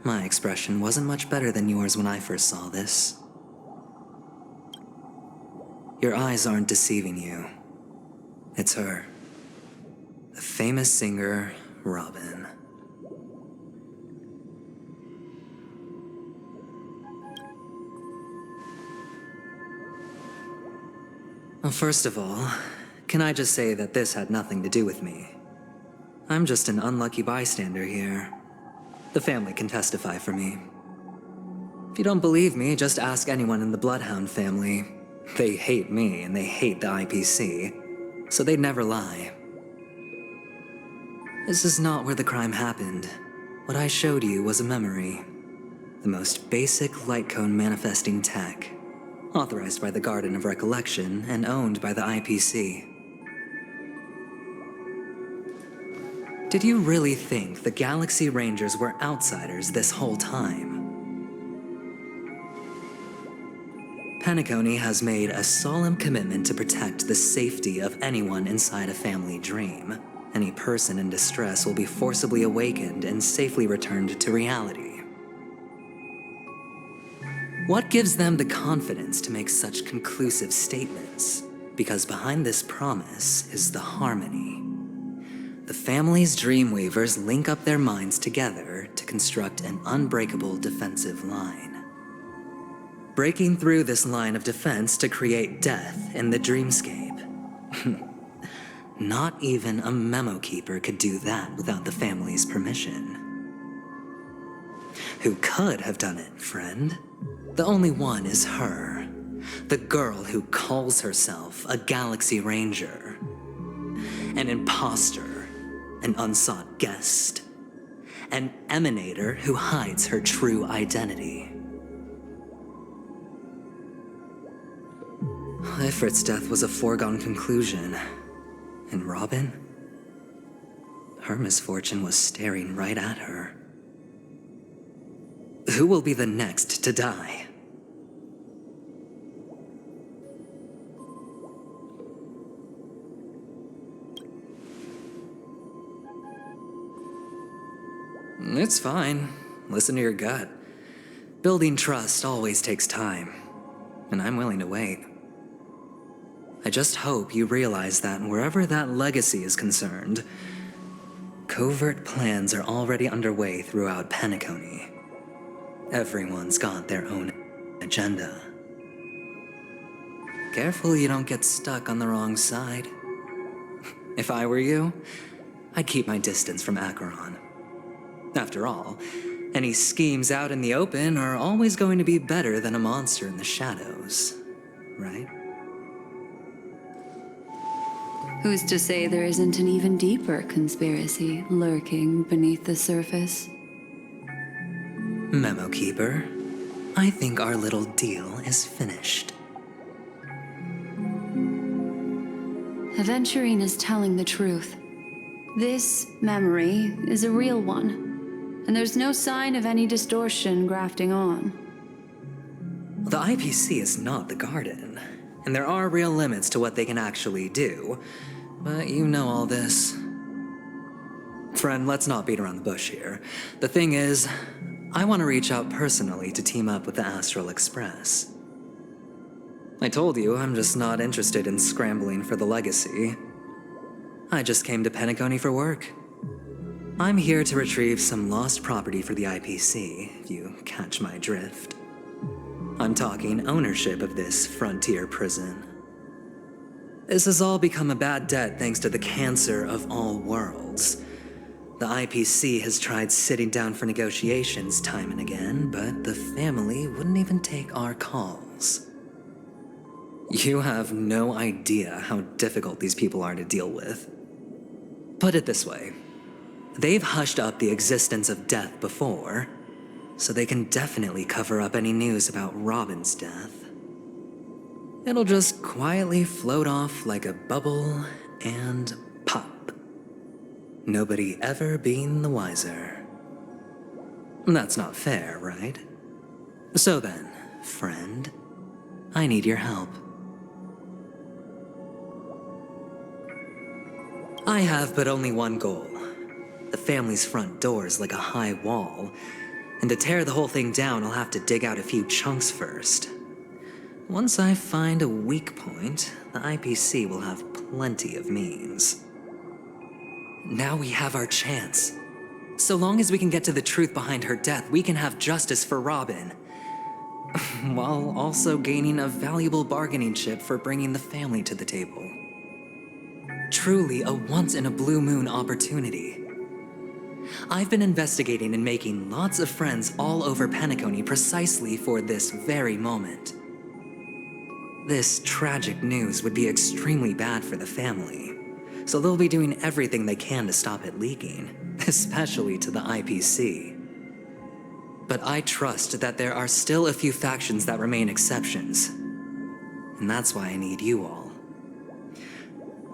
My expression wasn't much better than yours when I first saw this. Your eyes aren't deceiving you. It's her. The famous singer, Robin. Well, first of all, can I just say that this had nothing to do with me? I'm just an unlucky bystander here. The family can testify for me. If you don't believe me, just ask anyone in the Bloodhound family. They hate me and they hate the IPC, so they'd never lie. This is not where the crime happened. What I showed you was a memory. The most basic light cone manifesting tech, authorized by the Garden of Recollection and owned by the IPC. Did you really think the Galaxy Rangers were outsiders this whole time? Penacony has made a solemn commitment to protect the safety of anyone inside a family dream. Any person in distress will be forcibly awakened and safely returned to reality. What gives them the confidence to make such conclusive statements? Because behind this promise is the harmony. The family's Dreamweavers link up their minds together to construct an unbreakable defensive line. Breaking through this line of defense to create death in the dreamscape. Not even a memo keeper could do that without the family's permission. Who could have done it, friend? The only one is her. The girl who calls herself a Galaxy Ranger. An imposter, an unsought guest. An emanator who hides her true identity. Ifrit's death was a foregone conclusion. And Robin? Her misfortune was staring right at her. Who will be the next to die? It's fine. Listen to your gut. Building trust always takes time, and I'm willing to wait. I just hope you realize that wherever that legacy is concerned, covert plans are already underway throughout Penacony. Everyone's got their own agenda. Careful you don't get stuck on the wrong side. If I were you, I'd keep my distance from Acheron. After all, any schemes out in the open are always going to be better than a monster in the shadows, right? Who's to say there isn't an even deeper conspiracy lurking beneath the surface? Memo Keeper, I think our little deal is finished. Aventurine is telling the truth. This memory is a real one, and there's no sign of any distortion grafting on. The IPC is not the Garden, and there are real limits to what they can actually do, but you know all this. Friend, let's not beat around the bush here. The thing is, I want to reach out personally to team up with the Astral Express. I told you I'm just not interested in scrambling for the legacy. I just came to Penacony for work. I'm here to retrieve some lost property for the IPC, if you catch my drift. I'm talking ownership of this frontier prison. This has all become a bad debt thanks to the cancer of all worlds. The IPC has tried sitting down for negotiations time and again, but the family wouldn't even take our calls. You have no idea how difficult these people are to deal with. Put it this way. They've hushed up the existence of death before, so they can definitely cover up any news about Robin's death. It'll just quietly float off like a bubble and pop. Nobody ever being the wiser. That's not fair, right? So then, friend, I need your help. I have but only one goal. The family's front door is like a high wall, And to tear the whole thing down, I'll have to dig out a few chunks first. Once I find a weak point, the IPC will have plenty of means. Now we have our chance. So long as we can get to the truth behind her death, we can have justice for Robin. While also gaining a valuable bargaining chip for bringing the family to the table. Truly a once-in-a-blue-moon opportunity. I've been investigating and making lots of friends all over Penacony precisely for this very moment. This tragic news would be extremely bad for the family, so they'll be doing everything they can to stop it leaking, especially to the IPC. But I trust that there are still a few factions that remain exceptions, and that's why I need you all.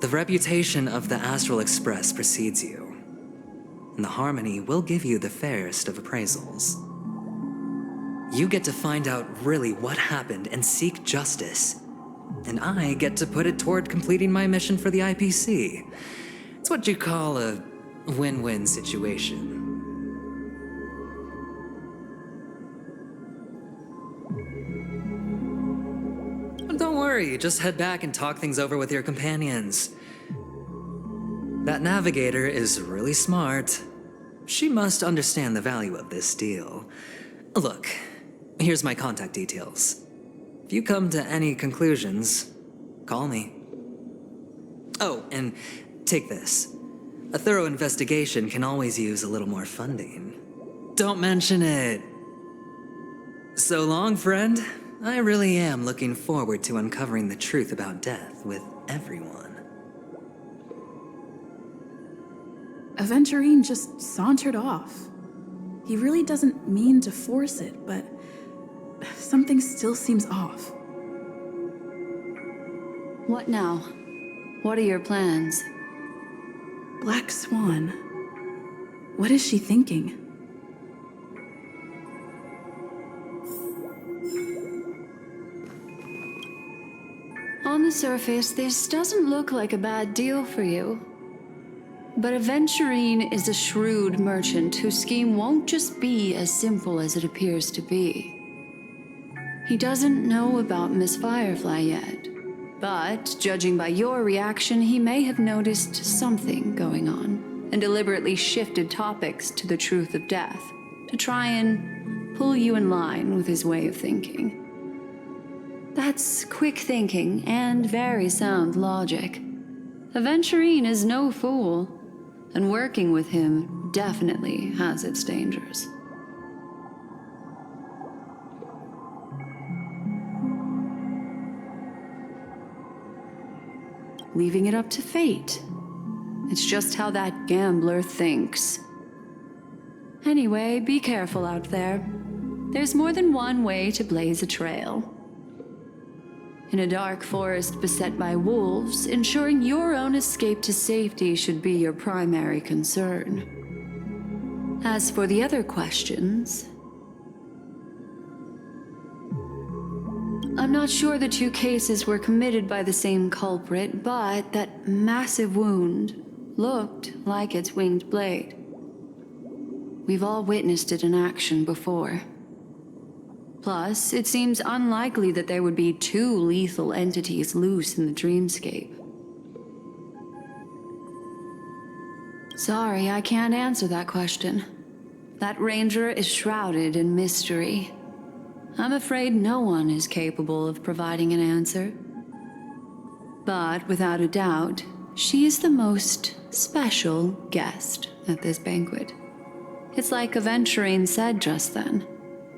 The reputation of the Astral Express precedes you, and the Harmony will give you the fairest of appraisals. You get to find out really what happened and seek justice, and I get to put it toward completing my mission for the IPC. It's what you call a win-win situation. Don't worry, just head back and talk things over with your companions. That navigator is really smart. She must understand the value of this deal. Look, here's my contact details. If you come to any conclusions, call me. Oh, and take this. A thorough investigation can always use a little more funding. Don't mention it. So long, friend. I really am looking forward to uncovering the truth about death with everyone. Aventurine just sauntered off. He really doesn't mean to force it, but something still seems off. What now? What are your plans? Black Swan. What is she thinking? On the surface, this doesn't look like a bad deal for you. But Aventurine is a shrewd merchant whose scheme won't just be as simple as it appears to be. He doesn't know about Miss Firefly yet, but judging by your reaction, he may have noticed something going on and deliberately shifted topics to the truth of death to try and pull you in line with his way of thinking. That's quick thinking and very sound logic. Aventurine is no fool, and working with him definitely has its dangers. Leaving it up to fate. It's just how that gambler thinks. Anyway, be careful out there. There's more than one way to blaze a trail. In a dark forest beset by wolves, ensuring your own escape to safety should be your primary concern. As for the other questions, I'm not sure the two cases were committed by the same culprit, but that massive wound looked like its winged blade. We've all witnessed it in action before. Plus, it seems unlikely that there would be two lethal entities loose in the dreamscape. Sorry, I can't answer that question. That ranger is shrouded in mystery. I'm afraid no one is capable of providing an answer. But without a doubt, she is the most special guest at this banquet. It's like Aventurine said just then.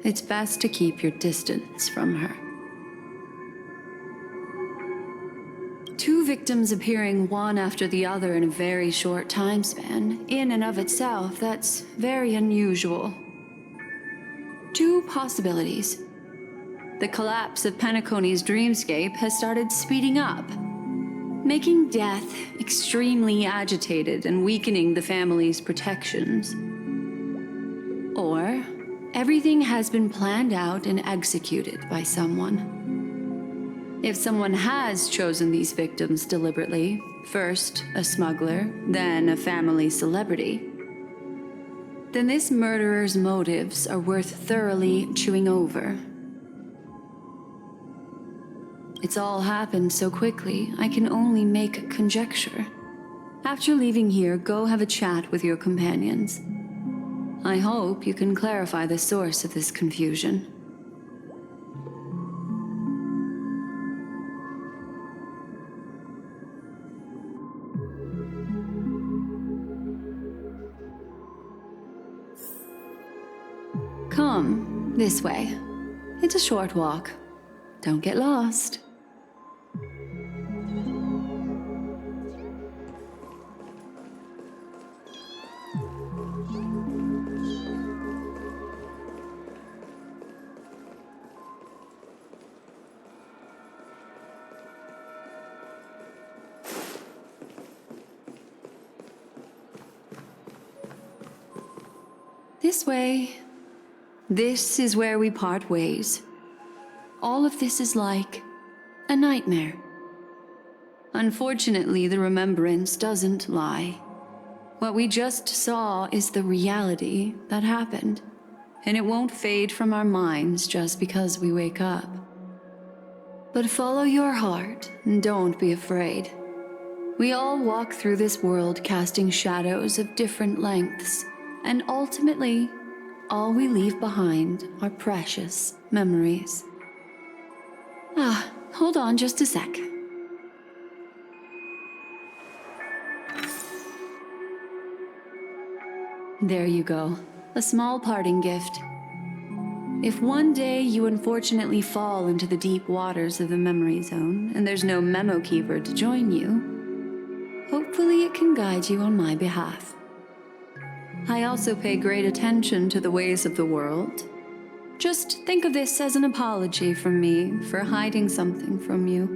It's best to keep your distance from her. Two victims appearing one after the other in a very short time span, in and of itself, that's very unusual. Two possibilities. The collapse of Penacony's dreamscape has started speeding up, making death extremely agitated and weakening the family's protections. Or everything has been planned out and executed by someone. If someone has chosen these victims deliberately, first a smuggler, then a family celebrity, then this murderer's motives are worth thoroughly chewing over. It's all happened so quickly, I can only make conjecture. After leaving here, go have a chat with your companions. I hope you can clarify the source of this confusion. Come, this way. It's a short walk. Don't get lost. This way. This is where we part ways. All of this is like a nightmare. Unfortunately, the remembrance doesn't lie. What we just saw is the reality that happened, and it won't fade from our minds just because we wake up. But follow your heart and don't be afraid. We all walk through this world casting shadows of different lengths, and ultimately, all we leave behind are precious memories. Hold on just a sec. There you go. A small parting gift. If one day you unfortunately fall into the deep waters of the memory zone and there's no memo keeper to join you, hopefully it can guide you on my behalf. I also pay great attention to the ways of the world. Just think of this as an apology from me for hiding something from you.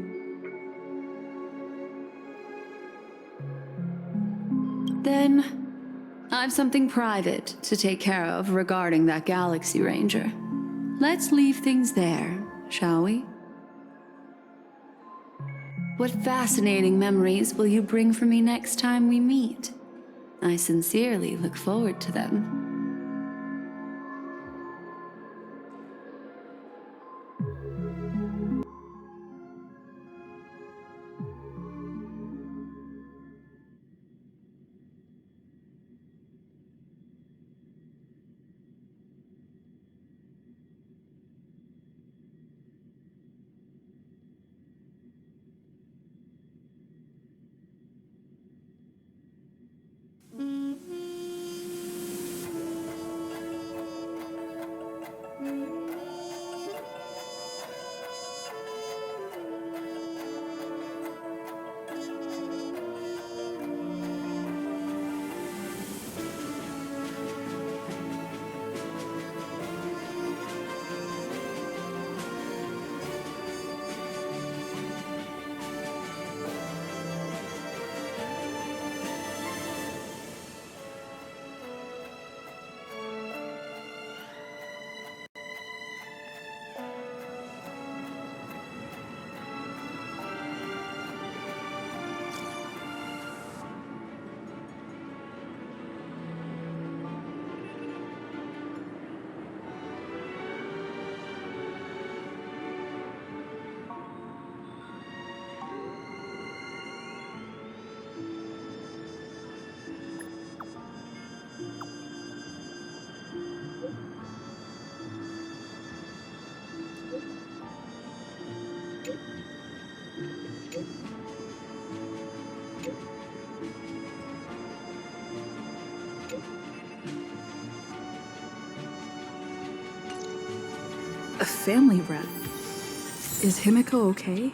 Then, I've something private to take care of regarding that Galaxy Ranger. Let's leave things there, shall we? What fascinating memories will you bring for me next time we meet? I sincerely look forward to them. A family rep. Is Himiko okay?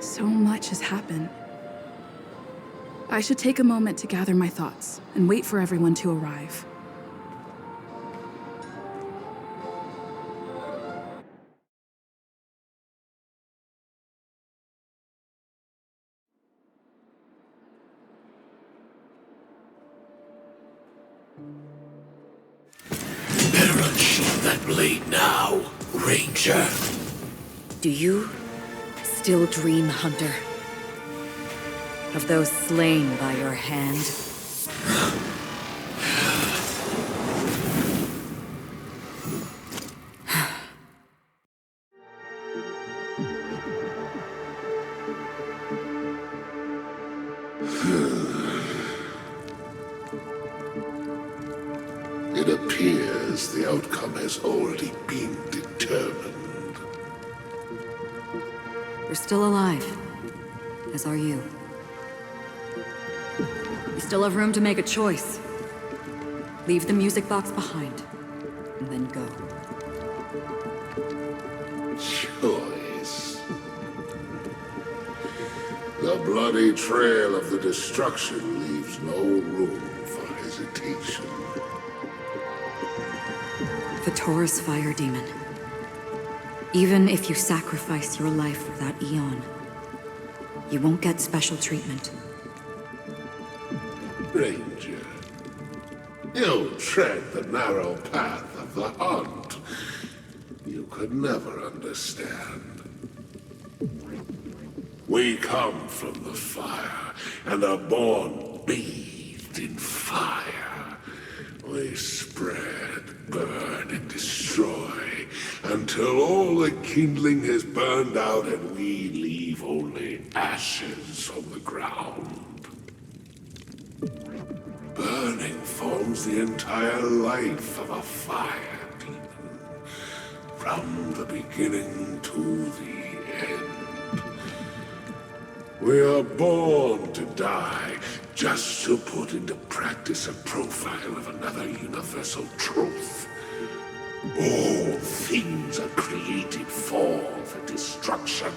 So much has happened. I should take a moment to gather my thoughts and wait for everyone to arrive. blade now, Ranger. Do you still dream, Hunter? Of those slain by your hand? It appears the outcome has already been determined. You're still alive, as are you. You still have room to make a choice. Leave the music box behind, and then go. Choice. The bloody trail of the destruction leaves no room for hesitation. Vatora's fire demon. Even if you sacrifice your life for that eon, you won't get special treatment. Ranger, you tread the narrow path of the hunt. You could never understand. We come from the fire, and are born bathed in fire. We spread, burn, and destroy, until all the kindling has burned out and we leave only ashes on the ground. Burning forms the entire life of a fire demon, from the beginning to the end. We are born to die, just to put into practice a profile of another universal truth. All things are created for the destruction.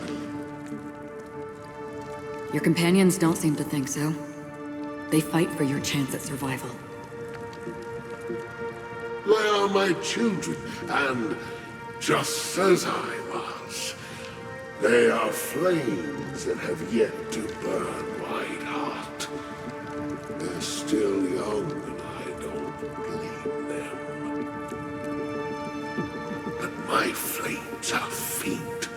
Your companions don't seem to think so. They fight for your chance at survival. They are my children, and just as I was, they are flames that have yet to burn white hot. They're still young, and I don't blame them. But my flames are faint,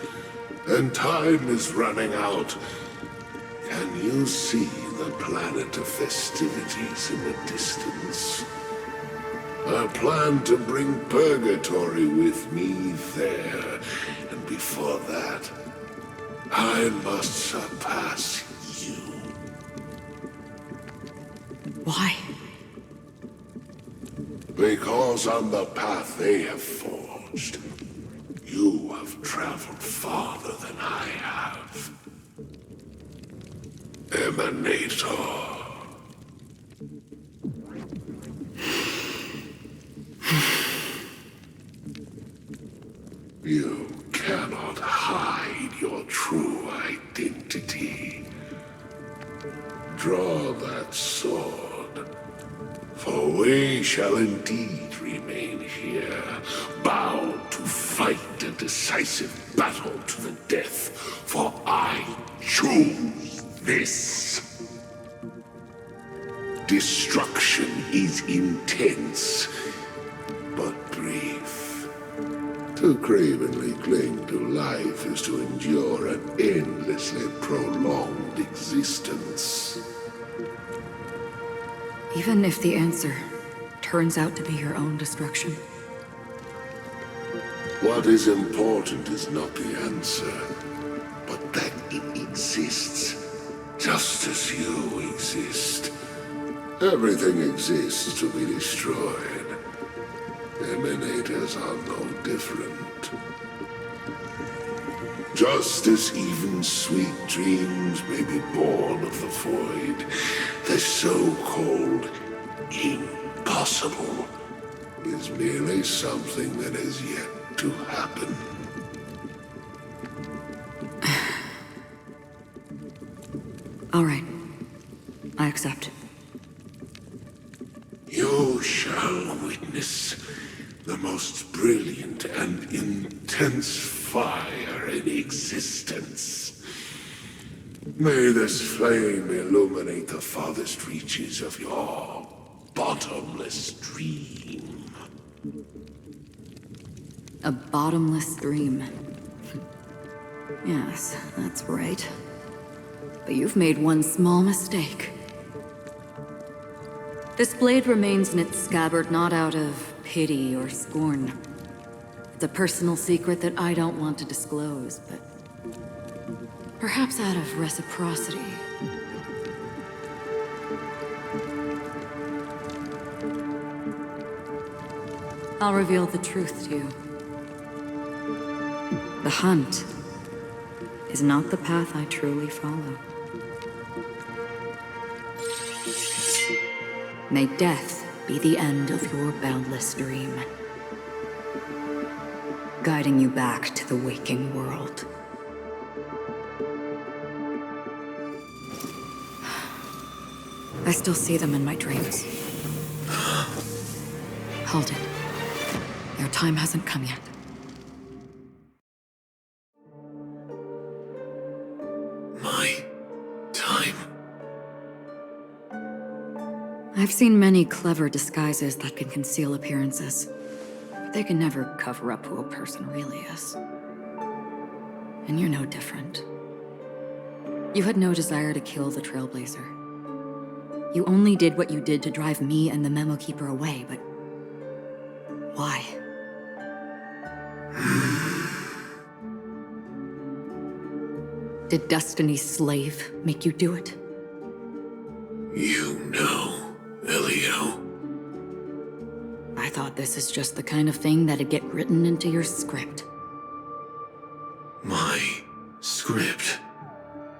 and time is running out. Can you see the planet of festivities in the distance? I plan to bring Purgatory with me there, and before that, I must surpass you. Why? Because on the path they have forged, you have traveled farther than I have. Emanator. You cannot hide your true identity. Draw that sword, for we shall indeed remain here, bound to fight a decisive battle to the death, for I choose this. Destruction is intense, but brief. To cravenly cling to life is to endure an endlessly prolonged existence. Even if the answer turns out to be your own destruction. What is important is not the answer, but that it exists, just as you exist. Everything exists to be destroyed. Emanators are no different. Just as even sweet dreams may be born of the void, the so-called impossible is merely something that has yet to happen. All right. I accept. You shall witness the most brilliant and intense fire in existence. May this flame illuminate the farthest reaches of your bottomless dream. A bottomless stream. Yes, that's right. But you've made one small mistake. This blade remains in its scabbard not out of pity or scorn. It's a personal secret that I don't want to disclose, but perhaps out of reciprocity. I'll reveal the truth to you. The hunt is not the path I truly follow. May death be the end of your boundless dream, guiding you back to the waking world. I still see them in my dreams. Hold it. Your time hasn't come yet. My time? I've seen many clever disguises that can conceal appearances, but they can never cover up who a person really is. And you're no different. You had no desire to kill the Trailblazer. You only did what you did to drive me and the Memo Keeper away, but why? Did Destiny's slave make you do it? You know, Elio. I thought this is just the kind of thing that'd get written into your script. My script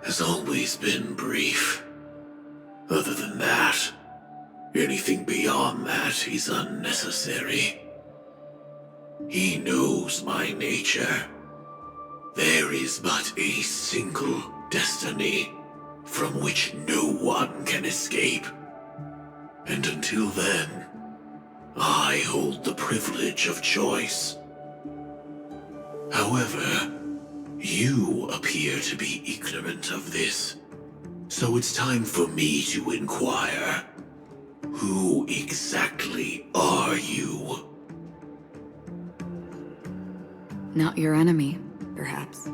has always been brief. Other than that, anything beyond that is unnecessary. He knows my nature. There is but a single destiny from which no one can escape. And until then, I hold the privilege of choice. However, you appear to be ignorant of this, so it's time for me to inquire. Who exactly are you? Not your enemy, perhaps.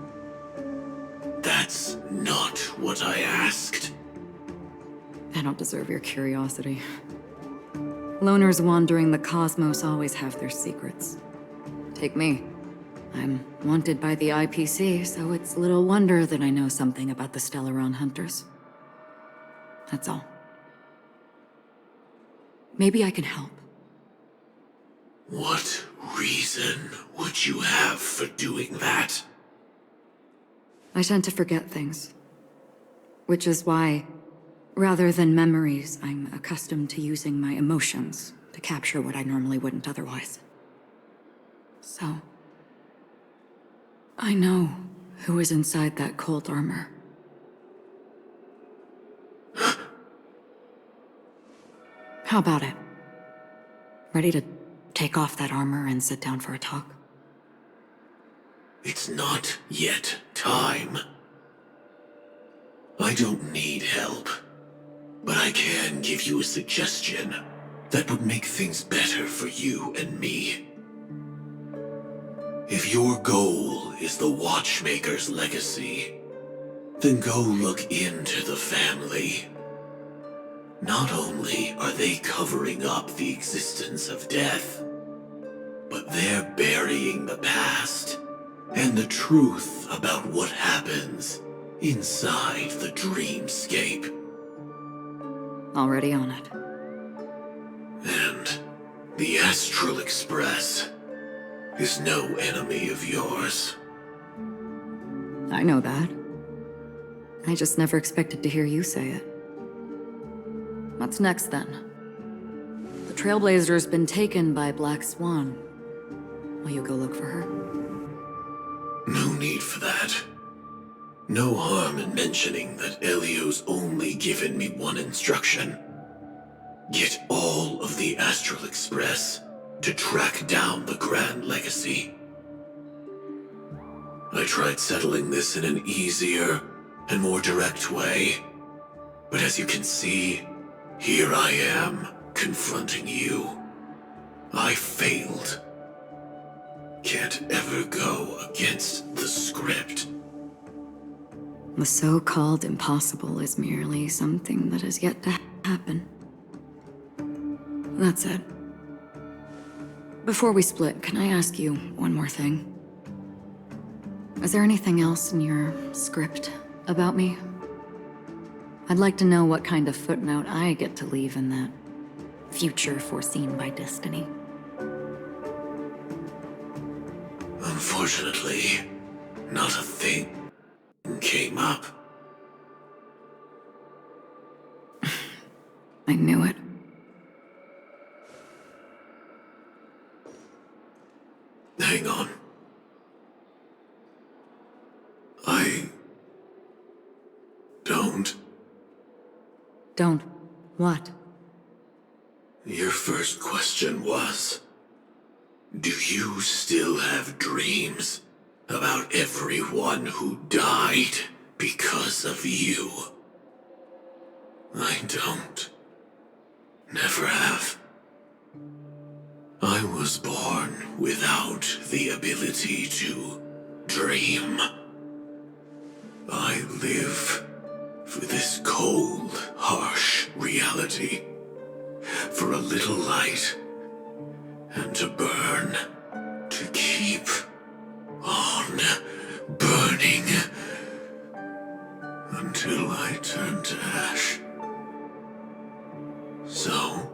That's not what I asked. I don't deserve your curiosity. Loners wandering the cosmos always have their secrets. Take me. I'm wanted by the IPC, so it's little wonder that I know something about the Stellaron Hunters. That's all. Maybe I can help. What reason would you have for doing that? I tend to forget things. Which is why, rather than memories, I'm accustomed to using my emotions to capture what I normally wouldn't otherwise. So, I know who is inside that cold armor. How about it? Ready to take off that armor and sit down for a talk? It's not yet time. I don't need help, but I can give you a suggestion that would make things better for you and me. If your goal is the Watchmaker's legacy, then go look into the family. Not only are they covering up the existence of death, but they're burying the past and the truth about what happens inside the dreamscape. Already on it. And the Astral Express is no enemy of yours. I know that. I just never expected to hear you say it. What's next, then? The Trailblazer's been taken by Black Swan. Will you go look for her? No need for that. No harm in mentioning that Elio's only given me one instruction. Get all of the Astral Express to track down the Grand Legacy. I tried settling this in an easier and more direct way, but as you can see, here I am, confronting you. I failed. can't ever go against the script. The so-called impossible is merely something that has yet to happen. That's it. Before we split, can I ask you one more thing? Is there anything else in your script about me? I'd like to know what kind of footnote I get to leave in that future foreseen by destiny. Unfortunately, not a thing came up. I knew it. Hang on. I don't. Don't. What? Your first question was, do you still have dreams about everyone who died because of you? I don't. Never have. I was born without the ability to dream. I live for this cold, harsh reality, for a little light, and to burn, to keep on burning, until I turn to ash. So,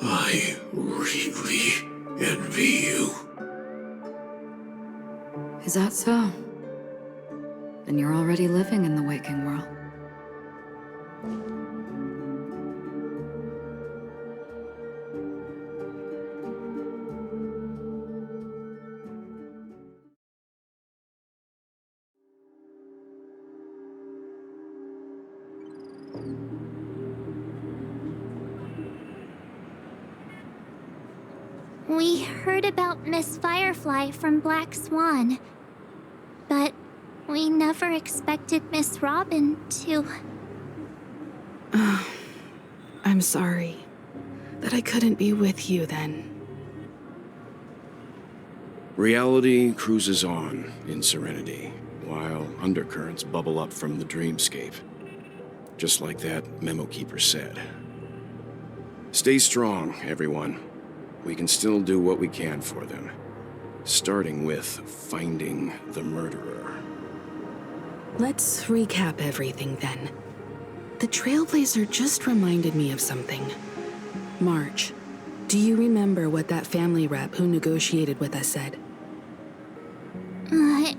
I really envy you. Is that so? Then you're already living in the waking world. We heard about Miss Firefly from Black Swan, but we never expected Miss Robin to... I'm sorry that I couldn't be with you then. Reality cruises on in serenity, while undercurrents bubble up from the dreamscape. Just like that memo keeper said. Stay strong, everyone. We can still do what we can for them. Starting with finding the murderer. Let's recap everything then. The Trailblazer just reminded me of something. March, do you remember what that family rep who negotiated with us said?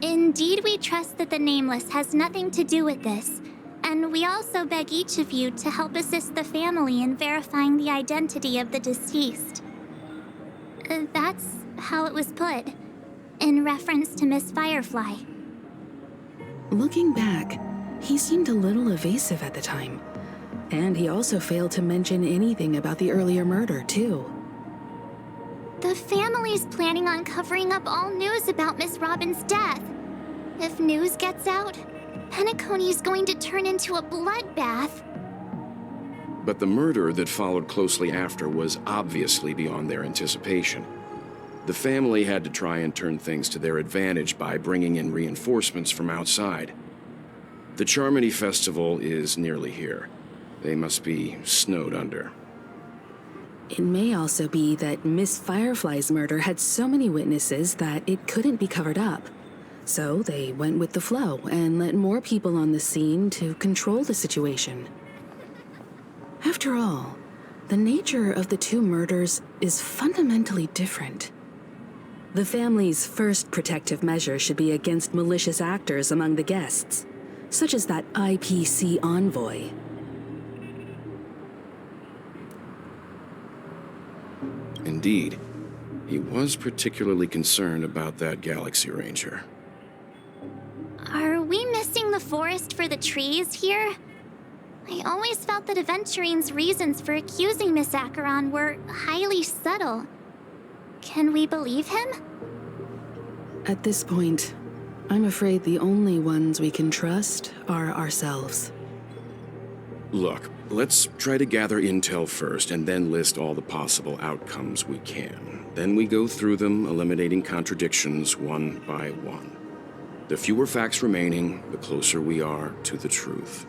Indeed, we trust that the Nameless has nothing to do with this, and we also beg each of you to help assist the family in verifying the identity of the deceased. That's how it was put, in reference to Miss Firefly. Looking back, he seemed a little evasive at the time. And he also failed to mention anything about the earlier murder, too. The family's planning on covering up all news about Miss Robin's death. If news gets out, Penacony's going to turn into a bloodbath. But the murder that followed closely after was obviously beyond their anticipation. The family had to try and turn things to their advantage by bringing in reinforcements from outside. The Charmony Festival is nearly here. They must be snowed under. It may also be that Miss Firefly's murder had so many witnesses that it couldn't be covered up. So they went with the flow and let more people on the scene to control the situation. After all, the nature of the two murders is fundamentally different. The family's first protective measure should be against malicious actors among the guests, such as that IPC envoy. Indeed, he was particularly concerned about that Galaxy Ranger. Are we missing the forest for the trees here? I always felt that Aventurine's reasons for accusing Miss Acheron were highly subtle. Can we believe him? At this point, I'm afraid the only ones we can trust are ourselves. Look, let's try to gather intel first and then list all the possible outcomes we can. Then we go through them, eliminating contradictions one by one. The fewer facts remaining, the closer we are to the truth.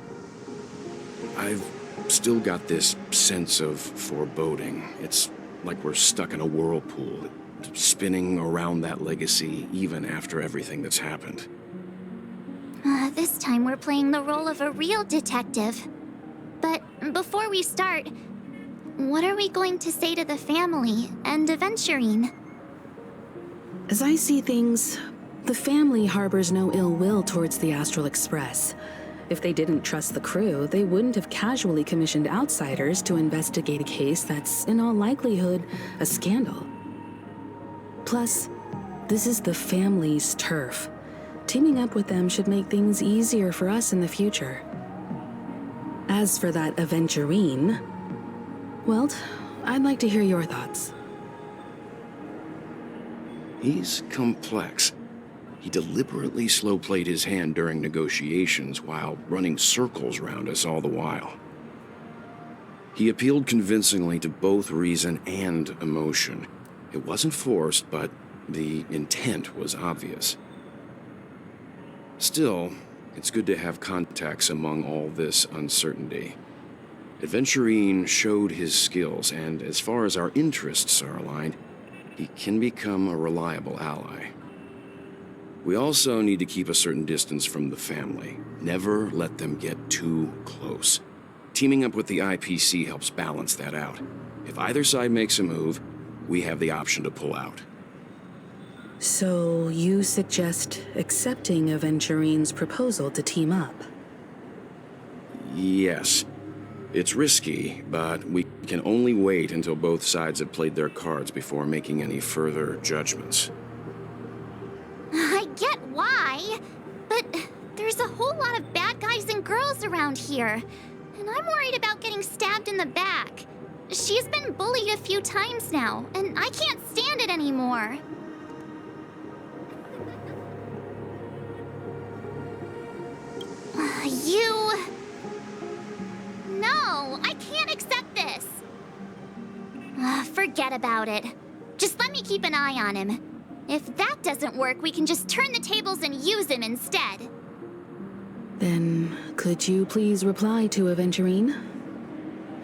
I've still got this sense of foreboding. It's like we're stuck in a whirlpool, spinning around that legacy even after everything that's happened. This time we're playing the role of a real detective. But before we start, what are we going to say to the family and Aventurine? As I see things, the family harbors no ill will towards the Astral Express. If they didn't trust the crew, they wouldn't have casually commissioned outsiders to investigate a case that's, in all likelihood, a scandal. Plus, this is the family's turf. Teaming up with them should make things easier for us in the future. As for that Aventurine, well, I'd like to hear your thoughts. He's complex. He deliberately slow-played his hand during negotiations while running circles around us all the while. He appealed convincingly to both reason and emotion. It wasn't forced, but the intent was obvious. Still, it's good to have contacts among all this uncertainty. Aventurine showed his skills, and as far as our interests are aligned, he can become a reliable ally. We also need to keep a certain distance from the family. Never let them get too close. Teaming up with the IPC helps balance that out. If either side makes a move, we have the option to pull out. So you suggest accepting Aventurine's proposal to team up? Yes. It's risky, but we can only wait until both sides have played their cards before making any further judgments. I get why, but there's a whole lot of bad guys and girls around here, and I'm worried about getting stabbed in the back. She's been bullied a few times now, and I can't stand it anymore. No, I can't accept this. Forget about it. Just let me keep an eye on him. If that doesn't work, we can just turn the tables and use him instead. Then, could you please reply to Aventurine?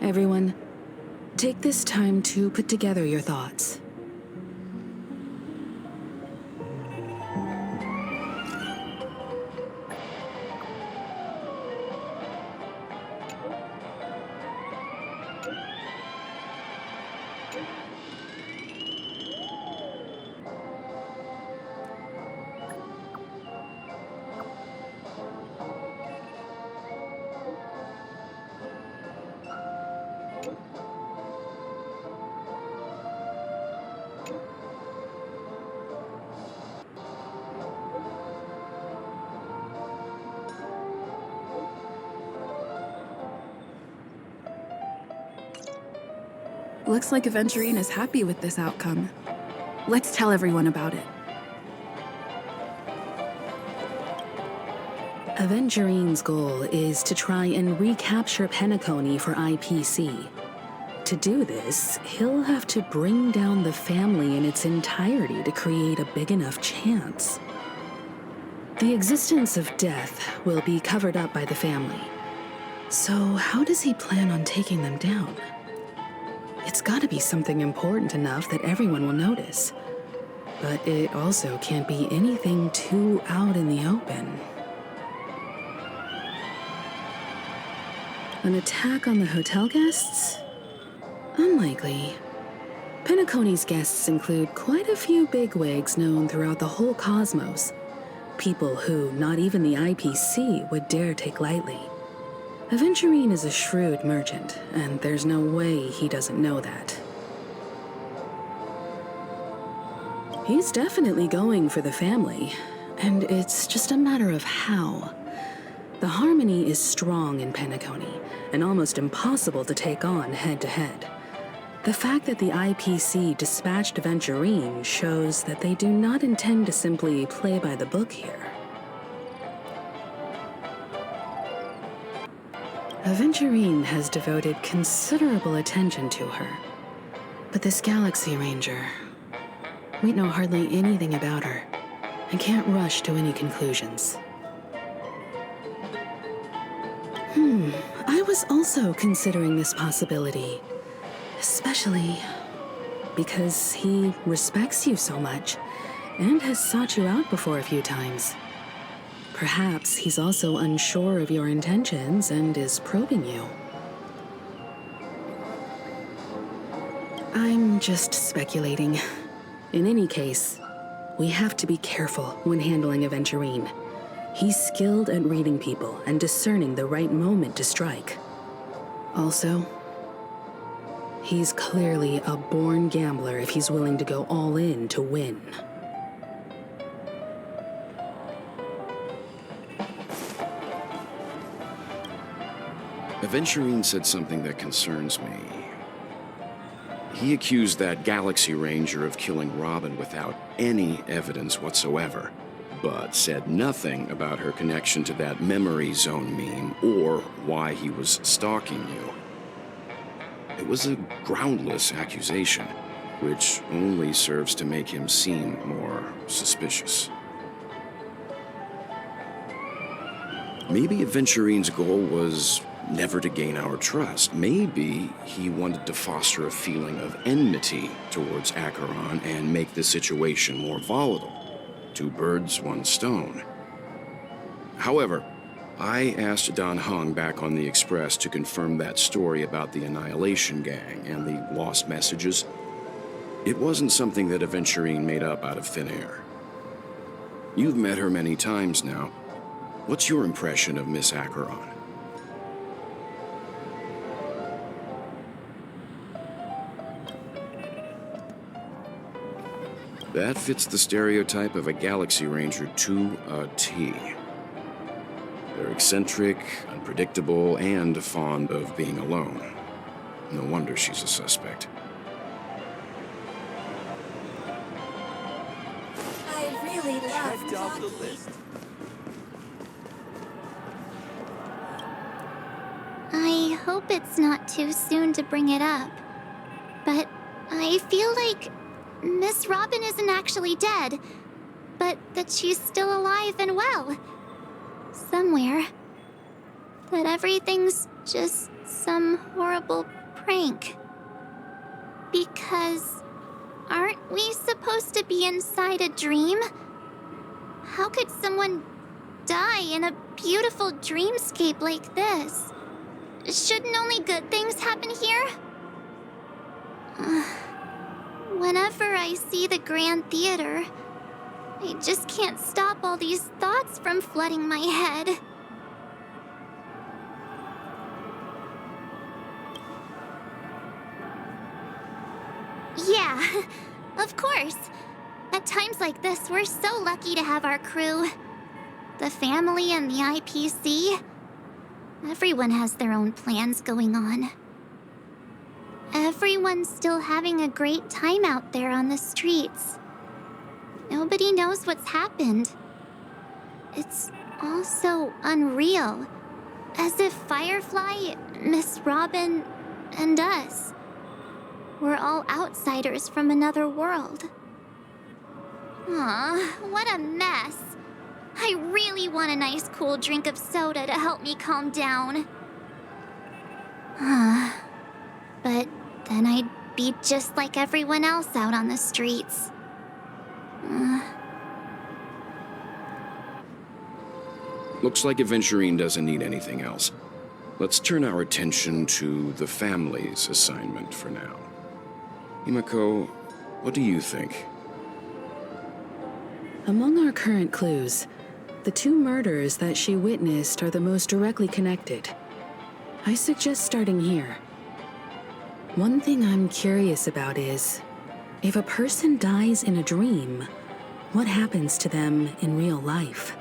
Everyone, take this time to put together your thoughts. Looks like Aventurine is happy with this outcome. Let's tell everyone about it. Aventurine's goal is to try and recapture Penacony for IPC. To do this, he'll have to bring down the family in its entirety to create a big enough chance. The existence of death will be covered up by the family. So how does he plan on taking them down? It's gotta be something important enough that everyone will notice. But it also can't be anything too out in the open. An attack on the hotel guests? Unlikely. Penacony's guests include quite a few bigwigs known throughout the whole cosmos. People who not even the IPC would dare take lightly. Aventurine is a shrewd merchant, and there's no way he doesn't know that. He's definitely going for the family, and it's just a matter of how. The harmony is strong in Penacony, and almost impossible to take on head-to-head. The fact that the IPC dispatched Aventurine shows that they do not intend to simply play by the book here. Aventurine has devoted considerable attention to her. But this Galaxy Ranger, we know hardly anything about her and can't rush to any conclusions. I was also considering this possibility, especially because he respects you so much and has sought you out before a few times. Perhaps he's also unsure of your intentions and is probing you. I'm just speculating. In any case, we have to be careful when handling Aventurine. He's skilled at reading people and discerning the right moment to strike. Also, he's clearly a born gambler if he's willing to go all in to win. Aventurine said something that concerns me. He accused that Galaxy Ranger of killing Robin without any evidence whatsoever, but said nothing about her connection to that memory zone meme or why he was stalking you. It was a groundless accusation, which only serves to make him seem more suspicious. Maybe Aventurine's goal was never to gain our trust. Maybe he wanted to foster a feeling of enmity towards Acheron and make the situation more volatile. 2 birds, 1 stone. However, I asked Don Hung back on the Express to confirm that story about the Annihilation Gang and the lost messages. It wasn't something that Aventurine made up out of thin air. You've met her many times now. What's your impression of Miss Acheron? That fits the stereotype of a Galaxy Ranger to a T. They're eccentric, unpredictable, and fond of being alone. No wonder she's a suspect. I really love Off the list. I hope it's not too soon to bring it up, but I feel like Miss Robin isn't actually dead, but that she's still alive and well. Somewhere. That everything's just some horrible prank. Because aren't we supposed to be inside a dream? How could someone die in a beautiful dreamscape like this? Shouldn't only good things happen here? Whenever I see the Grand Theater, I just can't stop all these thoughts from flooding my head. Yeah, of course. At times like this, we're so lucky to have our crew. The family and the IPC. Everyone has their own plans going on. Everyone's still having a great time out there on the streets. Nobody knows what's happened. It's all so unreal. As if Firefly, Miss Robin, and us were all outsiders from another world. Aw, what a mess. I really want a nice cool drink of soda to help me calm down. But then I'd be just like everyone else out on the streets. Looks like Aventurine doesn't need anything else. Let's turn our attention to the family's assignment for now. Himiko, what do you think? Among our current clues, the 2 murders that she witnessed are the most directly connected. I suggest starting here. One thing I'm curious about is, if a person dies in a dream, what happens to them in real life?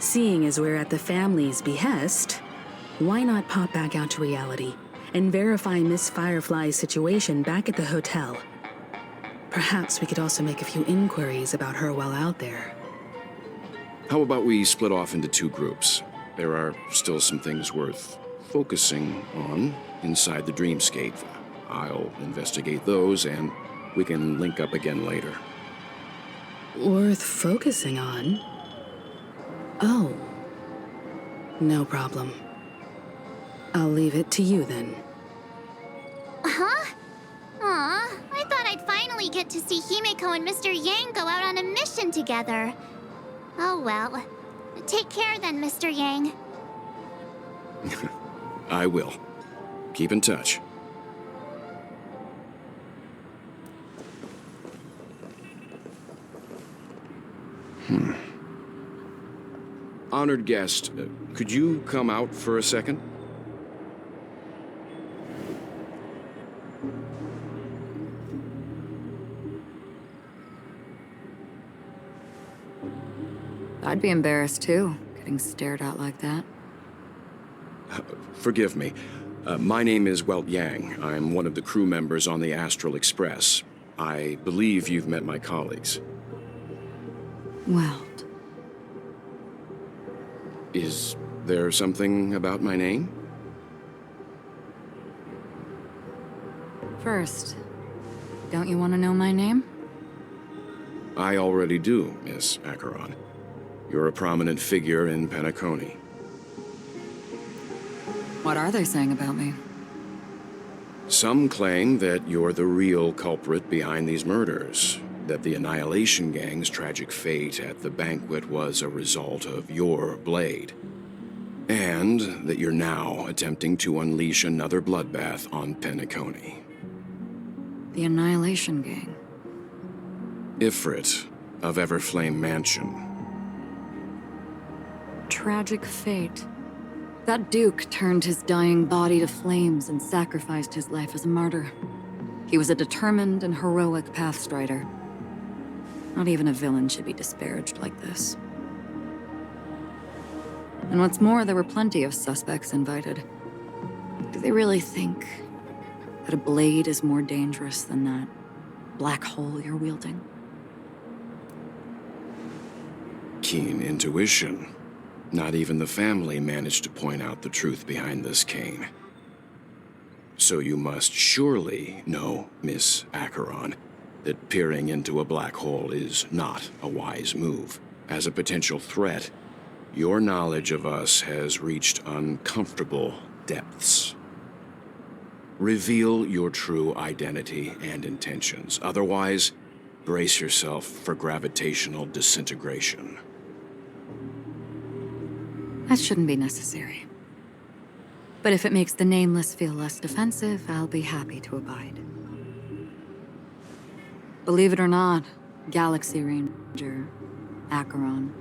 Seeing as we're at the family's behest, why not pop back out to reality and verify Miss Firefly's situation back at the hotel? Perhaps we could also make a few inquiries about her while out there. How about we split off into 2 groups? There are still some things worth focusing on inside the dreamscape. I'll investigate those, and we can link up again later. Worth focusing on? Oh. No problem. I'll leave it to you then. Huh? Aw, I thought I'd finally get to see Himeko and Mr. Yang go out on a mission together. Oh well. Take care then, Mr. Yang. I will. Keep in touch. Honored guest, could you come out for a second? I'd be embarrassed too, getting stared at like that. Forgive me. My name is Welt Yang. I'm one of the crew members on the Astral Express. I believe you've met my colleagues. Well, Is there something about my name? first, don't you want to know my name? I already do, Miss Acheron. You're a prominent figure in Penacony. What are they saying about me? Some claim that you're the real culprit behind these murders, that the Annihilation Gang's tragic fate at the banquet was a result of your blade, and that you're now attempting to unleash another bloodbath on Penacony. The Annihilation Gang. Ifrit of Everflame Mansion. Tragic fate. That Duke turned his dying body to flames and sacrificed his life as a martyr. He was a determined and heroic pathstrider. Not even a villain should be disparaged like this. And what's more, there were plenty of suspects invited. Do they really think that a blade is more dangerous than that black hole you're wielding? Keen intuition. Not even the family managed to point out the truth behind this cane. So you must surely know, Miss Acheron, that peering into a black hole is not a wise move. As a potential threat, your knowledge of us has reached uncomfortable depths. Reveal your true identity and intentions. Otherwise, brace yourself for gravitational disintegration. That shouldn't be necessary. But if it makes the Nameless feel less defensive, I'll be happy to abide. Believe it or not, Galaxy Ranger, Acheron,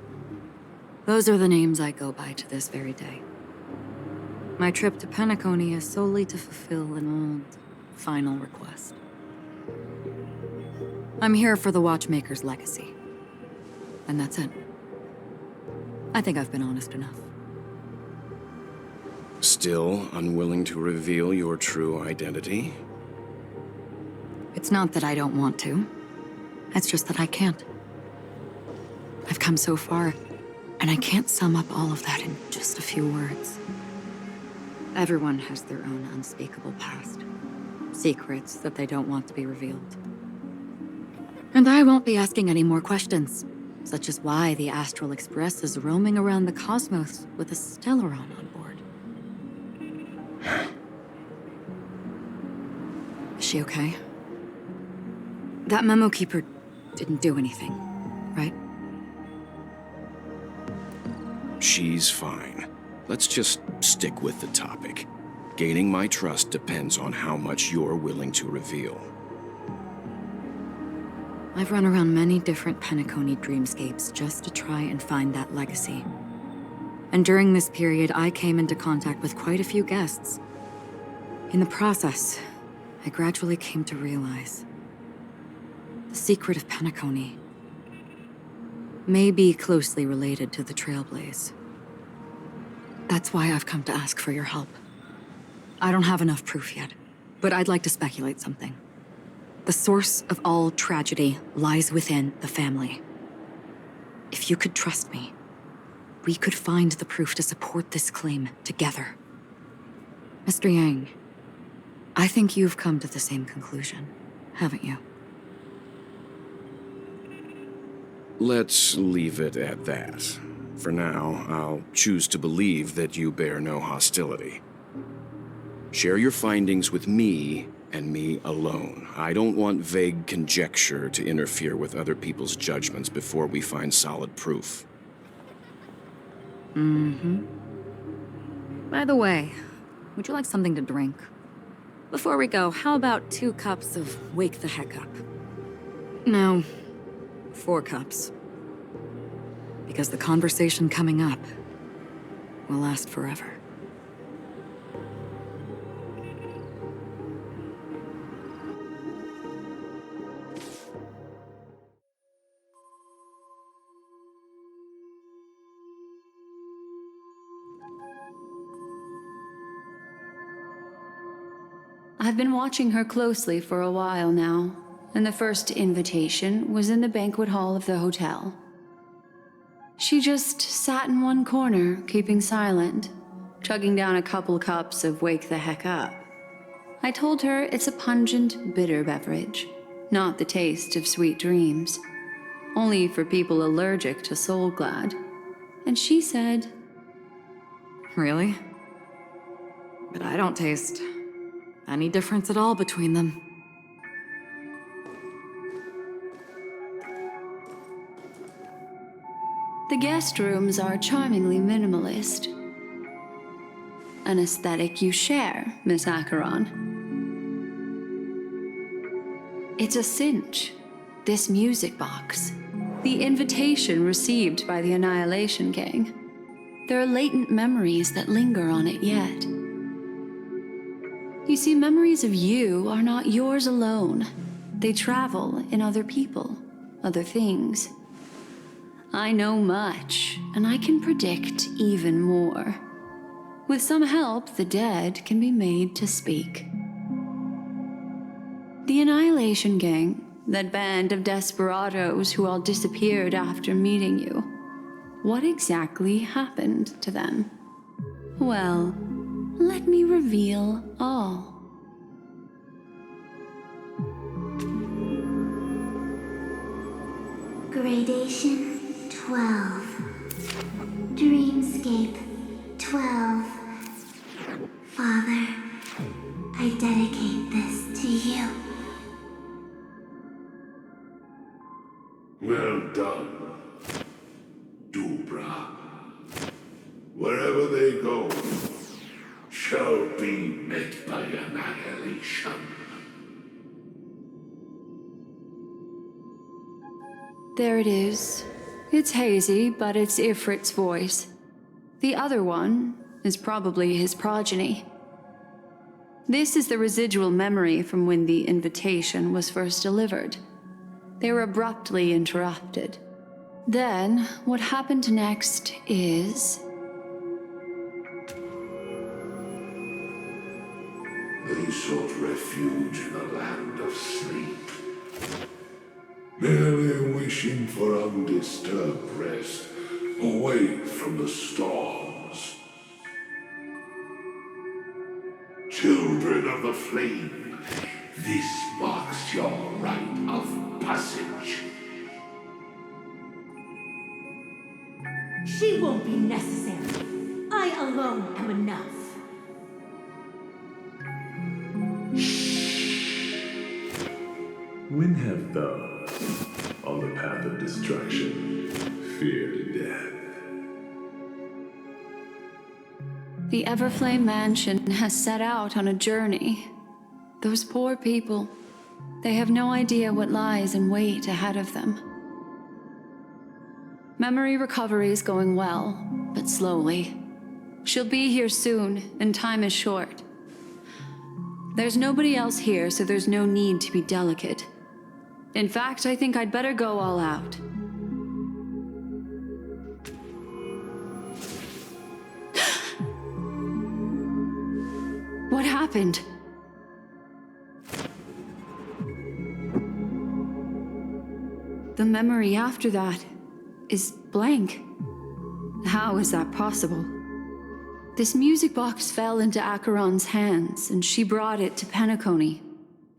those are the names I go by to this very day. My trip to Penacony is solely to fulfill an old, final request. I'm here for the Watchmaker's legacy. And that's it. I think I've been honest enough. Still unwilling to reveal your true identity? It's not that I don't want to. It's just that I can't. I've come so far, and I can't sum up all of that in just a few words. Everyone has their own unspeakable past. Secrets that they don't want to be revealed. And I won't be asking any more questions, such as why the Astral Express is roaming around the cosmos with a Stellaron on board. Is she okay? That memo keeper didn't do anything, right? She's fine. Let's just stick with the topic. Gaining my trust depends on how much you're willing to reveal. I've run around many different Penacony dreamscapes just to try and find that legacy. And during this period, I came into contact with quite a few guests. In the process, I gradually came to realize the secret of Penacony may be closely related to the Trailblaze. That's why I've come to ask for your help. I don't have enough proof yet, but I'd like to speculate something. The source of all tragedy lies within the family. If you could trust me, we could find the proof to support this claim together. Mr. Yang, I think you've come to the same conclusion, haven't you? Let's leave it at that. For now, I'll choose to believe that you bear no hostility. Share your findings with me, and me alone. I don't want vague conjecture to interfere with other people's judgments before we find solid proof. By the way, would you like something to drink? Before we go, how about 2 cups of Wake the Heck Up? No, 4 cups. Because the conversation coming up will last forever. I've been watching her closely for a while now, and the first invitation was in the banquet hall of the hotel. She just sat in one corner, keeping silent, chugging down a couple cups of Wake the Heck Up. I told her it's a pungent, bitter beverage, not the taste of sweet dreams, only for people allergic to Soul Glad. And she said, Really? But I don't taste any difference at all between them. the guest rooms are charmingly minimalist. An aesthetic you share, Miss Acheron. It's a cinch, this music box. The invitation received by the Annihilation Gang. There are latent memories that linger on it yet. You see, memories of you are not yours alone. They travel in other people, other things. I know much, and I can predict even more. With some help, the dead can be made to speak. The Annihilation Gang, that band of desperados who all disappeared after meeting you. What exactly happened to them? Well, let me reveal all. Gradation 12. Dreamscape 12. Father, I dedicate this to you. Well done, Dubra. Wherever they go, shall be met by annihilation. There it is. It's hazy, but it's Ifrit's voice. The other one is probably his progeny. This is the residual memory from when the invitation was first delivered. They were abruptly interrupted. Then, what happened next is... They sought refuge in a land of sleep, merely wishing for undisturbed rest, away from the storms. Children of the flame, this marks your rite of passage. She won't be necessary. I alone am enough. When have those, on the path of destruction, feared death? The Everflame Mansion has set out on a journey. Those poor people, they have no idea what lies in wait ahead of them. Memory recovery is going well, but slowly. She'll be here soon, and time is short. There's nobody else here, so there's no need to be delicate. In fact, I think I'd better go all out. What happened? The memory after that is blank. How is that possible? This music box fell into Acheron's hands, and she brought it to Penacony.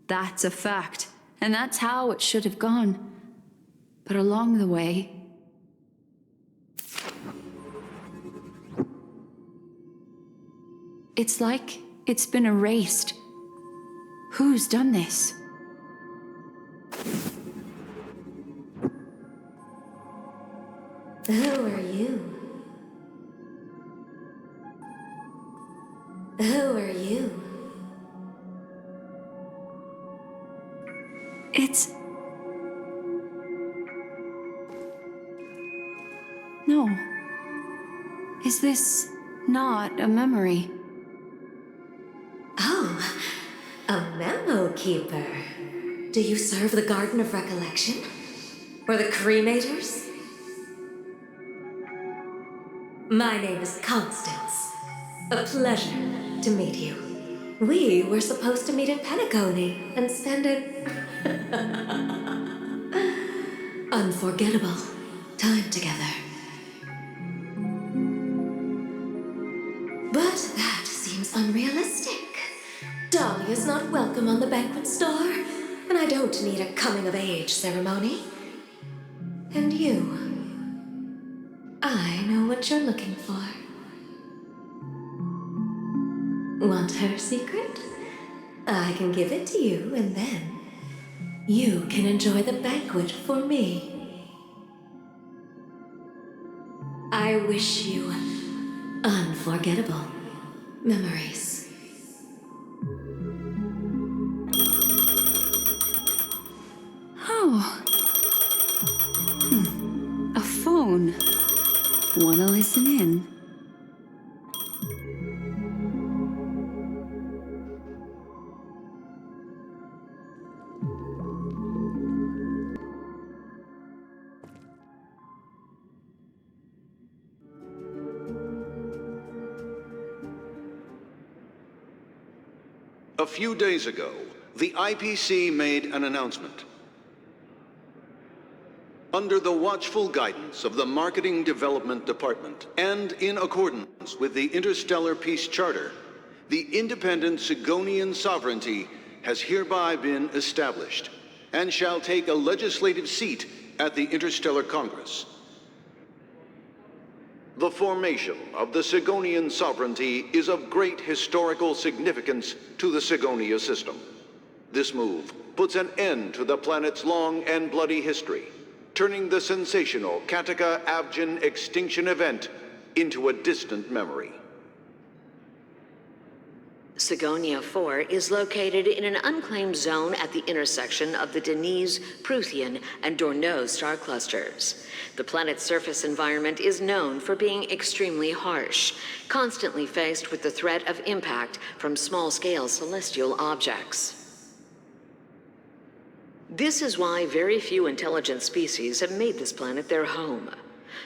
That's a fact, and that's how it should have gone. But along the way... it's like it's been erased. Who's done this? Who are you? Who are you? It's... no. Is this not a memory? Oh, a memo keeper. Do you serve the Garden of Recollection? Or the Cremators? My name is Constance. A pleasure to meet you. We were supposed to meet in Penacony and spend an unforgettable time together. But that seems unrealistic. Dolly is not welcome on the banquet store, and I don't need a coming-of-age ceremony. And you, I know what you're looking for. Want her secret? I can give it to you, and then you can enjoy the banquet for me. I wish you unforgettable memories. Oh. A phone. Wanna listen in? A few days ago, the IPC made an announcement. Under the watchful guidance of the Marketing Development Department, and in accordance with the Interstellar Peace Charter, the independent Sigonian sovereignty has hereby been established, and shall take a legislative seat at the Interstellar Congress. The formation of the Sigonian sovereignty is of great historical significance to the Sigonia system. This move puts an end to the planet's long and bloody history, turning the sensational Kataka-Avgin extinction event into a distant memory. Sigonia 4 is located in an unclaimed zone at the intersection of the Denise, Prothean, and Dorneau star clusters. The planet's surface environment is known for being extremely harsh, constantly faced with the threat of impact from small-scale celestial objects. This is why very few intelligent species have made this planet their home,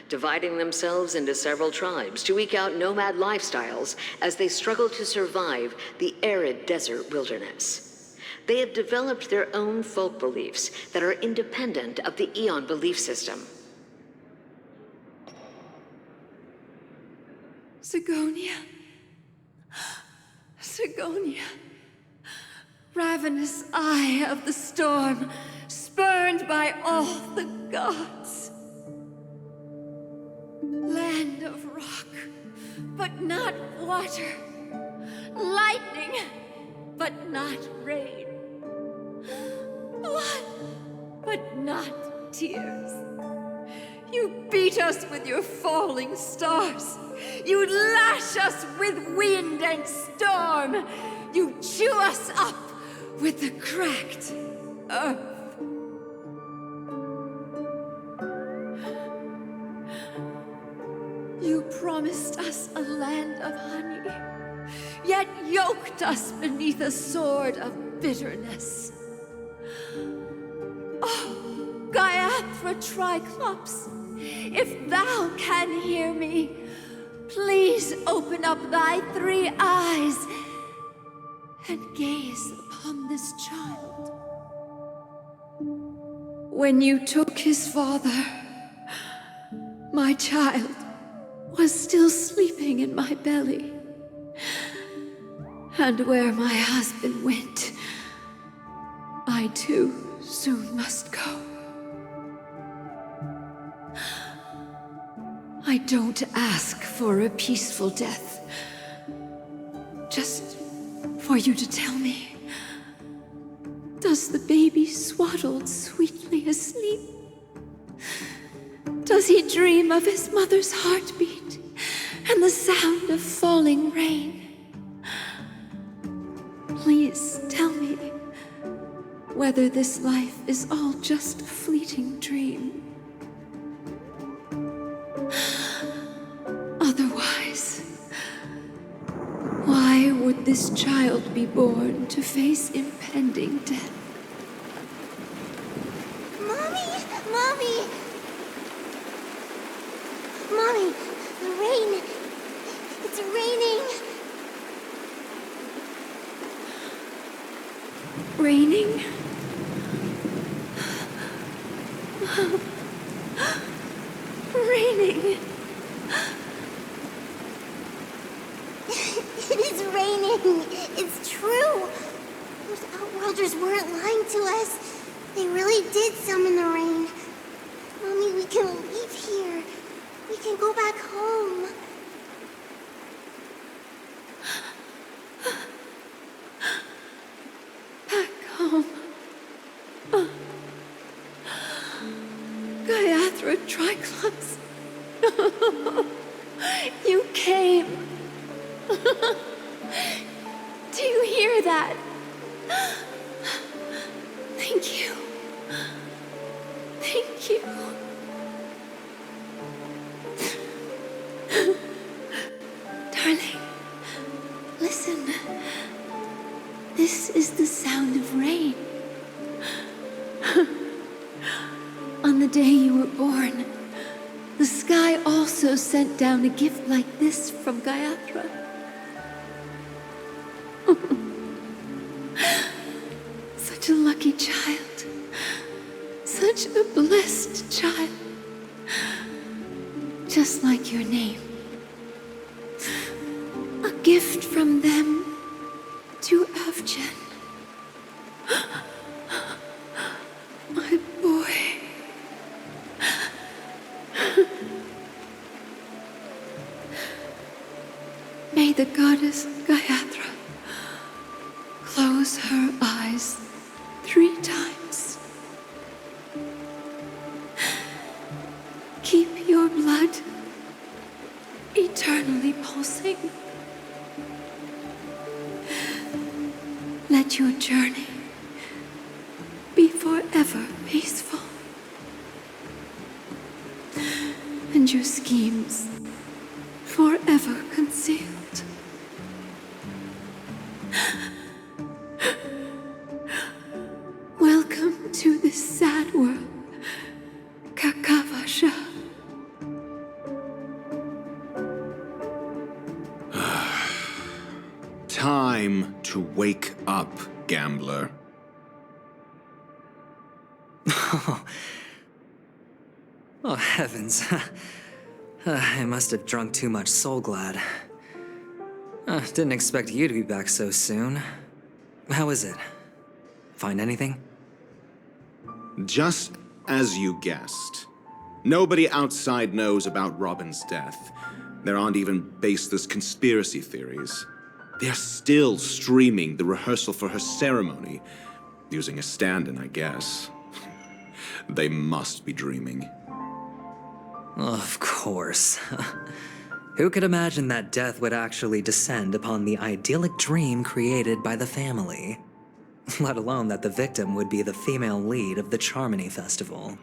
dividing themselves into several tribes to eke out nomad lifestyles as they struggle to survive the arid desert wilderness. They have developed their own folk beliefs that are independent of the Eon belief system. Sigonia. Sigonia. Ravenous eye of the storm, spurned by all the gods. Land of rock, but not water. Lightning, but not rain. Blood, but not tears. You beat us with your falling stars. You lash us with wind and storm. You chew us up with the cracked earth. You promised us a land of honey, yet yoked us beneath a sword of bitterness. Oh, Gaiathra Triclops, if thou can hear me, please open up thy three eyes and gaze upon this child. When you took his father, my child was still sleeping in my belly. And where my husband went, I too soon must go. I don't ask for a peaceful death. Just for you to tell me, does the baby swaddled sweetly asleep? Does he dream of his mother's heartbeat and the sound of falling rain? Please tell me whether this life is all just a fleeting dream. Otherwise, why would this child be born to face impending death? Mommy! Mommy! Mommy, the rain! It's raining! Raining? Raining? It is raining! It's true! Those Outworlders weren't lying to us. They really did summon the rain. Mommy, we can leave here. We can go back home. Back home. Gaiathra Triclops. You came. Do you hear that? Thank you. Thank you. Darling, listen. This is the sound of rain. On the day you were born, the sky also sent down a gift like this from Gaiathra. Such a lucky child. Such a blessed child. Just like your name. A gift from them to Avjen. My boy. May the goddess Gaiathra close her eyes 3 times. Keep your blood eternally pulsing. Let your journey be forever peaceful. And your schemes forever concealed. Welcome to this sad world, Kakavasha. Time to wake up, gambler. Oh, heavens. I must have drunk too much Soul Glad. Didn't expect you to be back so soon. How is it? Find anything? Just as you guessed. Nobody outside knows about Robin's death. There aren't even baseless conspiracy theories. They're still streaming the rehearsal for her ceremony, using a stand-in, I guess. They must be dreaming. Of course. Who could imagine that death would actually descend upon the idyllic dream created by the family? Let alone that the victim would be the female lead of the Charmony Festival.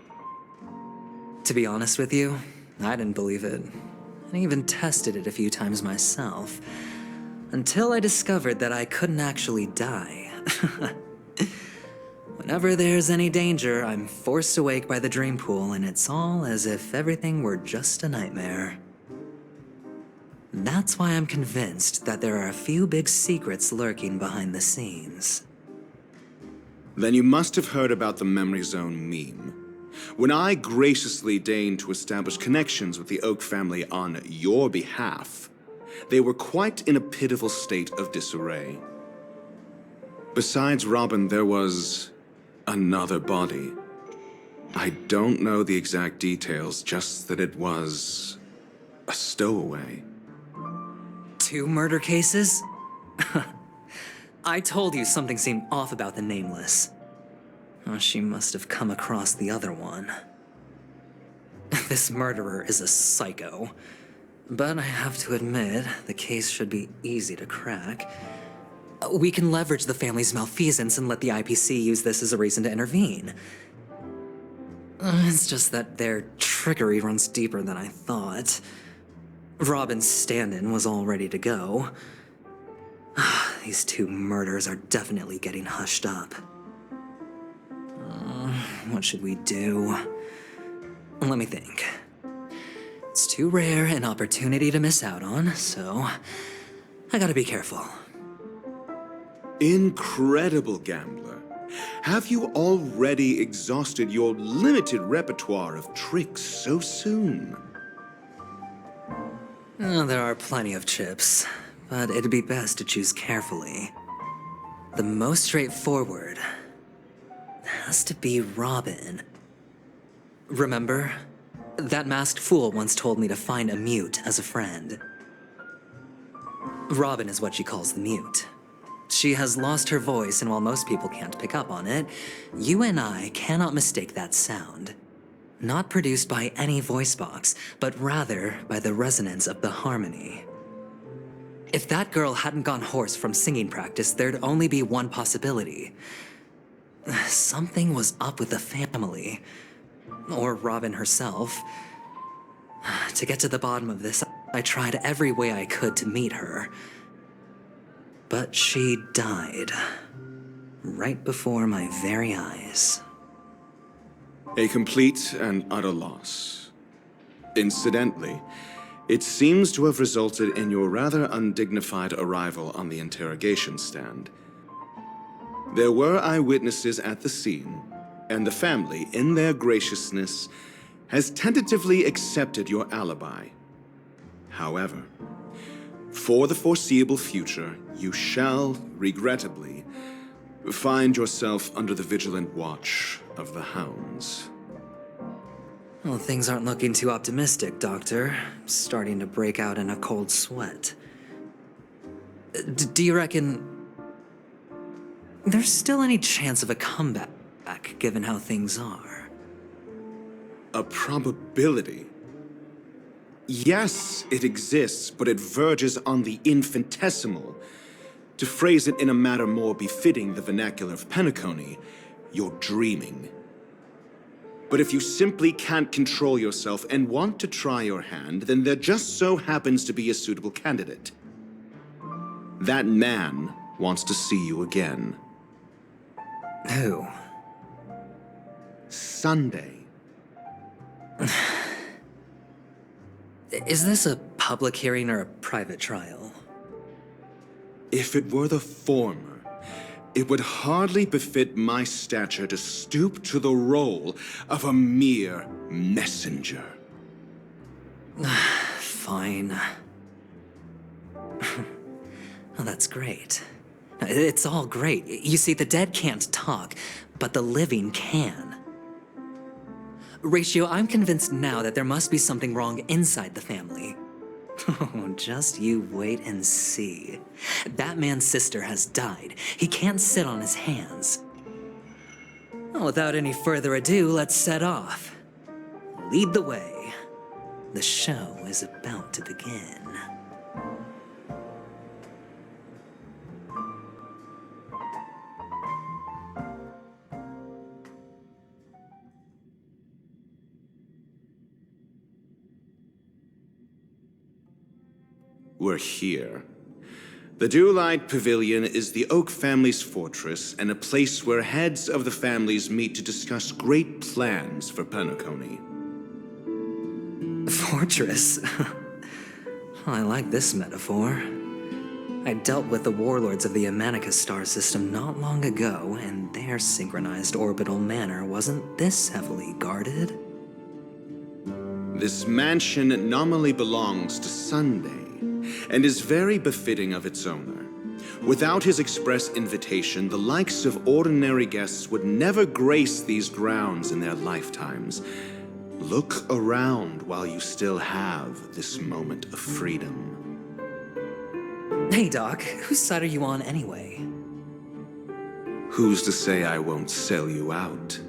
To be honest with you, I didn't believe it. I even tested it a few times myself, until I discovered that I couldn't actually die. Whenever there's any danger, I'm forced awake by the dream pool, and it's all as if everything were just a nightmare. That's why I'm convinced that there are a few big secrets lurking behind the scenes. Then you must have heard about the Memory Zone meme. When I graciously deigned to establish connections with the Oak family on your behalf, they were quite in a pitiful state of disarray. Besides Robin, there was another body. I don't know the exact details, just that it was a stowaway. 2 murder cases? I told you something seemed off about the Nameless. Oh, she must have come across the other one. This murderer is a psycho. But I have to admit, the case should be easy to crack. We can leverage the family's malfeasance and let the IPC use this as a reason to intervene. It's just that their trickery runs deeper than I thought. Robin's stand-in was all ready to go. These 2 murders are definitely getting hushed up. What should we do? Let me think. It's too rare an opportunity to miss out on, so I gotta be careful. Incredible gambler. Have you already exhausted your limited repertoire of tricks so soon? There are plenty of chips, but it'd be best to choose carefully. The most straightforward has to be Robin. Remember? That masked fool once told me to find a mute as a friend. Robin is what she calls the mute. She has lost her voice, and while most people can't pick up on it, you and I cannot mistake that sound. Not produced by any voice box, but rather by the resonance of the harmony. If that girl hadn't gone hoarse from singing practice, there'd only be one possibility. Something was up with the family. Or Robin herself. To get to the bottom of this, I tried every way I could to meet her. But she died. Right before my very eyes. A complete and utter loss. Incidentally, it seems to have resulted in your rather undignified arrival on the interrogation stand. There were eyewitnesses at the scene, and the family, in their graciousness, has tentatively accepted your alibi. However, for the foreseeable future, you shall, regrettably, find yourself under the vigilant watch of the hounds. Well, things aren't looking too optimistic, Doctor. I'm starting to break out in a cold sweat. Do you reckon there's still any chance of a comeback, given how things are? A probability? Yes, it exists, but it verges on the infinitesimal. To phrase it in a manner more befitting the vernacular of Penacony, you're dreaming. But if you simply can't control yourself and want to try your hand, then there just so happens to be a suitable candidate. That man wants to see you again. Who? Sunday. Is this a public hearing or a private trial? If it were the former, it would hardly befit my stature to stoop to the role of a mere messenger. Fine. Oh, that's great. It's all great. You see, the dead can't talk, but the living can. Ratio, I'm convinced now that there must be something wrong inside the family. Oh, just you wait and see. That man's sister has died. He can't sit on his hands. Well, without any further ado, let's set off. Lead the way. The show is about to begin. We're here. The Dewlight Pavilion is the Oak family's fortress and a place where heads of the families meet to discuss great plans for Penacony. Fortress? I like this metaphor. I dealt with the warlords of the Amanicus star system not long ago, and their synchronized orbital manor wasn't this heavily guarded. This mansion nominally belongs to Sunday, and is very befitting of its owner. Without his express invitation, the likes of ordinary guests would never grace these grounds in their lifetimes. Look around while you still have this moment of freedom. Hey, Doc, whose side are you on anyway? Who's to say I won't sell you out?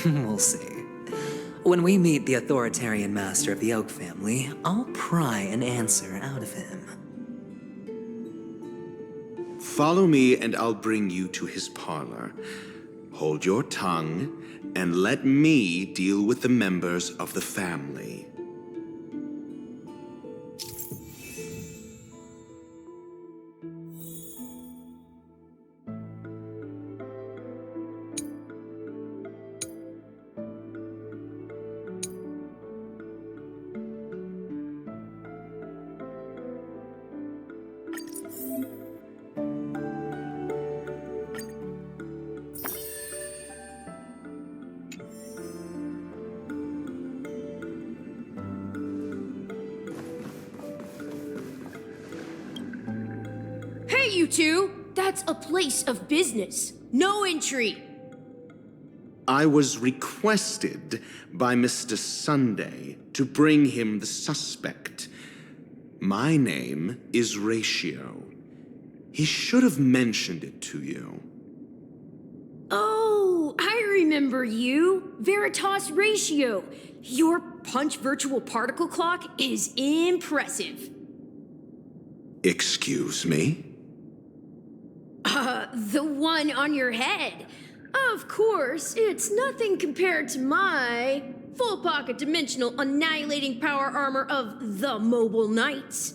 We'll see. When we meet the authoritarian master of the Oak family, I'll pry an answer out of him. Follow me and I'll bring you to his parlor. Hold your tongue and let me deal with the members of the family. Hey, you two! That's a place of business. No entry. I was requested by Mr. Sunday to bring him the suspect. My name is Ratio. He should have mentioned it to you. Oh, I remember you. Veritas Ratio. Your punch virtual particle clock is impressive. Excuse me? The one on your head. Of course, it's nothing compared to my full pocket dimensional annihilating power armor of the Mobile Knights.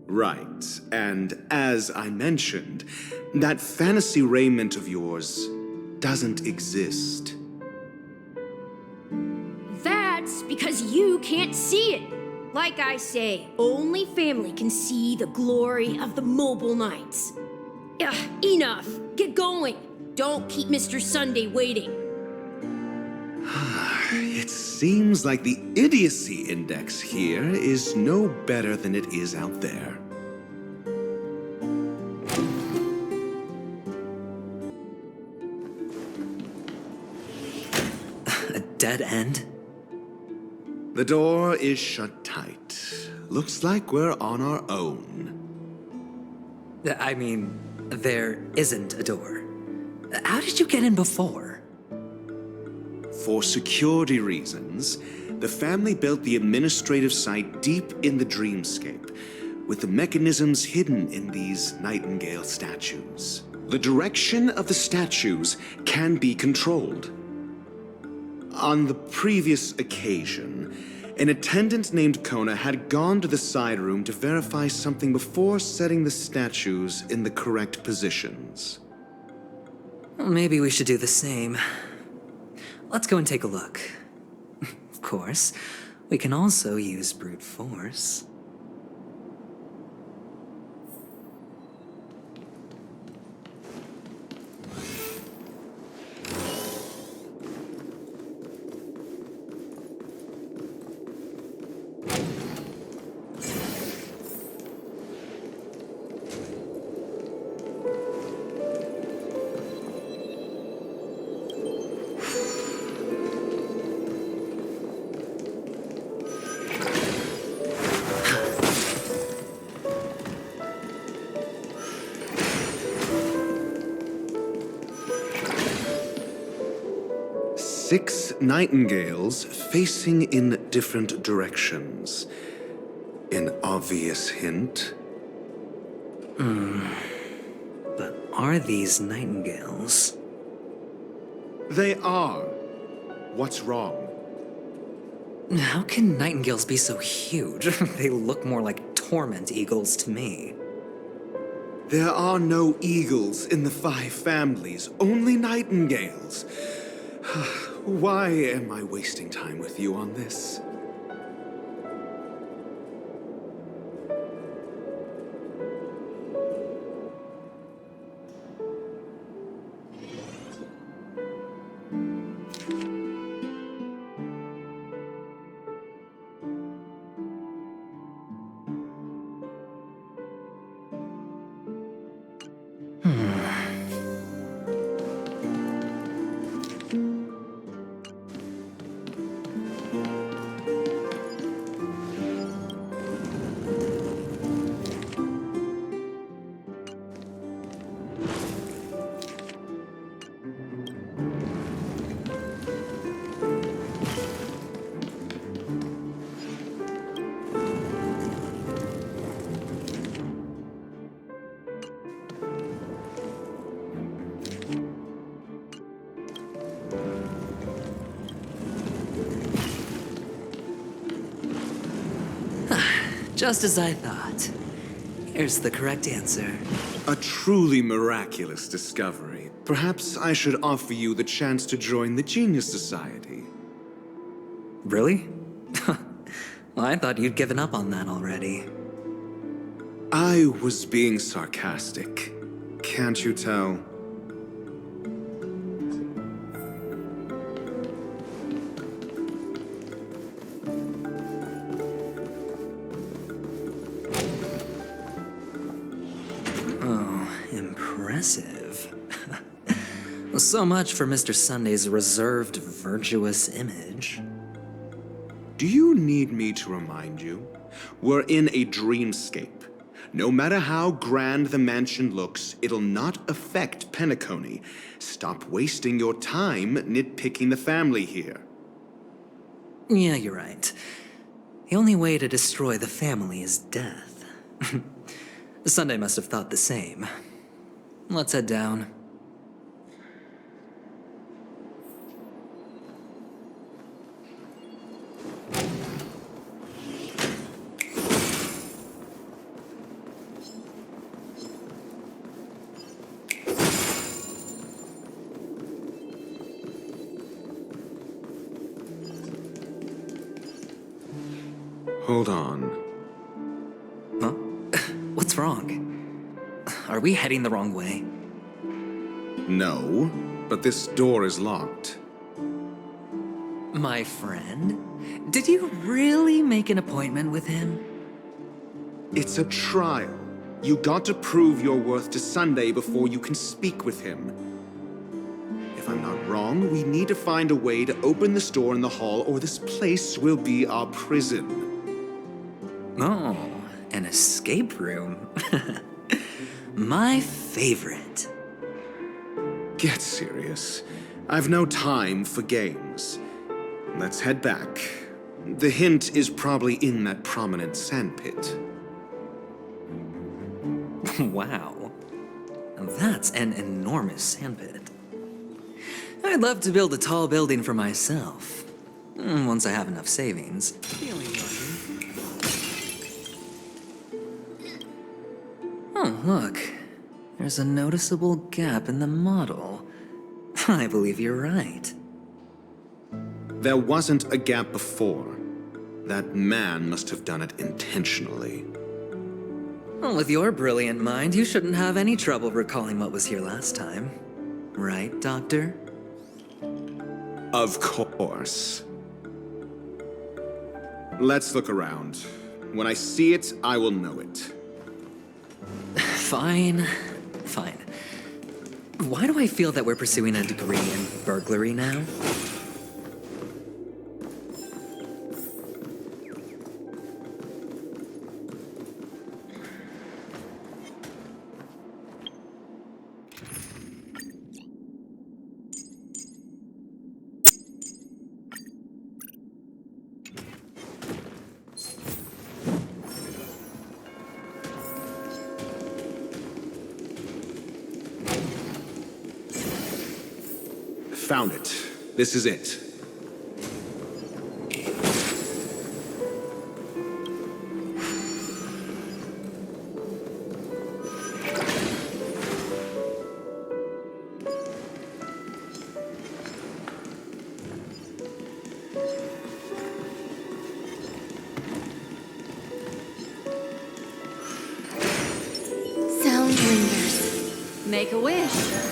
Right, and as I mentioned, that fantasy raiment of yours doesn't exist. That's because you can't see it. Like I say, only family can see the glory of the Mobile Knights. Ugh, enough. Get going. Don't keep Mr. Sunday waiting. It seems like the idiocy index here is no better than it is out there. A dead end? The door is shut tight. Looks like we're on our own. I mean, there isn't a door. How did you get in before? For security reasons, the family built the administrative site deep in the dreamscape, with the mechanisms hidden in these nightingale statues. The direction of the statues can be controlled. On the previous occasion, an attendant named Kona had gone to the side room to verify something before setting the statues in the correct positions. Well, maybe we should do the same. Let's go and take a look. Of course, we can also use brute force. Six nightingales facing in different directions. An obvious hint. But are these nightingales? They are. What's wrong? How can nightingales be so huge? They look more like torment eagles to me. There are no eagles in the 5 families, only nightingales. Why am I wasting time with you on this? Just as I thought. Here's the correct answer. A truly miraculous discovery. Perhaps I should offer you the chance to join the Genius Society. Really? Well, I thought you'd given up on that already. I was being sarcastic. Can't you tell? Impressive. So much for Mr. Sunday's reserved, virtuous image. Do you need me to remind you? We're in a dreamscape. No matter how grand the mansion looks, it'll not affect Penacony. Stop wasting your time nitpicking the family here. Yeah, you're right. The only way to destroy the family is death. Sunday must have thought the same. Let's head down. Hold on. Huh? What's wrong? Are we heading the wrong way? No, but this door is locked. My friend? Did you really make an appointment with him? It's a trial. You got to prove your worth to Sunday before you can speak with him. If I'm not wrong, we need to find a way to open this door in the hall, or this place will be our prison. Oh, an escape room. My favorite. Get serious. I've no time for games. Let's head back. The hint is probably in that prominent sandpit. Wow. That's an enormous sandpit. I'd love to build a tall building for myself. Once I have enough savings. Feeling lucky. Oh, look. There's a noticeable gap in the model. I believe you're right. There wasn't a gap before. That man must have done it intentionally. Well, with your brilliant mind, you shouldn't have any trouble recalling what was here last time. Right, Doctor? Of course. Let's look around. When I see it, I will know it. Fine. Fine. Why do I feel that we're pursuing a degree in burglary now? Found it. This is it. Sound lingers. Make a wish.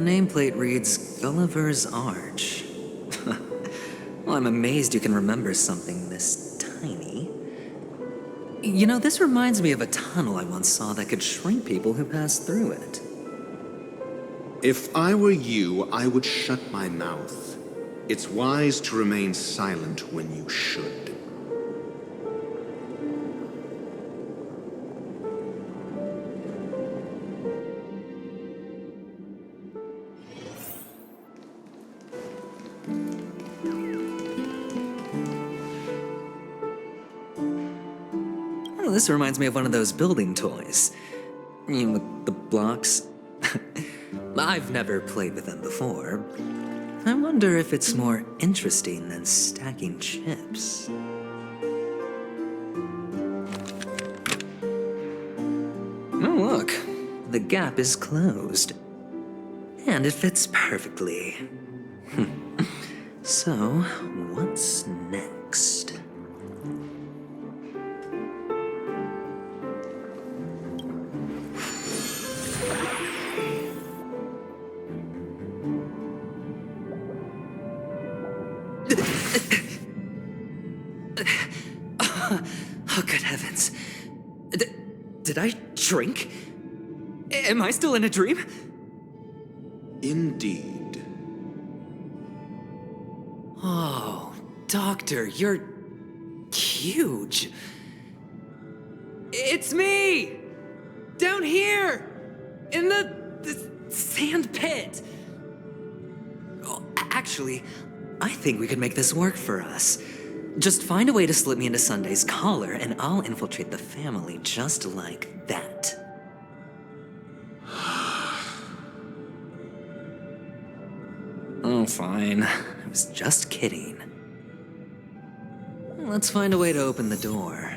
nameplate reads Gulliver's Arch. Well, I'm amazed you can remember something this tiny. You know, this reminds me of a tunnel I once saw that could shrink people who passed through it. If I were you, I would shut my mouth. It's wise to remain silent when you should. Oh, this reminds me of one of those building toys. You know, with the blocks. I've never played with them before. I wonder if it's more interesting than stacking chips. Oh, look. The gap is closed. And it fits perfectly. So, what's next? Oh, good heavens. Did I drink? Am I still in a dream? Indeed. Oh, Doctor, you're huge. It's me! Down here! In the sand pit! Oh, actually, I think we could make this work for us. Just find a way to slip me into Sunday's collar, and I'll infiltrate the family just like that. Oh, fine. I was just kidding. Let's find a way to open the door.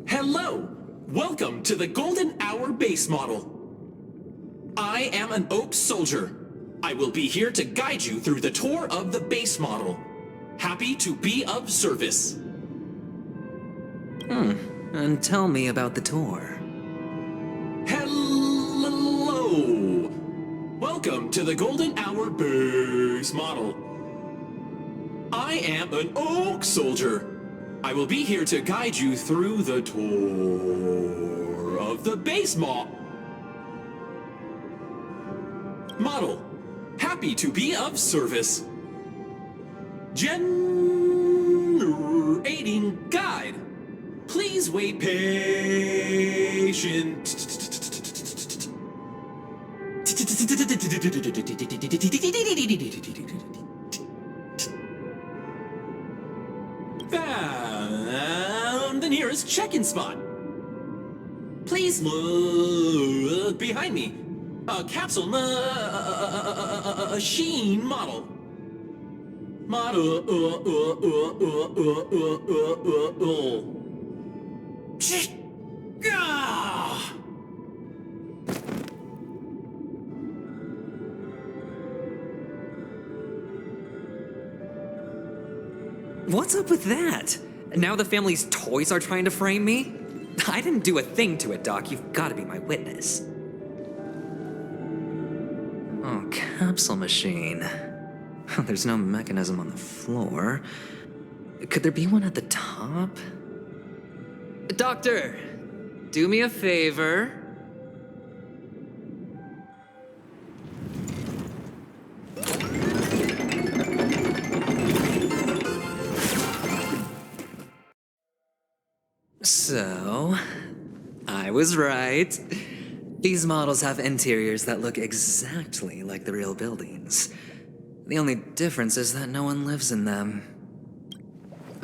Hello! Welcome to the Golden Hour base model. I am an Oak Soldier. I will be here to guide you through the tour of the base model. Happy to be of service. And tell me about the tour. Hello! Welcome to the Golden Hour base model. I am an Oak Soldier. I will be here to guide you through the tour of the base model. Happy to be of service. Generating guide. Please wait patient. Found the nearest check-in spot. Please look behind me. A capsule machine model. What's up with that? Now the family's toys are trying to frame me? I didn't do a thing to it, Doc. You've got to be my witness. Oh, capsule machine. There's no mechanism on the floor. Could there be one at the top? Doctor, do me a favor. So, I was right. These models have interiors that look exactly like the real buildings. The only difference is that no one lives in them.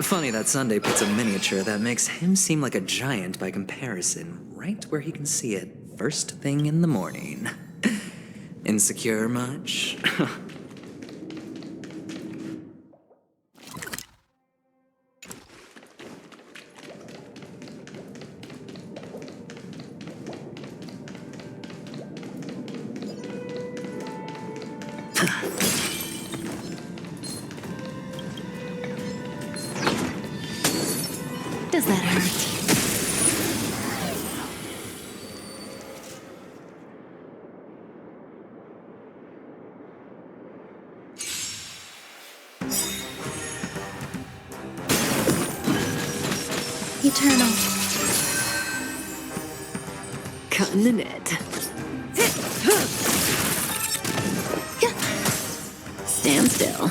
Funny that Sunday puts a miniature that makes him seem like a giant by comparison right where he can see it first thing in the morning. Insecure much? Does that hurt? Eternal. Cutting the net. Stand still.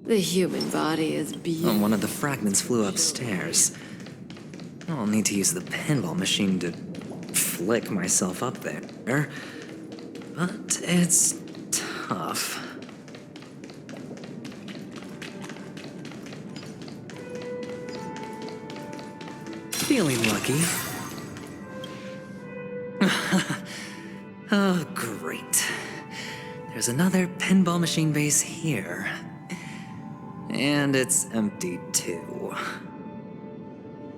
The human body is beautiful. One of the fragments flew upstairs. I'll need to use the pinball machine to flick myself up there. But it's tough. Feeling lucky. Oh, great. There's another pinball machine base here. And it's empty too.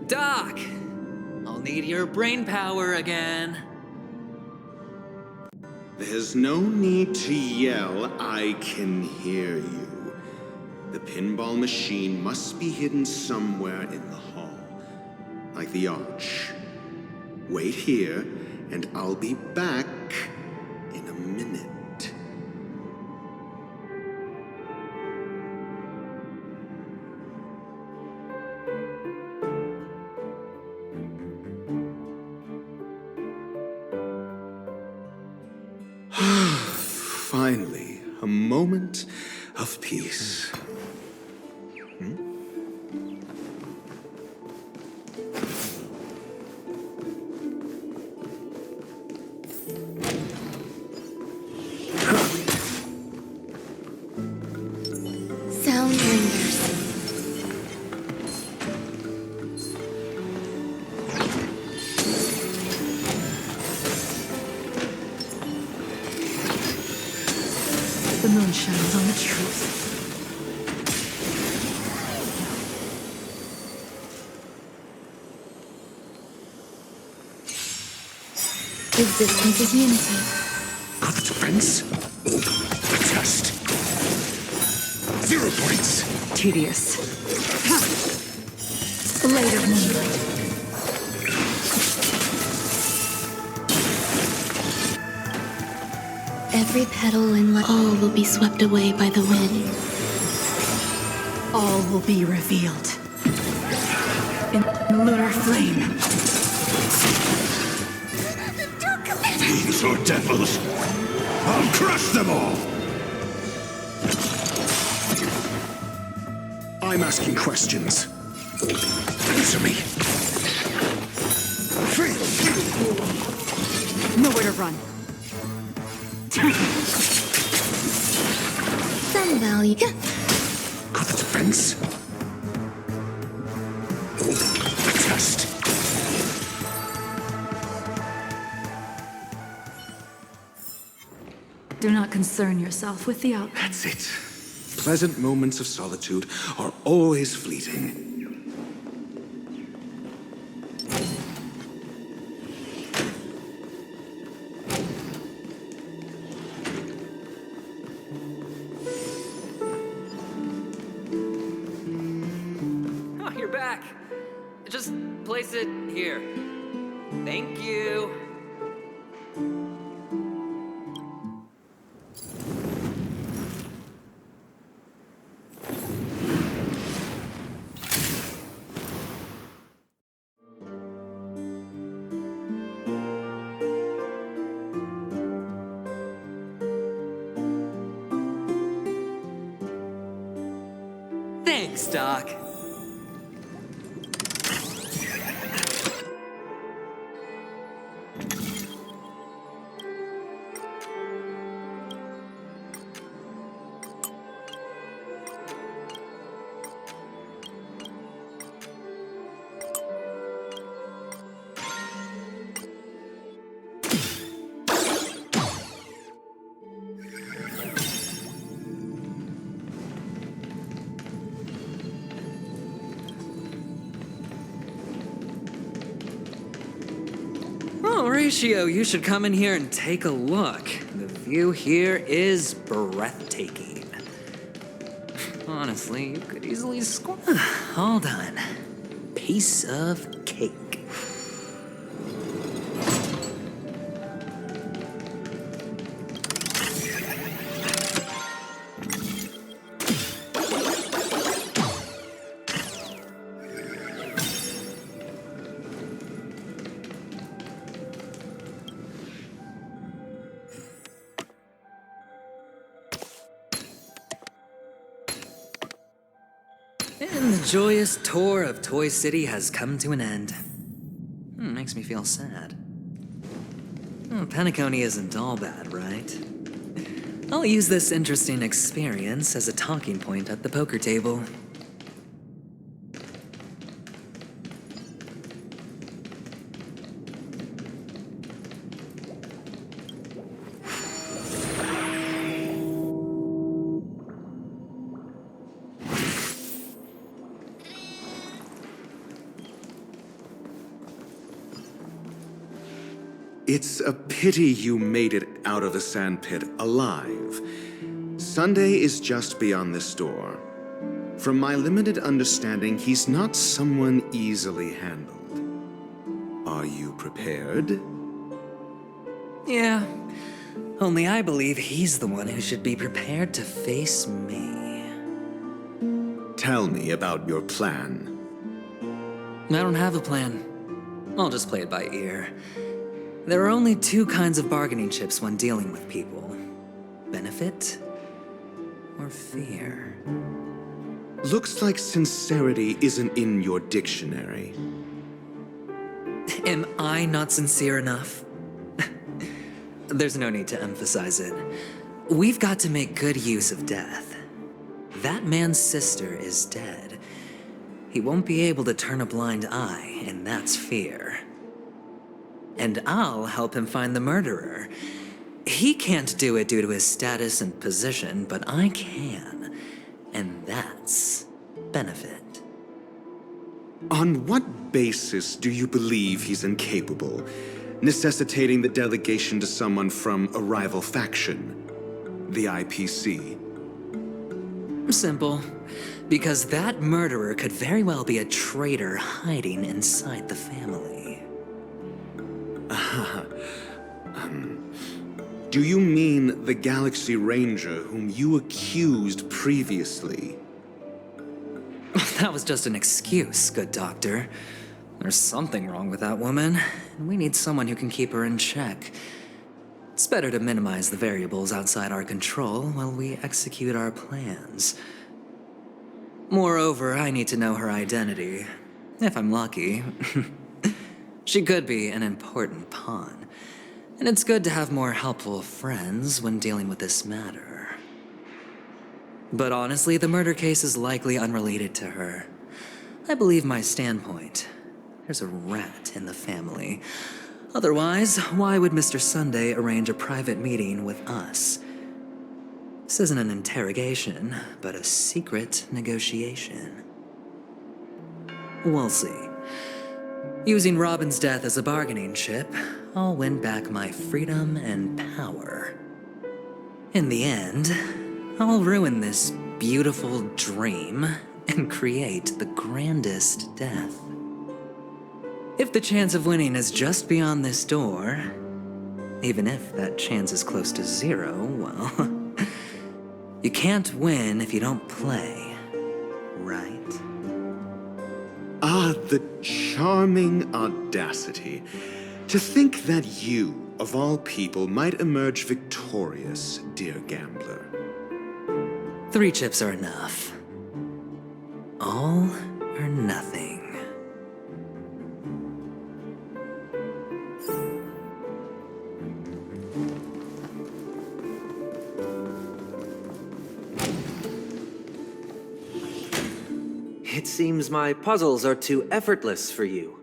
Doc! I'll need your brain power again. There's no need to yell, I can hear you. The pinball machine must be hidden somewhere in the hall. Like the arch. Wait here, and I'll be back in a minute. Finally, a moment of peace. Sound lingers. The moon shines on the truth. Existence is unity. Got the defense? A test. 0 points. Tedious. Later moonlight. Every petal in life, all will be swept away by the wind. All will be revealed. In lunar flame. Fiends or devils, I'll crush them all! I'm asking questions. Answer me. Nowhere to run. Some value. Got the defense? A test. Do not concern yourself with the outcome. That's it. Pleasant moments of solitude are always fleeting. Oh, you're back. Just place it here. Thank you. Thanks, Doc. Horatio, you should come in here and take a look. The view here is breathtaking. Honestly, you could easily score. All done. Piece of cake. And the joyous tour of Toy City has come to an end. Makes me feel sad. Penacony isn't all bad, right? I'll use this interesting experience as a talking point at the poker table. It's a pity you made it out of the sandpit alive. Sunday is just beyond this door. From my limited understanding, he's not someone easily handled. Are you prepared? Yeah, only I believe he's the one who should be prepared to face me. Tell me about your plan. I don't have a plan. I'll just play it by ear. There are only two kinds of bargaining chips when dealing with people. Benefit or fear. Looks like sincerity isn't in your dictionary. Am I not sincere enough? There's no need to emphasize it. We've got to make good use of death. That man's sister is dead. He won't be able to turn a blind eye, and that's fear. And I'll help him find the murderer. He can't do it due to his status and position, but I can. And that's benefit. On what basis do you believe he's incapable, necessitating the delegation to someone from a rival faction, the IPC? Simple. Because that murderer could very well be a traitor hiding inside the family. Do you mean the Galaxy Ranger whom you accused previously? That was just an excuse, good doctor. There's something wrong with that woman, and we need someone who can keep her in check. It's better to minimize the variables outside our control while we execute our plans. Moreover, I need to know her identity, if I'm lucky. She could be an important pawn, and it's good to have more helpful friends when dealing with this matter. But honestly, the murder case is likely unrelated to her. I believe my standpoint. There's a rat in the family. Otherwise, why would Mr. Sunday arrange a private meeting with us? This isn't an interrogation, but a secret negotiation. We'll see. Using Robin's death as a bargaining chip, I'll win back my freedom and power. In the end, I'll ruin this beautiful dream and create the grandest death. If the chance of winning is just beyond this door, even if that chance is close to zero, well, you can't win if you don't play, right? Ah, the charming audacity. To think that you, of all people, might emerge victorious, dear gambler. 3 chips are enough. All or nothing. It seems my puzzles are too effortless for you,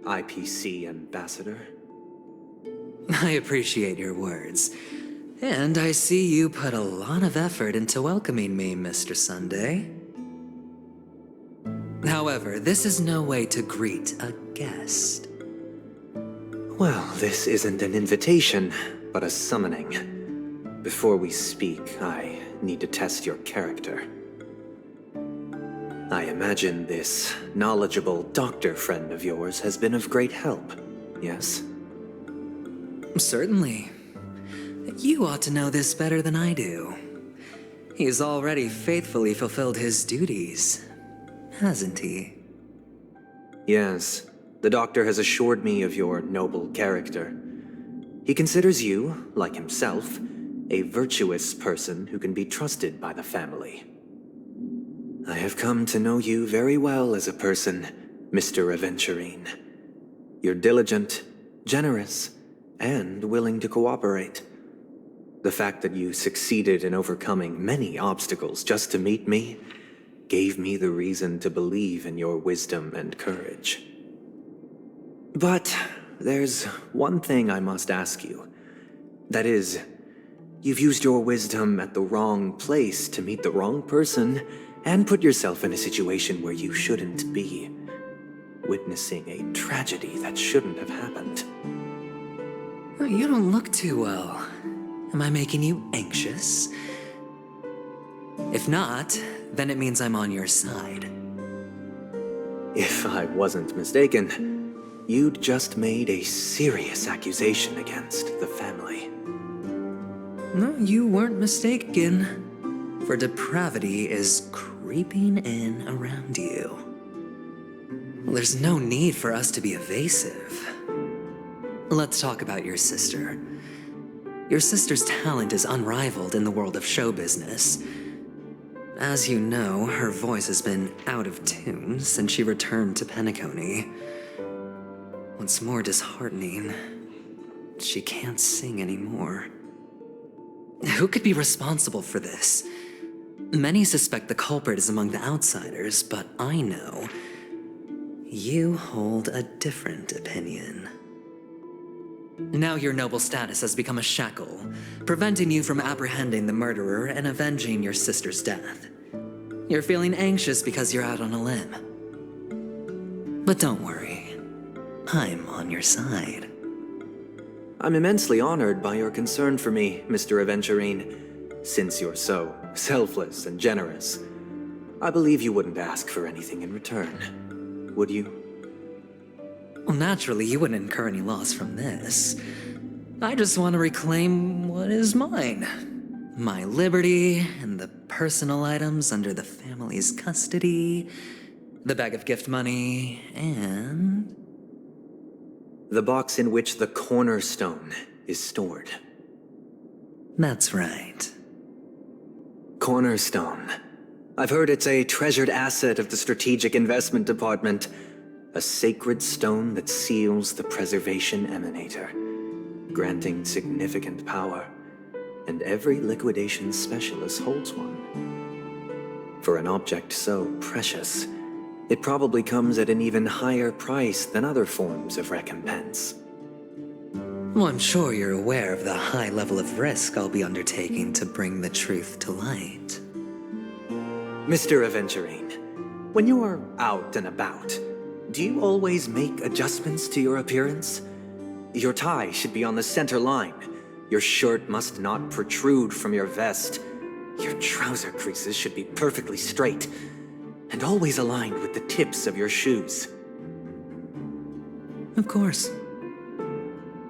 IPC Ambassador. I appreciate your words. And I see you put a lot of effort into welcoming me, Mr. Sunday. However, this is no way to greet a guest. Well, this isn't an invitation, but a summoning. Before we speak, I need to test your character. I imagine this knowledgeable doctor friend of yours has been of great help, yes? Certainly. You ought to know this better than I do. He's already faithfully fulfilled his duties, hasn't he? Yes, the doctor has assured me of your noble character. He considers you, like himself, a virtuous person who can be trusted by the family. I have come to know you very well as a person, Mr. Aventurine. You're diligent, generous, and willing to cooperate. The fact that you succeeded in overcoming many obstacles just to meet me gave me the reason to believe in your wisdom and courage. But there's one thing I must ask you. That is, you've used your wisdom at the wrong place to meet the wrong person and put yourself in a situation where you shouldn't be, witnessing a tragedy that shouldn't have happened. You don't look too well. Am I making you anxious? If not, then it means I'm on your side. If I wasn't mistaken, you'd just made a serious accusation against the family. No, you weren't mistaken. For depravity is creeping in around you. There's no need for us to be evasive. Let's talk about your sister. Your sister's talent is unrivaled in the world of show business. As you know, her voice has been out of tune since she returned to Penacony. What's more disheartening, she can't sing anymore. Who could be responsible for this? Many suspect the culprit is among the outsiders, but I know you hold a different opinion. Now your noble status has become a shackle, preventing you from apprehending the murderer and avenging your sister's death. You're feeling anxious because you're out on a limb. But don't worry, I'm on your side. I'm immensely honored by your concern for me, Mr. Aventurine. Since you're so selfless and generous, I believe you wouldn't ask for anything in return, would you? Well, naturally, you wouldn't incur any loss from this. I just want to reclaim what is mine. My liberty and the personal items under the family's custody, the bag of gift money, and the box in which the cornerstone is stored. That's right. Cornerstone. I've heard it's a treasured asset of the Strategic Investment Department. A sacred stone that seals the Preservation Emanator, granting significant power, and every liquidation specialist holds one. For an object so precious, it probably comes at an even higher price than other forms of recompense. Well, I'm sure you're aware of the high level of risk I'll be undertaking to bring the truth to light. Mr. Aventurine, when you are out and about, do you always make adjustments to your appearance? Your tie should be on the center line. Your shirt must not protrude from your vest. Your trouser creases should be perfectly straight and always aligned with the tips of your shoes. Of course.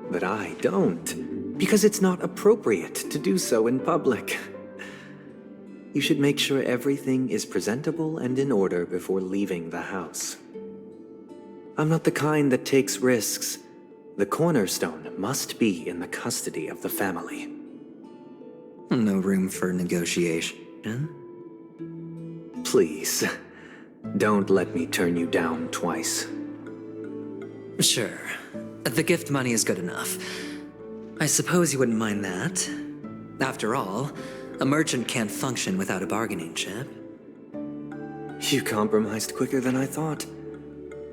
But I don't, because it's not appropriate to do so in public. You should make sure everything is presentable and in order before leaving the house. I'm not the kind that takes risks. The cornerstone must be in the custody of the family. No room for negotiation? Please, don't let me turn you down twice. Sure. The gift money is good enough. I suppose you wouldn't mind that. After all, a merchant can't function without a bargaining chip. You compromised quicker than I thought.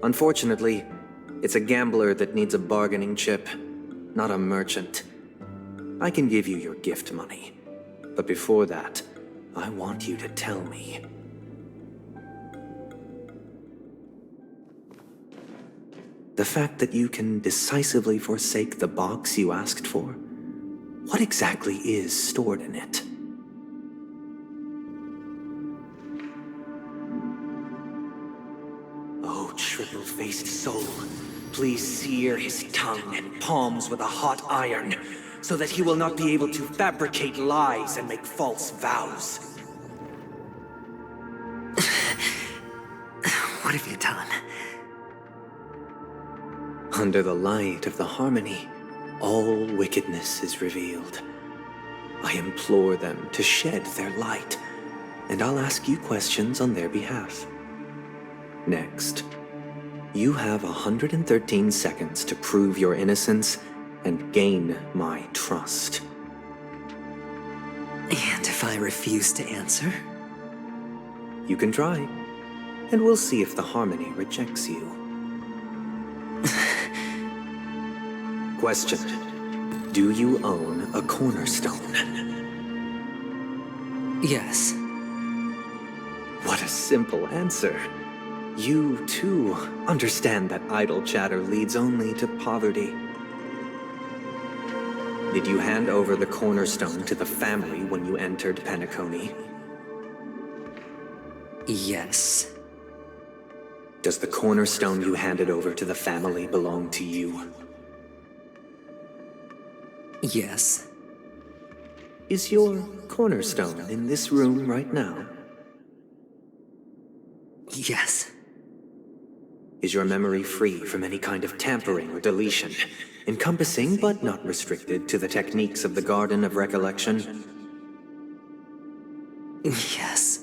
Unfortunately, it's a gambler that needs a bargaining chip, not a merchant. I can give you your gift money, but before that, I want you to tell me. The fact that you can decisively forsake the box you asked for? What exactly is stored in it? Oh, triple-faced soul, please sear his tongue and palms with a hot iron, so that he will not be able to fabricate lies and make false vows. What have you done? Under the light of the harmony, all wickedness is revealed. I implore them to shed their light, and I'll ask you questions on their behalf. Next, you have 113 seconds to prove your innocence and gain my trust. And if I refuse to answer? You can try, and we'll see if the harmony rejects you. Question: do you own a cornerstone? Yes. What a simple answer. You, too, understand that idle chatter leads only to poverty. Did you hand over the cornerstone to the family when you entered Penacony? Yes. Does the cornerstone you handed over to the family belong to you? Yes. Is your cornerstone in this room right now? Yes. Is your memory free from any kind of tampering or deletion, encompassing but not restricted to the techniques of the Garden of Recollection? Yes.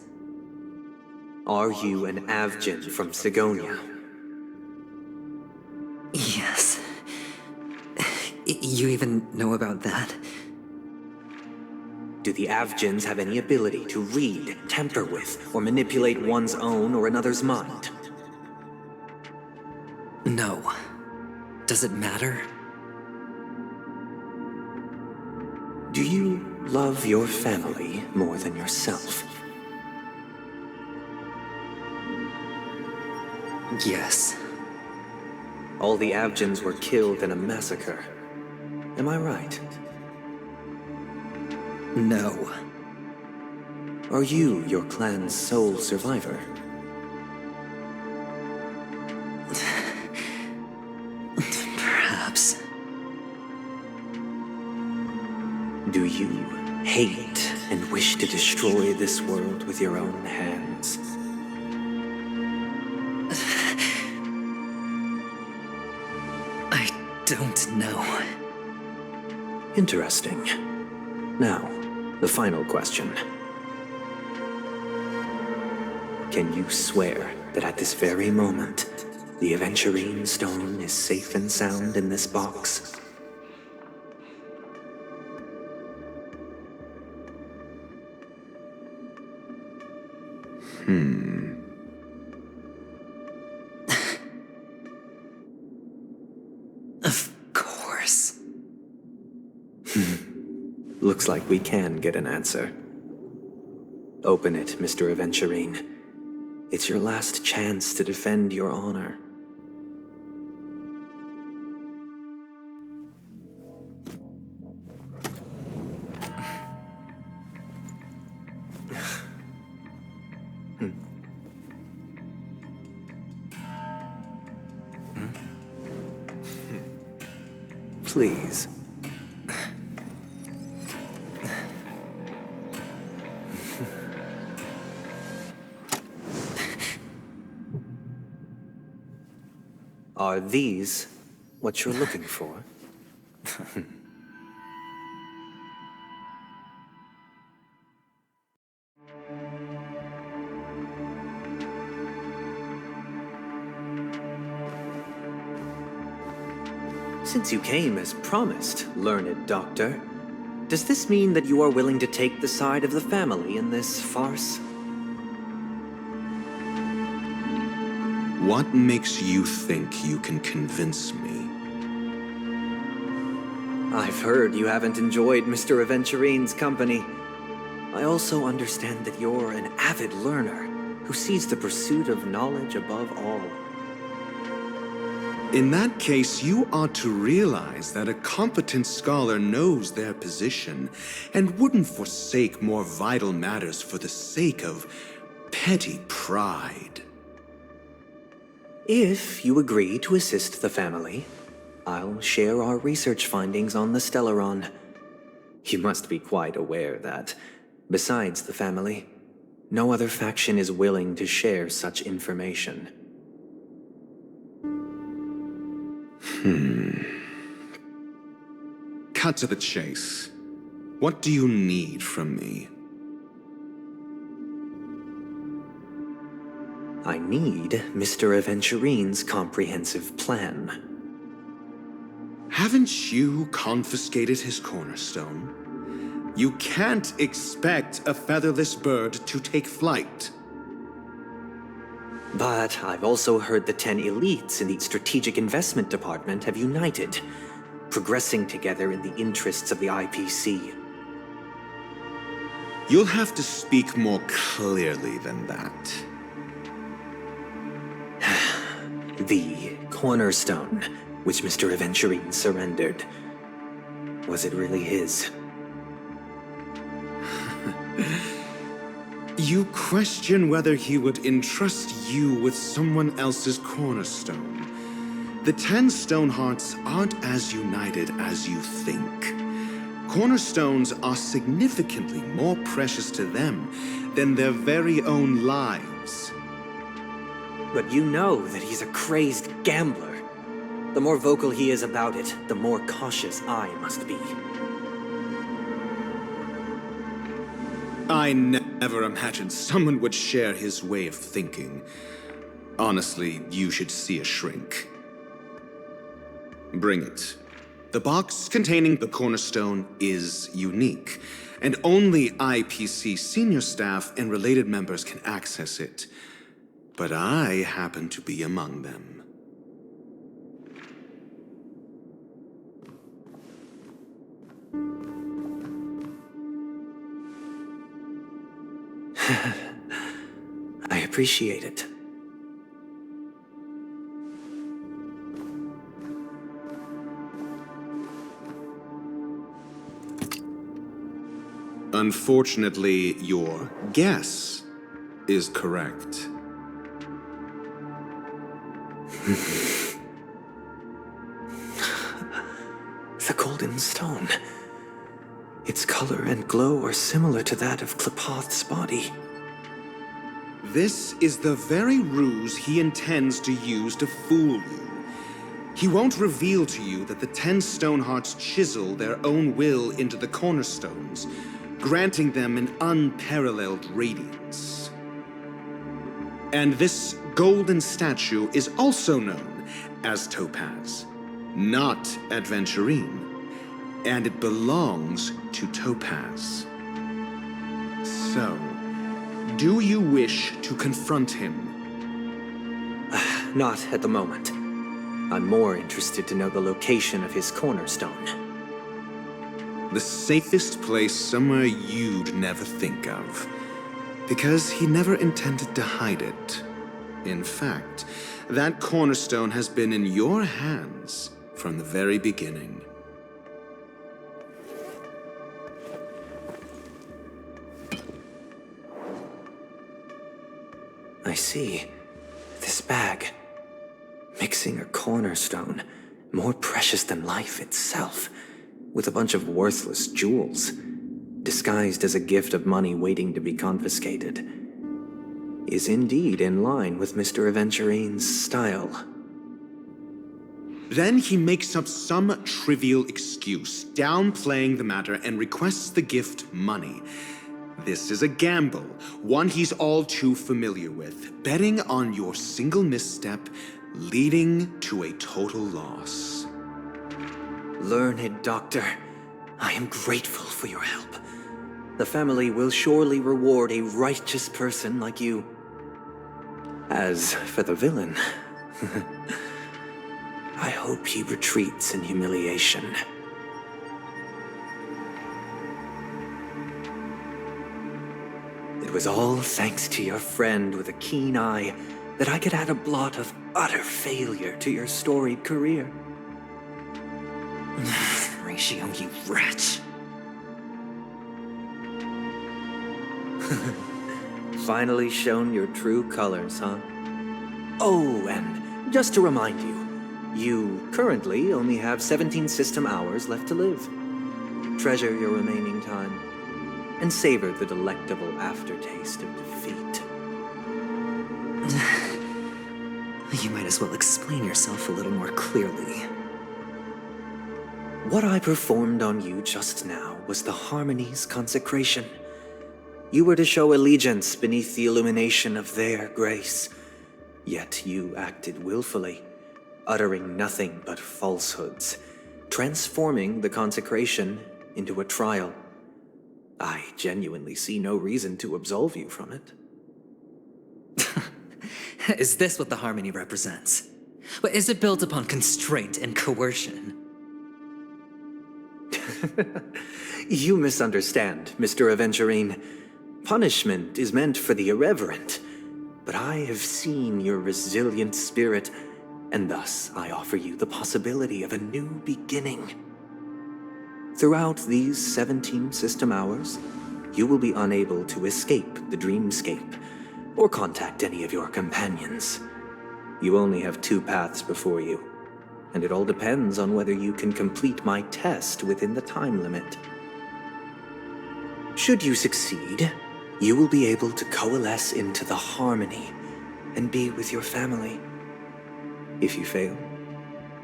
Are you an Avgin from Sigonia? Yes. You even know about that? Do the Avgins have any ability to read, tamper with, or manipulate one's own or another's mind? No. Does it matter? Do you love your family more than yourself? Yes. All the Avgins were killed in a massacre. Am I right? No. Are you your clan's sole survivor? Perhaps. Do you hate and wish to destroy this world with your own hands? I don't know. Interesting. Now, the final question. Can you swear that at this very moment, the Aventurine stone is safe and sound in this box? Of course. Looks like we can get an answer. Open it, Mr. Aventurine. It's your last chance to defend your honor. Please. Are these what you're looking for? Since you came as promised, learned doctor, does this mean that you are willing to take the side of the family in this farce? What makes you think you can convince me? I've heard you haven't enjoyed Mr. Aventurine's company. I also understand that you're an avid learner who sees the pursuit of knowledge above all. In that case, you ought to realize that a competent scholar knows their position and wouldn't forsake more vital matters for the sake of petty pride. If you agree to assist the family, I'll share our research findings on the Stellaron. You must be quite aware that, besides the family, no other faction is willing to share such information. Cut to the chase. What do you need from me? I need Mr. Aventurine's comprehensive plan. Haven't you confiscated his cornerstone? You can't expect a featherless bird to take flight. But I've also heard the 10 elites in the Strategic Investment Department have united, progressing together in the interests of the IPC. You'll have to speak more clearly than that. The cornerstone, which Mr. Aventurine surrendered. Was it really his? You question whether he would entrust you with someone else's cornerstone. The 10 Stonehearts aren't as united as you think. Cornerstones are significantly more precious to them than their very own lives. But you know that he's a crazed gambler. The more vocal he is about it, the more cautious I must be. I never imagined someone would share his way of thinking. Honestly, you should see a shrink. Bring it. The box containing the cornerstone is unique, and only IPC senior staff and related members can access it. But I happen to be among them. I appreciate it. Unfortunately, your guess is correct. The golden stone. Its color and glow are similar to that of Klepoth's body. This is the very ruse he intends to use to fool you. He won't reveal to you that the 10 Stonehearts chisel their own will into the cornerstones, granting them an unparalleled radiance. And this golden statue is also known as Topaz, not Adventurine, and it belongs to Topaz. So, do you wish to confront him? Not at the moment. I'm more interested to know the location of his cornerstone. The safest place somewhere you'd never think of. Because he never intended to hide it. In fact, that cornerstone has been in your hands from the very beginning. I see. This bag. Mixing a cornerstone, more precious than life itself, with a bunch of worthless jewels, disguised as a gift of money waiting to be confiscated, is indeed in line with Mr. Aventurine's style. Then he makes up some trivial excuse, downplaying the matter, and requests the gift money. This is a gamble, one he's all too familiar with, betting on your single misstep, leading to a total loss. Learned doctor, I am grateful for your help. The family will surely reward a righteous person like you. As for the villain, I hope he retreats in humiliation. It was all thanks to your friend with a keen eye that I could add a blot of utter failure to your storied career. Ratio, you wretch. Finally shown your true colors, huh? Oh, and just to remind you, you currently only have 17 system hours left to live. Treasure your remaining time, and savor the delectable aftertaste of defeat. You might as well explain yourself a little more clearly. What I performed on you just now was the Harmony's consecration. You were to show allegiance beneath the illumination of their grace. Yet you acted willfully, uttering nothing but falsehoods, transforming the consecration into a trial. I genuinely see no reason to absolve you from it. Is this what the Harmony represents? But is it built upon constraint and coercion? You misunderstand, Mr. Aventurine. Punishment is meant for the irreverent, but I have seen your resilient spirit, and thus I offer you the possibility of a new beginning. Throughout these 17 system hours, you will be unable to escape the dreamscape or contact any of your companions. You only have 2 paths before you, and it all depends on whether you can complete my test within the time limit. Should you succeed, you will be able to coalesce into the Harmony and be with your family. If you fail,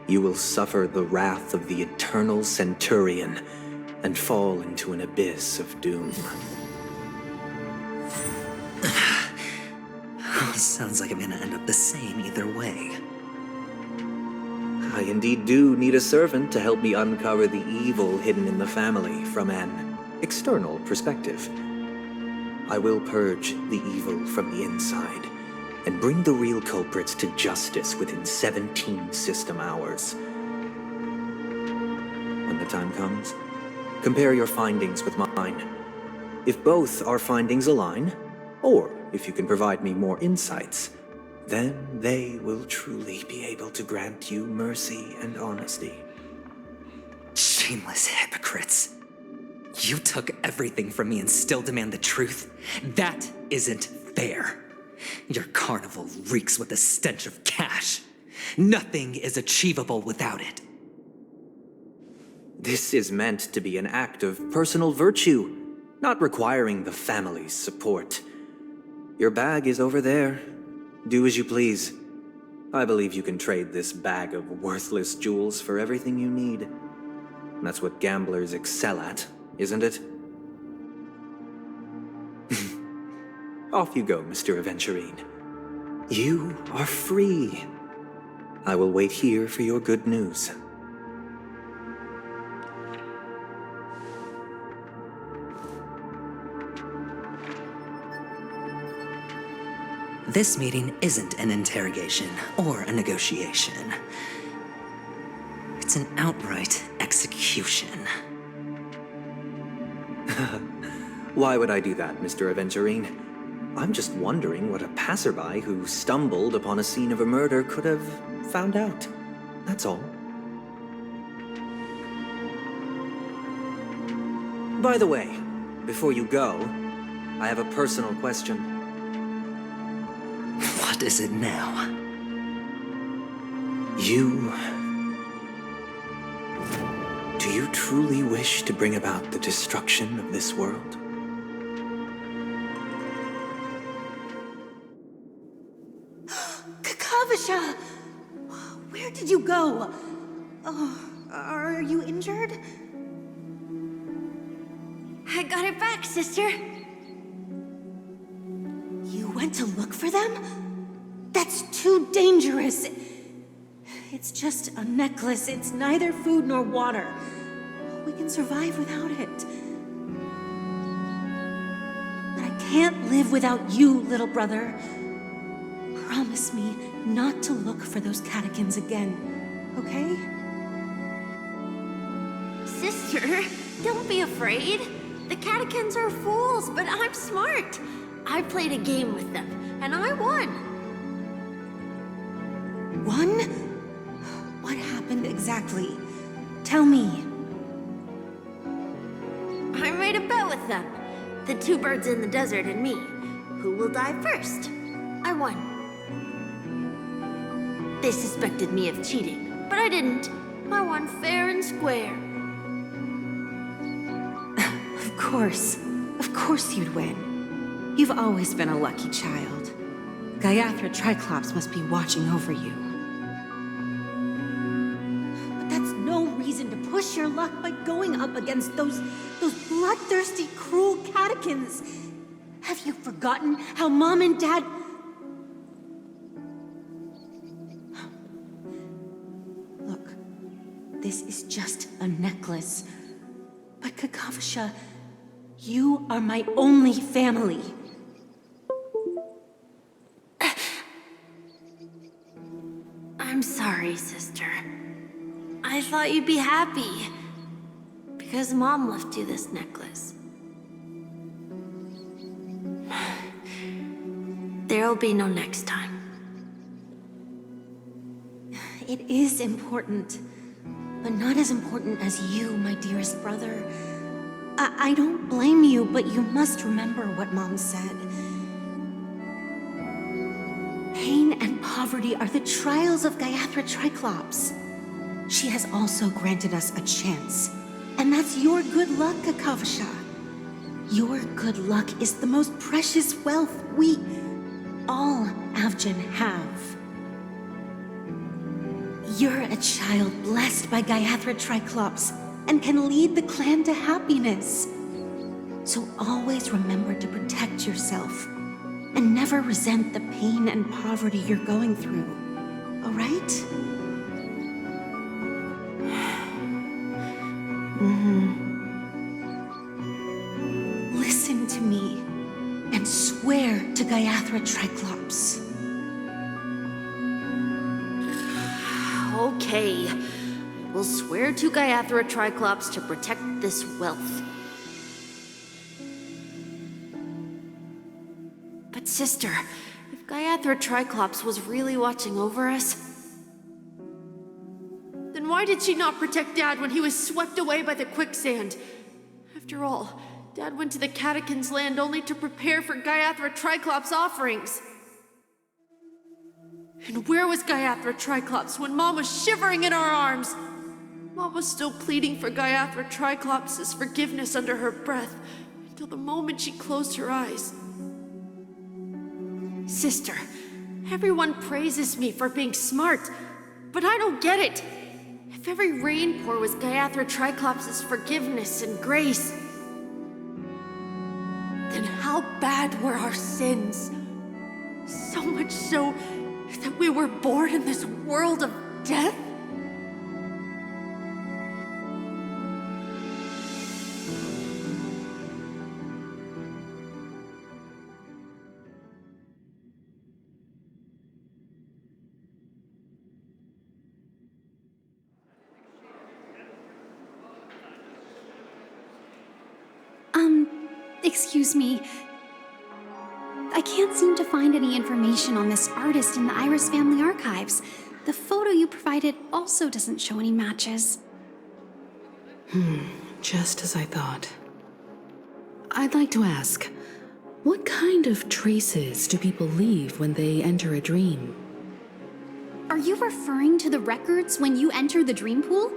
you will suffer the wrath of the eternal Centurion and fall into an abyss of doom. Sounds like I'm gonna end up the same either way. I indeed do need a servant to help me uncover the evil hidden in the family from an external perspective. I will purge the evil from the inside and bring the real culprits to justice within 17 system hours. When the time comes, compare your findings with mine. If both our findings align, or if you can provide me more insights, then they will truly be able to grant you mercy and honesty. Shameless hypocrites. You took everything from me and still demand the truth? That isn't fair. Your carnival reeks with the stench of cash. Nothing is achievable without it. This is meant to be an act of personal virtue, not requiring the family's support. Your bag is over there. Do as you please. I believe you can trade this bag of worthless jewels for everything you need. That's what gamblers excel at, isn't it? Off you go, Mr. Aventurine. You are free. I will wait here for your good news. This meeting isn't an interrogation or a negotiation. It's an outright execution. Why would I do that, Mr. Aventurine? I'm just wondering what a passerby who stumbled upon a scene of a murder could have found out. That's all. By the way, before you go, I have a personal question. What is it now? Do you truly wish to bring about the destruction of this world? Kakavasha! Where did you go? Oh, are you injured? I got it back, sister. You went to look for them? That's too dangerous. It's just a necklace. It's neither food nor water. We can survive without it. But I can't live without you, little brother. Promise me not to look for those catechins again, okay? Sister, don't be afraid. The catechins are fools, but I'm smart. I played a game with them, and I won. won? What happened exactly? Tell me. I made a bet with them. The two birds in the desert and me. Who will die first? I won. They suspected me of cheating, but I didn't. I won fair and square. Of course you'd win. You've always been a lucky child. Gaiathra Triclops must be watching over you. But that's no reason to push your luck by going up against those bloodthirsty, cruel catechins. Have you forgotten how Mom and Dad... Look, this is just a necklace. But Kakavasha, you are my only family. I'm sorry, sister. I thought you'd be happy. Because Mom left you this necklace. There'll be no next time. It is important, but not as important as you, my dearest brother. I don't blame you, but you must remember what Mom said. Pain and poverty are the trials of Gaiathra Triclops. She has also granted us a chance, and that's your good luck, Kakavasha. Your good luck is the most precious wealth we, all Avgin, have. You're a child blessed by Gaiathra Triclops and can lead the clan to happiness. So always remember to protect yourself and never resent the pain and poverty you're going through, all right? Listen to me and swear to Gaiathra Triclops. Okay. We'll swear to Gaiathra Triclops to protect this wealth. But sister, if Gaiathra Triclops was really watching over us, then why did she not protect Dad when he was swept away by the quicksand? After all, Dad went to the Catechins' land only to prepare for Gaiathra Triclops' offerings. And where was Gaiathra Triclops when Mom was shivering in our arms? Mom was still pleading for Gaiathra Triclops' forgiveness under her breath until the moment she closed her eyes. Sister, everyone praises me for being smart, but I don't get it. If every rain pour was Gaiathra Triclops' forgiveness and grace, then how bad were our sins? So much so that we were born in this world of death? Excuse me. I can't seem to find any information on this artist in the Iris family archives. The photo you provided also doesn't show any matches. Just as I thought. I'd like to ask, what kind of traces do people leave when they enter a dream? Are you referring to the records when you enter the dream pool?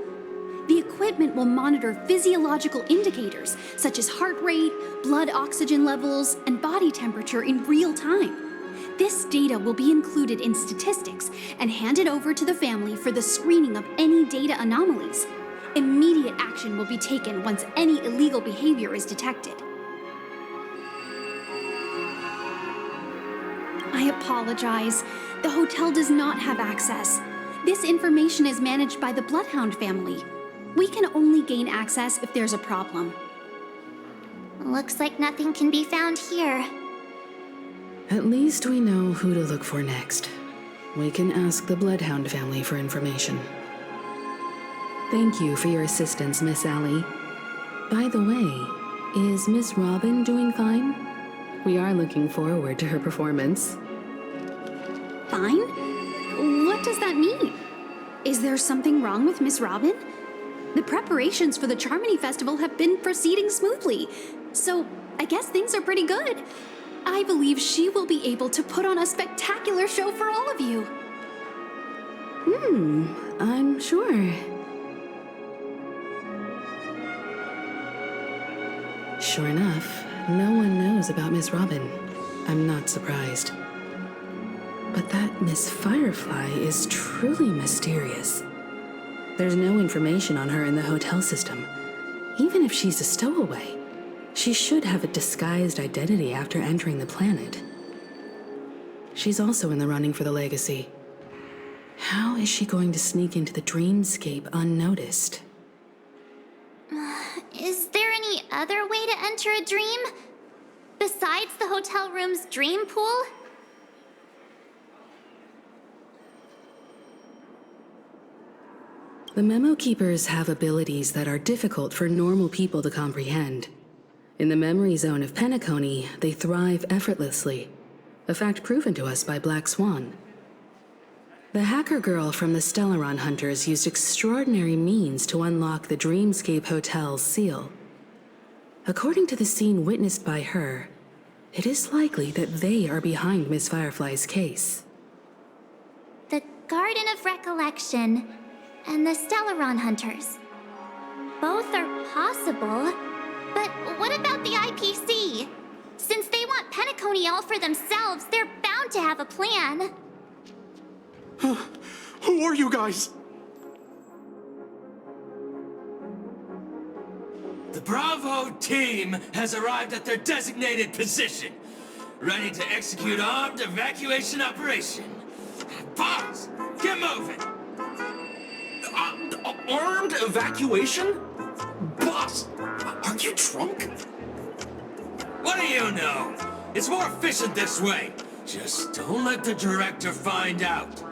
The equipment will monitor physiological indicators such as heart rate, blood oxygen levels, and body temperature in real time. This data will be included in statistics and handed over to the family for the screening of any data anomalies. Immediate action will be taken once any illegal behavior is detected. I apologize. The hotel does not have access. This information is managed by the Bloodhound family. We can only gain access if there's a problem. Looks like nothing can be found here. At least we know who to look for next. We can ask the Bloodhound family for information. Thank you for your assistance, Miss Allie. By the way, is Miss Robin doing fine? We are looking forward to her performance. Fine? What does that mean? Is there something wrong with Miss Robin? The preparations for the Charmony Festival have been proceeding smoothly, so I guess things are pretty good. I believe she will be able to put on a spectacular show for all of you. I'm sure. Sure enough, no one knows about Miss Robin. I'm not surprised. But that Miss Firefly is truly mysterious. There's no information on her in the hotel system. Even if she's a stowaway, she should have a disguised identity after entering the planet. She's also in the running for the legacy. How is she going to sneak into the dreamscape unnoticed? Is there any other way to enter a dream? Besides the hotel room's dream pool? The Memo Keepers have abilities that are difficult for normal people to comprehend. In the memory zone of Penacony, they thrive effortlessly, a fact proven to us by Black Swan. The hacker girl from the Stellaron Hunters used extraordinary means to unlock the Dreamscape Hotel's seal. According to the scene witnessed by her, it is likely that they are behind Miss Firefly's case. The Garden of Recollection and the Stellaron Hunters. Both are possible, but what about the IPC? Since they want Penacony all for themselves, they're bound to have a plan. Who are you guys? The Bravo team has arrived at their designated position, ready to execute armed evacuation operation. Boss, get moving! Armed evacuation? Boss, are you drunk? What do you know? It's more efficient this way. Just don't let the director find out.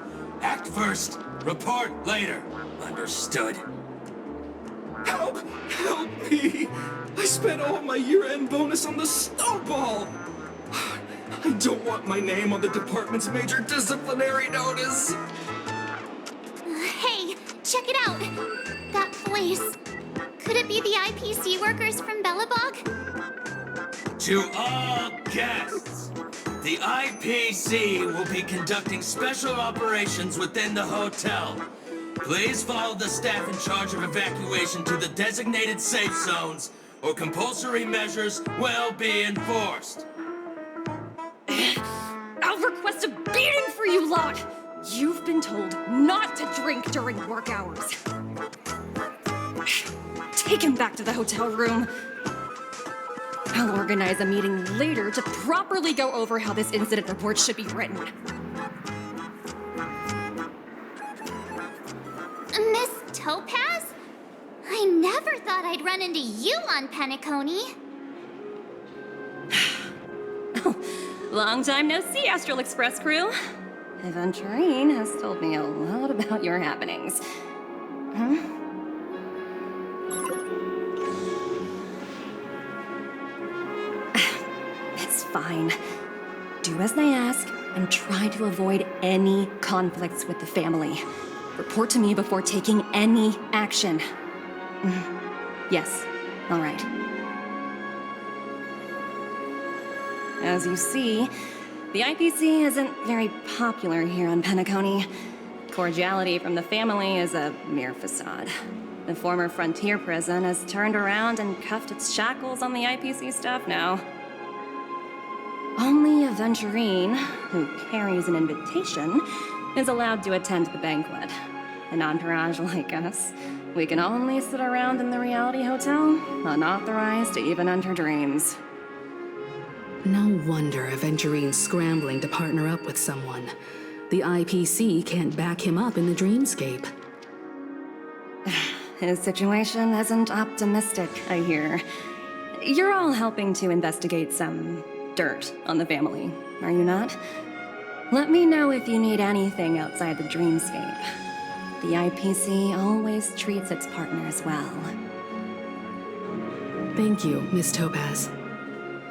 Act first, report later. Understood? Help! Help me! I spent all my year-end bonus on the snowball! I don't want my name on the department's major disciplinary notice! Hey, check it out! That voice. Could it be the IPC workers from Bellabog? To all guests, the IPC will be conducting special operations within the hotel. Please follow the staff in charge of evacuation to the designated safe zones, or compulsory measures will be enforced. I'll request a beating for you lot! You've been told not to drink during work hours. Take him back to the hotel room. I'll organize a meeting later to properly go over how this incident report should be written. Miss Topaz? I never thought I'd run into you on Penacony. Long time no see, Astral Express crew. Aventurine has told me a lot about your happenings. Huh? It's fine. Do as they ask and try to avoid any conflicts with the family. Report to me before taking any action. Yes, all right. As you see, the IPC isn't very popular here on Penacony. Cordiality from the family is a mere facade. The former frontier prison has turned around and cuffed its shackles on the IPC staff now. Only Aventurine, who carries an invitation, is allowed to attend the banquet. An entourage like us, we can only sit around in the reality hotel, unauthorized to even enter dreams. No wonder Aventurine's scrambling to partner up with someone. The IPC can't back him up in the dreamscape. His situation isn't optimistic, I hear. You're all helping to investigate some dirt on the family, are you not? Let me know if you need anything outside the dreamscape. The IPC always treats its partners well. Thank you, Miss Topaz.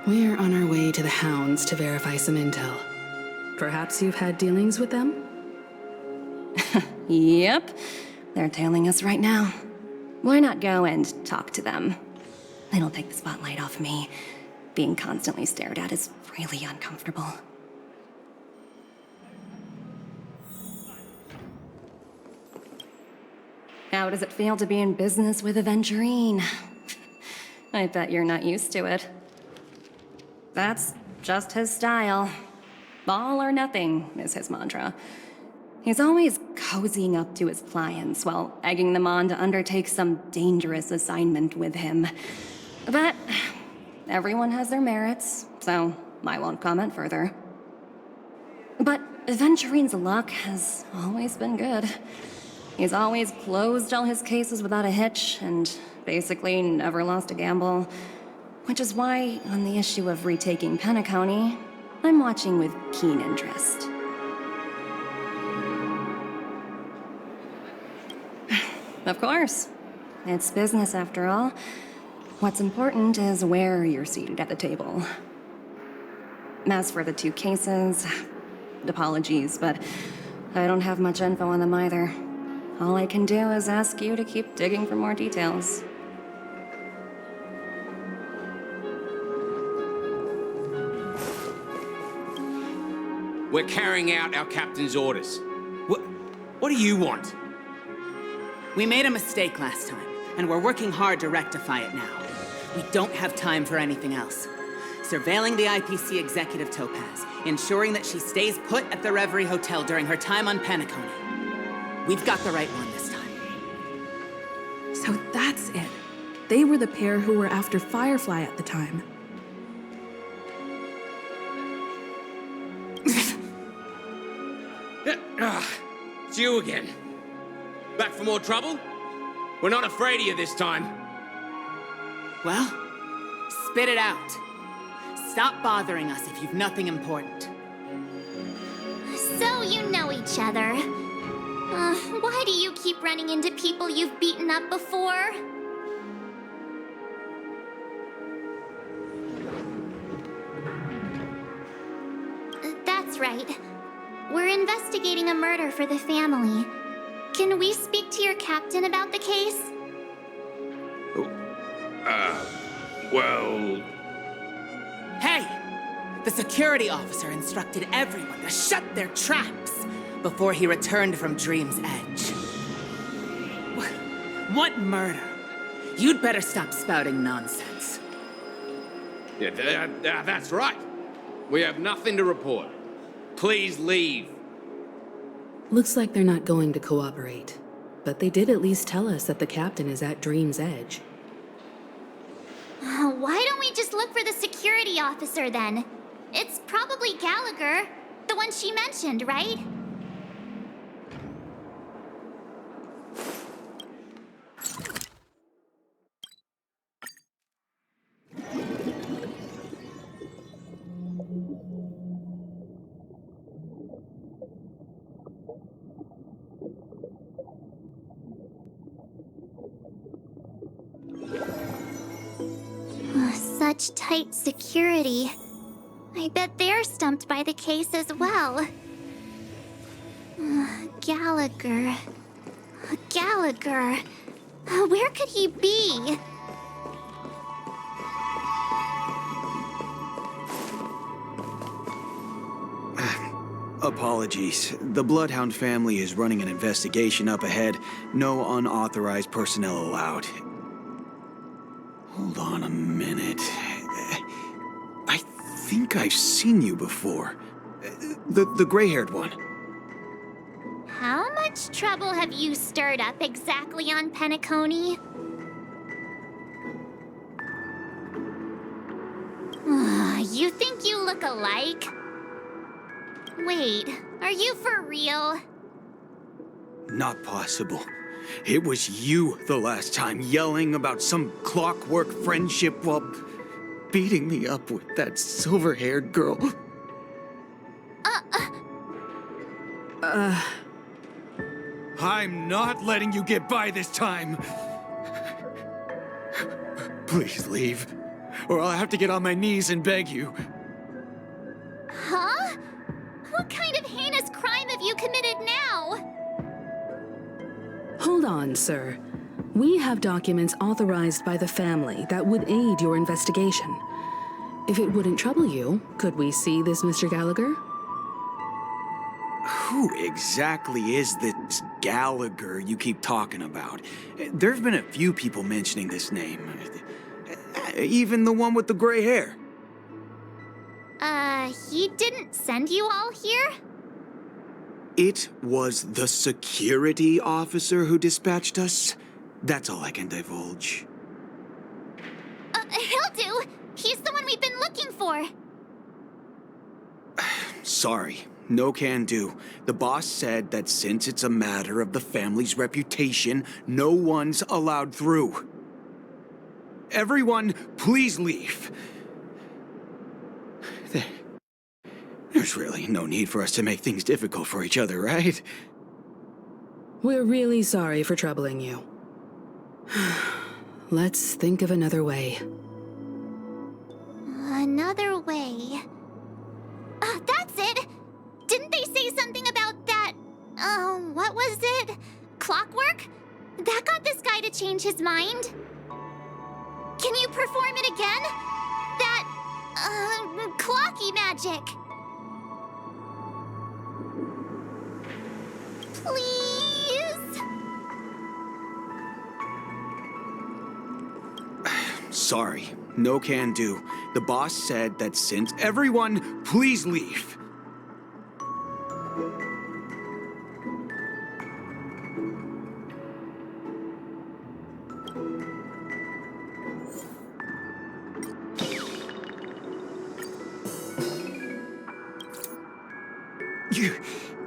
We're on our way to the Hounds to verify some intel. Perhaps you've had dealings with them? Yep, they're tailing us right now. Why not go and talk to them? It'll take the spotlight off me. Being constantly stared at is really uncomfortable. How does it feel to be in business with Aventurine? I bet you're not used to it. That's just his style. All or nothing is his mantra. He's always cozying up to his clients while egging them on to undertake some dangerous assignment with him. But everyone has their merits, so I won't comment further. But Aventurine's luck has always been good. He's always closed all his cases without a hitch, and basically never lost a gamble. Which is why, on the issue of retaking Penacony, I'm watching with keen interest. Of course. It's business after all. What's important is where you're seated at the table. As for the 2 cases, apologies, but I don't have much info on them either. All I can do is ask you to keep digging for more details. We're carrying out our captain's orders. What do you want? We made a mistake last time, and we're working hard to rectify it now. We don't have time for anything else. Surveilling the IPC executive Topaz, ensuring that she stays put at the Reverie Hotel during her time on Penacony. We've got the right one this time. So that's it. They were the pair who were after Firefly at the time. It's you again. Back for more trouble? We're not afraid of you this time. Well, spit it out. Stop bothering us if you've nothing important. So you know each other. Why do you keep running into people you've beaten up before? That's right. We're investigating a murder for the family. Can we speak to your captain about the case? Well... Hey! The security officer instructed everyone to shut their traps before he returned from Dream's Edge. What murder? You'd better stop spouting nonsense. Yeah, that's right. We have nothing to report. Please leave. Looks like they're not going to cooperate. But they did at least tell us that the captain is at Dream's Edge. Why don't we just look for the security officer then? It's probably Gallagher, the one she mentioned, right? Such tight security. I bet they're stumped by the case as well. Gallagher. Gallagher. Where could he be? Apologies. The Bloodhound family is running an investigation up ahead. No unauthorized personnel allowed. Hold on a minute. I think I've seen you before. The gray-haired one. How much trouble have you stirred up exactly on Penacony? You think you look alike? Wait, are you for real? Not possible. It was you the last time, yelling about some clockwork friendship while beating me up with that silver-haired girl. I'm not letting you get by this time. Please leave, or I'll have to get on my knees and beg you. Huh? What kind of heinous crime have you committed now? Hold on, sir. We have documents authorized by the family that would aid your investigation. If it wouldn't trouble you, could we see this Mr. Gallagher? Who exactly is this Gallagher you keep talking about? There's been a few people mentioning this name. Even the one with the gray hair. He didn't send you all here? It was the security officer who dispatched us. That's all I can divulge. He'll do. He's the one we've been looking for. Sorry, no can do. The boss said that since it's a matter of the family's reputation, no one's allowed through. Everyone, please leave. There's really no need for us to make things difficult for each other, right? We're really sorry for troubling you. Let's think of another way. Another way. That's it! Didn't they say something about that, what was it? Clockwork? That got this guy to change his mind. Can you perform it again? That, clocky magic. Please? Sorry, no can do. The boss said that since everyone, please leave.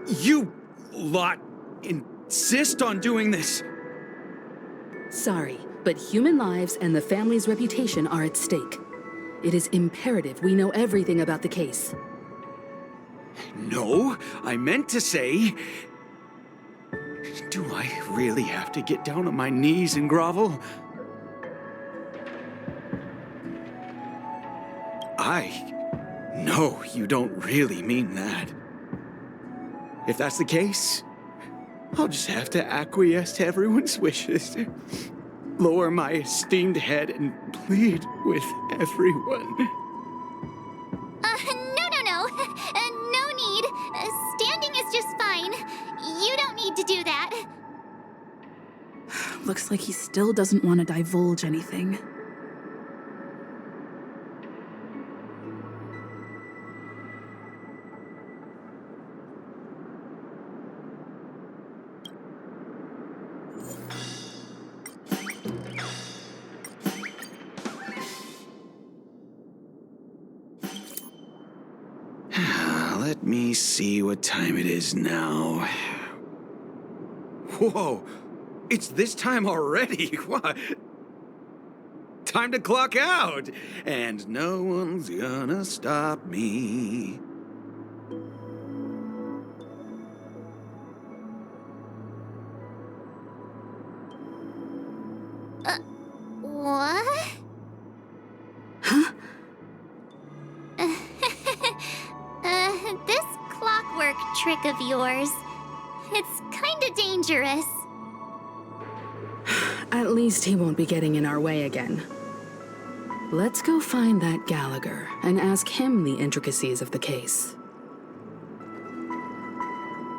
You lot insist on doing this. Sorry, but human lives and the family's reputation are at stake. It is imperative we know everything about the case. No, I meant to say... Do I really have to get down on my knees and grovel? No, you don't really mean that. If that's the case, I'll just have to acquiesce to everyone's wishes. Lower my esteemed head and plead with everyone. No. No need. Standing is just fine. You don't need to do that. Looks like he still doesn't want to divulge anything. Let me see what time it is now. Whoa! It's this time already! What? Time to clock out! And no one's gonna stop me. What? Huh? This clockwork trick of yours, it's kinda dangerous. At least he won't be getting in our way again. Let's go find that Gallagher and ask him the intricacies of the case.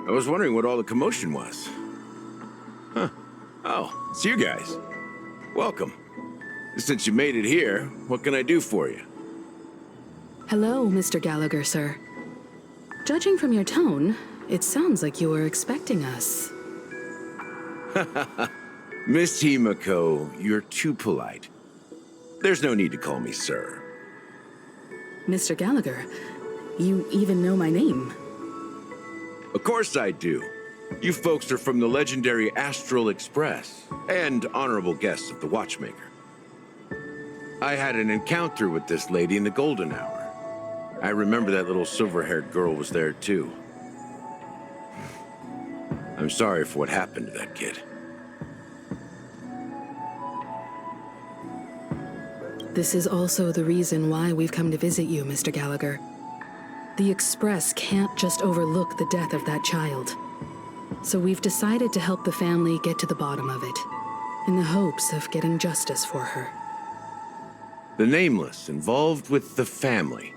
I was wondering what all the commotion was. Huh. Oh, it's you guys. Welcome. Since you made it here, what can I do for you? Hello, Mr. Gallagher, sir. Judging from your tone, it sounds like you were expecting us. Miss Himiko, you're too polite. There's no need to call me sir. Mr. Gallagher, you even know my name. Of course I do. You folks are from the legendary Astral Express, and honorable guests of the Watchmaker. I had an encounter with this lady in the Golden Hour. I remember that little silver-haired girl was there too. I'm sorry for what happened to that kid. This is also the reason why we've come to visit you, Mr. Gallagher. The Express can't just overlook the death of that child. So we've decided to help the family get to the bottom of it, in the hopes of getting justice for her. The Nameless involved with the family.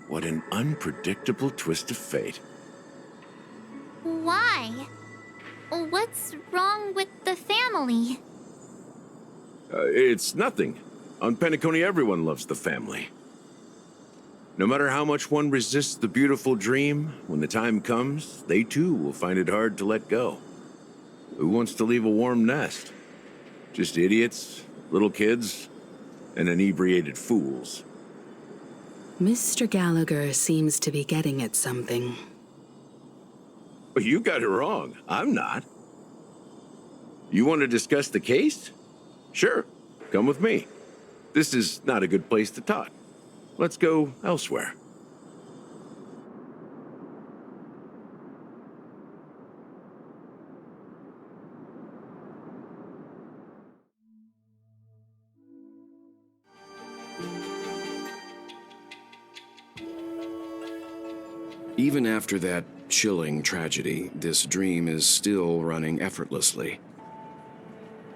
What an unpredictable twist of fate. Why? What's wrong with the family? It's nothing. On Penacony, everyone loves the family. No matter how much one resists the beautiful dream, when the time comes, they too will find it hard to let go. Who wants to leave a warm nest? Just idiots, little kids, and inebriated fools. Mr. Gallagher seems to be getting at something. You got it wrong. I'm not. You want to discuss the case? Sure, come with me. This is not a good place to talk. Let's go elsewhere. Even after that chilling tragedy, this dream is still running effortlessly.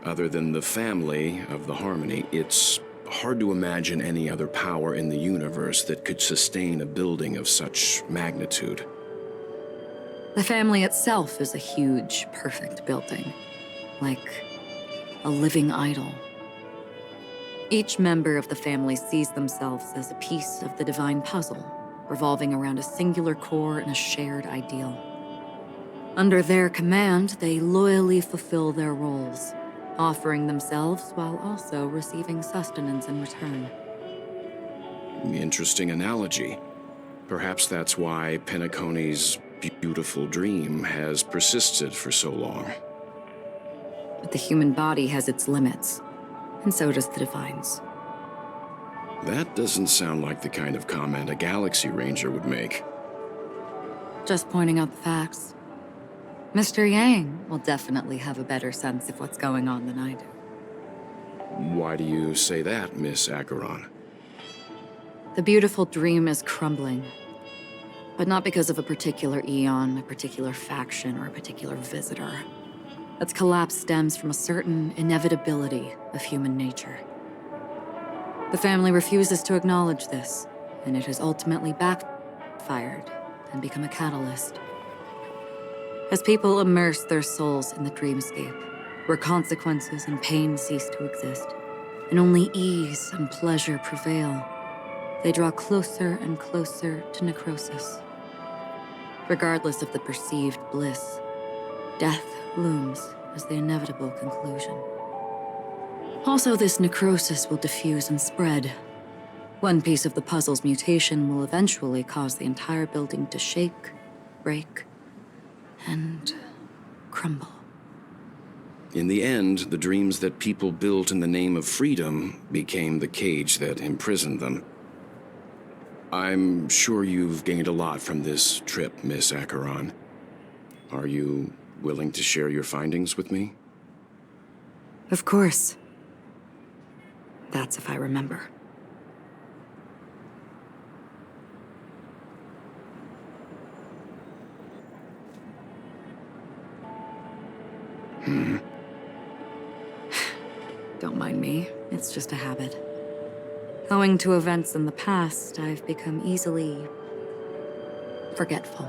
Other than the family of the Harmony, it's hard to imagine any other power in the universe that could sustain a building of such magnitude. The family itself is a huge, perfect building, like a living idol. Each member of the family sees themselves as a piece of the divine puzzle, revolving around a singular core and a shared ideal. Under their command, they loyally fulfill their roles, offering themselves while also receiving sustenance in return. Interesting analogy. Perhaps that's why Penacony's beautiful dream has persisted for so long. But the human body has its limits, and so does the Divine's. That doesn't sound like the kind of comment a Galaxy Ranger would make. Just pointing out the facts. Mr. Yang will definitely have a better sense of what's going on than I do. Why do you say that, Miss Acheron? The beautiful dream is crumbling. But not because of a particular eon, a particular faction, or a particular visitor. Its collapse stems from a certain inevitability of human nature. The family refuses to acknowledge this, and it has ultimately backfired and become a catalyst. As people immerse their souls in the dreamscape, where consequences and pain cease to exist, and only ease and pleasure prevail, they draw closer and closer to necrosis. Regardless of the perceived bliss, death looms as the inevitable conclusion. Also, this necrosis will diffuse and spread. One piece of the puzzle's mutation will eventually cause the entire building to shake, break, and crumble. In the end, the dreams that people built in the name of freedom became the cage that imprisoned them. I'm sure you've gained a lot from this trip, Miss Acheron. Are you willing to share your findings with me? Of course. That's if I remember. Don't mind me. It's just a habit. Owing to events in the past, I've become easily forgetful.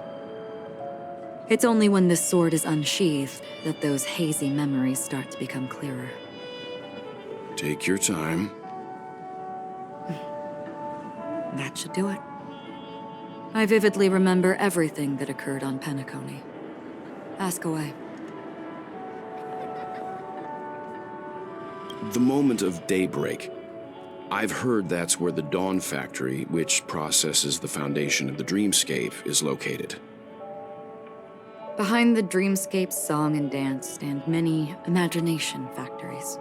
It's only when this sword is unsheathed that those hazy memories start to become clearer. Take your time. That should do it. I vividly remember everything that occurred on Penacony. Ask away. The moment of daybreak. I've heard that's where the Dawn Factory, which processes the foundation of the dreamscape, is located. Behind the dreamscape's song and dance stand many imagination factories.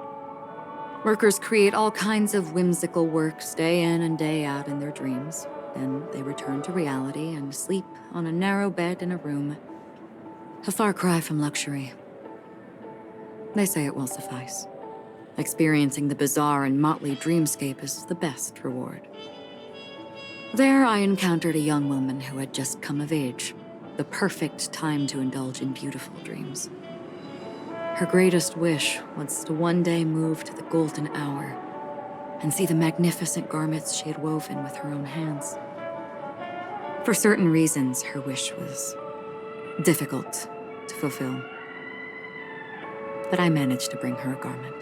Workers create all kinds of whimsical works day in and day out in their dreams. Then they return to reality and sleep on a narrow bed in a room. A far cry from luxury. They say it will suffice. Experiencing the bizarre and motley dreamscape is the best reward. There I encountered a young woman who had just come of age, the perfect time to indulge in beautiful dreams. Her greatest wish was to one day move to the golden hour and see the magnificent garments she had woven with her own hands. For certain reasons, her wish was difficult to fulfill. But I managed to bring her a garment.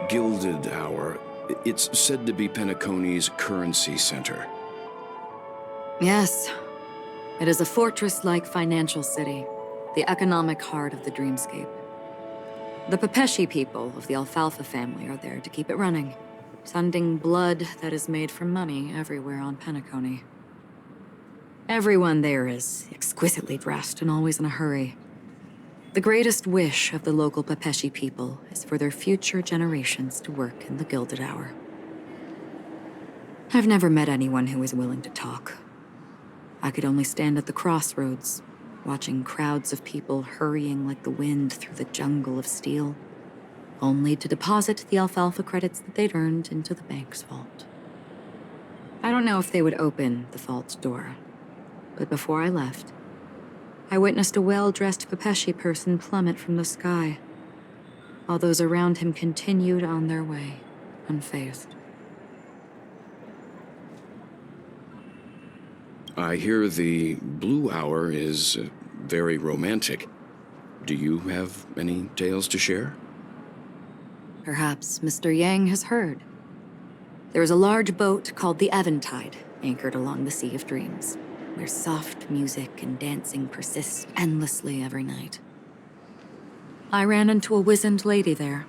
Gilded Hour. It's said to be Penacony's currency center. Yes, it is a fortress-like financial city, the economic heart of the dreamscape. The Pepeshi people of the Alfalfa family are there to keep it running, sending blood that is made from money everywhere on Penacony. Everyone there is exquisitely dressed and always in a hurry. The greatest wish of the local Pepeshi people is for their future generations to work in the Gilded Hour. I've never met anyone who is willing to talk. I could only stand at the crossroads, watching crowds of people hurrying like the wind through the jungle of steel, only to deposit the alfalfa credits that they'd earned into the bank's vault. I don't know if they would open the vault door, but before I left, I witnessed a well-dressed Pepeshi person plummet from the sky, while those around him continued on their way, unfazed. I hear the Blue Hour is very romantic. Do you have any tales to share? Perhaps Mr. Yang has heard. There is a large boat called the Eventide, anchored along the Sea of Dreams, where soft music and dancing persist endlessly every night. I ran into a wizened lady there.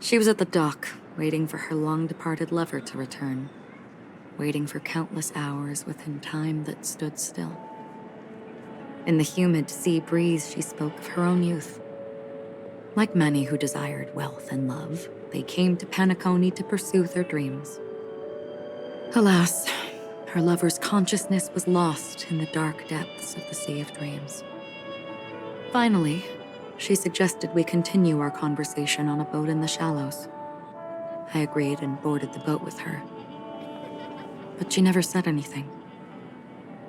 She was at the dock, waiting for her long-departed lover to return, waiting for countless hours within time that stood still. In the humid sea breeze, she spoke of her own youth. Like many who desired wealth and love, they came to Penacony to pursue their dreams. Alas, her lover's consciousness was lost in the dark depths of the Sea of Dreams. Finally, she suggested we continue our conversation on a boat in the shallows. I agreed and boarded the boat with her. But she never said anything.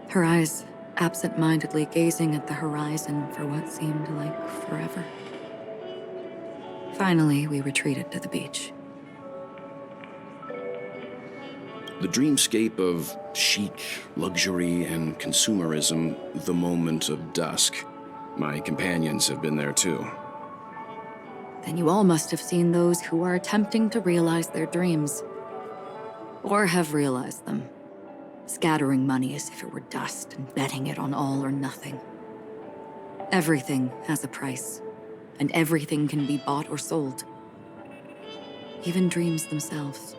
Her eyes absent-mindedly gazing at the horizon for what seemed like forever. Finally, we retreated to the beach. The dreamscape of chic, luxury, and consumerism, the moment of dusk. My companions have been there too. Then you all must have seen those who are attempting to realize their dreams. Or have realized them, scattering money as if it were dust and betting it on all or nothing. Everything has a price, and everything can be bought or sold. Even dreams themselves.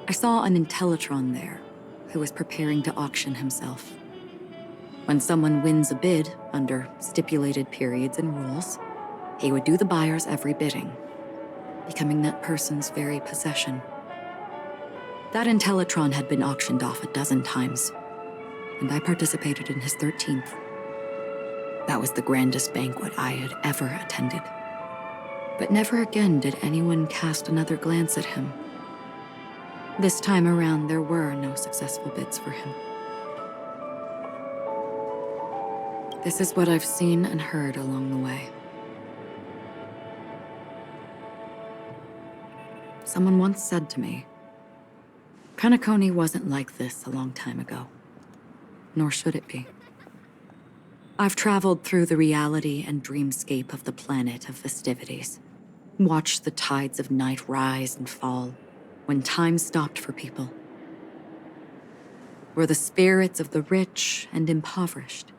I saw an Intellitron there, who was preparing to auction himself. When someone wins a bid under stipulated periods and rules, he would do the buyer's every bidding, becoming that person's very possession. That Intellitron had been auctioned off 12 times, and I participated in his 13th. That was the grandest banquet I had ever attended. But never again did anyone cast another glance at him. This time around, there were no successful bids for him. This is what I've seen and heard along the way. Someone once said to me, Penacony wasn't like this a long time ago, nor should it be. I've traveled through the reality and dreamscape of the planet of festivities, watched the tides of night rise and fall when time stopped for people, where the spirits of the rich and impoverished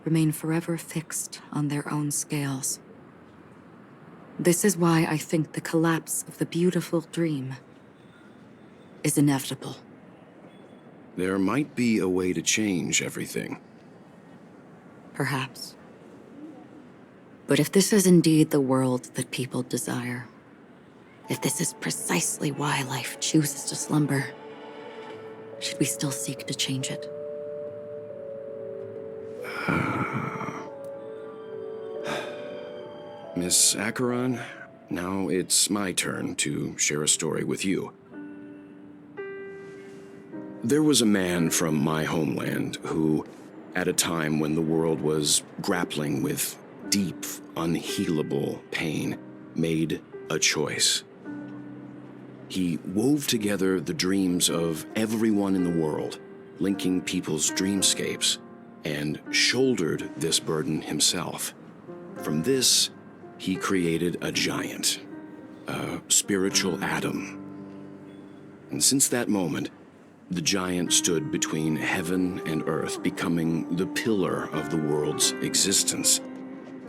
remain forever fixed on their own scales. This is why I think the collapse of the beautiful dream is inevitable. There might be a way to change everything. Perhaps. But if this is indeed the world that people desire, if this is precisely why life chooses to slumber, should we still seek to change it? Miss Acheron, now it's my turn to share a story with you. There was a man from my homeland who, at a time when the world was grappling with deep, unhealable pain, made a choice. He wove together the dreams of everyone in the world, linking people's dreamscapes, and shouldered this burden himself. From this, he created a giant, a spiritual atom. And since that moment, the giant stood between heaven and earth, becoming the pillar of the world's existence.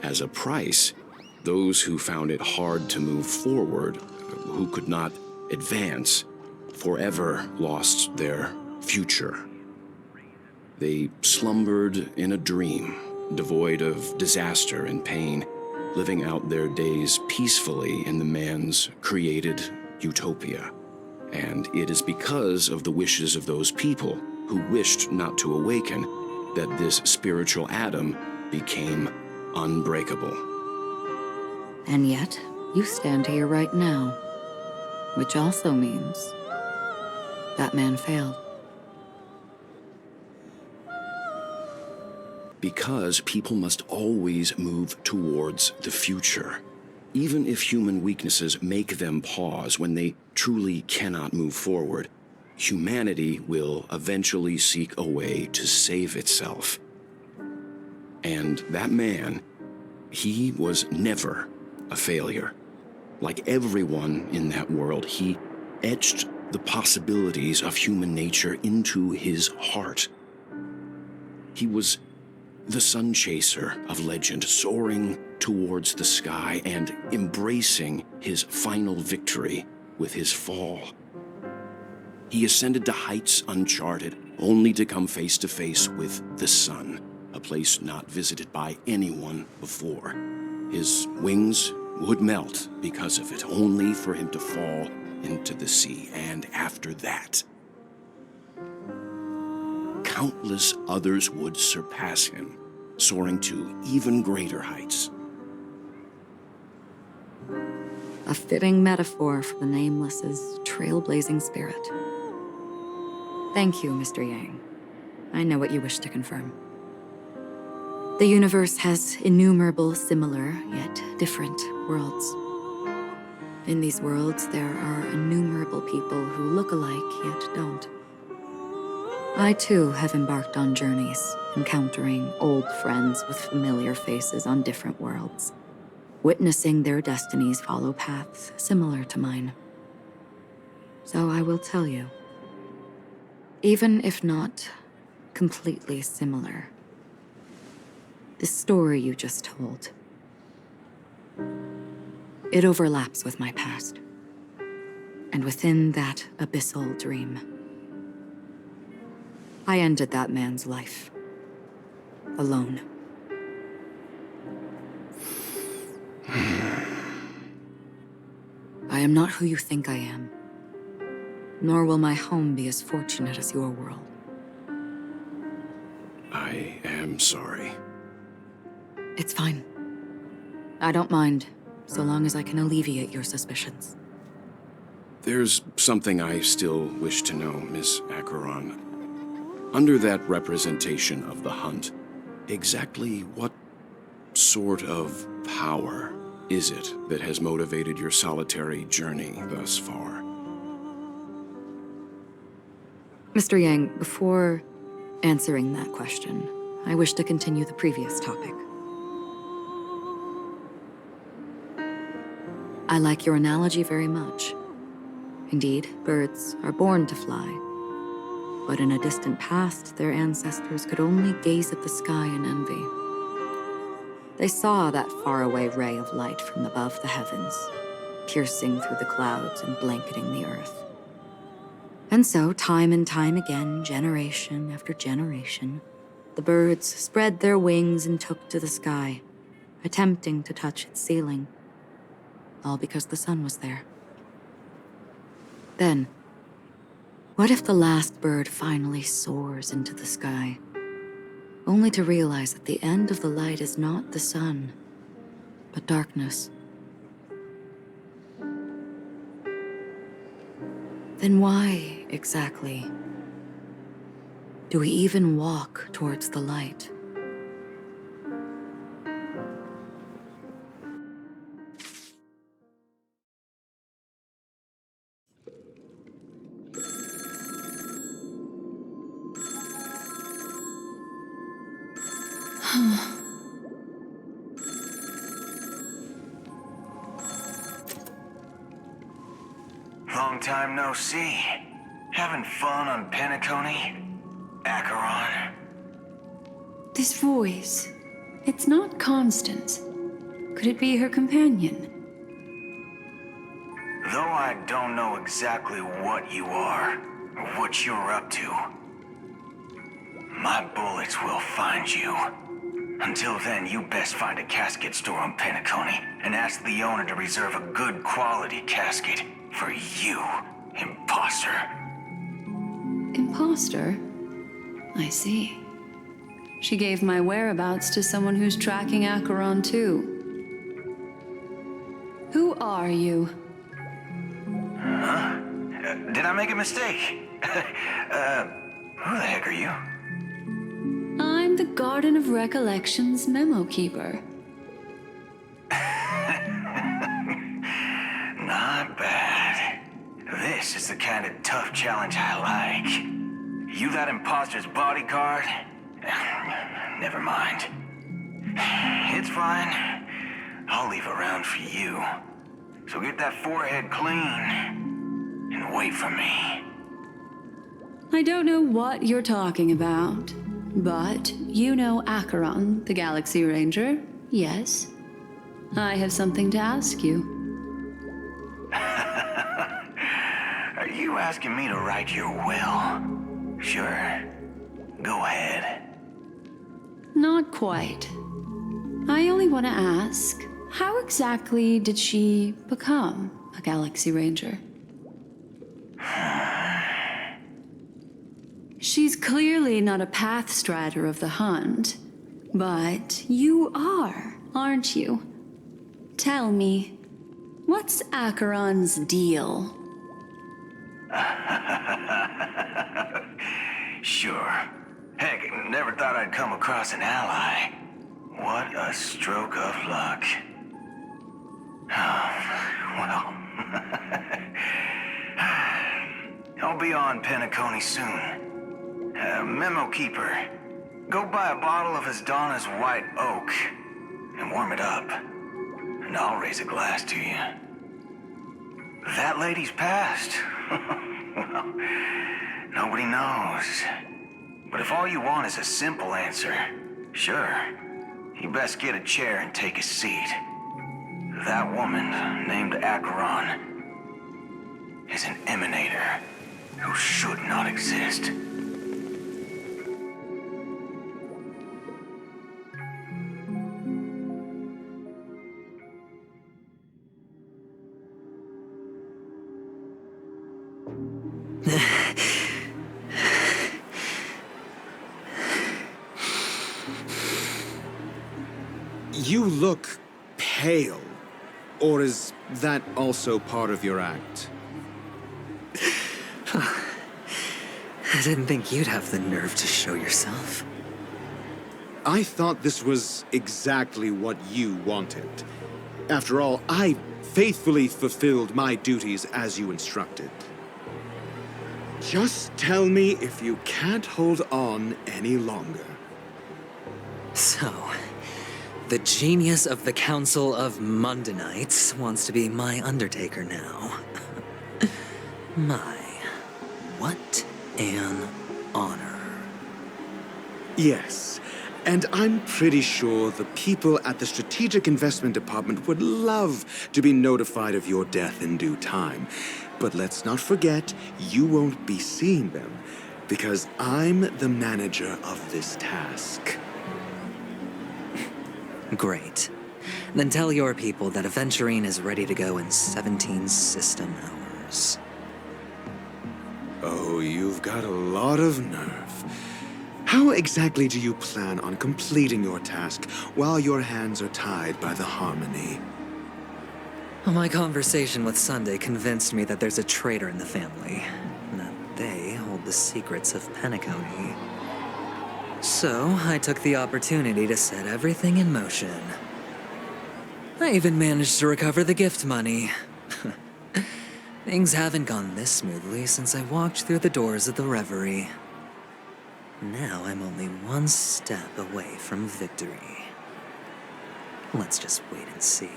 As a price, those who found it hard to move forward, who could not advance, forever lost their future. They slumbered in a dream, devoid of disaster and pain, living out their days peacefully in the man's created utopia. And it is because of the wishes of those people who wished not to awaken that this spiritual atom became unbreakable. And yet, you stand here right now, which also means that man failed. Because people must always move towards the future. Even if human weaknesses make them pause when they truly cannot move forward, humanity will eventually seek a way to save itself. And that man, he was never a failure. Like everyone in that world, he etched the possibilities of human nature into his heart. He was the sun chaser of legend, soaring towards the sky and embracing his final victory with his fall. He ascended to heights uncharted, only to come face to face with the sun, a place not visited by anyone before. His wings would melt because of it, only for him to fall into the sea. And after that, countless others would surpass him, soaring to even greater heights. A fitting metaphor for the Nameless's trailblazing spirit. Thank you, Mr. Yang. I know what you wish to confirm. The universe has innumerable similar, yet different worlds. In these worlds, there are innumerable people who look alike, yet don't. I, too, have embarked on journeys, encountering old friends with familiar faces on different worlds, witnessing their destinies follow paths similar to mine. So I will tell you, even if not completely similar, the story you just told, it overlaps with my past, and within that abyssal dream, I ended that man's life. Alone. I am not who you think I am, nor will my home be as fortunate as your world. I am sorry. It's fine. I don't mind, so long as I can alleviate your suspicions. There's something I still wish to know, Miss Acheron. Under that representation of the hunt, exactly what sort of power is it that has motivated your solitary journey thus far? Mr. Yang, before answering that question, I wish to continue the previous topic. I like your analogy very much. Indeed, birds are born to fly. But in a distant past, their ancestors could only gaze at the sky in envy. They saw that faraway ray of light from above the heavens, piercing through the clouds and blanketing the earth. And so, time and time again, generation after generation, the birds spread their wings and took to the sky, attempting to touch its ceiling, all because the sun was there. Then, what if the last bird finally soars into the sky, only to realize that the end of the light is not the sun, but darkness? Then why, exactly, Do we even walk towards the light? Long time no see. Having fun on Penacony? Acheron? This voice, it's not Constance. Could it be her companion? Though I don't know exactly what you are, or what you're up to, my bullets will find you. Until then, you best find a casket store on Penacony and ask the owner to reserve a good quality casket for you, imposter. Imposter? I see. She gave my whereabouts to someone who's tracking Acheron too. Who are you? Huh? Did I make a mistake? Who the heck are you? I'm the Garden of Recollection's memo keeper. Not bad. This is the kind of tough challenge I like. You that imposter's bodyguard? Never mind. It's fine. I'll leave a round for you. So get that forehead clean and wait for me. I don't know what you're talking about, but you know Acheron, the Galaxy Ranger, yes? I have something to ask you. Are you asking me to write your will? Sure. Go ahead. Not quite. I only want to ask, how exactly did she become a Galaxy Ranger? She's clearly not a path strider of the hunt, but you are, aren't you? Tell me, what's Acheron's deal? Sure. Heck, never thought I'd come across an ally. What a stroke of luck. Well, I'll be on Penacony soon. Memo keeper, go buy a bottle of Donna's white oak and warm it up, and I'll raise a glass to you. That lady's passed. Well, nobody knows. But if all you want is a simple answer, sure, you best get a chair and take a seat. That woman, named Acheron, is an emanator who should not exist. You look pale. Or is that also part of your act? I didn't think you'd have the nerve to show yourself. I thought this was exactly what you wanted. After all, I faithfully fulfilled my duties as you instructed. Just tell me if you can't hold on any longer. So, the genius of the Council of Mundanites wants to be my Undertaker now. My, what an honor. Yes, and I'm pretty sure the people at the Strategic Investment Department would love to be notified of your death in due time. But let's not forget, you won't be seeing them, because I'm the manager of this task. Great. Then tell your people that Aventurine is ready to go in 17 system hours. Oh, you've got a lot of nerve. How exactly do you plan on completing your task while your hands are tied by the Harmony? My conversation with Sunday convinced me that there's a traitor in the family, and that they hold the secrets of Penacony. So, I took the opportunity to set everything in motion. I even managed to recover the gift money. Things haven't gone this smoothly since I walked through the doors of the Reverie. Now I'm only one step away from victory. Let's just wait and see.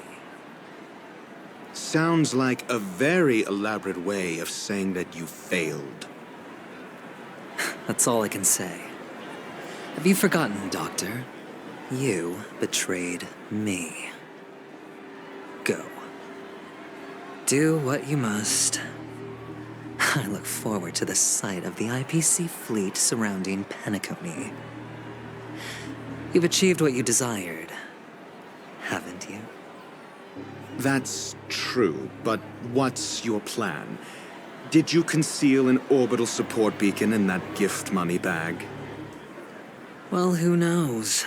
Sounds like a very elaborate way of saying that you failed. That's all I can say. Have you forgotten, Doctor? You betrayed me. Go. Do what you must. I look forward to the sight of the IPC fleet surrounding Penacony. You've achieved what you desired, haven't you? That's true, but what's your plan? Did you conceal an orbital support beacon in that gift money bag? Well, who knows?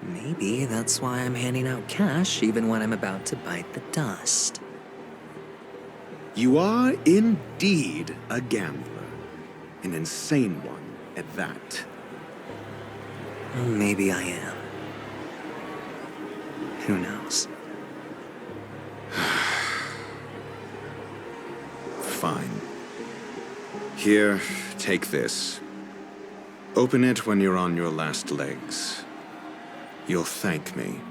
Maybe that's why I'm handing out cash even when I'm about to bite the dust. You are indeed a gambler. An insane one at that. Maybe I am. Who knows? Fine. Here, take this. Open it when you're on your last legs. You'll thank me.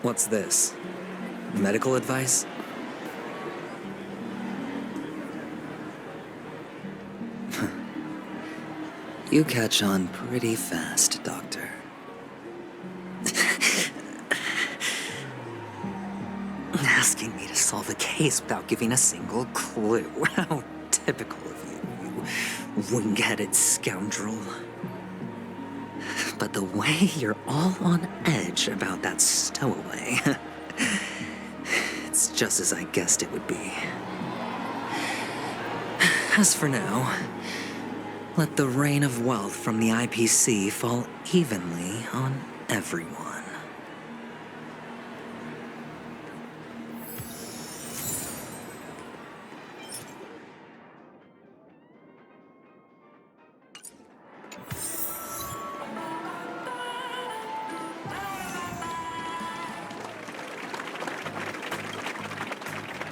What's this? Medical advice? You catch on pretty fast, Doctor. Asking me to solve a case without giving a single clue. How typical of you, you wing-headed scoundrel. But the way you're all on edge about that stowaway, it's just as I guessed it would be. As for now, let the rain of wealth from the IPC fall evenly on everyone.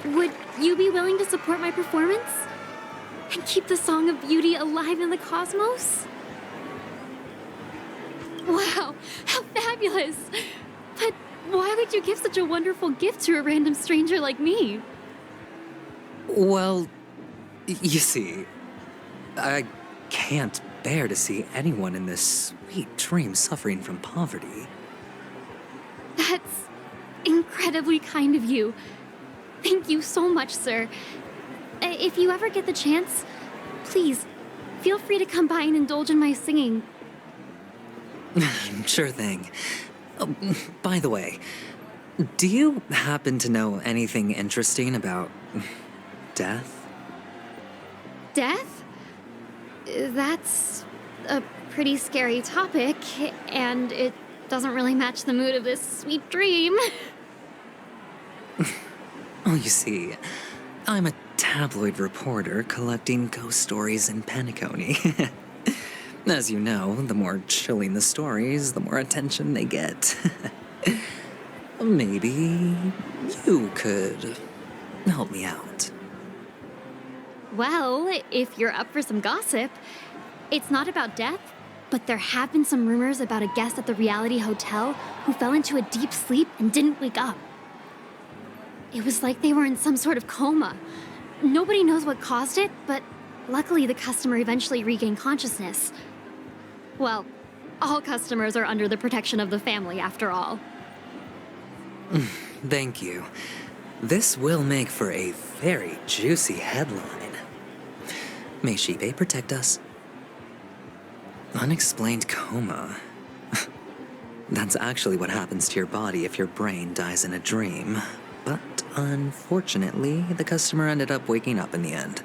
Would you be willing to support my performance? And keep the Song of Beauty alive in the cosmos? Wow, how fabulous! But why would you give such a wonderful gift to a random stranger like me? Well, you see, I can't bear to see anyone in this sweet dream suffering from poverty. That's incredibly kind of you. Thank you so much, sir. If you ever get the chance, please, feel free to come by and indulge in my singing. Sure thing. Oh, by the way, do you happen to know anything interesting about death? Death? That's a pretty scary topic, and it doesn't really match the mood of this sweet dream. Oh, you see, I'm a tabloid reporter collecting ghost stories in Penacony. As you know, the more chilling the stories, the more attention they get. Maybe you could help me out. Well, if you're up for some gossip, it's not about death, but there have been some rumors about a guest at the Reality Hotel who fell into a deep sleep and didn't wake up. It was like they were in some sort of coma. Nobody knows what caused it, but luckily the customer eventually regained consciousness. Well, all customers are under the protection of the family, after all. Thank you. This will make for a very juicy headline. May Shibe protect us. Unexplained coma. That's actually what happens to your body if your brain dies in a dream. But unfortunately, the customer ended up waking up in the end.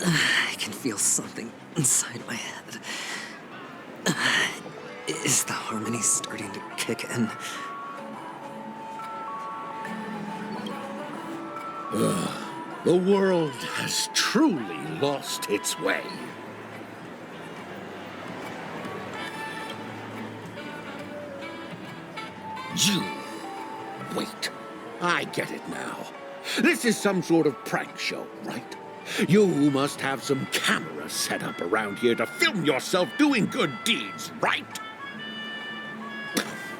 I can feel something inside my head. Is the harmony starting to kick in? The world has truly lost its way. You... Wait. I get it now. This is some sort of prank show, right? You must have some cameras set up around here to film yourself doing good deeds, right?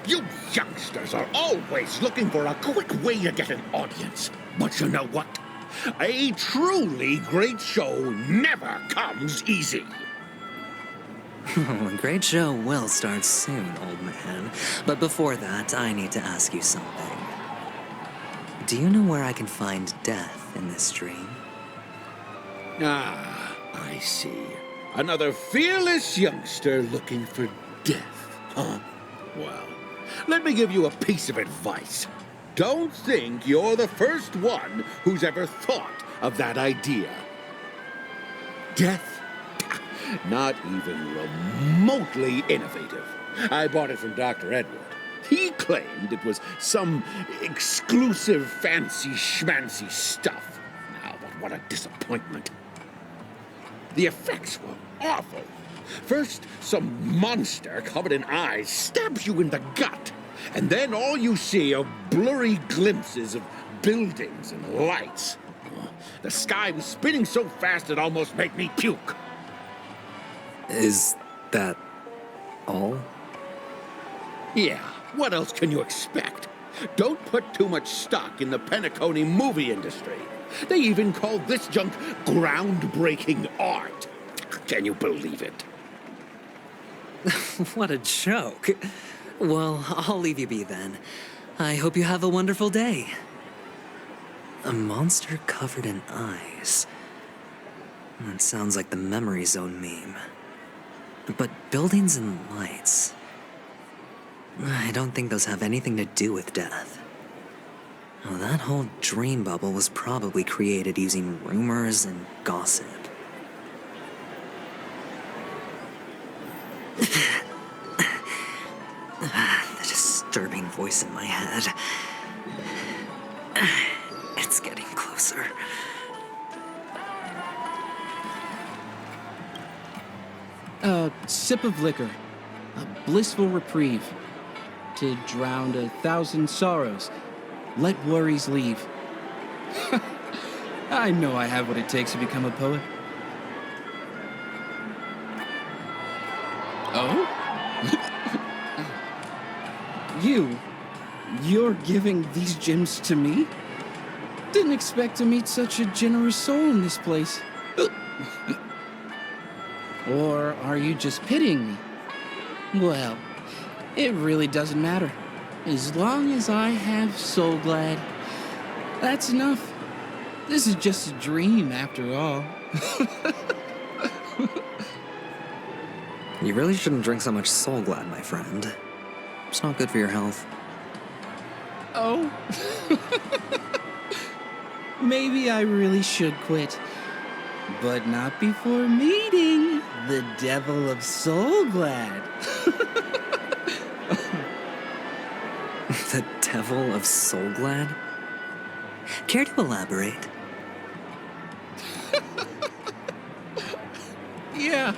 You youngsters are always looking for a quick way to get an audience. But you know what? A truly great show never comes easy. A great show will start soon, old man. But before that, I need to ask you something. Do you know where I can find death in this dream? Ah, I see. Another fearless youngster looking for death, huh? Well, let me give you a piece of advice. Don't think you're the first one who's ever thought of that idea. Death? Not even remotely innovative. I bought it from Dr. Edward. He claimed it was some exclusive fancy schmancy stuff. Now, but what a disappointment. The effects were awful. First, some monster covered in eyes stabs you in the gut, and then all you see are blurry glimpses of buildings and lights. The sky was spinning so fast it almost made me puke. Is that all? Yeah, what else can you expect? Don't put too much stock in the Penacony movie industry. They even call this junk groundbreaking art. Can you believe it? What a joke. Well, I'll leave you be then. I hope you have a wonderful day. A monster covered in eyes. That sounds like the Memory Zone meme. But buildings and lights... I don't think those have anything to do with death. Well, that whole dream bubble was probably created using rumors and gossip. The disturbing voice in my head. It's getting closer. A sip of liquor. A blissful reprieve. To drown 1,000 sorrows. Let worries leave. I know I have what it takes to become a poet. Oh? You're giving these gems to me? Didn't expect to meet such a generous soul in this place. Or are you just pitying me? Well, it really doesn't matter. As long as I have Soul Glad, that's enough. This is just a dream after all. You really shouldn't drink so much Soul Glad, my friend. It's not good for your health. Oh? Maybe I really should quit. But not before meeting the Devil of Soul Glad. The Devil of Soul Glad? Care to elaborate? Yeah.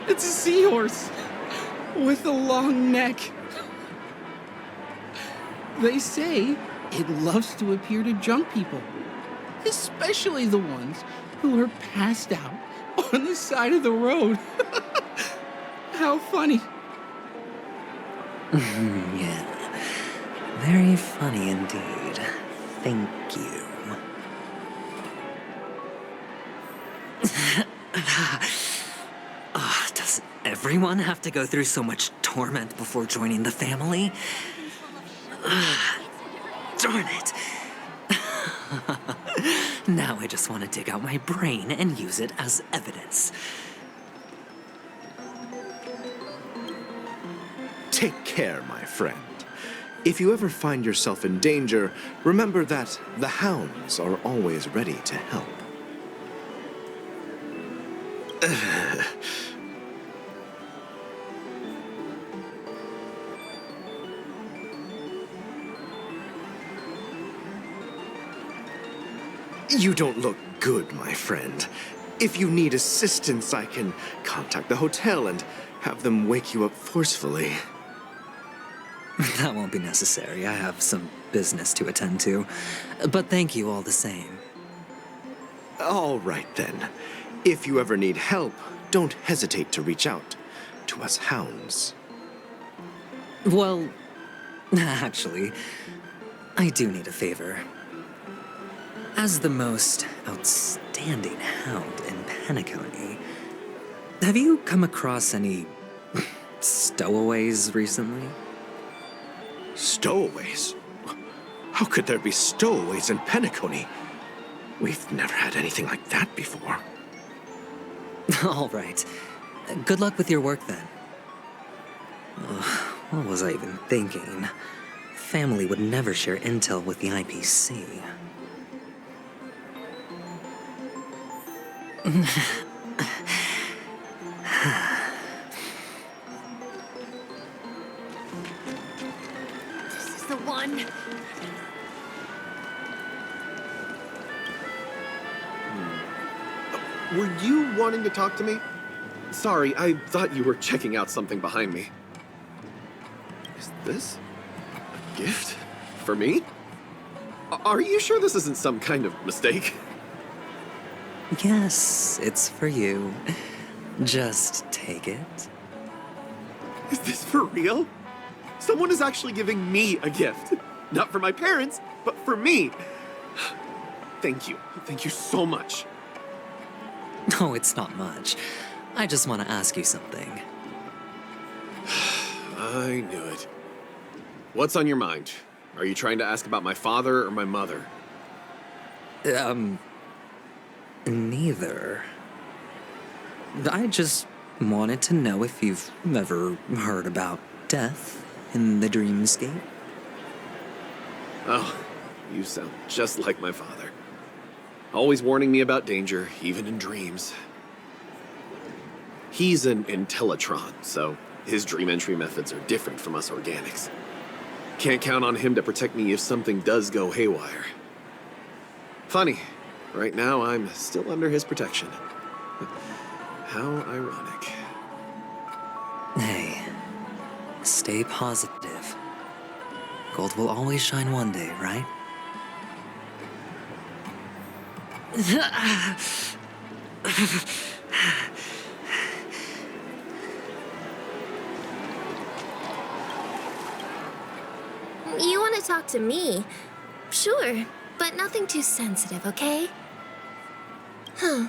It's a seahorse with a long neck. They say it loves to appear to drunk people, especially the ones who are passed out on the side of the road. How funny. Yeah. Very funny indeed. Thank you. Does everyone have to go through so much torment before joining the family? Darn it. Now I just want to dig out my brain and use it as evidence. Take care, my friend. If you ever find yourself in danger, remember that the hounds are always ready to help. You don't look good, my friend. If you need assistance, I can contact the hotel and have them wake you up forcefully. That won't be necessary. I have some business to attend to. But thank you all the same. All right, then. If you ever need help, don't hesitate to reach out to us hounds. Well, actually, I do need a favor. As the most outstanding hound in Penacony, have you come across any stowaways recently? Stowaways? How could there be stowaways in Penacony? We've never had anything like that before. All right. Good luck with your work, then. Ugh, what was I even thinking? Family would never share intel with the IPC. This is the one. Were you wanting to talk to me? Sorry, I thought you were checking out something behind me. Is this a gift? For me? Are you sure this isn't some kind of mistake? Yes, it's for you. Just take it. Is this for real? Someone is actually giving me a gift. Not for my parents, but for me. Thank you. Thank you so much. No, it's not much. I just want to ask you something. I knew it. What's on your mind? Are you trying to ask about my father or my mother? Neither. I just wanted to know if you've ever heard about death in the dreamscape. Oh, you sound just like my father. Always warning me about danger, even in dreams. He's an Intellitron, so his dream entry methods are different from us organics. Can't count on him to protect me if something does go haywire. Funny, right now I'm still under his protection. How ironic. Hey, stay positive. Gold will always shine one day, right? You want to talk to me? Sure, but nothing too sensitive, okay? Huh.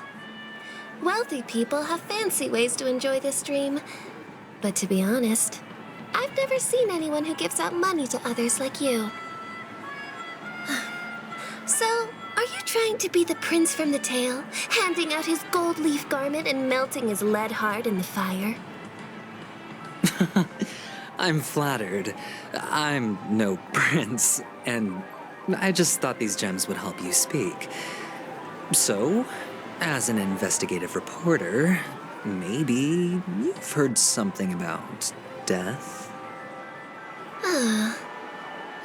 Wealthy people have fancy ways to enjoy this dream. But to be honest, I've never seen anyone who gives out money to others like you. So, are you trying to be the prince from the tale, handing out his gold leaf garment and melting his lead heart in the fire? I'm flattered. I'm no prince, and I just thought these gems would help you speak. So, as an investigative reporter, maybe you've heard something about death? Ah,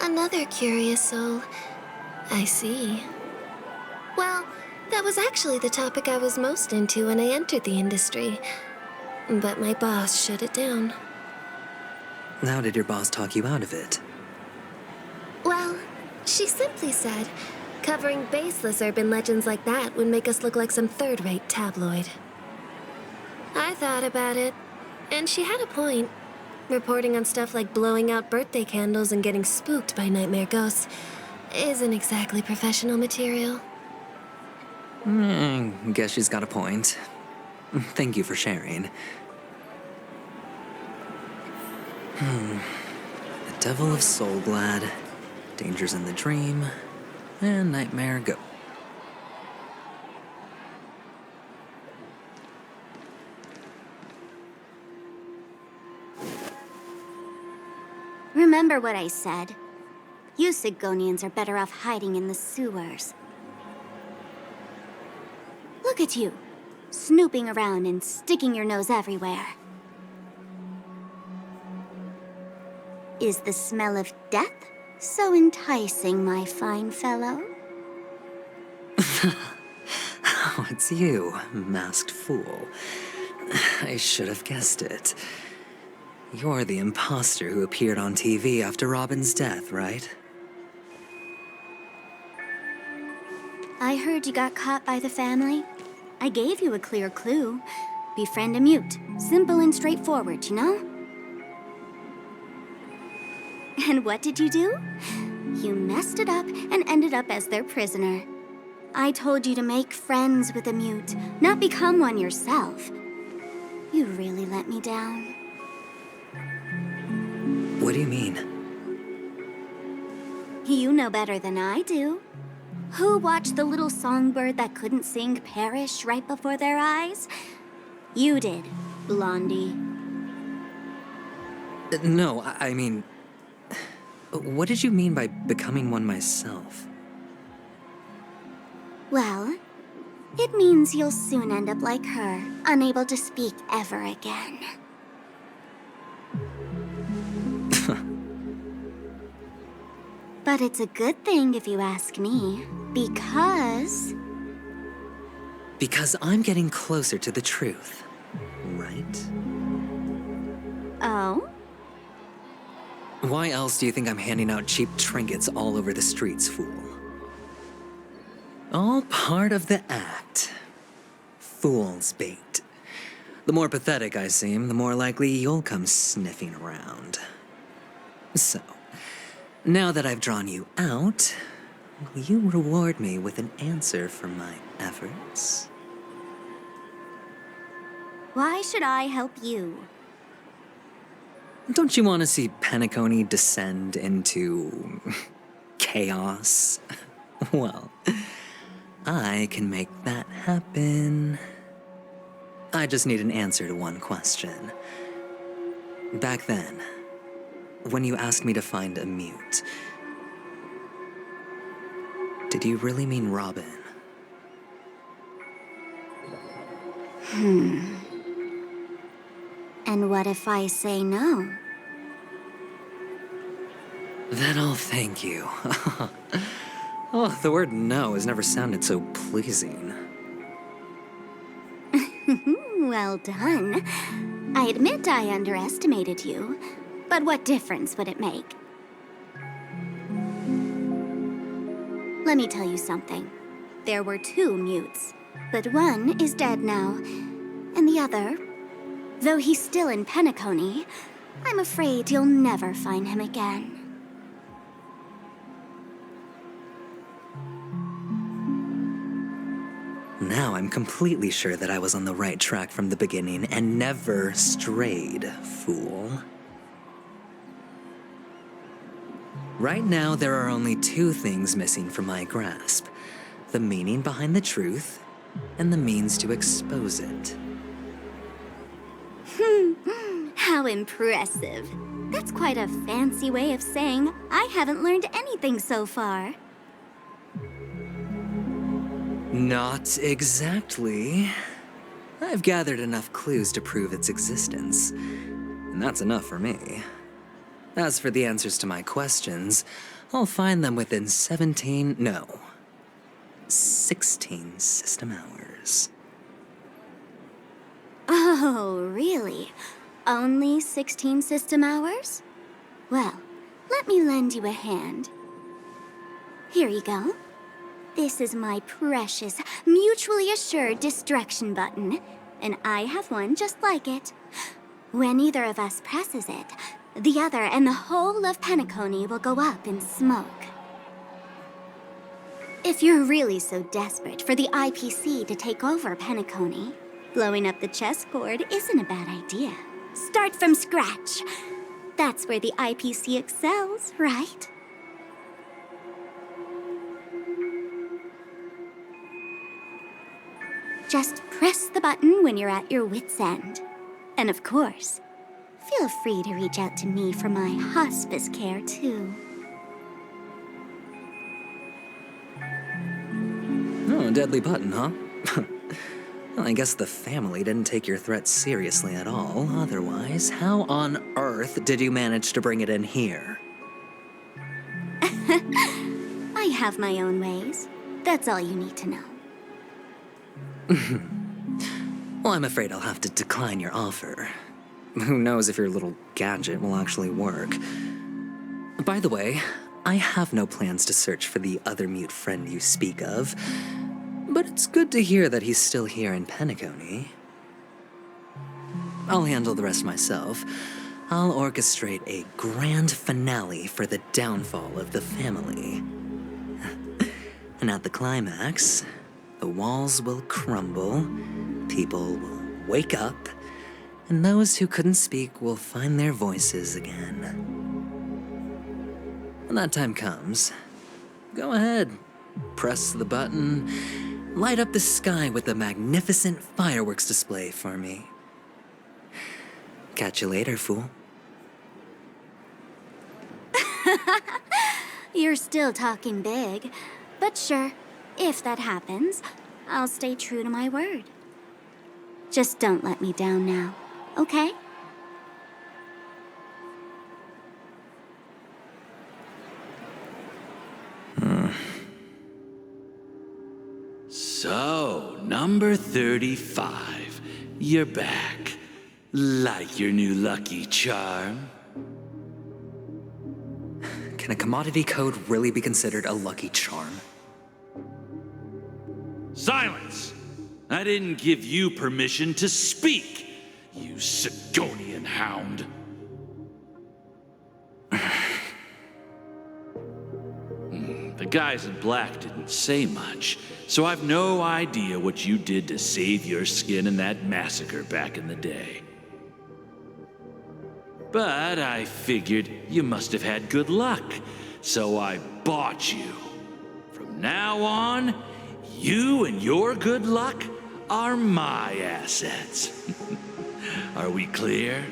another curious soul. I see. Well, that was actually the topic I was most into when I entered the industry. But my boss shut it down. How did your boss talk you out of it? Well, she simply said, covering baseless urban legends like that would make us look like some third-rate tabloid. I thought about it, and she had a point. Reporting on stuff like blowing out birthday candles and getting spooked by nightmare ghosts isn't exactly professional material. Guess she's got a point. Thank you for sharing. The Devil of Soulglad, Dangers in the Dream, and Nightmare Go. Remember what I said. You Sigonians are better off hiding in the sewers. Look at you, snooping around and sticking your nose everywhere. Is the smell of death so enticing, my fine fellow? Oh, it's you, masked fool. I should have guessed it. You're the imposter who appeared on TV after Robin's death, right? I heard you got caught by the family. I gave you a clear clue. Befriend a mute. Simple and straightforward, you know? And what did you do? You messed it up and ended up as their prisoner. I told you to make friends with a mute, not become one yourself. You really let me down. What do you mean? You know better than I do. Who watched the little songbird that couldn't sing perish right before their eyes? You did, Blondie. No, I mean... What did you mean by becoming one myself? Well, it means you'll soon end up like her, unable to speak ever again. But it's a good thing if you ask me, because... Because I'm getting closer to the truth, right? Oh? Why else do you think I'm handing out cheap trinkets all over the streets, fool? All part of the act. Fool's bait. The more pathetic I seem, the more likely you'll come sniffing around. So, now that I've drawn you out, will you reward me with an answer for my efforts? Why should I help you? Don't you want to see Penacony descend into... chaos? Well, I can make that happen. I just need an answer to one question. Back then, when you asked me to find a mute, did you really mean Robin? And what if I say no? Then I'll thank you. Oh, the word no has never sounded so pleasing. Well done. I admit I underestimated you, but what difference would it make? Let me tell you something. There were 2 mutes, but one is dead now, and the other, though he's still in Penacony, I'm afraid you'll never find him again. Now I'm completely sure that I was on the right track from the beginning and never strayed, fool. Right now, there are only 2 things missing from my grasp. The meaning behind the truth, and the means to expose it. How impressive. That's quite a fancy way of saying I haven't learned anything so far. Not exactly. I've gathered enough clues to prove its existence, and that's enough for me. As for the answers to my questions, I'll find them within 16 system hours. Oh, really? Only 16 system hours? Well, let me lend you a hand. Here you go. This is my precious, mutually assured destruction button, and I have one just like it. When either of us presses it, the other and the whole of Penacony will go up in smoke. If you're really so desperate for the IPC to take over Penacony, blowing up the chessboard isn't a bad idea. Start from scratch. That's where the IPC excels, right? Just press the button when you're at your wit's end. And of course, feel free to reach out to me for my hospice care, too. Oh, a deadly button, huh? Well, I guess the family didn't take your threat seriously at all. Otherwise, how on earth did you manage to bring it in here? I have my own ways. That's all you need to know. Well, I'm afraid I'll have to decline your offer. Who knows if your little gadget will actually work. By the way, I have no plans to search for the other mute friend you speak of, but it's good to hear that he's still here in Penacony. I'll handle the rest myself. I'll orchestrate a grand finale for the downfall of the family. And at the climax, the walls will crumble, people will wake up, and those who couldn't speak will find their voices again. When that time comes, go ahead, press the button, light up the sky with a magnificent fireworks display for me. Catch you later, fool. You're still talking big, but sure, if that happens, I'll stay true to my word. Just don't let me down now, okay? So, number 35. You're back. Like your new lucky charm? Can a commodity code really be considered a lucky charm? Silence! I didn't give you permission to speak, you Sigonian hound. The guys in black didn't say much, so I've no idea what you did to save your skin in that massacre back in the day. But I figured you must have had good luck, so I bought you. From now on, you and your good luck are my assets. Are we clear?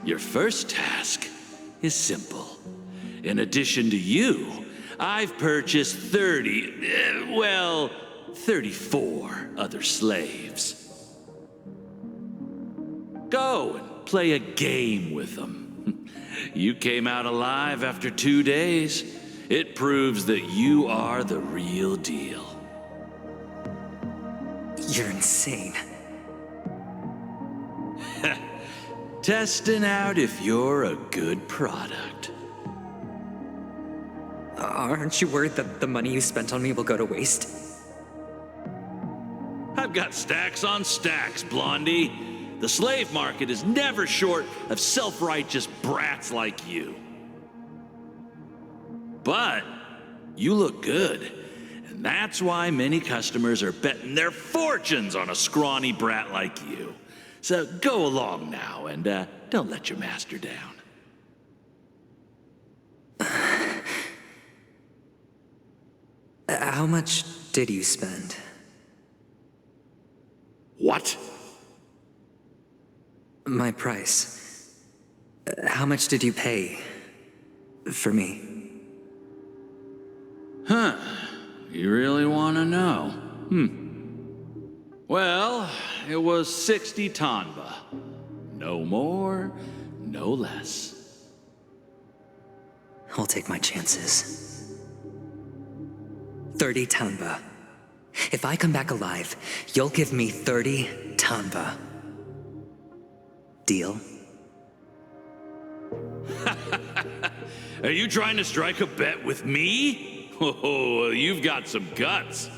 Your first task is simple. In addition to you, I've purchased 34 other slaves. Go and play a game with them. You came out alive after 2 days. It proves that you are the real deal. You're insane. Testing out if you're a good product. Aren't you worried that the money you spent on me will go to waste? I've got stacks on stacks, Blondie. The slave market is never short of self-righteous brats like you. But you look good, and that's why many customers are betting their fortunes on a scrawny brat like you. So go along now, and don't let your master down. How much did you spend? What? My price. How much did you pay for me? Huh. You really want to know? Well, it was 60 tanba. No more, no less. I'll take my chances. 30 tanba. If I come back alive, you'll give me 30 tanba. Deal? Are you trying to strike a bet with me? Oh, you've got some guts.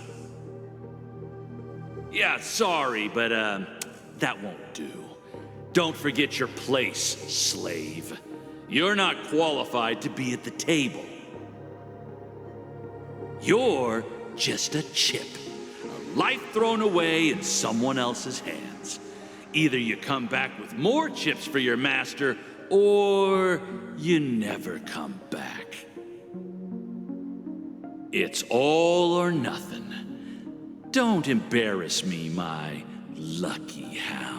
Yeah, sorry, but that won't do. Don't forget your place, slave. You're not qualified to be at the table. You're just a chip, a life thrown away in someone else's hands. Either you come back with more chips for your master, or you never come back. It's all or nothing. Don't embarrass me, my lucky hound.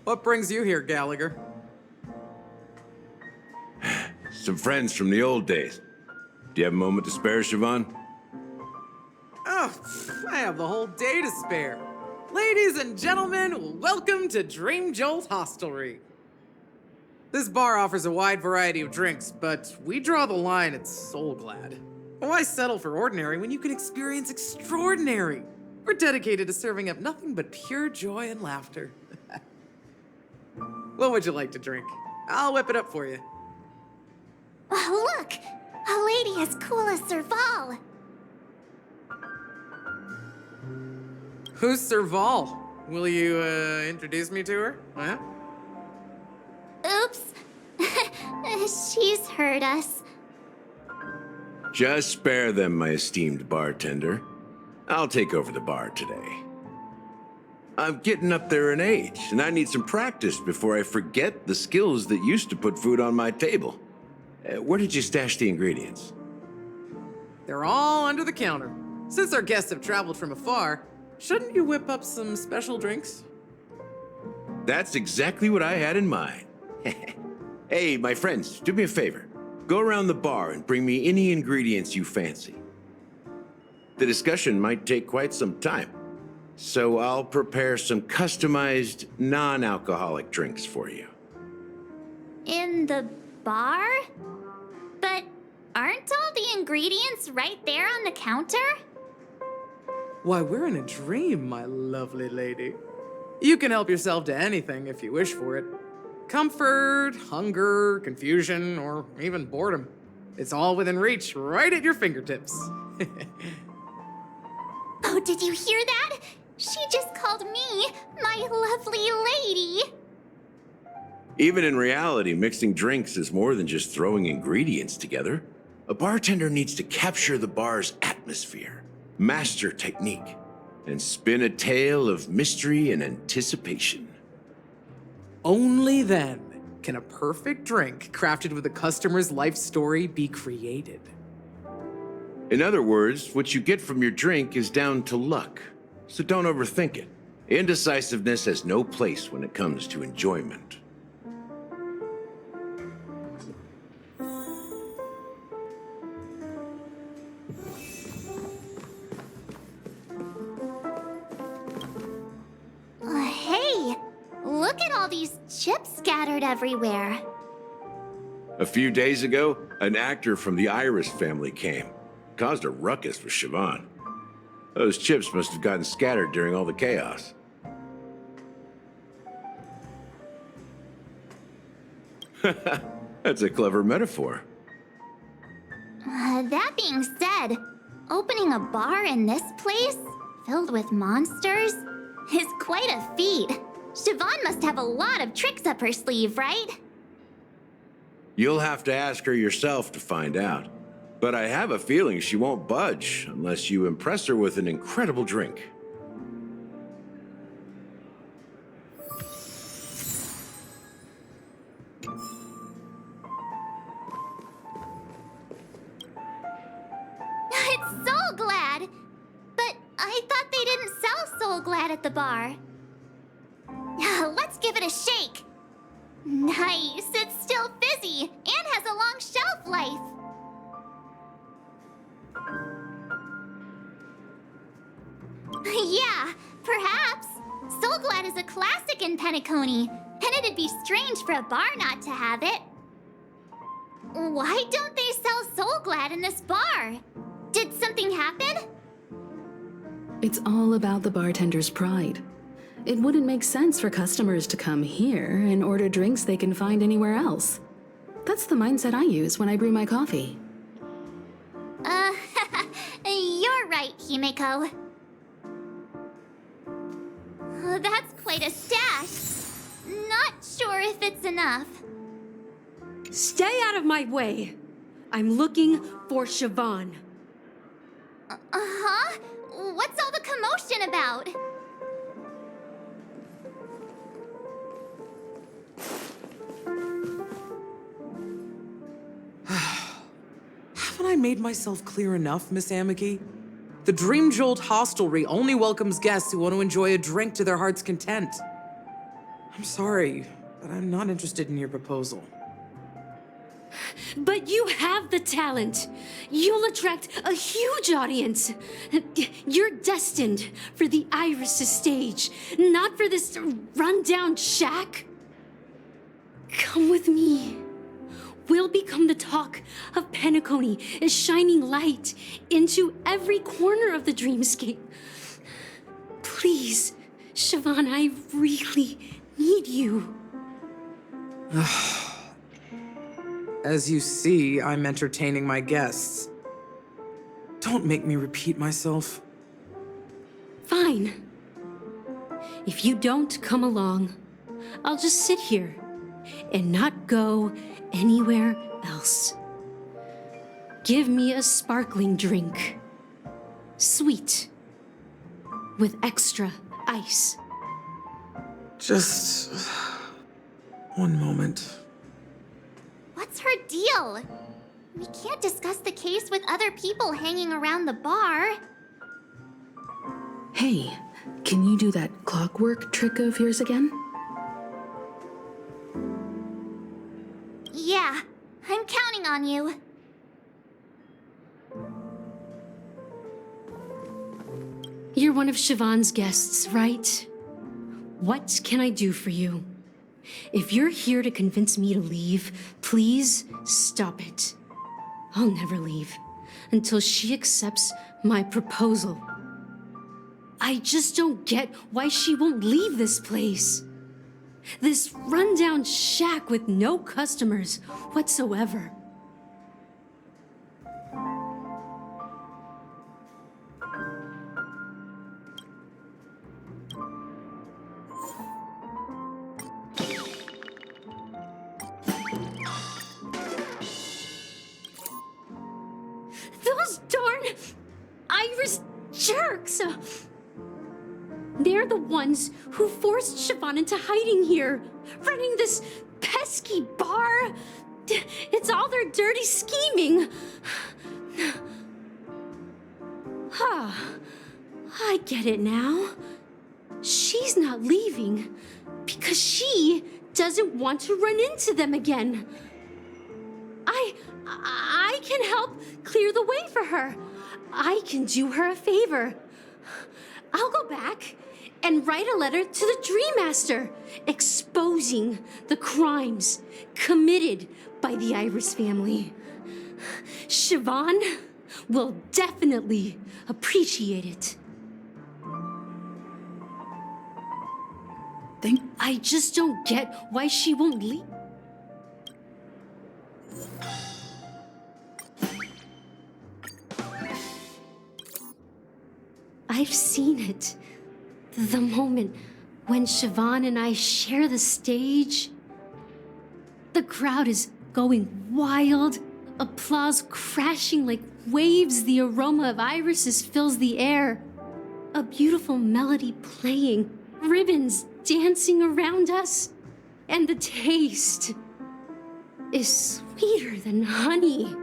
What brings you here, Gallagher? Some friends from the old days. Do you have a moment to spare, Siobhan? Oh, I have the whole day to spare. Ladies and gentlemen, welcome to Dream Jolt Hostelry. This bar offers a wide variety of drinks, but we draw the line at Soul Glad. Why settle for ordinary when you can experience extraordinary? We're dedicated to serving up nothing but pure joy and laughter. What would you like to drink? I'll whip it up for you. Oh, look! A lady as cool as Serval. Who's Serval? Will you, introduce me to her? Huh? Oops. She's heard us. Just spare them, my esteemed bartender. I'll take over the bar today. I'm getting up there in age, and I need some practice before I forget the skills that used to put food on my table. Where did you stash the ingredients? They're all under the counter. Since our guests have traveled from afar, shouldn't you whip up some special drinks? That's exactly what I had in mind. Hey, my friends, do me a favor. Go around the bar and bring me any ingredients you fancy. The discussion might take quite some time, so I'll prepare some customized, non-alcoholic drinks for you. In the bar? But aren't all the ingredients right there on the counter? Why, we're in a dream, my lovely lady. You can help yourself to anything if you wish for it. Comfort, hunger, confusion, or even boredom. It's all within reach, right at your fingertips. Oh, did you hear that? She just called me my lovely lady. Even in reality, mixing drinks is more than just throwing ingredients together. A bartender needs to capture the bar's atmosphere, master technique, and spin a tale of mystery and anticipation. Only then can a perfect drink crafted with a customer's life story be created. In other words, what you get from your drink is down to luck, so don't overthink it. Indecisiveness has no place when it comes to enjoyment. Hey, look at all these chips scattered everywhere. A few days ago, an actor from the Iris family came. Caused a ruckus with Siobhan. Those chips must have gotten scattered during all the chaos. That's a clever metaphor. That being said, opening a bar in this place, filled with monsters, is quite a feat. Siobhan must have a lot of tricks up her sleeve, right? You'll have to ask her yourself to find out. But I have a feeling she won't budge unless you impress her with an incredible drink. It's Soul Glad! But I thought they didn't sell Soul Glad at the bar. Let's give it a shake. Nice, it's still fizzy and has a long shelf life. Yeah, perhaps. Soul Glad is a classic in Penacony, and it'd be strange for a bar not to have it. Why don't they sell Soul Glad in this bar? Did something happen? It's all about the bartender's pride. It wouldn't make sense for customers to come here and order drinks they can find anywhere else. That's the mindset I use when I brew my coffee. You're right, Himeko. That's quite a stash. Not sure if it's enough. Stay out of my way. I'm looking for Siobhan. Uh-huh? What's all the commotion about? Haven't I made myself clear enough, Miss Amiki? The Dream Jolt Hostelry only welcomes guests who want to enjoy a drink to their heart's content. I'm sorry, but I'm not interested in your proposal. But you have the talent. You'll attract a huge audience. You're destined for the Iris' stage, not for this rundown shack. Come with me. We'll become the talk of Penacony, a shining light into every corner of the dreamscape. Please, Siobhan, I really need you. As you see, I'm entertaining my guests. Don't make me repeat myself. Fine. If you don't come along, I'll just sit here and not go anywhere else. Give me a sparkling drink. Sweet. With extra ice. Just one moment. What's her deal? We can't discuss the case with other people hanging around the bar. Hey, can you do that clockwork trick of yours again? Yeah, I'm counting on you. You're one of Siobhan's guests, right? What can I do for you? If you're here to convince me to leave, please stop it. I'll never leave until she accepts my proposal. I just don't get why she won't leave this place. This rundown shack with no customers whatsoever. Those darn Iris jerks! They're the ones who forced Siobhan into hiding here, running this pesky bar. It's all their dirty scheming. I get it now. She's not leaving because she doesn't want to run into them again. I can help clear the way for her. I can do her a favor. I'll go back and write a letter to the Dream Master exposing the crimes committed by the Iris family. Siobhan will definitely appreciate it. I just don't get why she won't leave. I've seen it. The moment when Siobhan and I share the stage. The crowd is going wild, applause crashing like waves. The aroma of irises fills the air. A beautiful melody playing, ribbons dancing around us, and the taste is sweeter than honey.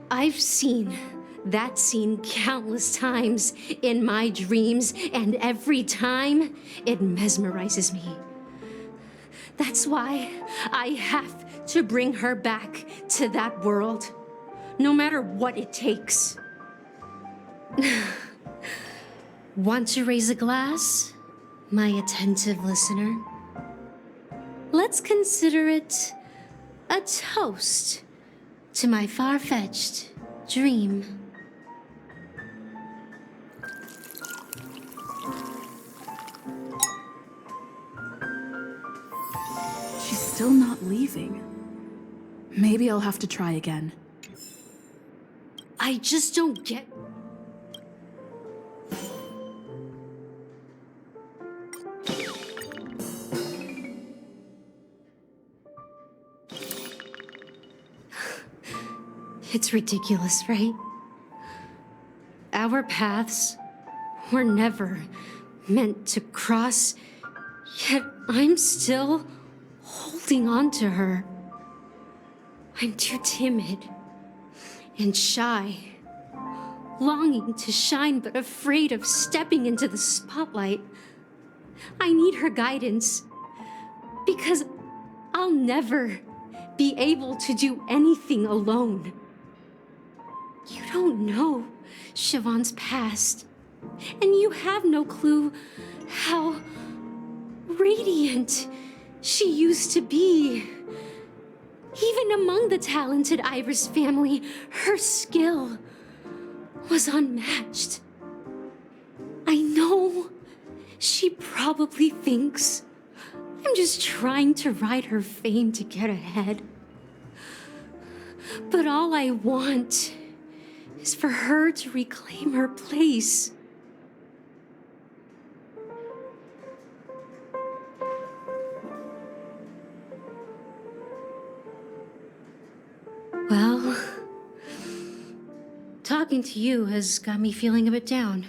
I've seen that scene countless times in my dreams, and every time it mesmerizes me. That's why I have to bring her back to that world, no matter what it takes. Want to raise a glass, my attentive listener? Let's consider it a toast to my far-fetched dream. She's still not leaving. Maybe I'll have to try again. I just don't get... It's ridiculous, right? Our paths were never meant to cross, yet I'm still holding on to her. I'm too timid and shy, longing to shine but afraid of stepping into the spotlight. I need her guidance because I'll never be able to do anything alone. You don't know Siobhan's past, and you have no clue how radiant she used to be. Even among the talented Iris family, her skill was unmatched. I know she probably thinks I'm just trying to ride her fame to get ahead. But all I want is for her to reclaim her place. Well, talking to you has got me feeling a bit down.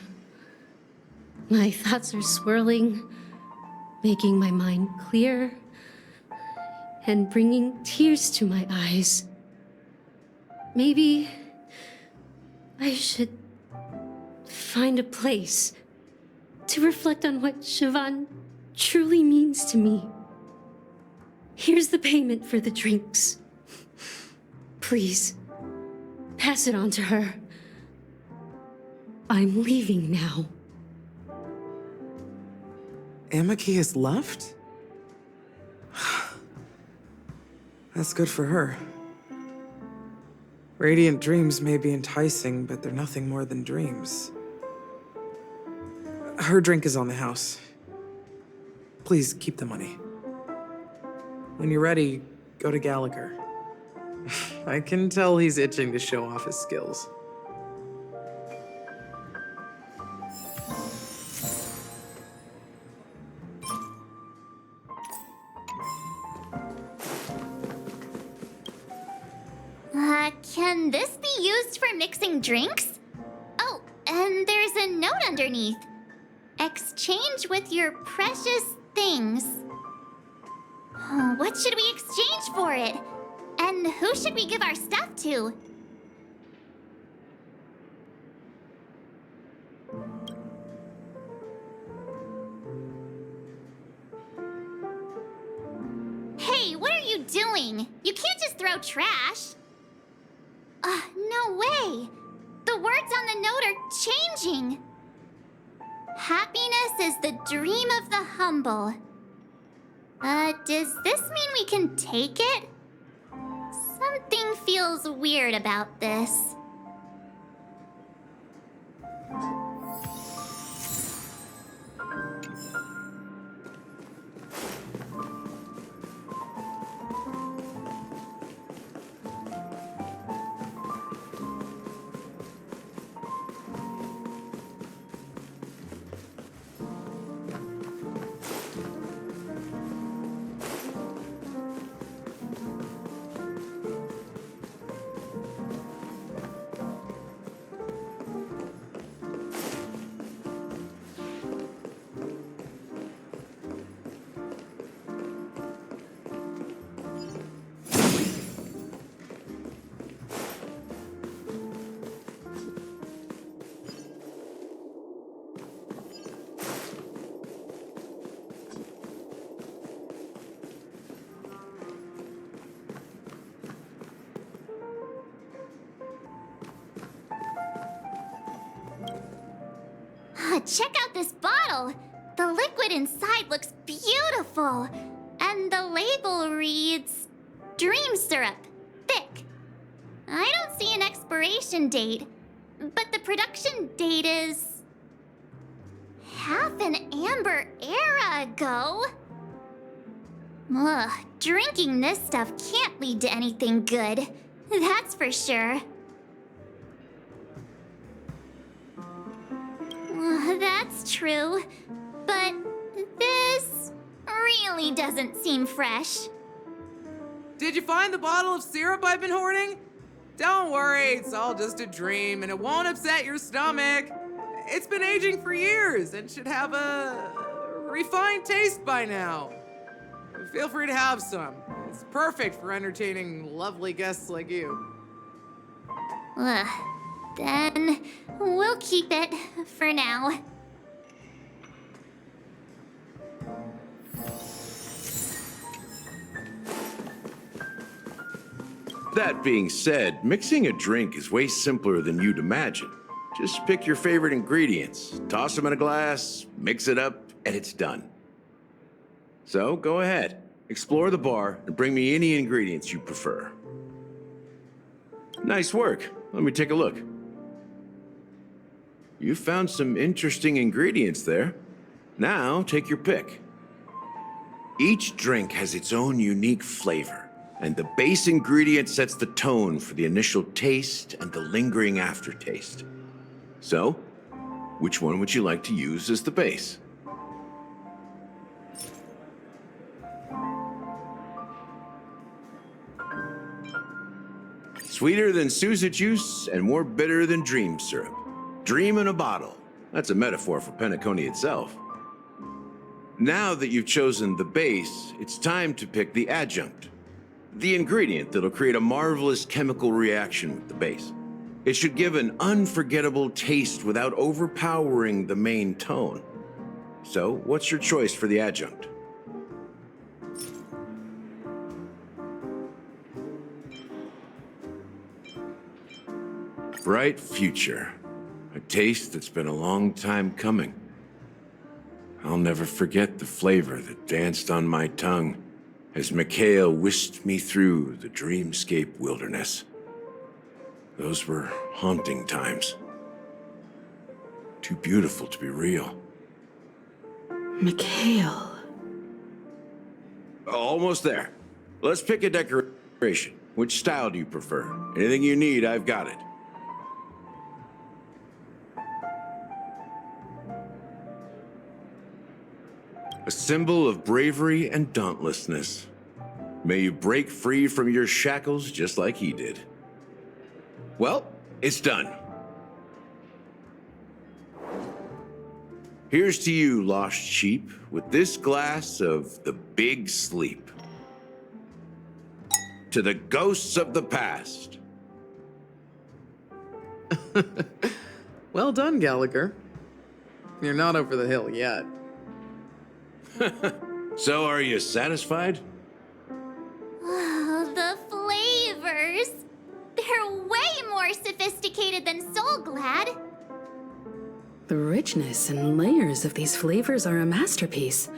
My thoughts are swirling, making my mind clear, and bringing tears to my eyes. Maybe I should find a place to reflect on what Siobhan truly means to me. Here's the payment for the drinks. Please, pass it on to her. I'm leaving now. Amaki has left? That's good for her. Radiant dreams may be enticing, but they're nothing more than dreams. Her drink is on the house. Please keep the money. When you're ready, go to Gallagher. I can tell he's itching to show off his skills. Can this be used for mixing drinks? Oh, and there's a note underneath. Exchange with your precious things. What should we exchange for it? And who should we give our stuff to? Hey, what are you doing? You can't just throw trash. No way! The words on the note are changing! Happiness is the dream of the humble. Does this mean we can take it? Something feels weird about this. Check out this bottle! The liquid inside looks beautiful! And the label reads... Dream syrup. Thick. I don't see an expiration date, but the production date is... half an amber era ago? Ugh, drinking this stuff can't lead to anything good. That's for sure. That's true, but this really doesn't seem fresh. Did you find the bottle of syrup I've been hoarding? Don't worry, it's all just a dream and it won't upset your stomach. It's been aging for years and should have a refined taste by now. Feel free to have some. It's perfect for entertaining lovely guests like you. Ugh. Then we'll keep it for now. That being said, mixing a drink is way simpler than you'd imagine. Just pick your favorite ingredients, toss them in a glass, mix it up, and it's done. So go ahead, explore the bar, and bring me any ingredients you prefer. Nice work. Let me take a look. You found some interesting ingredients there. Now, take your pick. Each drink has its own unique flavor, and the base ingredient sets the tone for the initial taste and the lingering aftertaste. So, which one would you like to use as the base? Sweeter than Sousa juice and more bitter than dream syrup. Dream in a bottle. That's a metaphor for Penacony itself. Now that you've chosen the base, it's time to pick the adjunct. The ingredient that'll create a marvelous chemical reaction with the base. It should give an unforgettable taste without overpowering the main tone. So, what's your choice for the adjunct? Bright future. A taste that's been a long time coming. I'll never forget the flavor that danced on my tongue as Mikhail whisked me through the dreamscape wilderness. Those were haunting times. Too beautiful to be real. Mikhail. Almost there. Let's pick a decoration. Which style do you prefer? Anything you need, I've got it. A symbol of bravery and dauntlessness. May you break free from your shackles just like he did. Well, it's done. Here's to you, lost sheep, with this glass of the big sleep. To the ghosts of the past. Well done, Gallagher. You're not over the hill yet. So, are you satisfied? Oh, the flavors! They're way more sophisticated than Soul Glad. The richness and layers of these flavors are a masterpiece,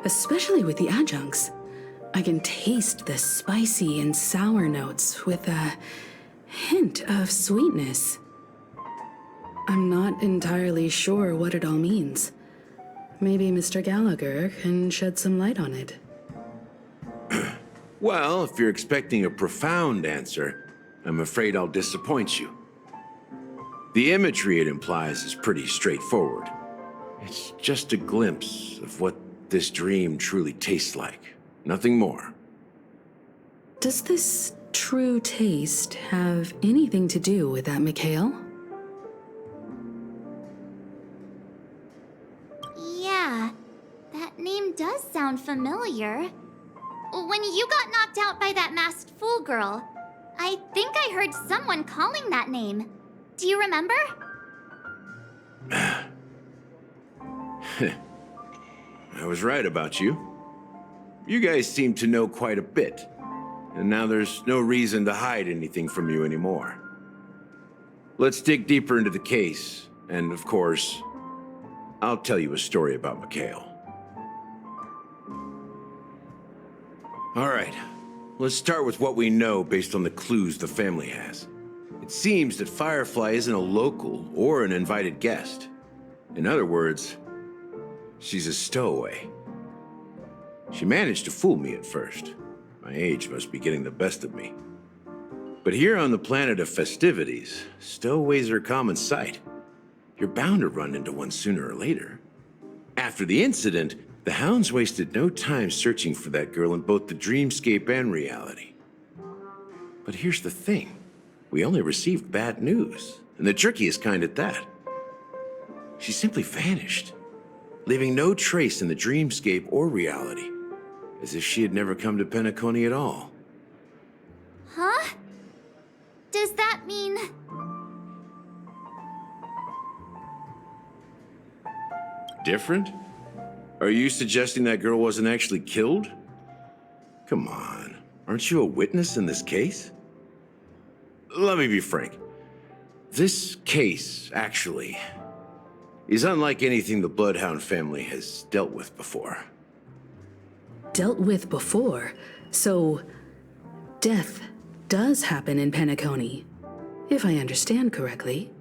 especially with the adjuncts. I can taste the spicy and sour notes with a hint of sweetness. I'm not entirely sure what it all means. Maybe Mr. Gallagher can shed some light on it. Well, if you're expecting a profound answer, I'm afraid I'll disappoint you. The imagery it implies is pretty straightforward. It's just a glimpse of what this dream truly tastes like. Nothing more. Does this true taste have anything to do with that, Mikhail? Yeah, that name does sound familiar. When you got knocked out by that masked fool girl, I think I heard someone calling that name. Do you remember? I was right about you. You guys seem to know quite a bit, and now there's no reason to hide anything from you anymore. Let's dig deeper into the case, and of course, I'll tell you a story about Mikhail. All right, let's start with what we know based on the clues the family has. It seems that Firefly isn't a local or an invited guest. In other words, she's a stowaway. She managed to fool me at first. My age must be getting the best of me. But here on the planet of festivities, stowaways are a common sight. You're bound to run into one sooner or later. After the incident, the hounds wasted no time searching for that girl in both the dreamscape and reality. But here's the thing. We only received bad news, and the trickiest kind at that. She simply vanished, leaving no trace in the dreamscape or reality, as if she had never come to Penacony at all. Huh? Does that mean... Different? Are you suggesting that girl wasn't actually killed? Come on, aren't you a witness in this case? let me be frank. This case, actually, is unlike anything the Bloodhound family has dealt with before. Dealt with before? So, death does happen in Penacony, if I understand correctly.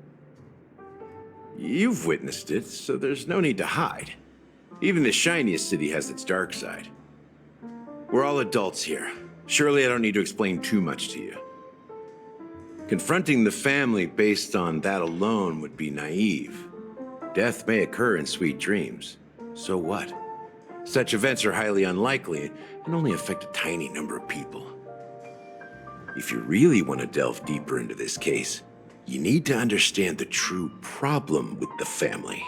You've witnessed it, so there's no need to hide. Even the shiniest city has its dark side. We're all adults here. Surely I don't need to explain too much to you. Confronting the family based on that alone would be naive. Death may occur in sweet dreams. So what? Such events are highly unlikely and only affect a tiny number of people. If you really want to delve deeper into this case, you need to understand the true problem with the family.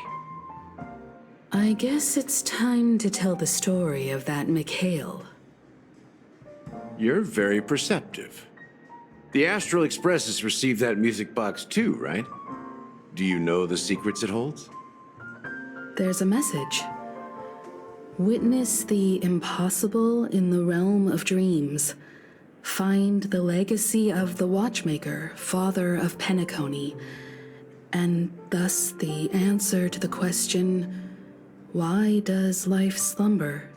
I guess it's time to tell the story of that Mikhail. You're very perceptive. The Astral Express has received that music box too, right? Do you know the secrets it holds? There's a message. Witness the impossible in the realm of dreams. Find the legacy of the Watchmaker, father of Penacony, and thus the answer to the question, why does life slumber?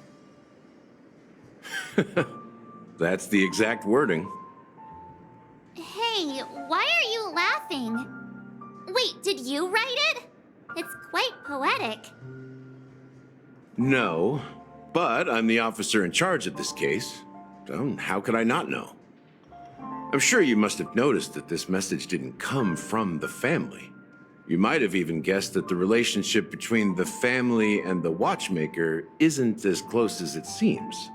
That's the exact wording. Hey, why are you laughing? Wait, did you write it? It's quite poetic. No, but I'm the officer in charge of this case. So how could I not know? I'm sure you must have noticed that this message didn't come from the family. You might have even guessed that the relationship between the family and the Watchmaker isn't as close as it seems.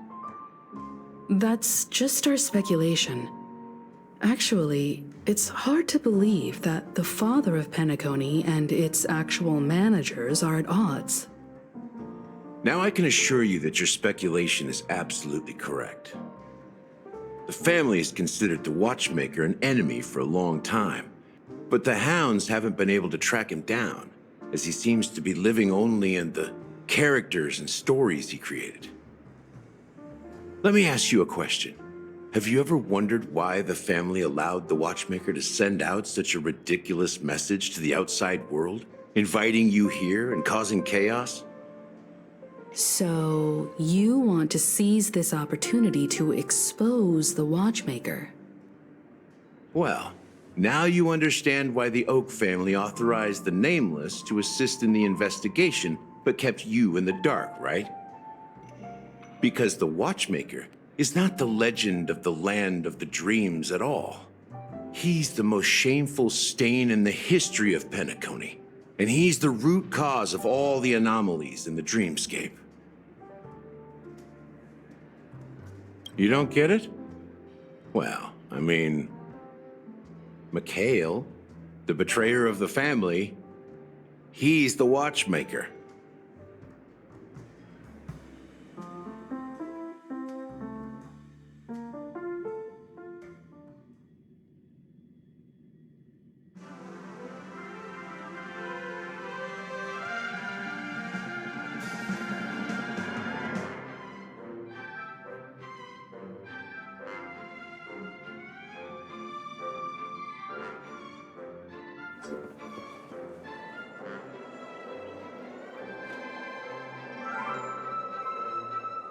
That's just our speculation. Actually, it's hard to believe that the father of Penacony and its actual managers are at odds. Now I can assure you that your speculation is absolutely correct. The family has considered the Watchmaker an enemy for a long time, but the Hounds haven't been able to track him down, as he seems to be living only in the characters and stories he created. Let me ask you a question. Have you ever wondered why the family allowed the Watchmaker to send out such a ridiculous message to the outside world, inviting you here and causing chaos? So, you want to seize this opportunity to expose the Watchmaker? Well, now you understand why the Oak family authorized the Nameless to assist in the investigation, but kept you in the dark, right? Because the Watchmaker is not the legend of the Land of the Dreams at all. He's the most shameful stain in the history of Penacony, and he's the root cause of all the anomalies in the dreamscape. You don't get it? Well, I mean, Mikhail, the betrayer of the family, he's the Watchmaker.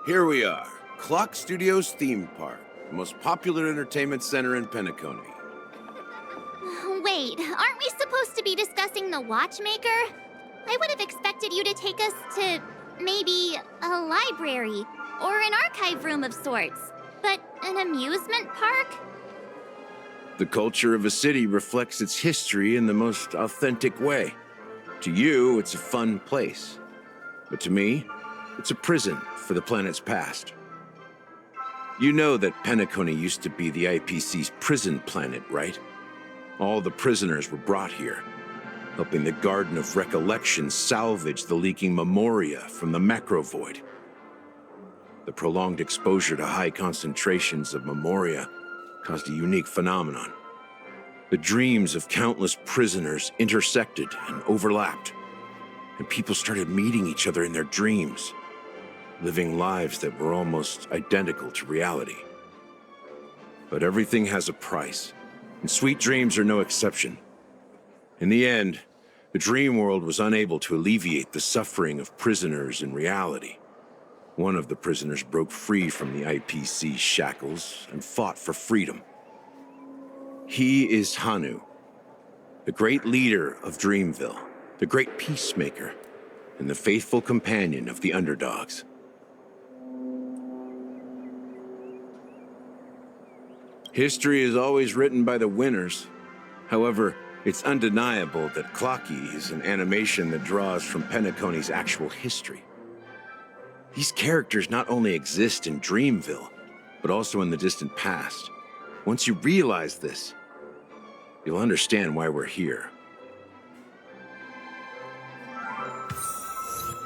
Here we are, Clock Studios Theme Park, the most popular entertainment center in Penacony. Wait, aren't we supposed to be discussing the Watchmaker? I would have expected you to take us to maybe a library or an archive room of sorts, but an amusement park? The culture of a city reflects its history in the most authentic way. To you, it's a fun place. But to me, it's a prison for the planet's past. You know that Penacony used to be the IPC's prison planet, right? All the prisoners were brought here, helping the Garden of Recollection salvage the leaking memoria from the macro void. The prolonged exposure to high concentrations of memoria caused a unique phenomenon. The dreams of countless prisoners intersected and overlapped, and people started meeting each other in their dreams, living lives that were almost identical to reality. But everything has a price, And sweet dreams are no exception. In the end, the dream world was unable to alleviate the suffering of prisoners in reality. One of the prisoners broke free from the IPC shackles and fought for freedom. He is Hanu, the great leader of Dreamville, the great peacemaker, and the faithful companion of the underdogs. History is always written by the winners. However, it's undeniable that Clocky is an animation that draws from Penacony's actual history. These characters not only exist in Dreamville, but also in the distant past. Once you realize this, you'll understand why we're here.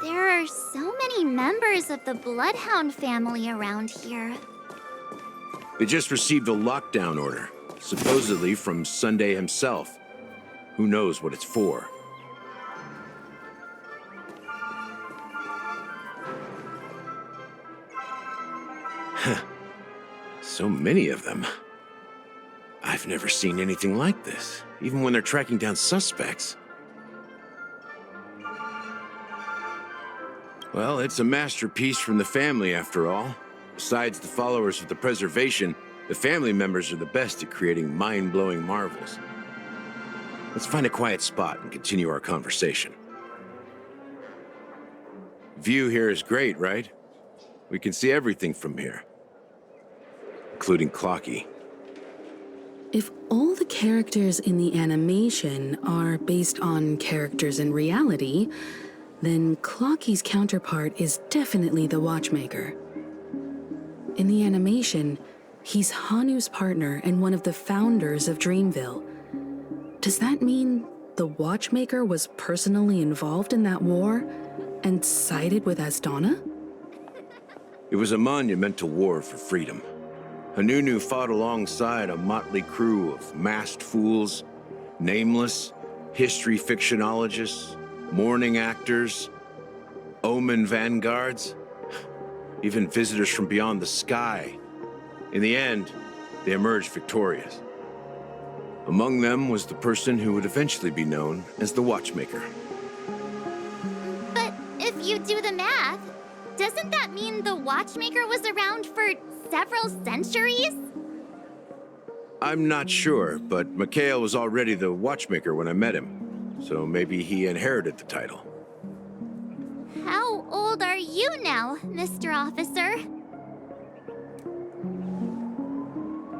There are so many members of the Bloodhound family around here. They just received a lockdown order, supposedly from Sunday himself. Who knows what it's for? So many of them. I've never seen anything like this, even when they're tracking down suspects. Well, it's a masterpiece from the family, after all. Besides the followers of the Preservation, the family members are the best at creating mind-blowing marvels. Let's find a quiet spot and continue our conversation. View here is great, right? We can see everything from here, including Clocky. If all the characters in the animation are based on characters in reality, then Clocky's counterpart is definitely the Watchmaker. In the animation, he's Hanu's partner and one of the founders of Dreamville. Does that mean the Watchmaker was personally involved in that war and sided with Asdana? It was a monumental war for freedom. Hanunu fought alongside a motley crew of masked fools, nameless, history fictionologists, mourning actors, omen vanguards, even visitors from beyond the sky. In the end, they emerged victorious. Among them was the person who would eventually be known as the Watchmaker. But if you do the math, doesn't that mean the Watchmaker was around for several centuries? I'm not sure, but Mikhail was already the Watchmaker when I met him, so maybe he inherited the title. How old are you now, Mr. Officer?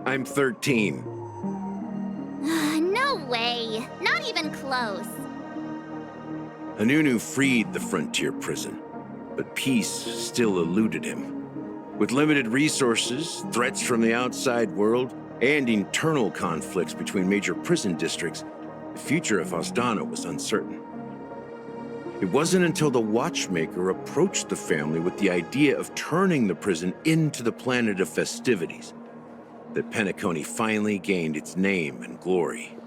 I'm 13. No way. Not even close. Hanunu freed the frontier prison, but peace still eluded him. With limited resources, threats from the outside world, and internal conflicts between major prison districts, the future of Asdana was uncertain. It wasn't until the Watchmaker approached the family with the idea of turning the prison into the planet of festivities that Penacony finally gained its name and glory.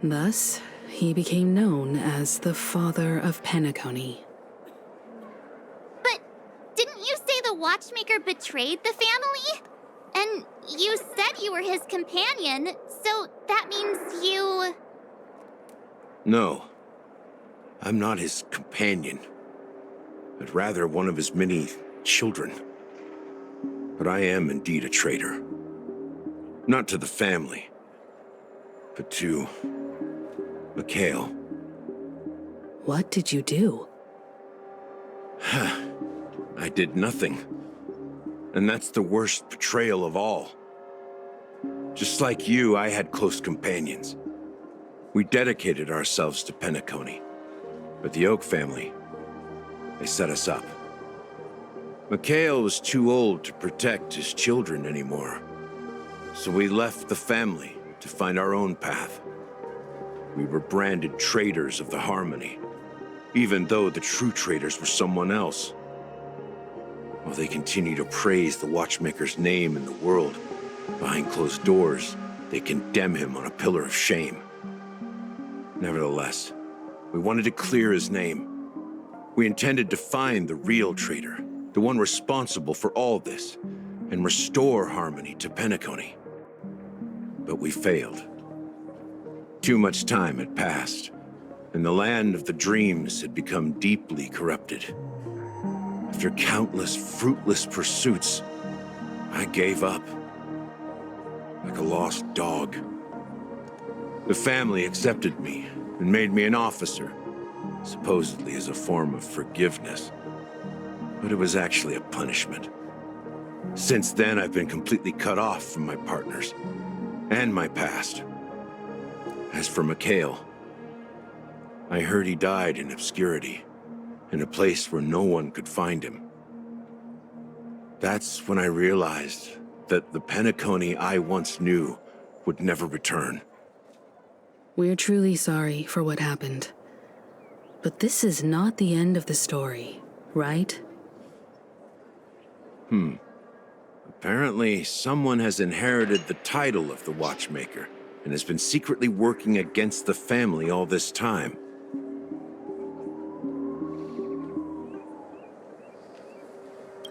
Thus, he became known as the father of Penacony. But didn't you say the Watchmaker betrayed the family? And you said you were his companion, so that means you... No, I'm not his companion, but rather one of his many children. But I am indeed a traitor. Not to the family, but to Mikhail. What did you do? I did nothing. And that's the worst betrayal of all. Just like you, I had close companions. We dedicated ourselves to Penacony. But the Oak family, they set us up. Mikhail was too old to protect his children anymore. So we left the family to find our own path. We were branded traitors of the Harmony, even though the true traitors were someone else. While they continue to praise the Watchmaker's name in the world, behind closed doors, they condemn him on a pillar of shame. Nevertheless, we wanted to clear his name. We intended to find the real traitor, the one responsible for all this, and restore harmony to Penacony. But we failed. Too much time had passed, and the land of the dreams had become deeply corrupted. After countless fruitless pursuits, I gave up. Like a lost dog. The family accepted me and made me an officer, supposedly as a form of forgiveness. But it was actually a punishment. Since then, I've been completely cut off from my partners and my past. As for Mikhail, I heard he died in obscurity, in a place where no one could find him. That's when I realized that the Penacony I once knew would never return. We're truly sorry for what happened. But this is not the end of the story, right? Apparently, someone has inherited the title of the Watchmaker and has been secretly working against the family all this time.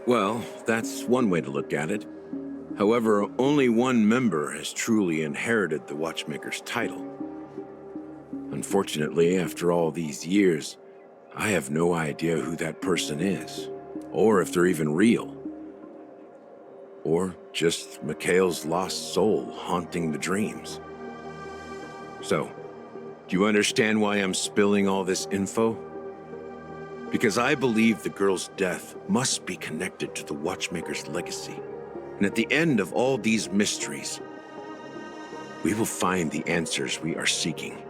Well, that's one way to look at it. However, only one member has truly inherited the Watchmaker's title. Unfortunately, after all these years, I have no idea who that person is, or if they're even real. Or just Mikhail's lost soul haunting the dreams. So, do you understand why I'm spilling all this info? Because I believe the girl's death must be connected to the Watchmaker's legacy. And at the end of all these mysteries, we will find the answers we are seeking.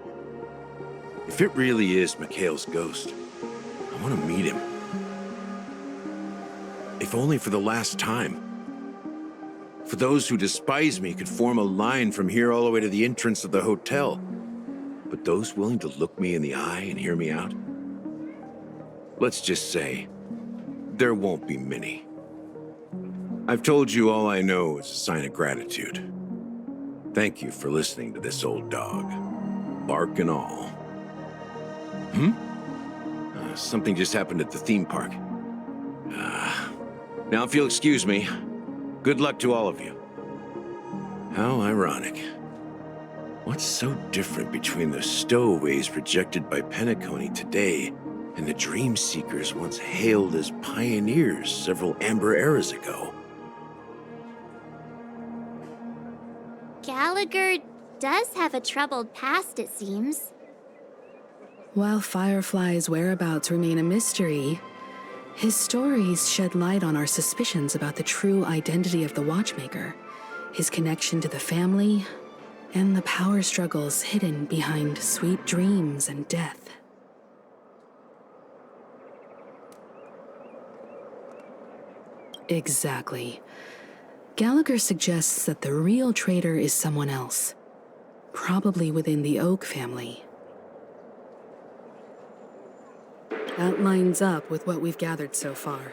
If it really is Mikhail's ghost, I want to meet him. If only for the last time. For those who despise me could form a line from here all the way to the entrance of the hotel. But those willing to look me in the eye and hear me out? Let's just say, there won't be many. I've told you all I know is a sign of gratitude. Thank you for listening to this old dog. Bark and all. Something just happened at the theme park. Now if you'll excuse me, good luck to all of you. How ironic. What's so different between the stowaways projected by Penacony today and the dream seekers once hailed as pioneers several amber eras ago? Gallagher does have a troubled past, it seems. While Firefly's whereabouts remain a mystery, his stories shed light on our suspicions about the true identity of the Watchmaker, his connection to the family, and the power struggles hidden behind sweet dreams and death. Exactly. Gallagher suggests that the real traitor is someone else, probably within the Oak family. That lines up with what we've gathered so far.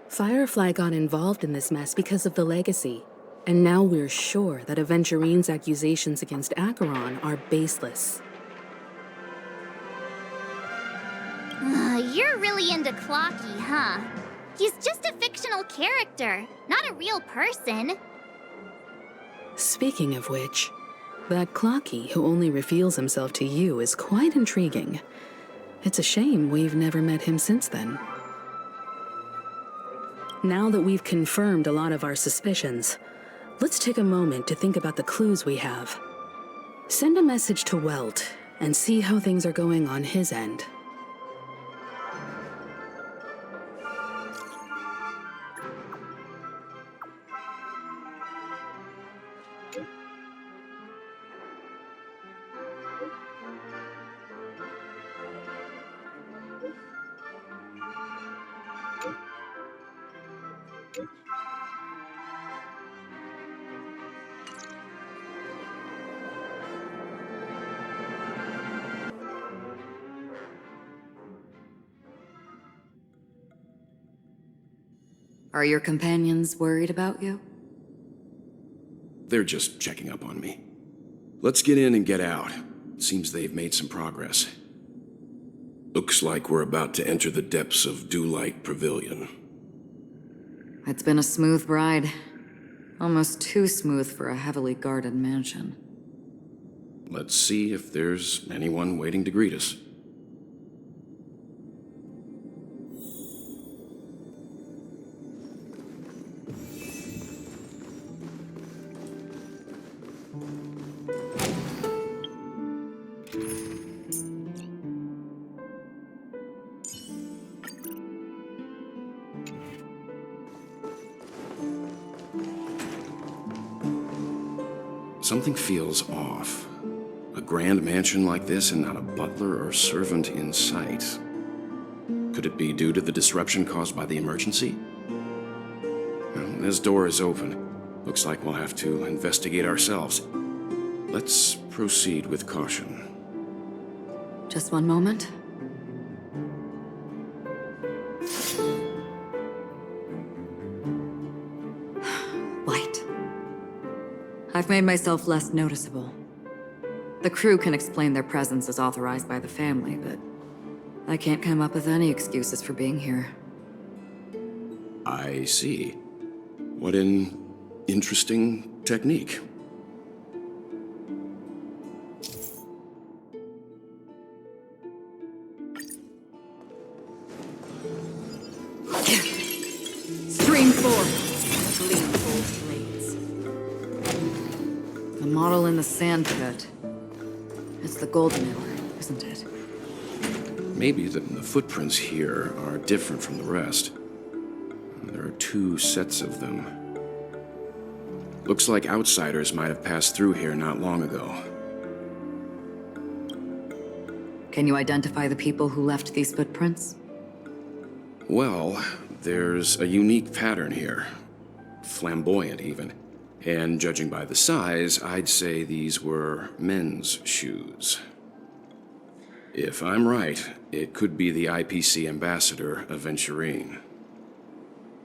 Firefly got involved in this mess because of the legacy, and now we're sure that Aventurine's accusations against Acheron are baseless. You're really into Clocky, huh? He's just a fictional character, not a real person. Speaking of which, that Clocky who only reveals himself to you is quite intriguing. It's a shame we've never met him since then. Now that we've confirmed a lot of our suspicions, let's take a moment to think about the clues we have. Send a message to Welt and see how things are going on his end. Are your companions worried about you? They're just checking up on me. Let's get in and get out. Seems they've made some progress. Looks like we're about to enter the depths of Dewlight Pavilion. It's been a smooth ride. Almost too smooth for a heavily guarded mansion. Let's see if there's anyone waiting to greet us. Something feels off. A grand mansion like this and not a butler or servant in sight. Could it be due to the disruption caused by the emergency? Well, this door is open. Looks like we'll have to investigate ourselves. Let's proceed with caution. Just one moment. Light. I've made myself less noticeable. The crew can explain their presence as authorized by the family, but I can't come up with any excuses for being here. I see. What an interesting technique. Stream 4. Gleam gold blades. The model in the sand pit. It's the golden hour, isn't it? Maybe the footprints here are different from the rest. There are 2 sets of them. Looks like outsiders might have passed through here not long ago. Can you identify the people who left these footprints? Well, there's a unique pattern here. Flamboyant, even. And judging by the size, I'd say these were men's shoes. If I'm right, it could be the IPC ambassador, Aventurine.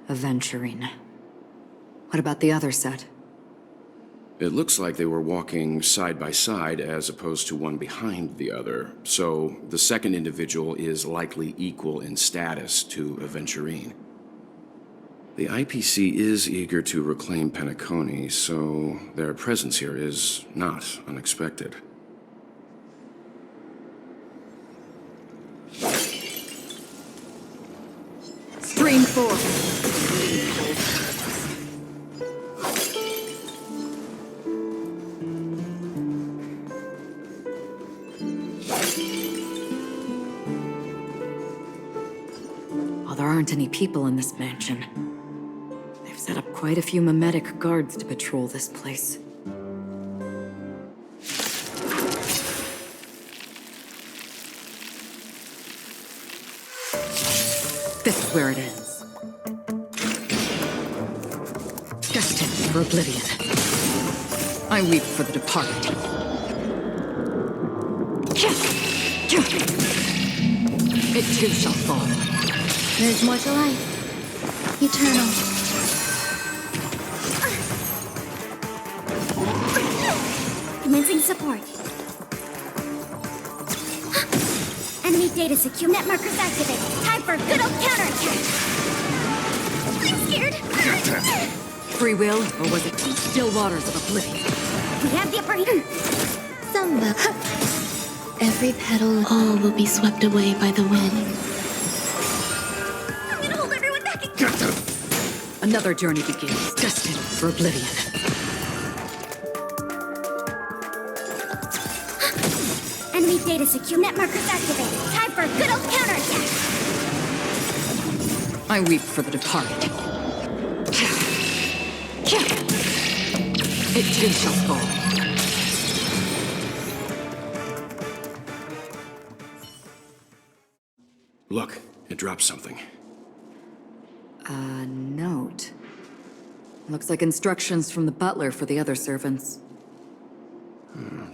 Aventurine. What about the other set? It looks like they were walking side by side as opposed to one behind the other, so the second individual is likely equal in status to Aventurine. The IPC is eager to reclaim Penacony, so their presence here is not unexpected. Stream 4. While there aren't any people in this mansion, they've set up quite a few mimetic guards to patrol this place. This is where it ends. Destined for oblivion. I weep for the departed. It too shall fall. There's more to life. Eternal. Commencing support. Enemy data secure. Net markers activated. Time for a good old counterattack. I'm scared. Free will, or was it still waters of oblivion? We have the upper hand. Samba. Every petal, all will be swept away by the wind. I'm gonna hold everyone back again. Another journey begins, destined for oblivion. Enemy data secure. Net markers activated. Time for a good old counterattack. I weep for the departed. It too shall fall. Look, it dropped something. A note. Looks like instructions from the butler for the other servants.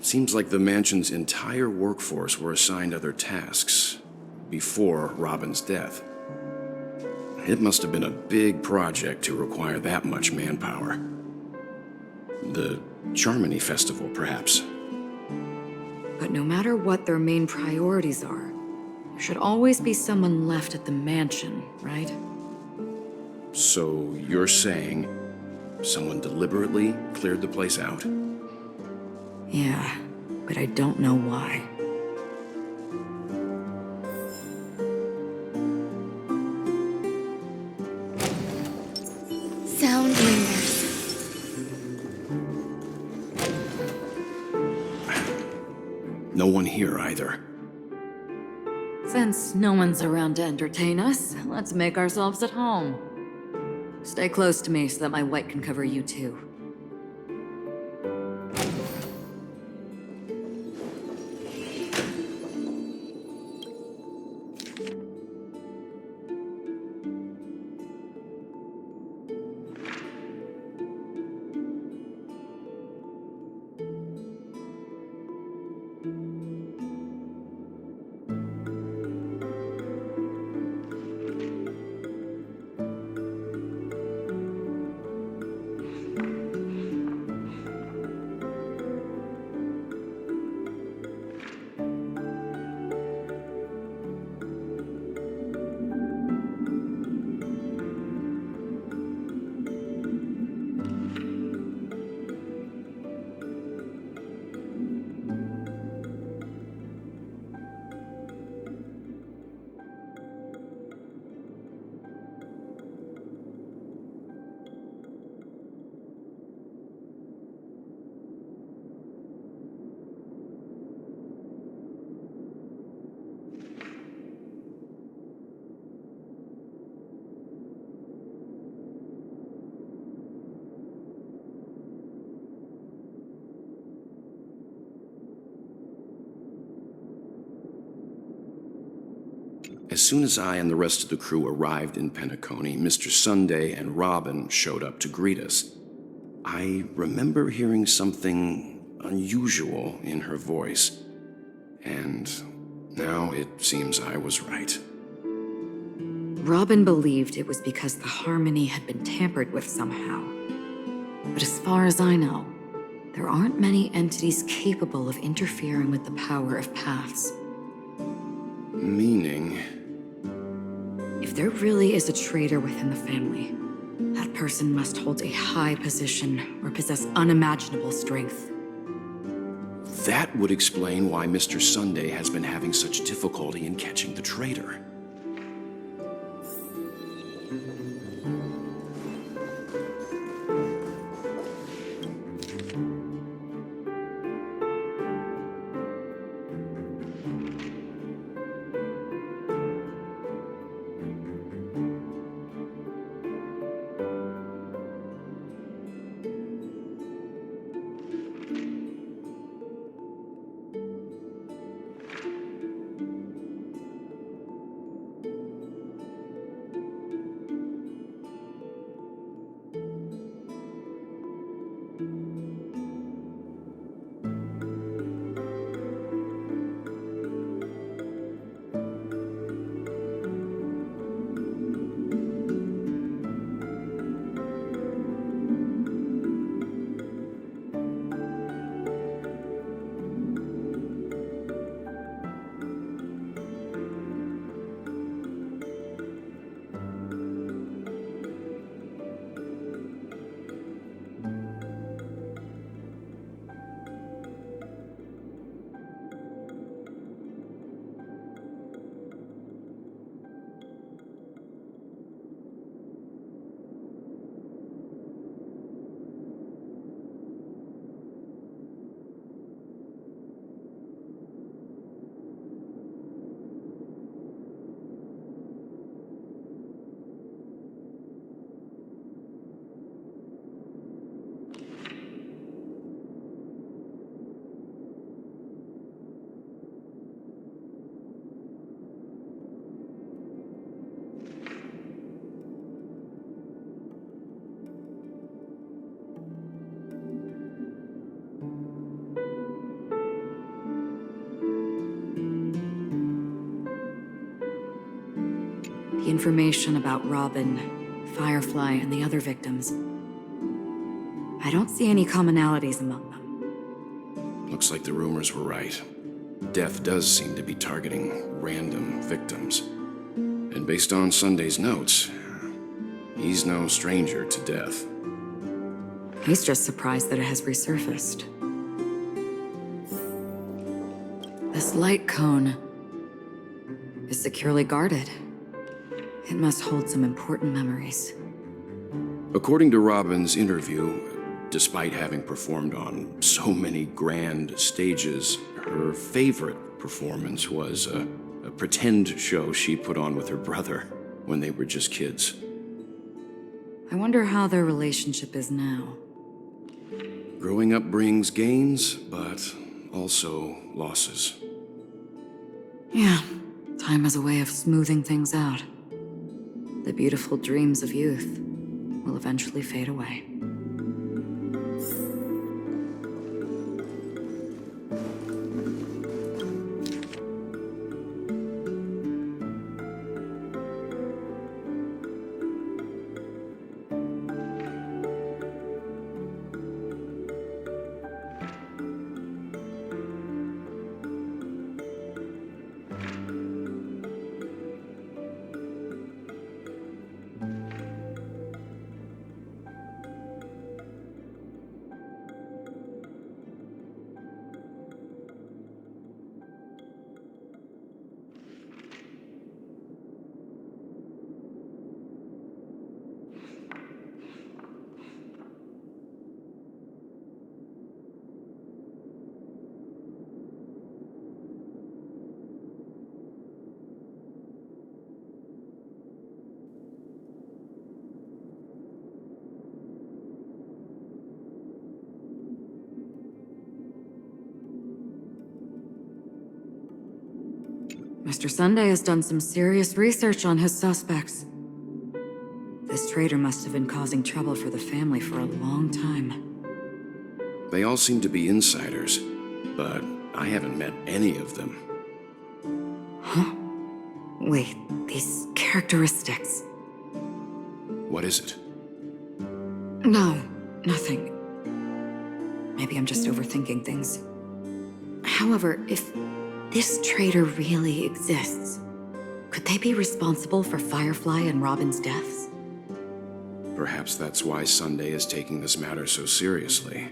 Seems like the mansion's entire workforce were assigned other tasks before Robin's death. It must have been a big project to require that much manpower. The Charmony Festival, perhaps. But no matter what their main priorities are, there should always be someone left at the mansion, right? So you're saying Someone deliberately cleared the place out? Yeah, but I don't know why. Sound lingers. No one here either. Since no one's around to entertain us, let's make ourselves at home. Stay close to me so that my white can cover you too. As soon as I and the rest of the crew arrived in Penacony, Mr. Sunday and Robin showed up to greet us. I remember hearing something unusual in her voice, and now it seems I was right. Robin believed it was because the harmony had been tampered with somehow. But as far as I know, there aren't many entities capable of interfering with the power of paths. Meaning? If there really is a traitor within the family, that person must hold a high position or possess unimaginable strength. That would explain why Mr. Sunday has been having such difficulty in catching the traitor. The information about Robin, Firefly, and the other victims. I don't see any commonalities among them. Looks like the rumors were right. Death does seem to be targeting random victims. And based on Sunday's notes, he's no stranger to death. He's just surprised that it has resurfaced. This light cone is securely guarded. It must hold some important memories. According to Robin's interview, despite having performed on so many grand stages, her favorite performance was a pretend show she put on with her brother when they were just kids. I wonder how their relationship is now. Growing up brings gains, but also losses. Yeah, time has a way of smoothing things out. The beautiful dreams of youth will eventually fade away. Mr. Sunday has done some serious research on his suspects. This traitor must have been causing trouble for the family for a long time. They all seem to be insiders, but I haven't met any of them. Huh? Wait, these characteristics. What is it? No, nothing. Maybe I'm just overthinking things. However, if this traitor really exists, could they be responsible for Firefly and Robin's deaths? Perhaps that's why Sunday is taking this matter so seriously.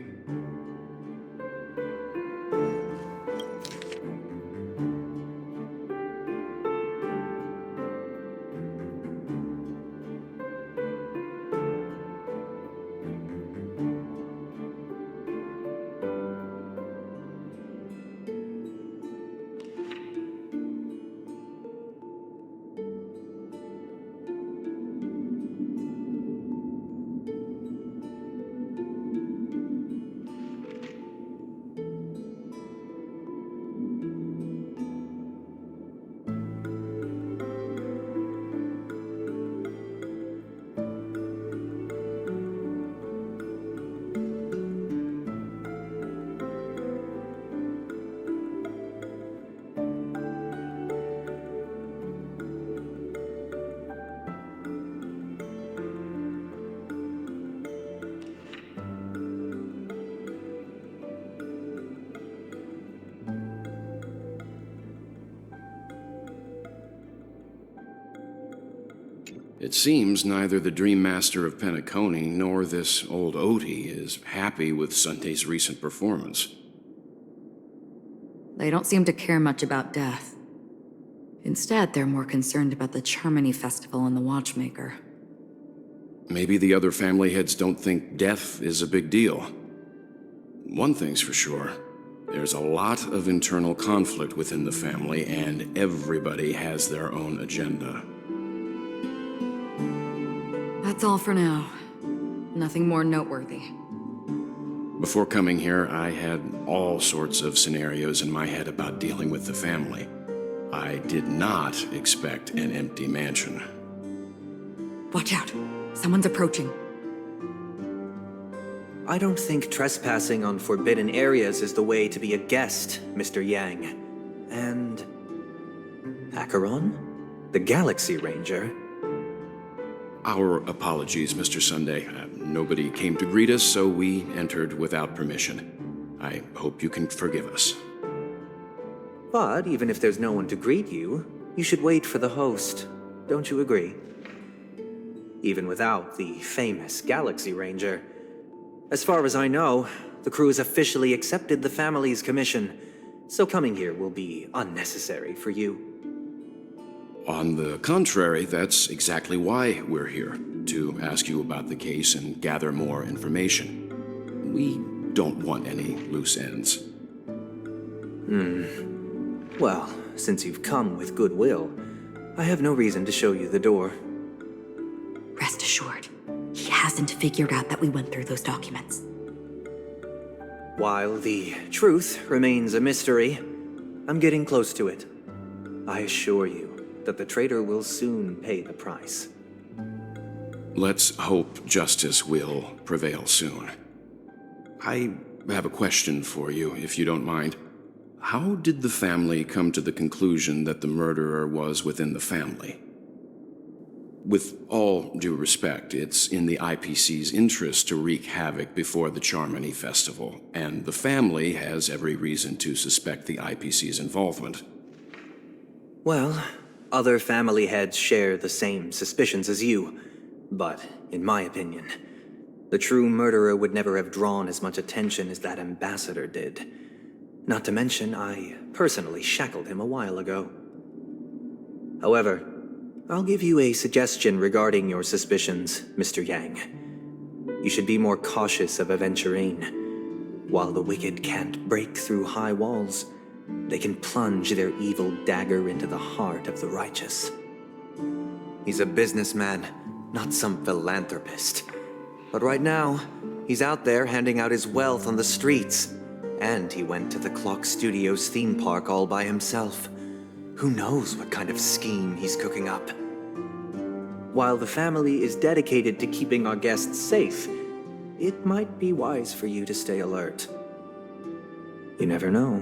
It seems neither the Dream Master of Penacony nor this old Odie is happy with Sunday's recent performance. They don't seem to care much about death. Instead, they're more concerned about the Charmony Festival and the Watchmaker. Maybe the other family heads don't think death is a big deal. One thing's for sure. There's a lot of internal conflict within the family, and everybody has their own agenda. That's all for now. Nothing more noteworthy. Before coming here, I had all sorts of scenarios in my head about dealing with the family. I did not expect an empty mansion. Watch out. Someone's approaching. I don't think trespassing on forbidden areas is the way to be a guest, Mr. Yang. And... Acheron? The Galaxy Ranger? Our apologies, Mr. Sunday. Nobody came to greet us, so we entered without permission. I hope you can forgive us. But even if there's no one to greet you, you should wait for the host. Don't you agree? Even without the famous Galaxy Ranger, As far as I know, the crew has officially accepted the family's commission, so coming here will be unnecessary for you. On the contrary, that's exactly why we're here, to ask you about the case and gather more information. We don't want any loose ends. Well, since you've come with goodwill, I have no reason to show you the door. Rest assured, he hasn't figured out that we went through those documents. While the truth remains a mystery, I'm getting close to it. I assure you that the traitor will soon pay the price. Let's hope justice will prevail soon. I have a question for you, if you don't mind. How did the family come to the conclusion that the murderer was within the family? With all due respect, it's in the IPC's interest to wreak havoc before the Charmony Festival, and the family has every reason to suspect the IPC's involvement. Well, other family heads share the same suspicions as you, but in my opinion, the true murderer would never have drawn as much attention as that ambassador did. Not to mention, I personally shackled him a while ago. However, I'll give you a suggestion regarding your suspicions, Mr. Yang. You should be more cautious of Aventurine. While the wicked can't break through high walls, they can plunge their evil dagger into the heart of the righteous. He's a businessman, not some philanthropist. But right now, he's out there handing out his wealth on the streets. And he went to the Clock Studios theme park all by himself. Who knows what kind of scheme he's cooking up? While the family is dedicated to keeping our guests safe, it might be wise for you to stay alert. You never know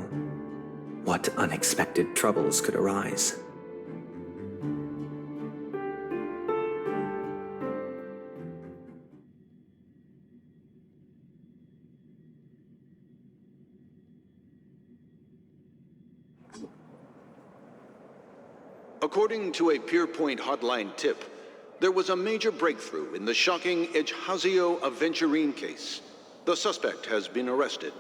what unexpected troubles could arise. According to a Pierpoint hotline tip, there was a major breakthrough in the shocking Ejhazio Aventurine case. The suspect has been arrested.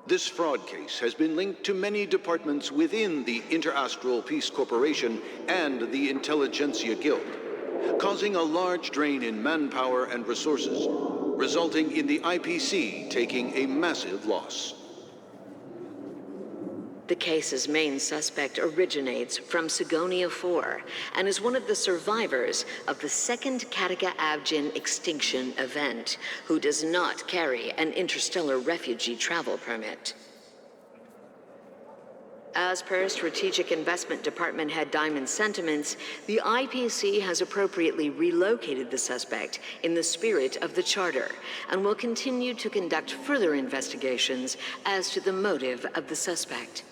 This fraud case has been linked to many departments within the Interastral Peace Corporation and the Intelligentsia Guild, causing a large drain in manpower and resources, resulting in the IPC taking a massive loss. The case's main suspect originates from Sigonia 4 and is one of the survivors of the second Kataka-Abjin extinction event, who does not carry an interstellar refugee travel permit. As per Strategic Investment Department Head Diamond's sentiments, the IPC has appropriately relocated the suspect in the spirit of the Charter and will continue to conduct further investigations as to the motive of the suspect.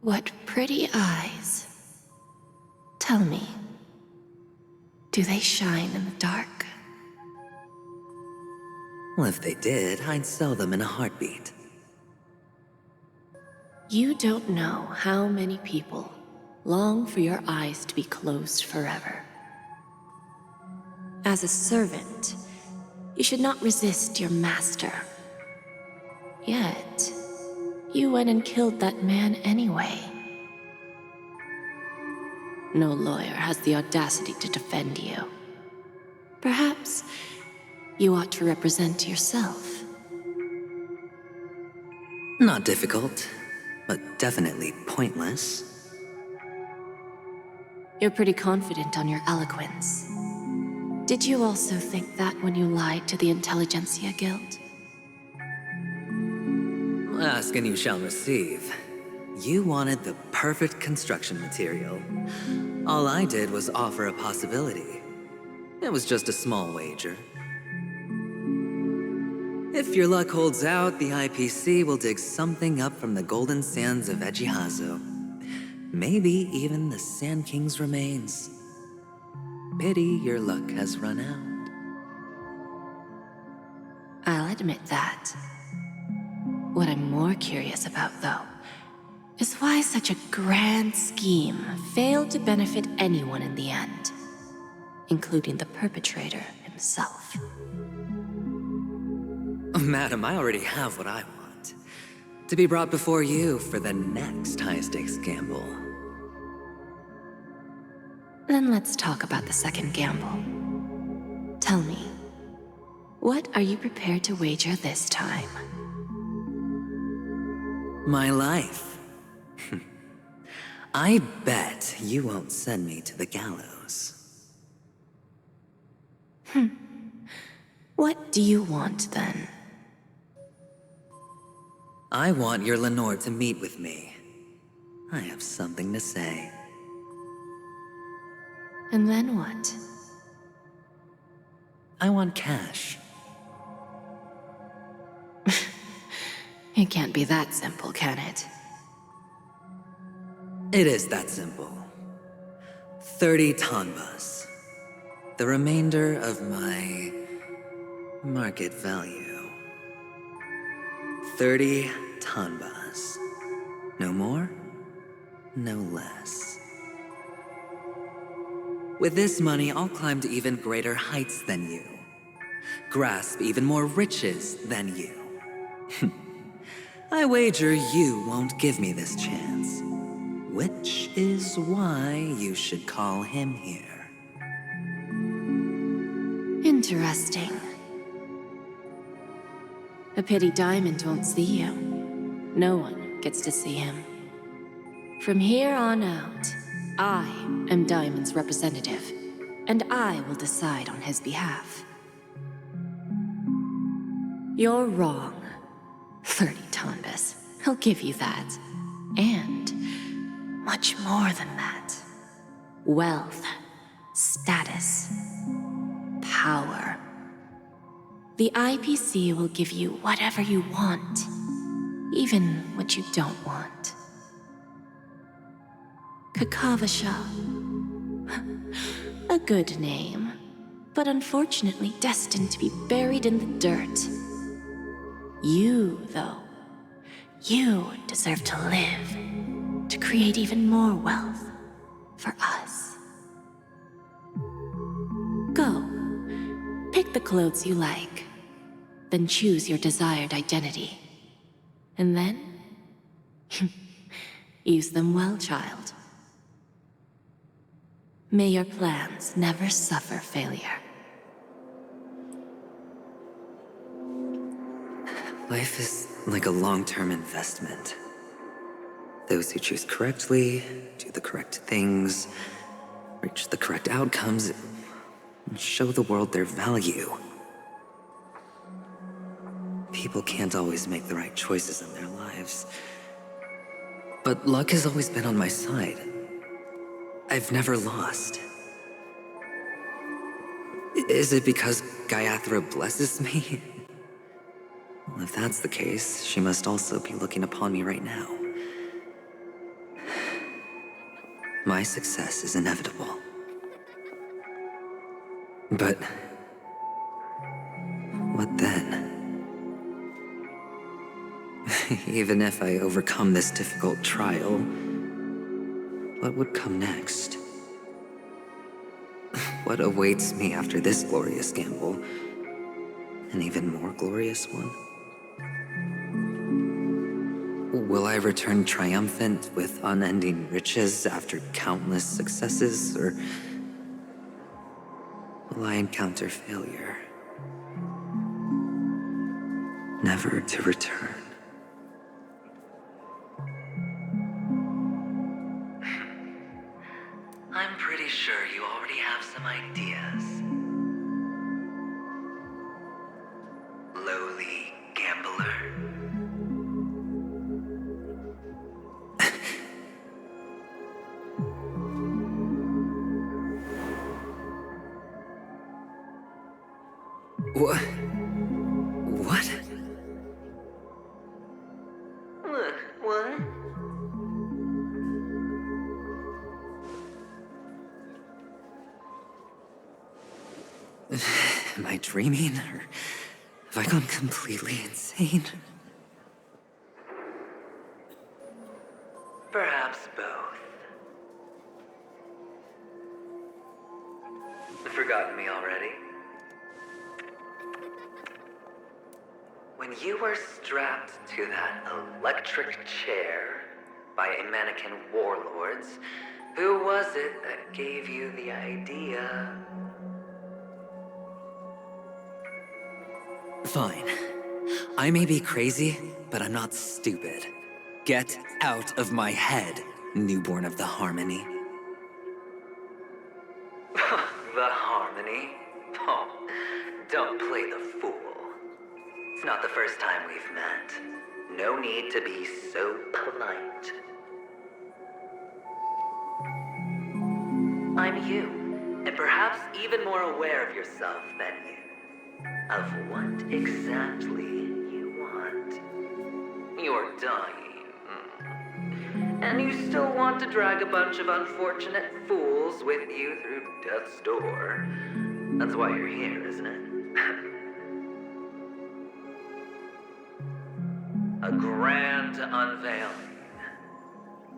What pretty eyes. Tell me, do they shine in the dark? Well, if they did, I'd sell them in a heartbeat. You don't know how many people long for your eyes to be closed forever. As a servant, you should not resist your master. Yet, you went and killed that man anyway. No lawyer has the audacity to defend you. Perhaps you ought to represent yourself. Not difficult, but definitely pointless. You're pretty confident on your eloquence. Did you also think that when you lied to the Intelligentsia Guild? Ask and you shall receive. You wanted the perfect construction material. All I did was offer a possibility. It was just a small wager. If your luck holds out, the IPC will dig something up from the golden sands of Ejhazio. Maybe even the Sand King's remains. Pity your luck has run out. I'll admit that. What I'm more curious about, though, is why such a grand scheme failed to benefit anyone in the end. including the perpetrator himself. Madam, I already have what I want. To be brought before you for the next high-stakes gamble. Then let's talk about the second gamble. Tell me, what are you prepared to wager this time? My life. I bet you won't send me to the gallows. What do you want, then? I want your Lenore to meet with me. I have something to say. And then what? I want cash. It can't be that simple, can it? It is that simple. 30 tanbas. The remainder of my market value. 30 tanbas. No more, no less. With this money, I'll climb to even greater heights than you. Grasp even more riches than you. I wager you won't give me this chance. Which is why you should call him here. Interesting. A pity Diamond won't see you. No one gets to see him. From here on out, I am Diamond's representative, and I will decide on his behalf. You're wrong. 30 tanbas. I'll give you that. And much more than that. Wealth, status, power. The IPC will give you whatever you want, even what you don't want. Kakavasha. A good name, but unfortunately destined to be buried in the dirt. You, though, you deserve to live, to create even more wealth for us. Go, pick the clothes you like, then choose your desired identity. And then, use them well, child. May your plans never suffer failure. Life is like a long-term investment. Those who choose correctly, do the correct things, reach the correct outcomes, and show the world their value. People can't always make the right choices in their lives. But luck has always been on my side. I've never lost. Is it because Gayathra blesses me? Well, if that's the case, she must also be looking upon me right now. My success is inevitable. But what then? Even if I overcome this difficult trial, what would come next? What awaits me after this glorious gamble? An even more glorious one? Will I return triumphant with unending riches after countless successes, or will I encounter failure, never to return? I'm pretty sure you already have some ideas. Lowly gambler. What? What? What? Am I dreaming, or have I gone completely insane? Perhaps both. For me already? When you were strapped to that electric chair by a mannequin warlords, who was it that gave you the idea? Fine. I may be crazy, but I'm not stupid. Get out of my head, newborn of the Harmony. The Harmony? Oh, don't play the fool. It's not the first time we've met. No need to be so polite. I'm you, and perhaps even more aware of yourself than you. Of what exactly you want. You're dying. And you still want to drag a bunch of unfortunate fools with you through death's door. That's why you're here, isn't it? A grand unveiling.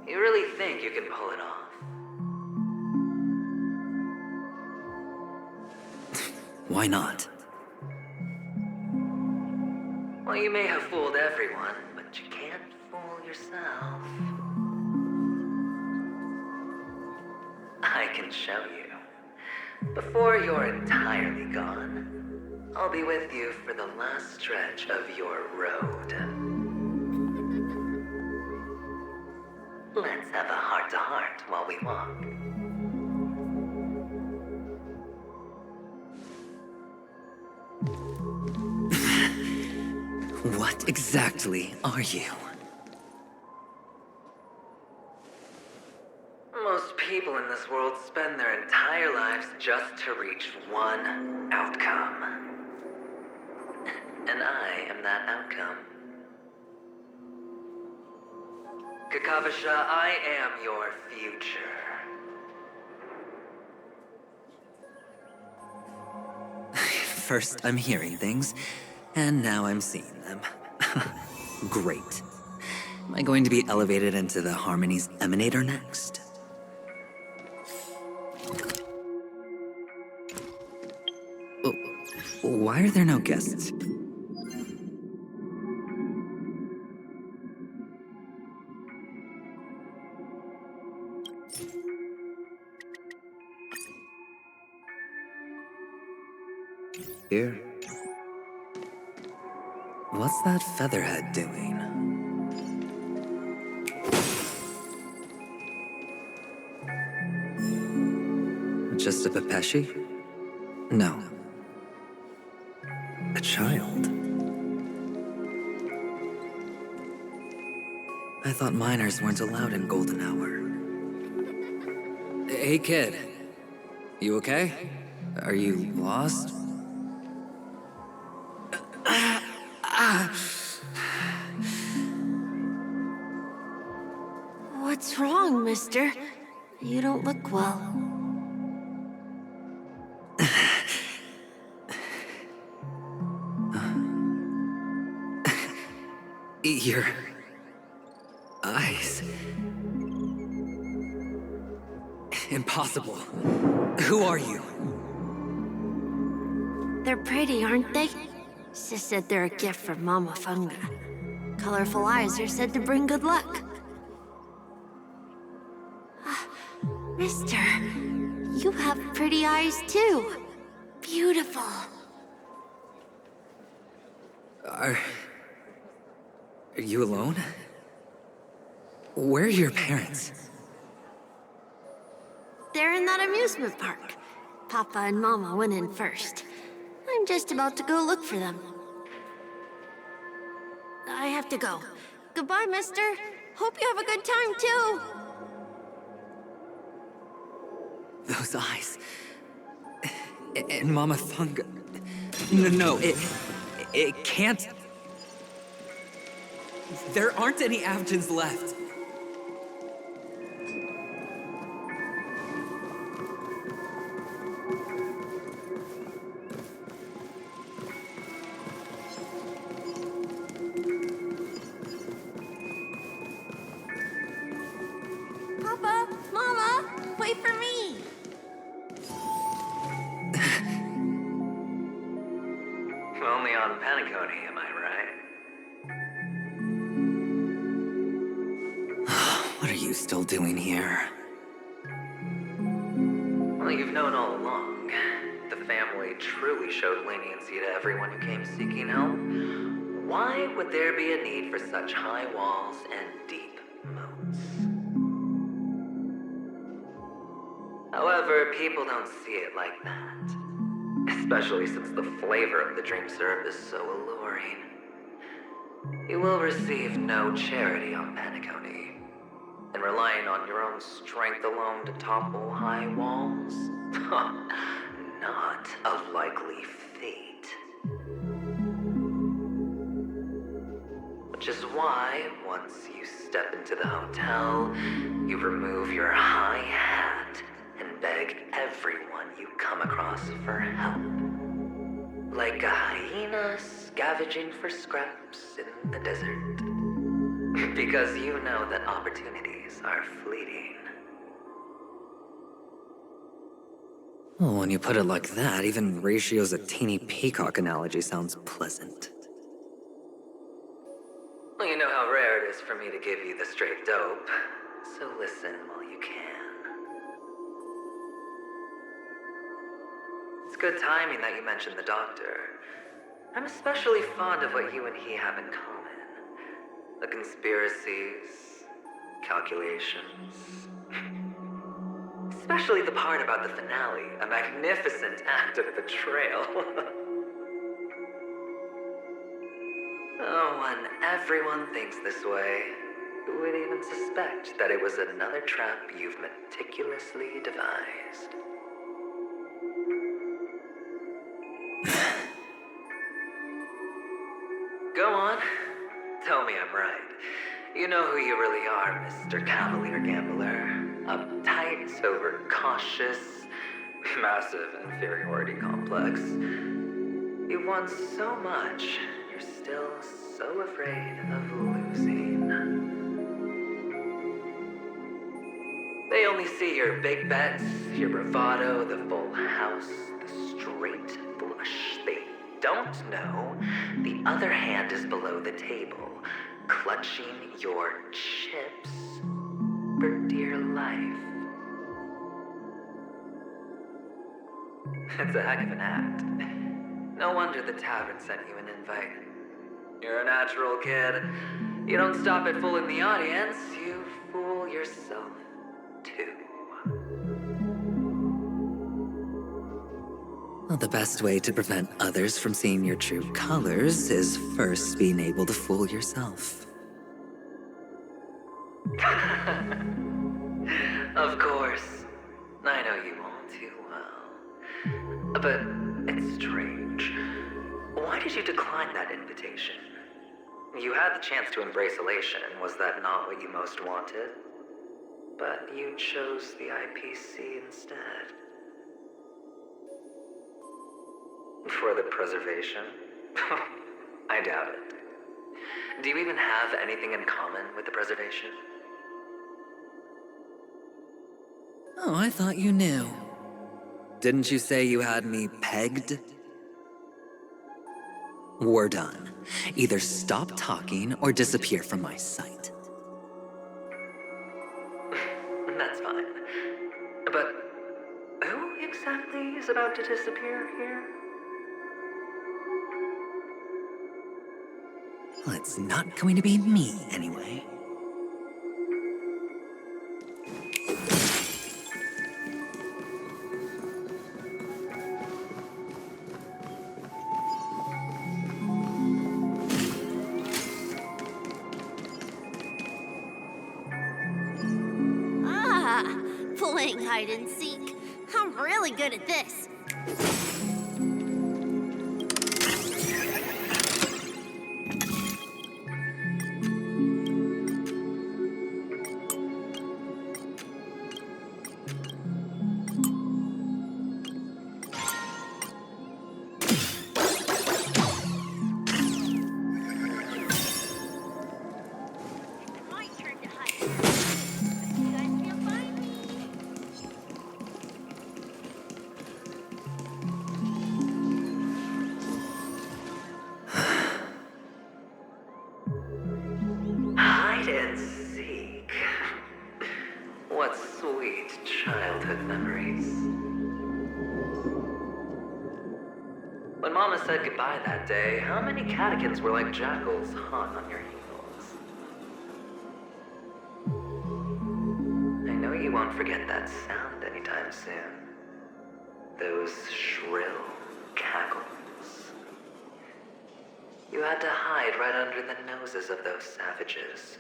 You really think you can pull it off? Why not? Well, you may have fooled everyone, but you can't fool yourself. I can show you. Before you're entirely gone, I'll be with you for the last stretch of your road. Let's have a heart-to-heart while we walk. What exactly are you? Most people in this world spend their entire lives just to reach one outcome. And I am that outcome. Kakavasha, I am your future. First, I'm hearing things, and now I'm seeing them. Great. Am I going to be elevated into the Harmony's Emanator next? Oh, why are there no guests? Here. What's that featherhead doing? Just a Pepeshi? No. A child. I thought minors weren't allowed in Golden Hour. Hey, kid. You okay? Are you lost? What's wrong, mister? You don't look well. Your eyes. Impossible. Who are you? They're pretty, aren't they? Sis said they're a gift from Mama Funga. Colorful eyes are said to bring good luck. Mister, you have pretty eyes too. Beautiful. Are you alone? Where are your parents? They're in that amusement park. Papa and Mama went in first. I'm just about to go look for them. I have to go. Goodbye, mister. Hope you have a good time, too. Those eyes. And Mama Funga. No, it can't. There aren't any Avgens left. Papa, Mama, wait for me. on Penacony, am I right? What are you still doing here? Well, you've known all along. The family truly showed leniency to everyone who came seeking help. Why would there be a need for such high walls and deep moats? However, people don't see it like that. Especially since the flavor of the dream syrup is so alluring. You will receive no charity on Penacony. And relying on your own strength alone to topple high walls? Not a likely fate. Which is why, once you step into the hotel, you remove your high hat and beg everyone you come across for help. Like a hyena scavenging for scraps in the desert. Because you know that opportunities are fleeting. Well, when you put it like that, even Ratio's a teeny peacock analogy sounds pleasant. Well, you know how rare it is for me to give you the straight dope, so listen while you can. It's good timing that you mentioned the doctor. I'm especially fond of what you and he have in common. The conspiracies, calculations. Especially the part about the finale, a magnificent act of betrayal. Oh, when everyone thinks this way, who would even suspect that it was another trap you've meticulously devised? Go on. Tell me I'm right. You know who you really are, Mr. Cavalier Gambler. Uptight, overcautious, massive inferiority complex. You won so much, you're still so afraid of losing. They only see your big bets, your bravado, the full house, the straight blush. They don't know the other hand is below the table, clutching your chips for dear life. It's a heck of an act. No wonder the tavern sent you an invite. You're a natural kid. You don't stop at fooling the audience, you fool yourself too. Well, the best way to prevent others from seeing your true colors is first being able to fool yourself. Of course. I know you all too well. But it's strange. Why did you decline that invitation? You had the chance to embrace elation, was that not what you most wanted? But you chose the IPC instead. For the preservation? I doubt it. Do you even have anything in common with the preservation? Oh, I thought you knew. Didn't you say you had me pegged? We're done. Either stop talking or disappear from my sight. That's fine. But who exactly is about to disappear here? Well, it's not going to be me, anyway. Playing hide and seek. I'm really good at this. vivid memories. When Mama said goodbye that day, how many catechins were like jackals hot on your heels? I know you won't forget that sound anytime soon. Those shrill cackles. You had to hide right under the noses of those savages.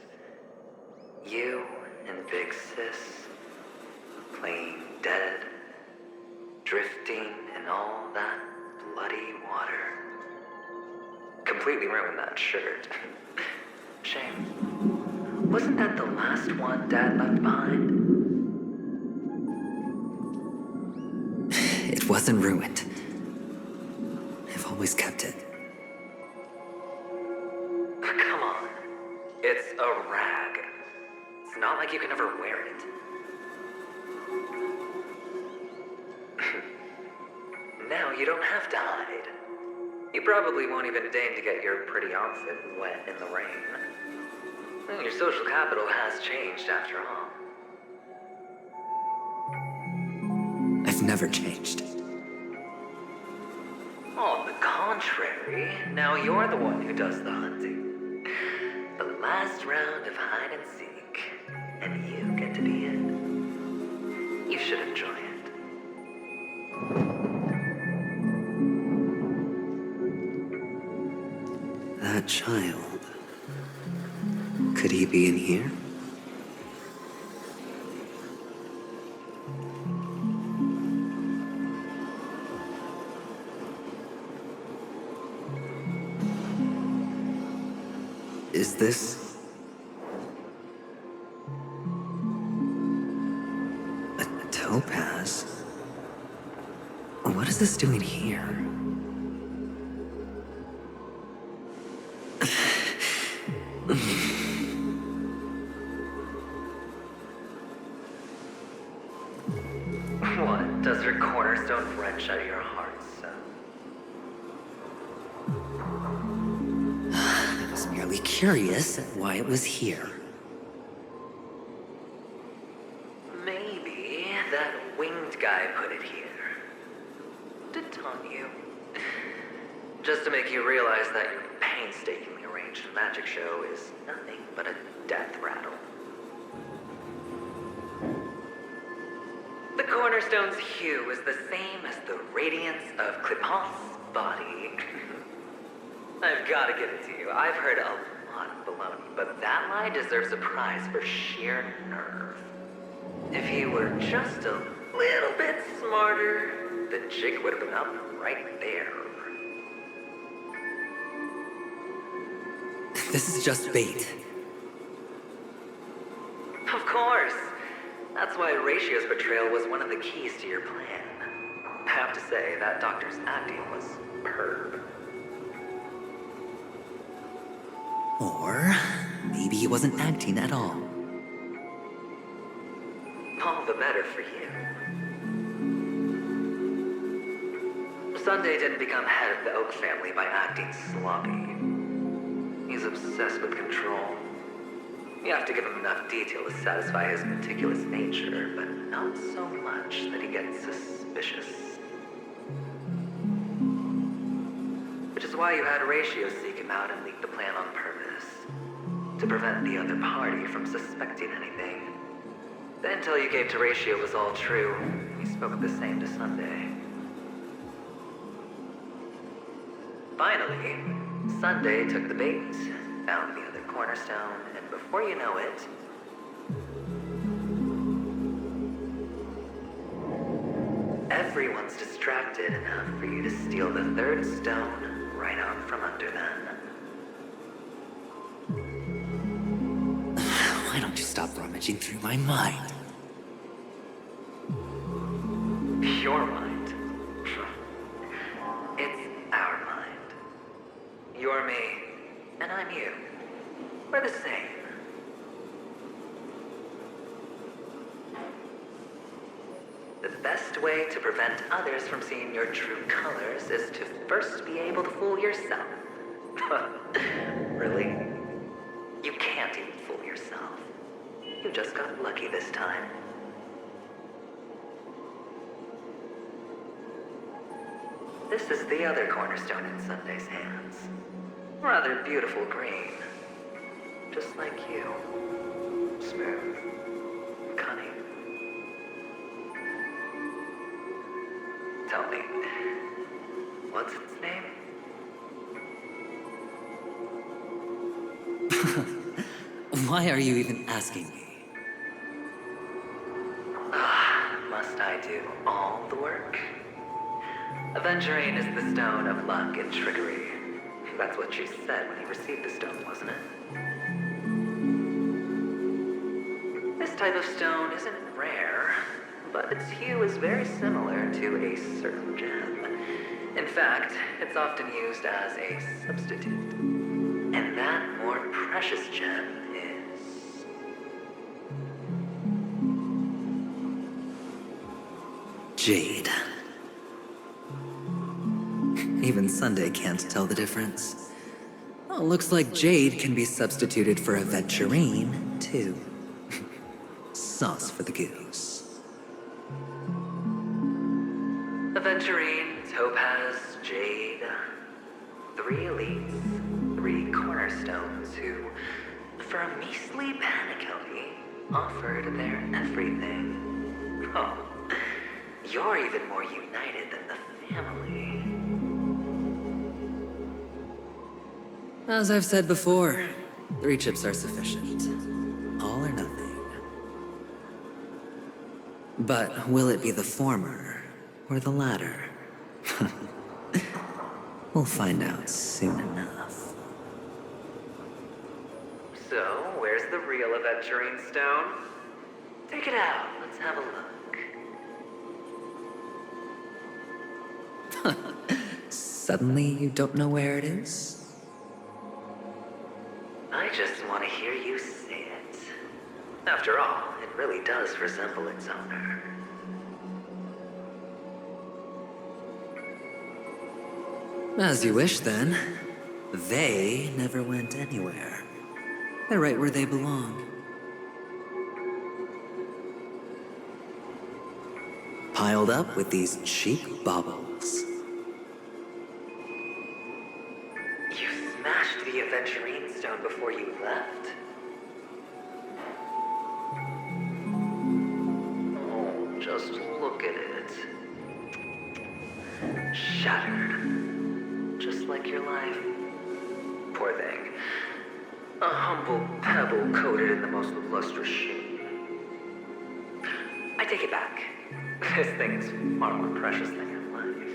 You and Big Sis, playing dead, drifting in all that bloody water. Completely ruined that shirt. Shame. Wasn't that the last one Dad left behind? It wasn't ruined. I've always kept it. Come on. It's a rag. It's not like you can ever wear it. Now you don't have to hide. You probably won't even deign to get your pretty outfit wet in the rain. Well, your social capital has changed after all. I've never changed. On the contrary, now you're the one who does the hunting. The last round of hide and seek, and you get to be it. You should enjoy it. That child. Could he be in here? Is this a topaz? What is this doing here? What does her cornerstone wrench out of your heart, son? I was merely curious at why it was here. Maybe that winged guy put it here. To taunt you. Just to make you realize that your painstakingly arranged magic show is nothing but a death rattle. The cornerstone's hue is the same as the radiance of Clipant's body. I've got to give it to you. I've heard a lot of baloney, but that lie deserves a prize for sheer nerve. If he were just a little bit smarter, the jig would have been up right there. This is just bait. Of course. That's why Ratio's betrayal was one of the keys to your plan. I have to say, that doctor's acting was superb. Or maybe he wasn't acting at all. All the better for you. Sunday didn't become head of the Oak family by acting sloppy. He's obsessed with control. You have to give him enough detail to satisfy his meticulous nature, but not so much that he gets suspicious. Which is why you had Ratio seek him out and leak the plan on purpose. To prevent the other party from suspecting anything. The intel you gave to Ratio was all true. You spoke the same to Sunday. Finally, Sunday took the bait, found the other cornerstone, and before you know it, everyone's distracted enough for you to steal the third stone right out from under them. Why don't you stop rummaging through my mind? Your mind. It's our mind. You're me, and I'm you. We're the same. The best way to prevent others from seeing your true colors is to first be able to fool yourself. Really? You can't even fool yourself. You just got lucky this time. this is the other cornerstone in Sunday's hands. Rather beautiful green. Just like you. Smooth. Cunning. Tell me, what's its name? Why are you even asking me? Must I do all the work? Aventurine is the stone of luck and trickery. That's what she said when you received the stone, wasn't it? This type of stone isn't rare, but its hue is very similar to a certain gem. In fact, it's often used as a substitute. And that more precious gem is... jade. Even Sunday can't tell the difference. Well, looks like jade can be substituted for aventurine, too. Sauce for the goose. Aventurine, topaz, jade. 3 elites, 3 cornerstones who, for a measly Penacony, offered their everything. Oh, you're even more united than the family. As I've said before, 3 chips are sufficient. All or nothing. But will it be the former or the latter? We'll find out soon enough. So, where's the real aventurine stone? Take it out. Let's have a look. Suddenly you don't know where it is? I just want to hear you say it. After all, it really does resemble its owner. As you wish, then. They never went anywhere. They're right where they belong. Piled up with these cheap baubles. You smashed the aventurine stone before you left? Oh, just look at it. Shattered. Just like your life. Poor thing. A humble pebble coated in the most lustrous sheen. I take it back. This thing's far more precious than your life.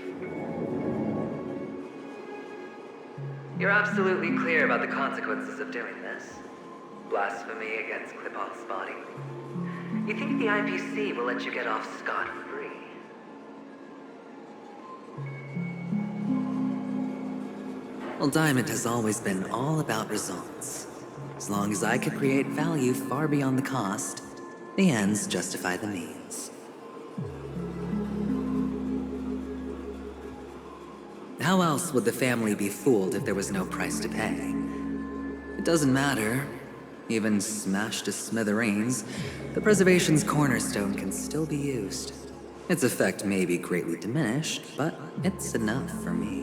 You're absolutely clear about the consequences of doing this. Blasphemy against Klipoth's body. You think the IPC will let you get off scot-free? Well, Diamond has always been all about results. As long as I could create value far beyond the cost, the ends justify the means. How else would the family be fooled if there was no price to pay? It doesn't matter. Even smashed to smithereens, the preservation's cornerstone can still be used. Its effect may be greatly diminished, but it's enough for me.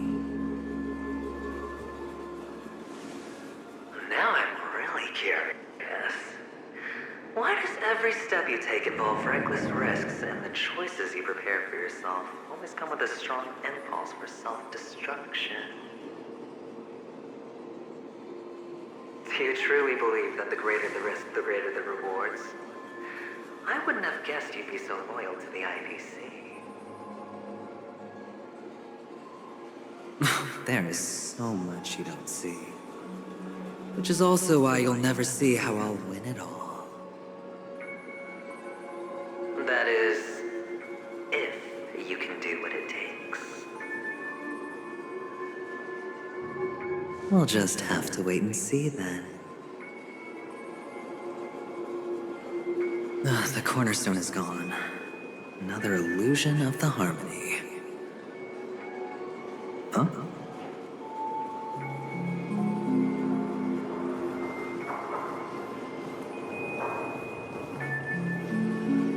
Now I'm really curious. Why does every step you take involve reckless risks, and the choices you prepare for yourself always come with a strong impulse for self-destruction? Do you truly believe that the greater the risk, the greater the rewards? I wouldn't have guessed you'd be so loyal to the IPC. There is so much you don't see. Which is also why you'll never see how I'll win it all. That is, if you can do what it takes. We'll just have to wait and see then. The cornerstone is gone. Another illusion of the harmony. Huh?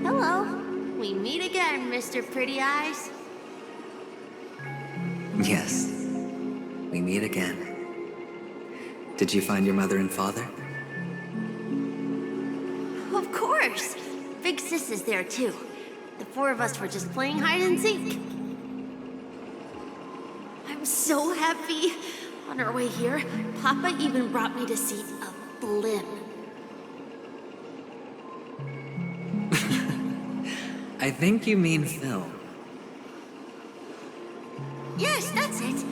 Hello. We meet again, Mr. Pretty Eyes. Yes. We meet again. Did you find your mother and father? Of course. Big Sis is there too. The four of us were just playing hide and seek. I'm so happy. On our way here, Papa even brought me to see a blimp. I think you mean film. Yes, that's it.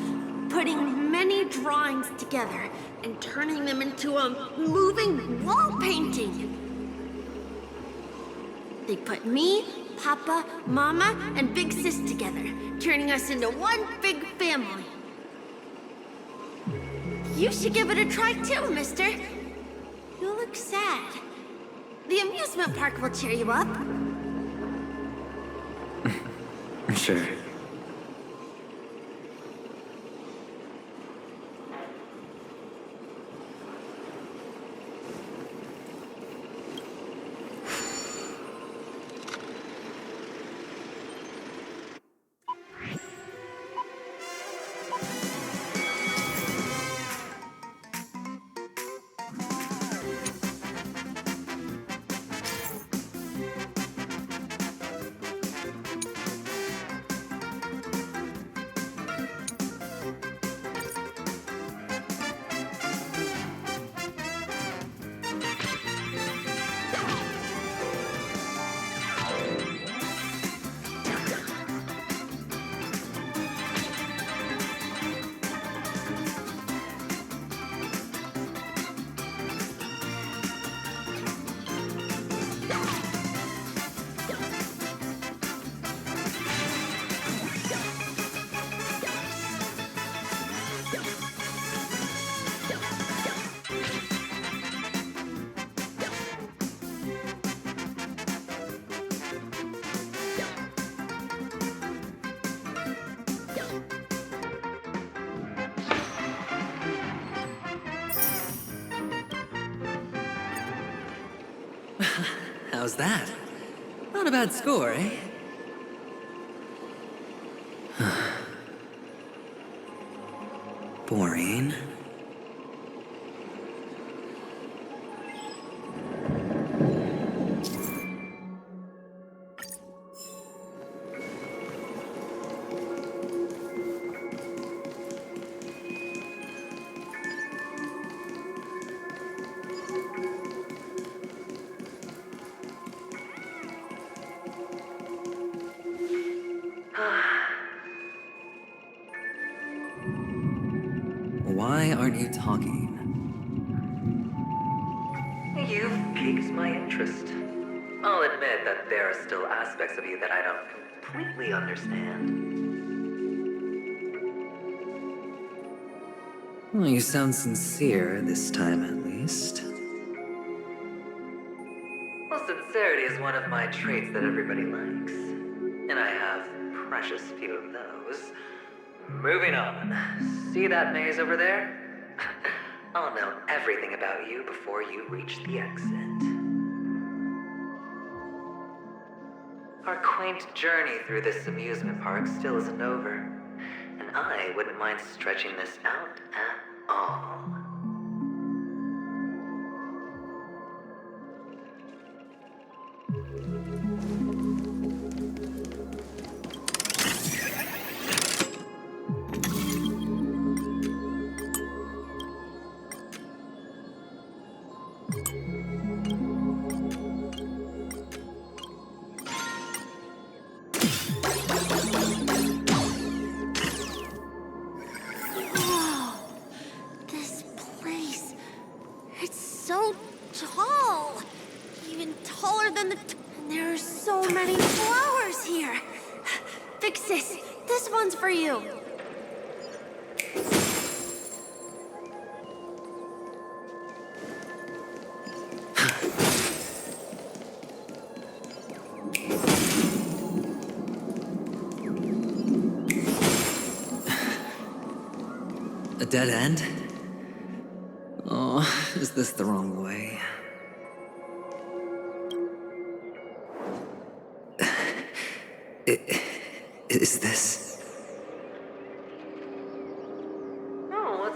Putting many drawings together and turning them into a moving wall painting. They put me, Papa, Mama, and Big Sis together, turning us into one big family. You should give it a try too, mister. You look sad. The amusement park will cheer you up. Sure. How's that? Not a bad score, eh? Boring. Why aren't you talking? You've piqued my interest. I'll admit that there are still aspects of you that I don't completely understand. Well, you sound sincere this time, at least. Well, sincerity is one of my traits that everybody likes. And I have precious few of those. Moving on. See that maze over there? I'll know everything about you before you reach the exit. Our quaint journey through this amusement park still isn't over, and I wouldn't mind stretching this out at all. For you. A dead end? Oh, is this the wrong way? Is this...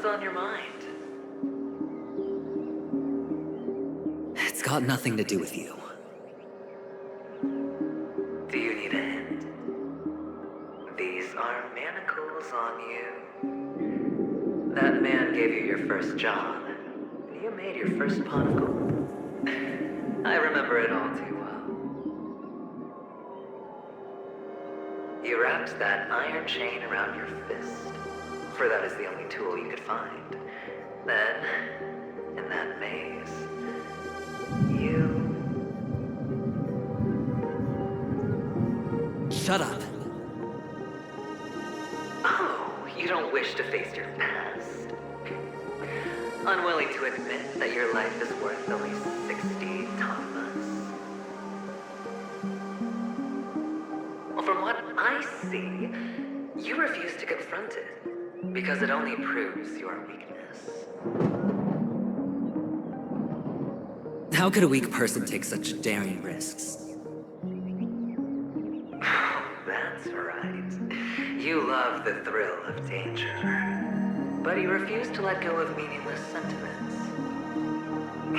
what's on your mind? It's got nothing to do with you. Do you need a hint? These are manacles on you. That man gave you your first job. You made your first pot of gold. I remember it all too well. You wrapped that iron chain around your fist, for that is the only tool you could find. Then, in that maze, you... Shut up! Oh, you don't wish to face your past? Unwilling to admit that your life is worth only 60 tamas? Well, from what I see, you refuse to confront it, because it only proves your weakness. How could a weak person take such daring risks? That's right. You love the thrill of danger. But you refuse to let go of meaningless sentiments.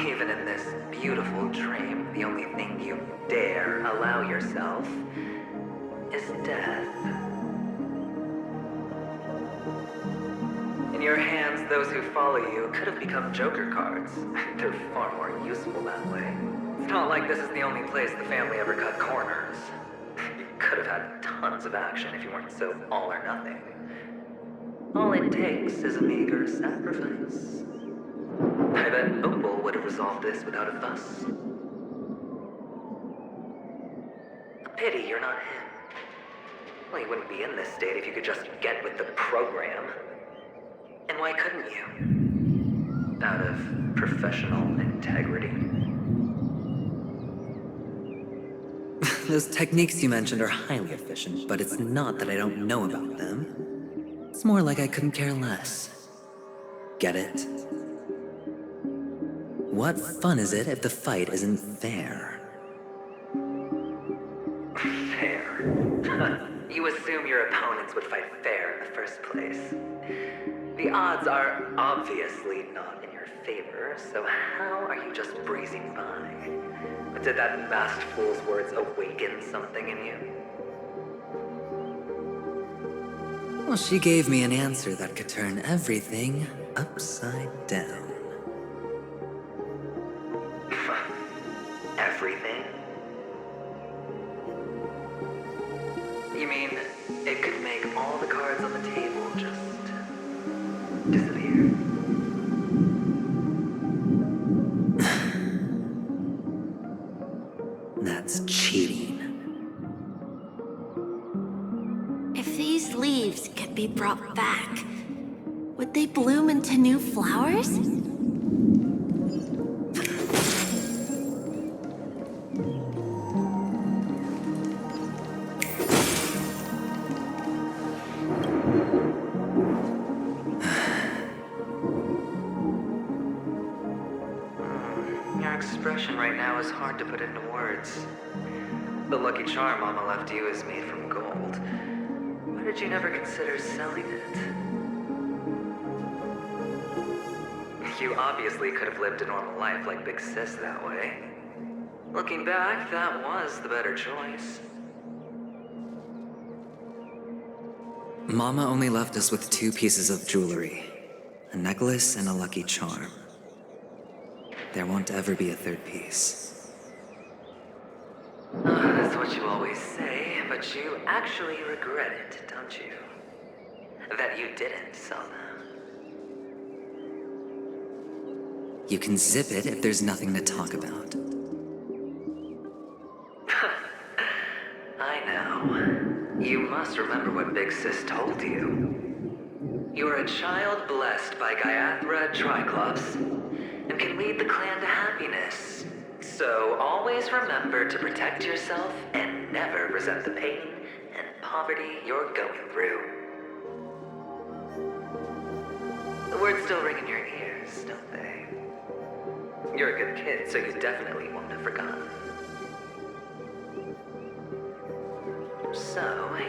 Even in this beautiful dream, the only thing you dare allow yourself is death. In your hands, those who follow you could have become Joker cards. They're far more useful that way. It's not like this is the only place the family ever cut corners. You could have had tons of action if you weren't so all or nothing. All it takes is a meager sacrifice. I bet Opal would have resolved this without a fuss. A pity you're not him. Well, you wouldn't be in this state if you could just get with the program. And why couldn't you? Out of professional integrity. Those techniques you mentioned are highly efficient, but it's not that I don't know about them. It's more like I couldn't care less. Get it? What fun is it if the fight isn't fair? Fair? You assume your opponents would fight fair in the first place. The odds are obviously not in your favor, so how are you just breezing by? Did that masked fool's words awaken something in you? Well, she gave me an answer that could turn everything upside down. Everything? You mean it could make all the cards on the table just disappear? That's cheating. If these leaves could be brought back, would they bloom into new flowers? Your expression right now is hard to put into words. The lucky charm Mama left you is made from gold. Why did you never consider selling it? You obviously could have lived a normal life like Big Sis that way. Looking back, that was the better choice. Mama only left us with 2 pieces of jewelry. A necklace and a lucky charm. There won't ever be a 3rd piece. That's what you always say, but you actually regret it, don't you? That you didn't sell them. You can zip it if there's nothing to talk about. I know. You must remember what Big Sis told you. You are a child blessed by Gaiathra Triclops, and can lead the clan to happiness. So always remember to protect yourself and never resent the pain and poverty you're going through. The words still ring in your ears, don't they? You're a good kid, so you definitely won't have forgotten. So,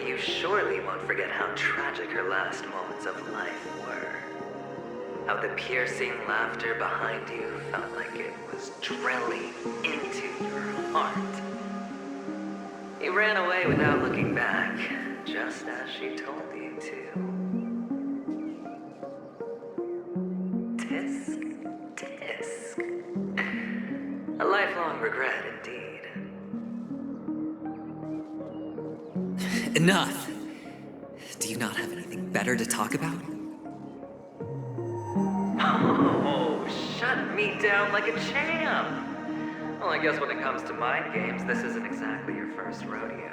you surely won't forget how tragic her last moments of life were. How the piercing laughter behind you felt like it was drilling into your heart. You ran away without looking back, just as she told you to. Tisk, tisk. A lifelong regret indeed. Enough! Do you not have anything better to talk about? Oh, shut me down like a champ! Well, I guess when it comes to mind games, this isn't exactly your first rodeo.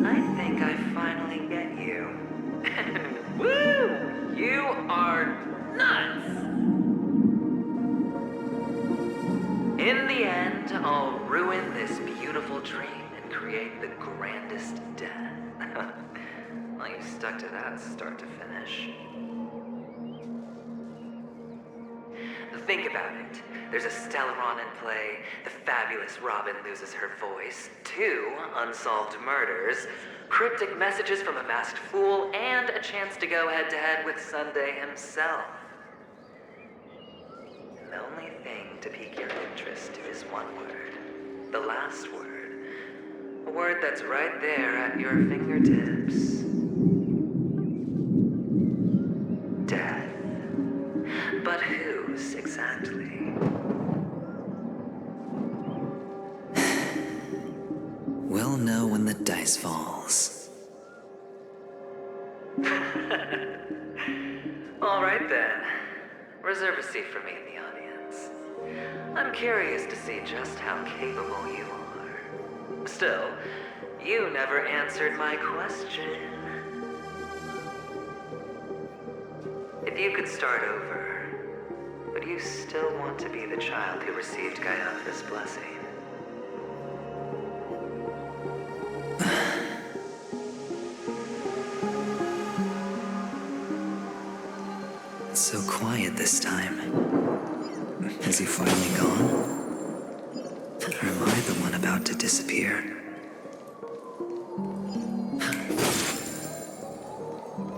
I think I finally get you. Woo! You are nuts! In the end, I'll ruin this beautiful dream and create the grandest death. Well, you stuck to that start to finish. Think about it. There's a Stellaron in play, the fabulous Robin loses her voice, 2 unsolved murders, cryptic messages from a masked fool, and a chance to go head-to-head with Sunday himself. And the only thing to pique your interest is one word. The last word. A word that's right there at your fingertips. Death. But whose exactly? We'll know when the dice falls. All right then. Reserve a seat for me in the audience. I'm curious to see just how capable you are. Still, you never answered my question. If you could start over, would you still want to be the child who received Gaia's blessing? It's so quiet this time. Is he finally gone? Or am I the one about to disappear?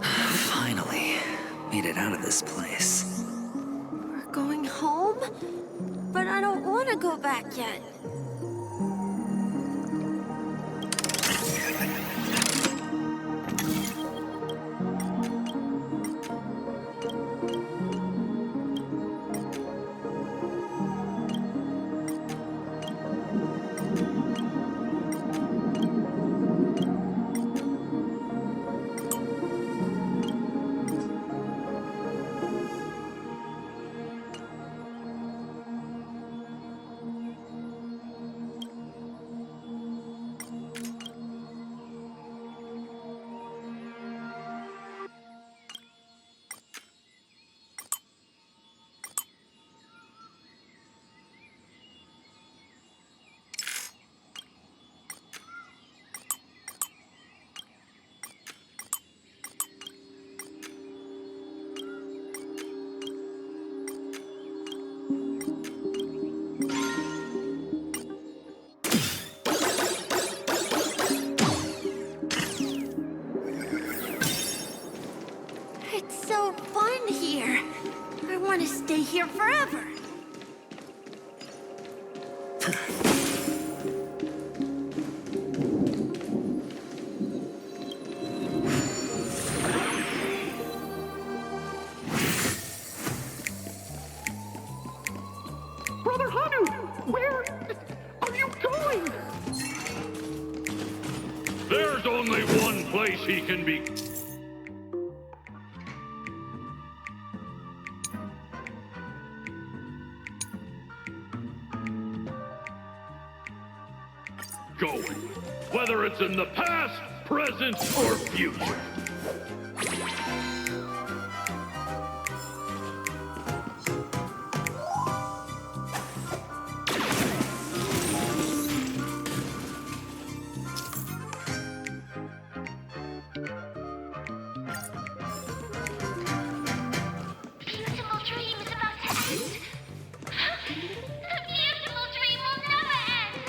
Finally, made it out of this place. We're going home? But I don't want to go back yet. It's so fun here. I want to stay here forever. Brother Hanu, where are you going? There's only one place he can be. Going, whether it's in the past, present, or future. Beautiful dream is about to end. The beautiful dream will never end.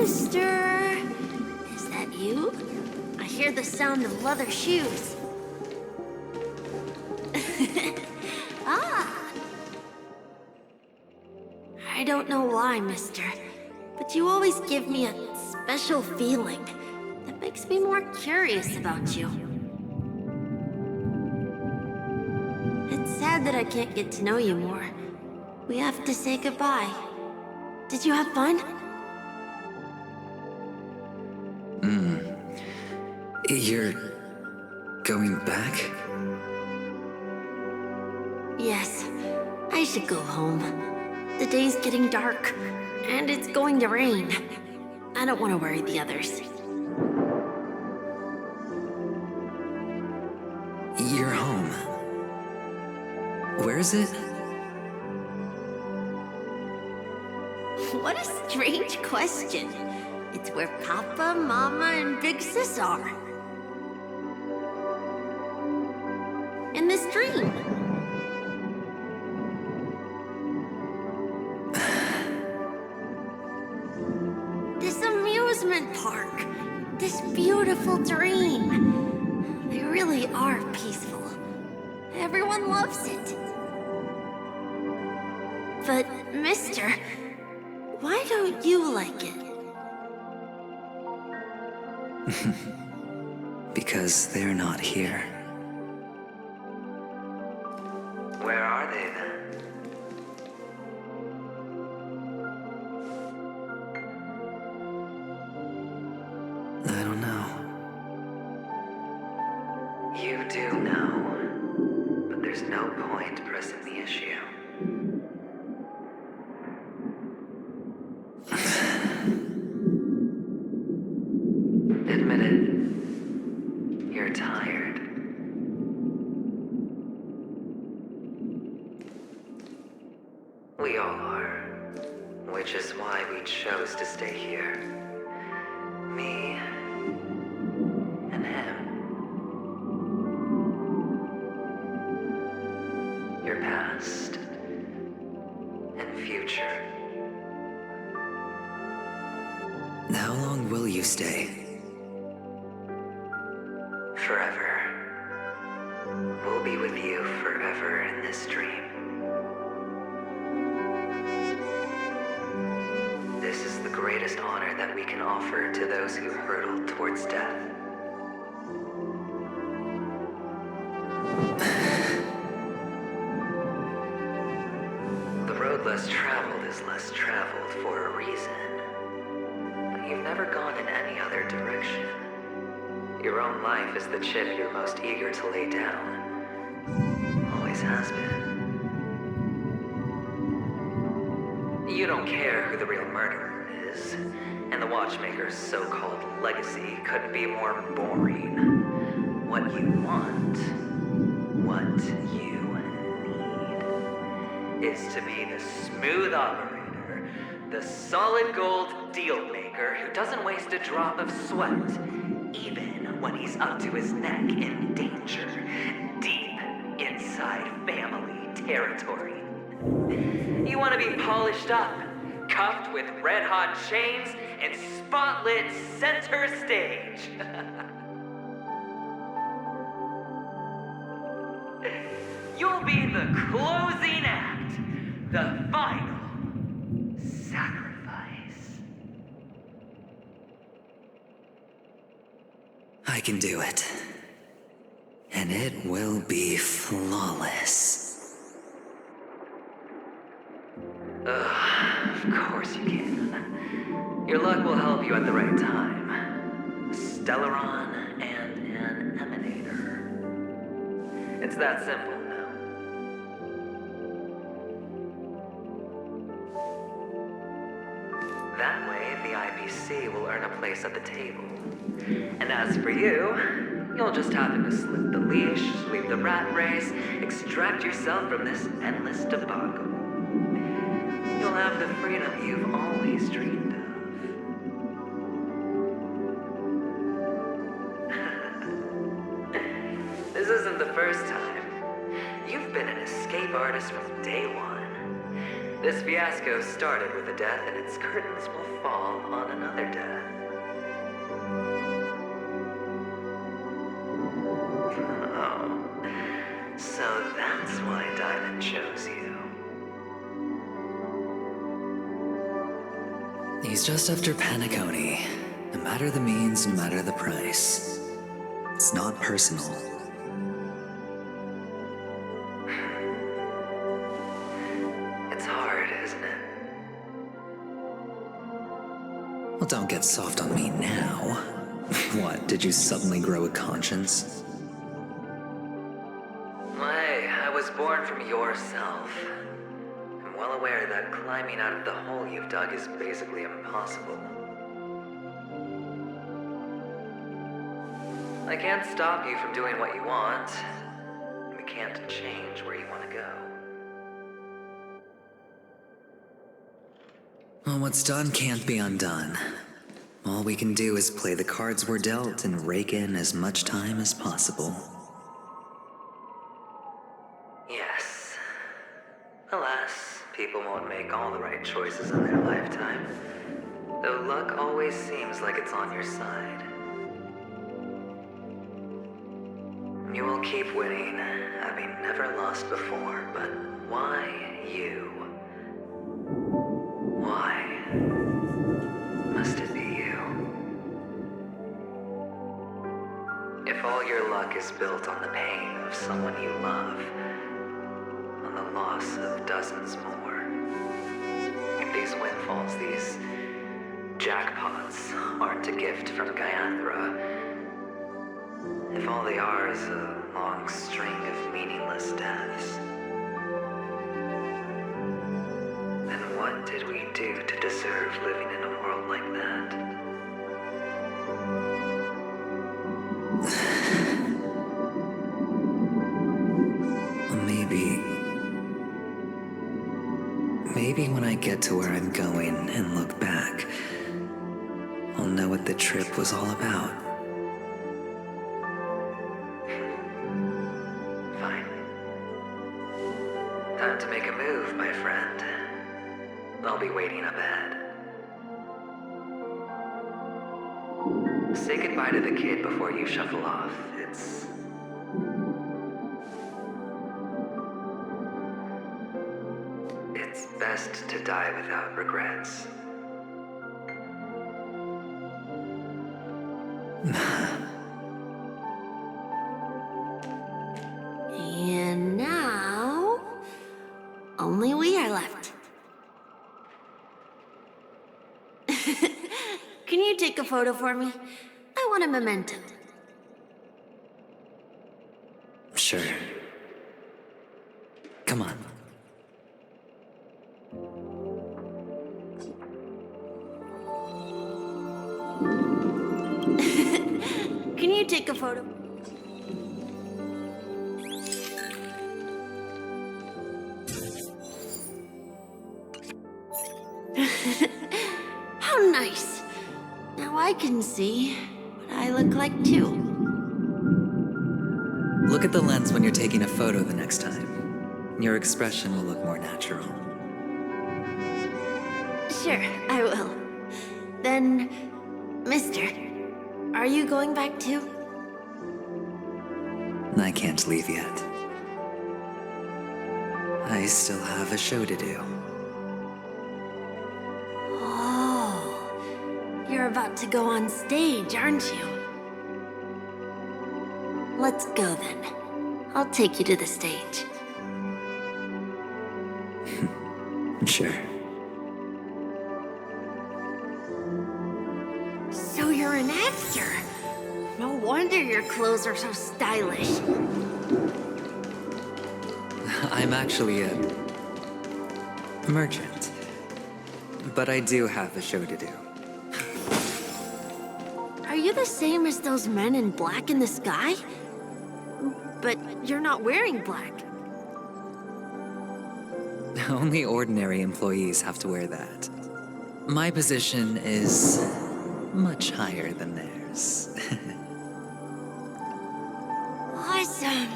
mister? Is that you? I hear the sound of leather shoes. Ah! I don't know why, mister, but you always give me a special feeling that makes me more curious about you. It's sad that I can't get to know you more. We have to say goodbye. Did you have fun? You're going back? Yes, I should go home. The day's getting dark, and it's going to rain. I don't want to worry the others. You're home. Where is it? What a strange question. It's where Papa, Mama, and Big Sis are. In this dream. This amusement park. This beautiful dream. They really are peaceful. Everyone loves it. But, mister, why don't you like it? Because they're not here. Where are they then? I don't know. You do know, but there's no point pressing the issue. Admit it. You're tired. We all are. Which is why we chose to stay here. Me and him. Your past and future. How long will you stay? Forever. We'll be with you forever in this dream. This is the greatest honor that we can offer to those who hurtle towards death. The road less traveled is less traveled for a reason. But you've never gone in any other direction. Your own life is the chip you're most eager to lay down. Always has been. You don't care who the real murderer is, and the Watchmaker's so-called legacy couldn't be more boring. What you want, what you need, is to be the smooth operator, the solid gold deal maker who doesn't waste a drop of sweat, even when he's up to his neck in danger, deep inside family territory. You want to be polished up, cuffed with red-hot chains, and spotlit center stage. You'll be the closing act, the final sacrifice. I can do it. And it will be flawless. Of course you can. Your luck will help you at the right time. A Stellaron and an Emanator. It's that simple now. That way, the IPC will earn a place at the table. And as for you, you'll just happen to slip the leash, sweep the rat race, extract yourself from this endless debacle. You'll have the freedom you've always dreamed of. This isn't the first time. You've been an escape artist from day one. This fiasco started with a death, and its curtains will fall on another death. Oh, so that's why Diamond chose you. He's just after Penacony. No matter the means, no matter the price. It's not personal. It's hard, isn't it? Well, don't get soft on me now. What, did you suddenly grow a conscience? Hey, I was born from yourself. I'm well aware that climbing out of the hole you've dug is basically impossible. I can't stop you from doing what you want. We can't change where you want to go. Well, what's done can't be undone. All we can do is play the cards we're dealt and rake in as much time as possible. Yes. Alas, people won't make all the right choices in their lifetime. Though luck always seems like it's on your side. You will keep winning, having never lost before, but why you? Why must it be you? If all your luck is built on the pain of someone you love, on the loss of dozens more, if these windfalls, these jackpots, aren't a gift from Gaiathra, if all they are is a long string of meaningless deaths, then what did we do to deserve living in a world like that? Well, maybe when I get to where I'm going and look back, I'll know what the trip was all about. Time to make a move, my friend. I'll be waiting up ahead. Say goodbye to the kid before you shuffle off. It's best to die without regrets. And now, only we are left. Can you take a photo for me? I want a memento. Sure. Come on. Can you take a photo? How nice. Now I can see what I look like too. Look at the lens when you're taking a photo the next time. Your expression will look more natural. Sure, I will. Then, mister, are you going back too? I can't leave yet. I still have a show to do. Oh, you're about to go on stage, aren't you? Let's go then. I'll take you to the stage. Sure. So you're an actor. No wonder your clothes are so stylish. I'm actually a merchant. But I do have a show to do. Are you the same as those men in black in the sky? But you're not wearing black. Only ordinary employees have to wear that. My position is much higher than theirs. Awesome.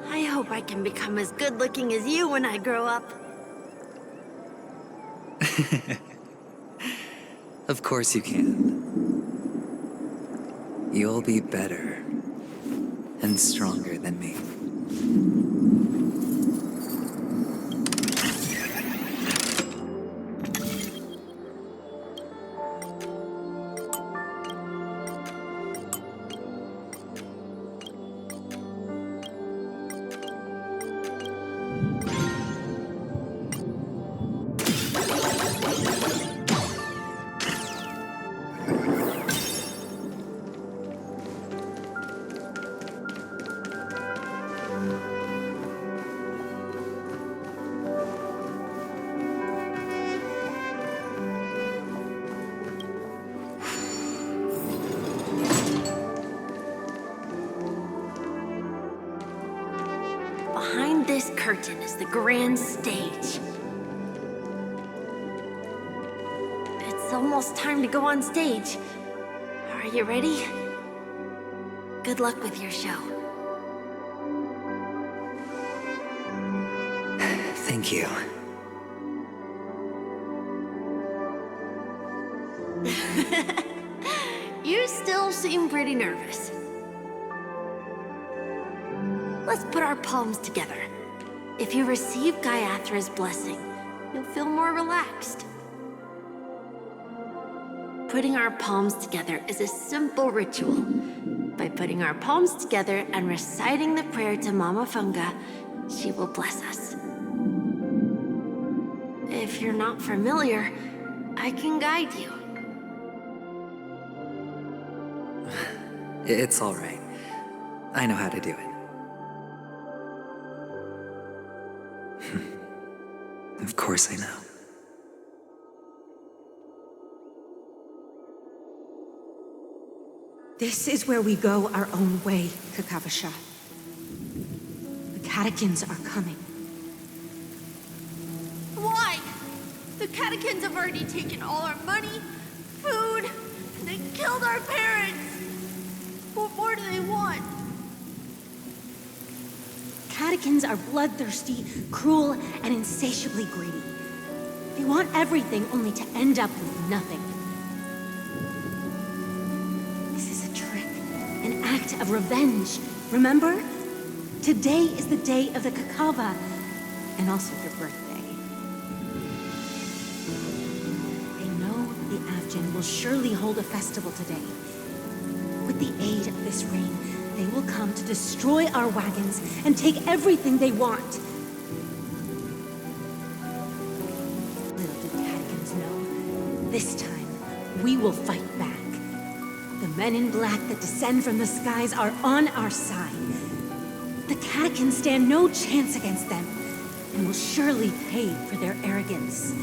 I hope I can become as good looking as you when I grow up. Of course you can. You'll be better and stronger than me. Behind this curtain is the grand stage. It's almost time to go on stage. Are you ready? Good luck with your show. Thank you. You still seem pretty nervous. Let's put our palms together. If you receive Gaiathra's blessing, you'll feel more relaxed. Putting our palms together is a simple ritual. By putting our palms together and reciting the prayer to Mama Funga, she will bless us. If you're not familiar, I can guide you. It's all right. I know how to do it. Of course I know. This is where we go our own way, Kakavasha. The catechins are coming. Why? The catechins have already taken all our money, food, and they killed our parents. What more do they want? Catechins are bloodthirsty, cruel, and insatiably greedy. They want everything only to end up with nothing. This is a trick, an act of revenge. Remember? Today is the day of the Kakava, and also your birthday. They know the Avgin will surely hold a festival today. With the aid of this rain, they will come to destroy our wagons and take everything they want. Little did Catechins know, this time we will fight back. The men in black that descend from the skies are on our side. The Catechins stand no chance against them and will surely pay for their arrogance.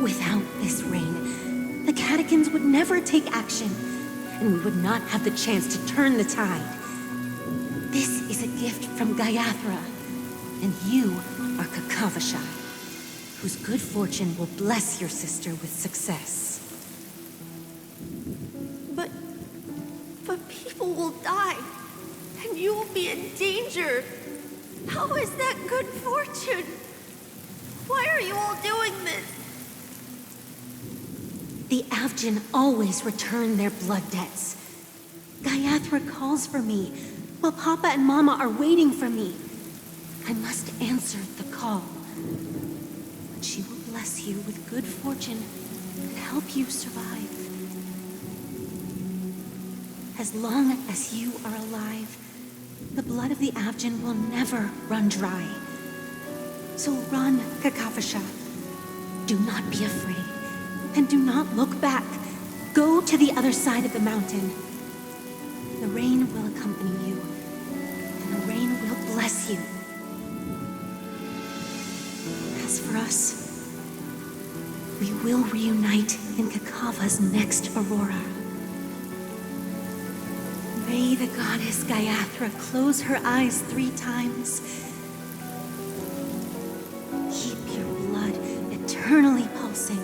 Without this rain, the Catechins would never take action, and we would not have the chance to turn the tide. This is a gift from Gaiathra, and you are Kakavasha, whose good fortune will bless your sister with success. But people will die, and you will be in danger. How is that good fortune? Why are you all doing this? The Avgin always return their blood debts. Gaiathra calls for me, while Papa and Mama are waiting for me. I must answer the call. But she will bless you with good fortune and help you survive. As long as you are alive, the blood of the Avgin will never run dry. So run, Kakavasha. Do not be afraid. And do not look back. Go to the other side of the mountain. The rain will accompany you, and the rain will bless you. As for us, we will reunite in Kakava's next aurora. May the goddess Gaiathra close her eyes 3 times. Keep your blood eternally pulsing.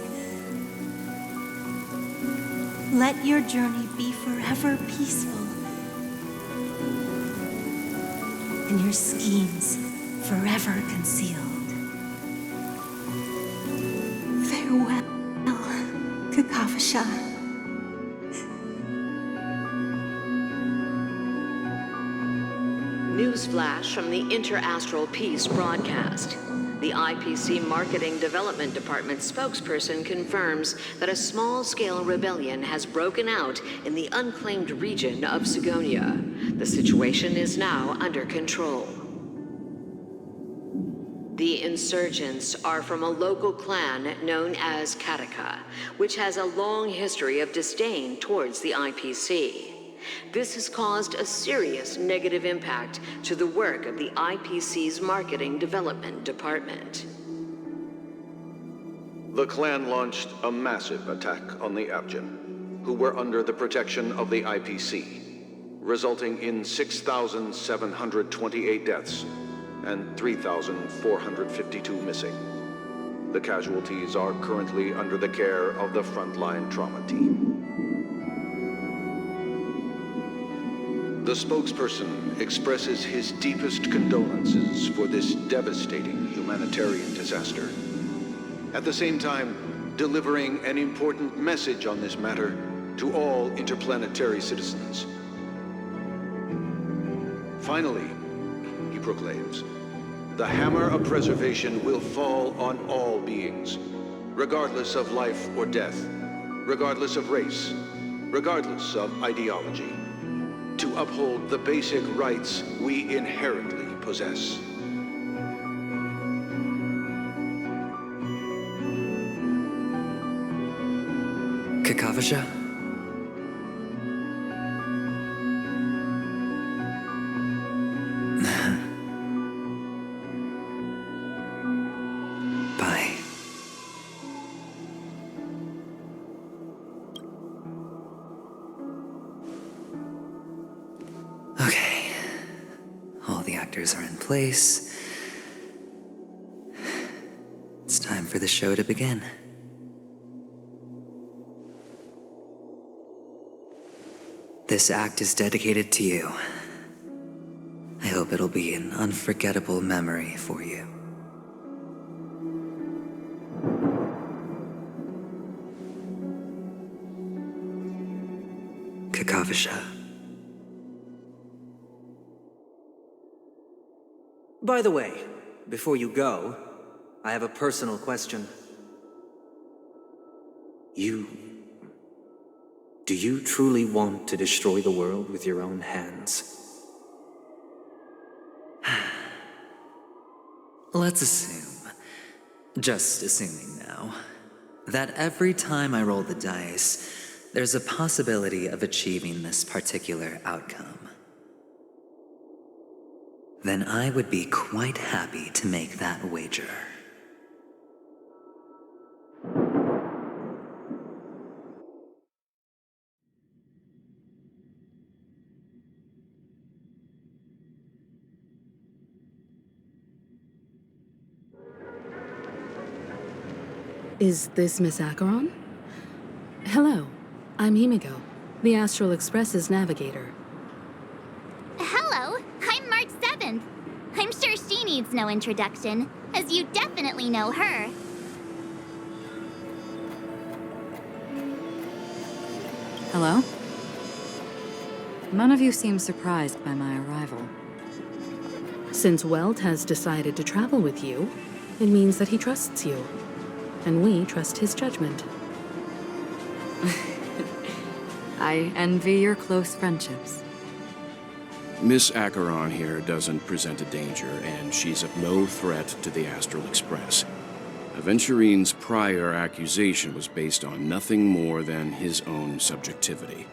Let your journey be forever peaceful, and your schemes forever concealed. Kakavasha. Newsflash from the Interastral Peace broadcast. The IPC Marketing Development Department spokesperson confirms that a small-scale rebellion has broken out in the unclaimed region of Sigonia. The situation is now under control. The insurgents are from a local clan known as Kataka, which has a long history of disdain towards the IPC. This has caused a serious negative impact to the work of the IPC's Marketing Development Department. The clan launched a massive attack on the Abjin, who were under the protection of the IPC, resulting in 6,728 deaths and 3,452 missing. The casualties are currently under the care of the frontline trauma team. The spokesperson expresses his deepest condolences for this devastating humanitarian disaster, at the same time delivering an important message on this matter to all interplanetary citizens. Finally, he proclaims, the hammer of preservation will fall on all beings, regardless of life or death, regardless of race, regardless of ideology, to uphold the basic rights we inherently possess. Kakavasha? Bye. Okay. All the actors are in place. It's time for the show to begin. This act is dedicated to you. I hope it'll be an unforgettable memory for you. Kakavasha. By the way, before you go, I have a personal question. Do you truly want to destroy the world with your own hands? Let's assume, just assuming now, that every time I roll the dice, there's a possibility of achieving this particular outcome. Then I would be quite happy to make that wager. Is this Miss Acheron? Hello, I'm Himiko, the Astral Express's navigator. Hello, I'm March 7th. I'm sure she needs no introduction, as you definitely know her. Hello? None of you seem surprised by my arrival. Since Welt has decided to travel with you, it means that he trusts you. And we trust his judgment. I envy your close friendships. Miss Acheron here doesn't present a danger, and she's of no threat to the Astral Express. Aventurine's prior accusation was based on nothing more than his own subjectivity.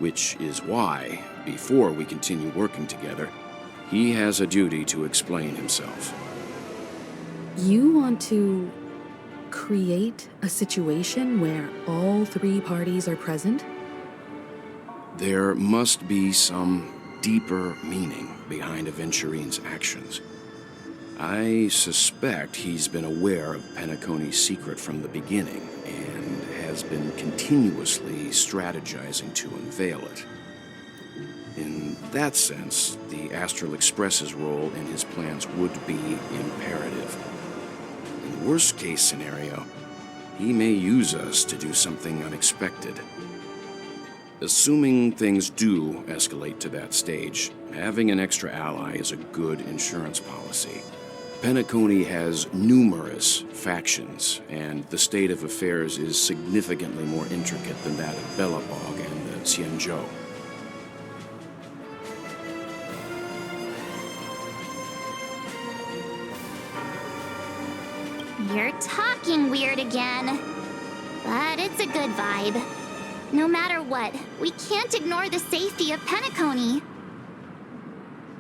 Which is why, before we continue working together, he has a duty to explain himself. You want to create a situation where all three parties are present? There must be some deeper meaning behind Aventurine's actions. I suspect he's been aware of Penacony's secret from the beginning and has been continuously strategizing to unveil it. In that sense, the Astral Express's role in his plans would be imperative. In the worst-case scenario, he may use us to do something unexpected. Assuming things do escalate to that stage, having an extra ally is a good insurance policy. Penacony has numerous factions, and the state of affairs is significantly more intricate than that of Bellabog and the Xianzhou. You're talking weird again. But it's a good vibe. No matter what, we can't ignore the safety of Penacony.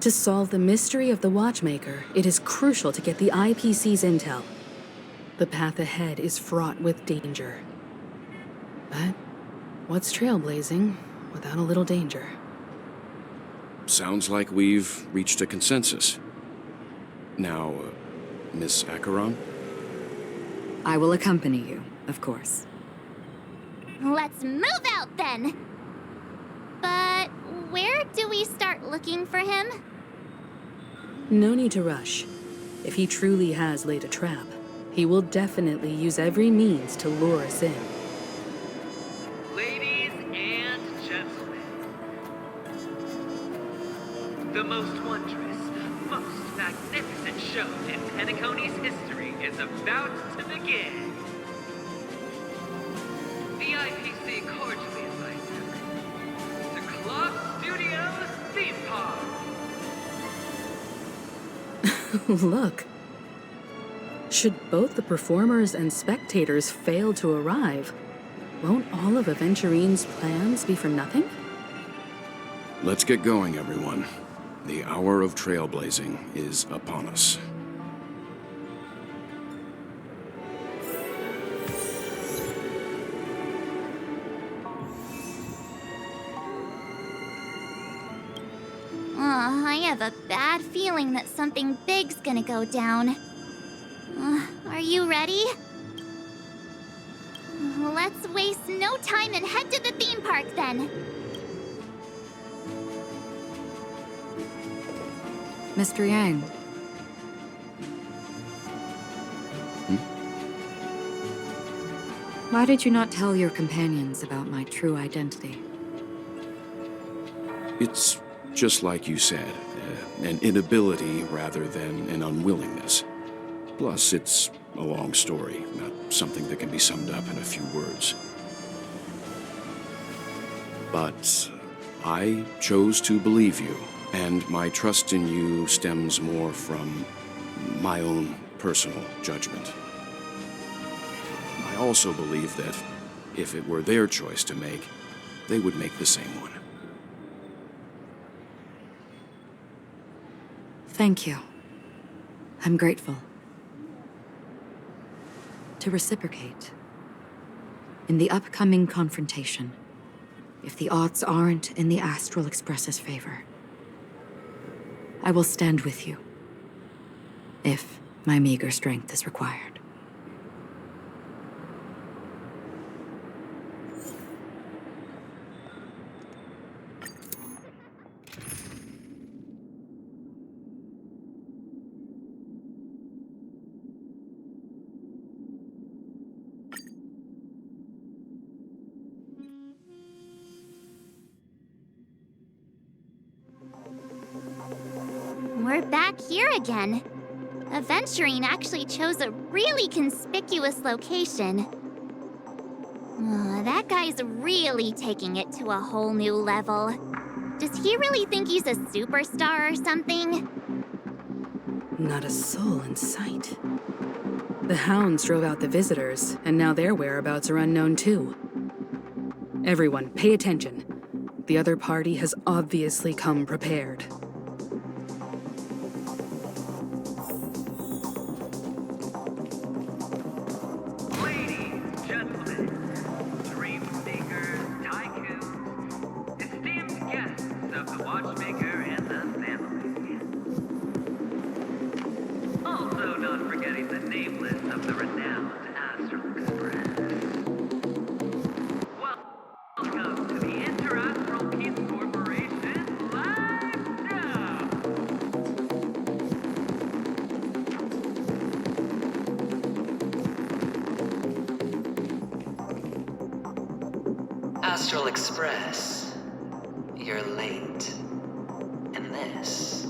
To solve the mystery of the Watchmaker, it is crucial to get the IPC's intel. The path ahead is fraught with danger. But what's trailblazing without a little danger? Sounds like we've reached a consensus. Now, Miss Acheron? I will accompany you, of course. Let's move out then! But where do we start looking for him? No need to rush. If he truly has laid a trap, he will definitely use every means to lure us in. Ladies and gentlemen, the most wondrous, most magnificent show in Penacony's history is about to begin. The IPC cordially invites everyone to Clock Studios Theme Park. Look. Should both the performers and spectators fail to arrive, won't all of Aventurine's plans be for nothing? Let's get going, everyone. The hour of trailblazing is upon us. I have a bad feeling that something big's gonna go down. Are you ready? Let's waste no time and head to the theme park then. Mr. Yang. Why did you not tell your companions about my true identity? It's just like you said, an inability rather than an unwillingness. Plus, it's a long story, not something that can be summed up in a few words. But I chose to believe you, and my trust in you stems more from my own personal judgment. I also believe that if it were their choice to make, they would make the same one. Thank you. I'm grateful. To reciprocate, in the upcoming confrontation, if the odds aren't in the Astral Express's favor, I will stand with you, if my meager strength is required. We're back here again. Aventurine actually chose a really conspicuous location. That guy's really taking it to a whole new level. Does he really think he's a superstar or something? Not a soul in sight. The hounds drove out the visitors, and now their whereabouts are unknown too. Everyone, pay attention. The other party has obviously come prepared. Astral Express, you're late. And this,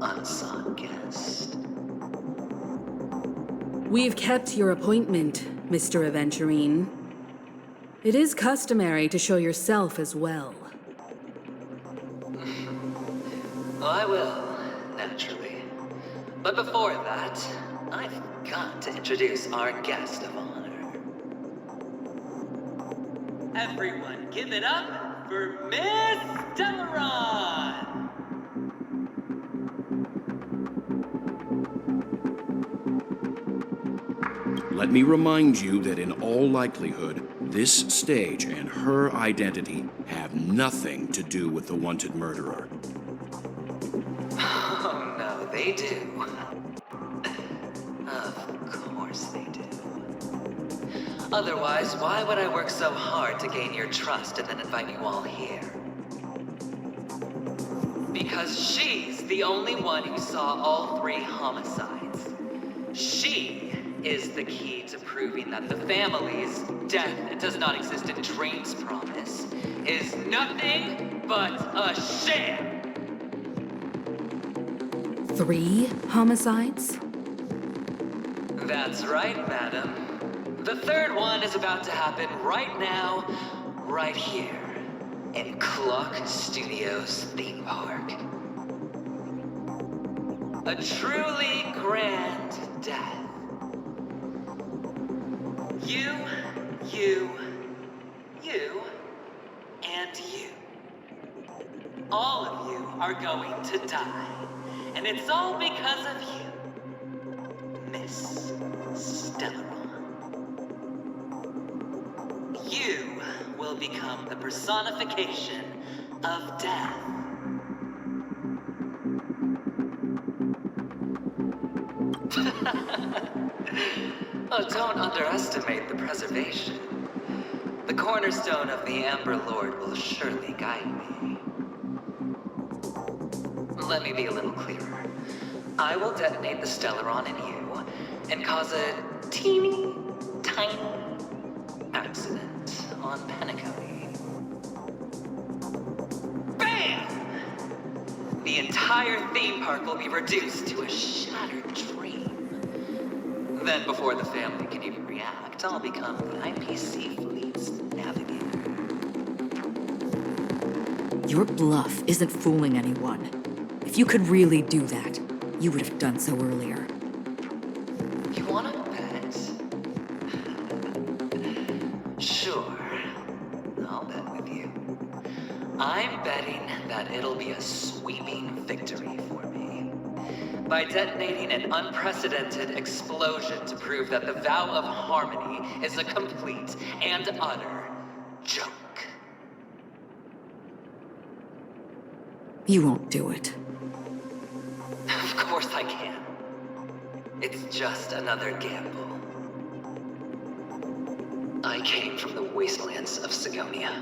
unsought guest. We've kept your appointment, Mr. Aventurine. It is customary to show yourself as well. I will, naturally. But before that, I've got to introduce our guest of honor. Everyone, give it up for Miss Delaron! Let me remind you that in all likelihood, this stage and her identity have nothing to do with the wanted murderer. Oh no, they do. Of course they do. Otherwise, why would I work so hard to gain your trust and then invite you all here? Because she's the only one who saw all 3 homicides. She is the key to proving that the family's death does not exist in Dream's promise is nothing but a sham. 3 homicides? That's right, madam. The 3rd one is about to happen right now, right here, in Clock Studios theme park. A truly grand death. You, and you. All of you are going to die. And it's all because of you, Miss Stellaron. You will become the personification of death. Oh, don't underestimate the preservation. The cornerstone of the Amber Lord will surely guide me. Let me be a little clearer. I will detonate the Stellaron in you and cause a teeny, tiny accident on Penacony. BAM! The entire theme park will be reduced to a shattered dream. Then, before the family can even react, I'll become the IPC fleet's navigator. Your bluff isn't fooling anyone. If you could really do that, you would have done so earlier. You wanna bet? Sure. I'll bet with you. I'm betting that it'll be a sweeping victory for me. By detonating an unprecedented explosion to prove that the vow of harmony is a complete and utter joke. You won't do it. Of course I can. It's just another gamble. I came from the wastelands of Sigonia.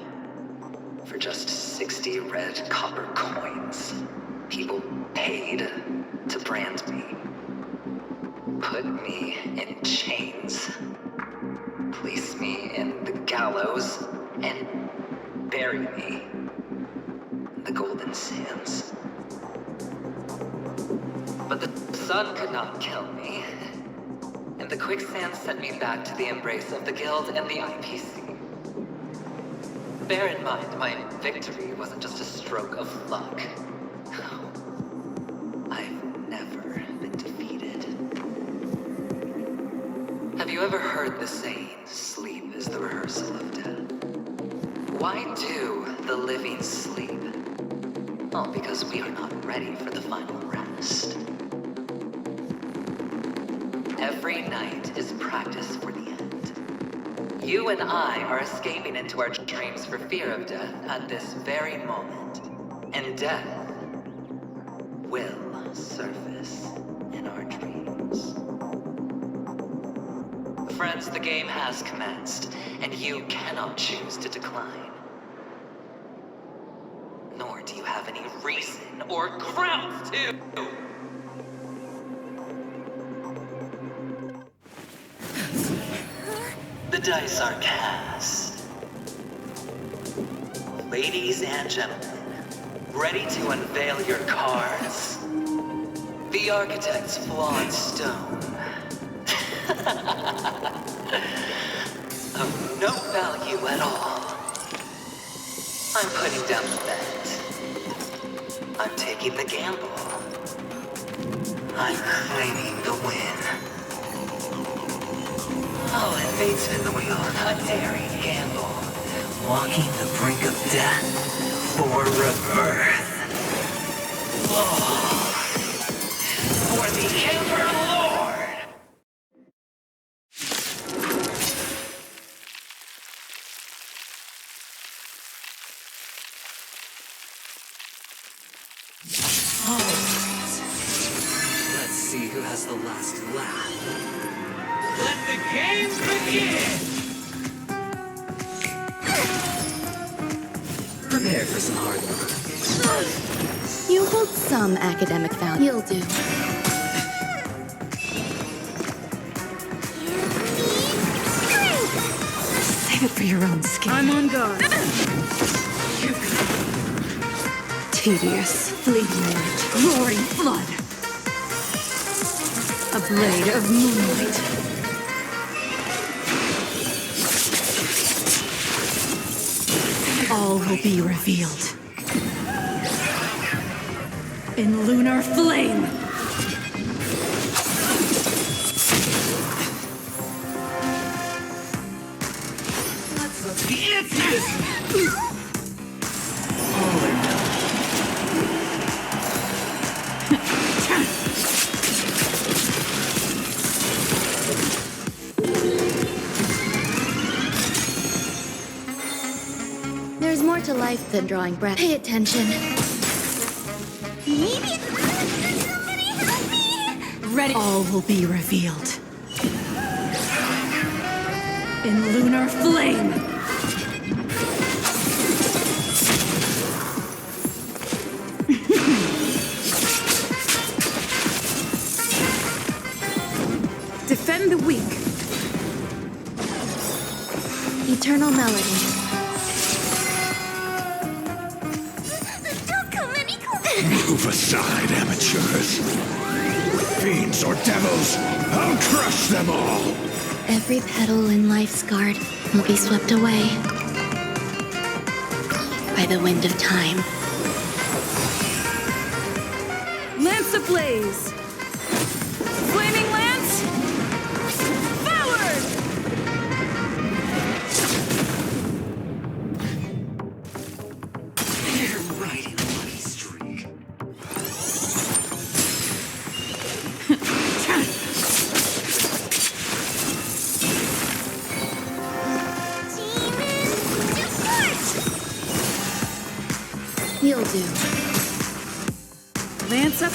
For just 60 red copper coins, people paid to brand me. Put me in chains. Place me in the gallows and bury me in the golden sands. But the sun could not kill me, and the quicksand sent me back to the embrace of the Guild and the IPC. Bear in mind, my victory wasn't just a stroke of luck. I've never been defeated. Have you ever heard the saying, sleep is the rehearsal of death? Why do the living sleep? Oh, because we are not ready for the final rest. Every night is practice for the end. You and I are escaping into our dreams for fear of death at this very moment. And death will surface in our dreams. Friends, the game has commenced, and you cannot choose to decline. Nor do you have any reason or grounds to. The dice are cast. Ladies and gentlemen, ready to unveil your cards. The Architect's flawed stone. Of no value at all. I'm putting down the bet. I'm taking the gamble. I'm claiming the win. I'll invade spin the wheel, a daring gamble. Walking the brink of death for rebirth. Oh, for the Emperor Lord! Alright. Let's see who has the last laugh. Let the games begin! Prepare for some hard work. You hold some academic value. You'll do. Save it for your own skin. I'm on guard. Tedious, fleeting light, roaring flood. A blade of moonlight. All will be revealed. In lunar flame. There's more to life than drawing breath. Pay attention. Maybe somebody help me! Ready. All will be revealed. In lunar flame. Defend the weak. Eternal melody. Move aside, amateurs. Fiends or devils, I'll crush them all! Every petal in life's guard will be swept away by the wind of time. Lance ablaze! Flaming lance! Forward! You're riding a lucky streak. You'll do. Lance up!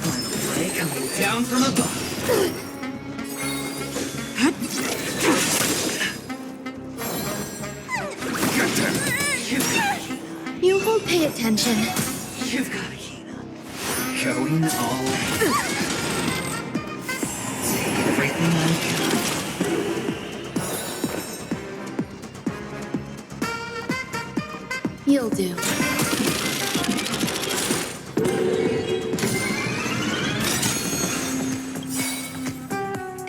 Final ray coming down from above. You won't pay attention. You've got it, Hina. Going all in. Take everything I got. You'll do.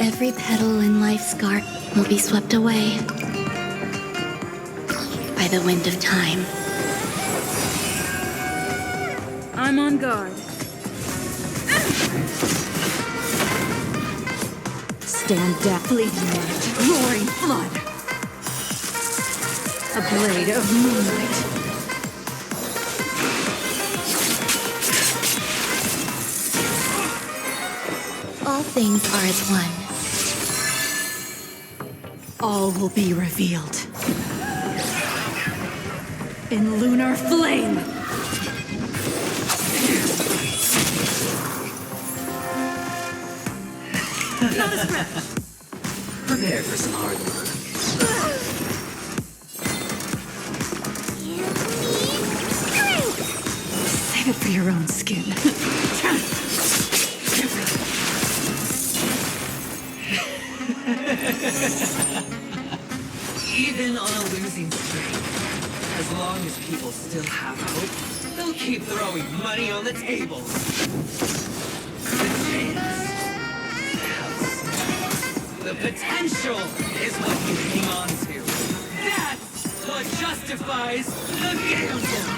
Every petal in life's garden will be swept away by the wind of time. I'm on guard. Stand down. Fleeting light, roaring flood. A blade of moonlight. All things are as one. All will be revealed. In lunar flame. Not a stretch. Prepare for some hard work. Save it for your own skin. Even on a losing streak, as long as people still have hope, they'll keep throwing money on the table. The chance, the potential is what you hang on to. That's what justifies the gamble.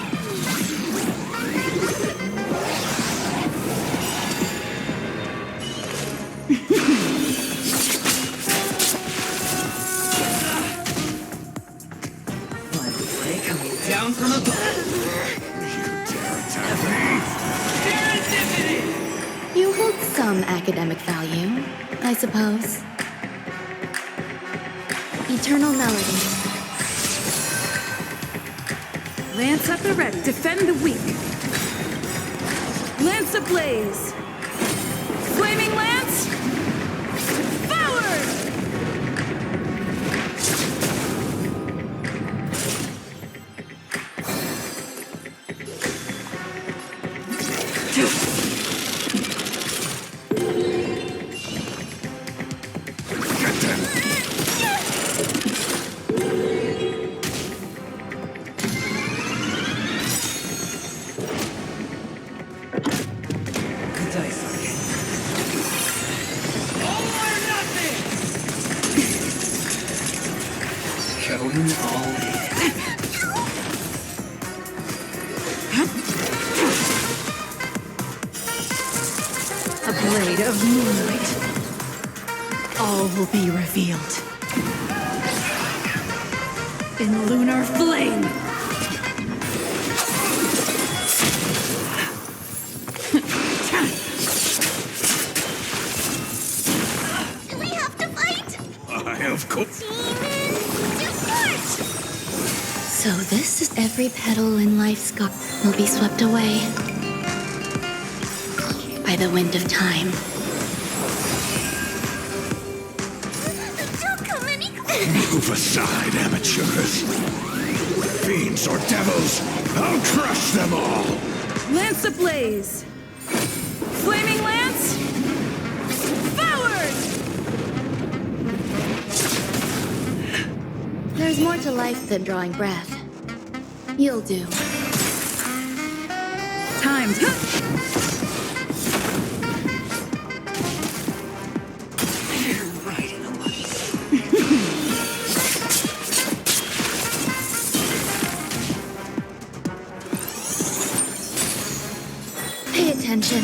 Down from above. You dare attack me? Serendipity! You hold some academic value, I suppose. Eternal melody. Lance at the ready. Defend the weak. Lance ablaze. Flaming lance. Forward! A blade of moonlight. All will be revealed. In lunar flame. Do we have to fight? Of course. So this is every petal in life's garden will be swept away by the wind of time. Don't come any Move aside, amateurs. Fiends or devils, I'll crush them all. Lance ablaze. Flaming lance. Forward! There's more to life than drawing breath. You'll do. Timed. Pay attention.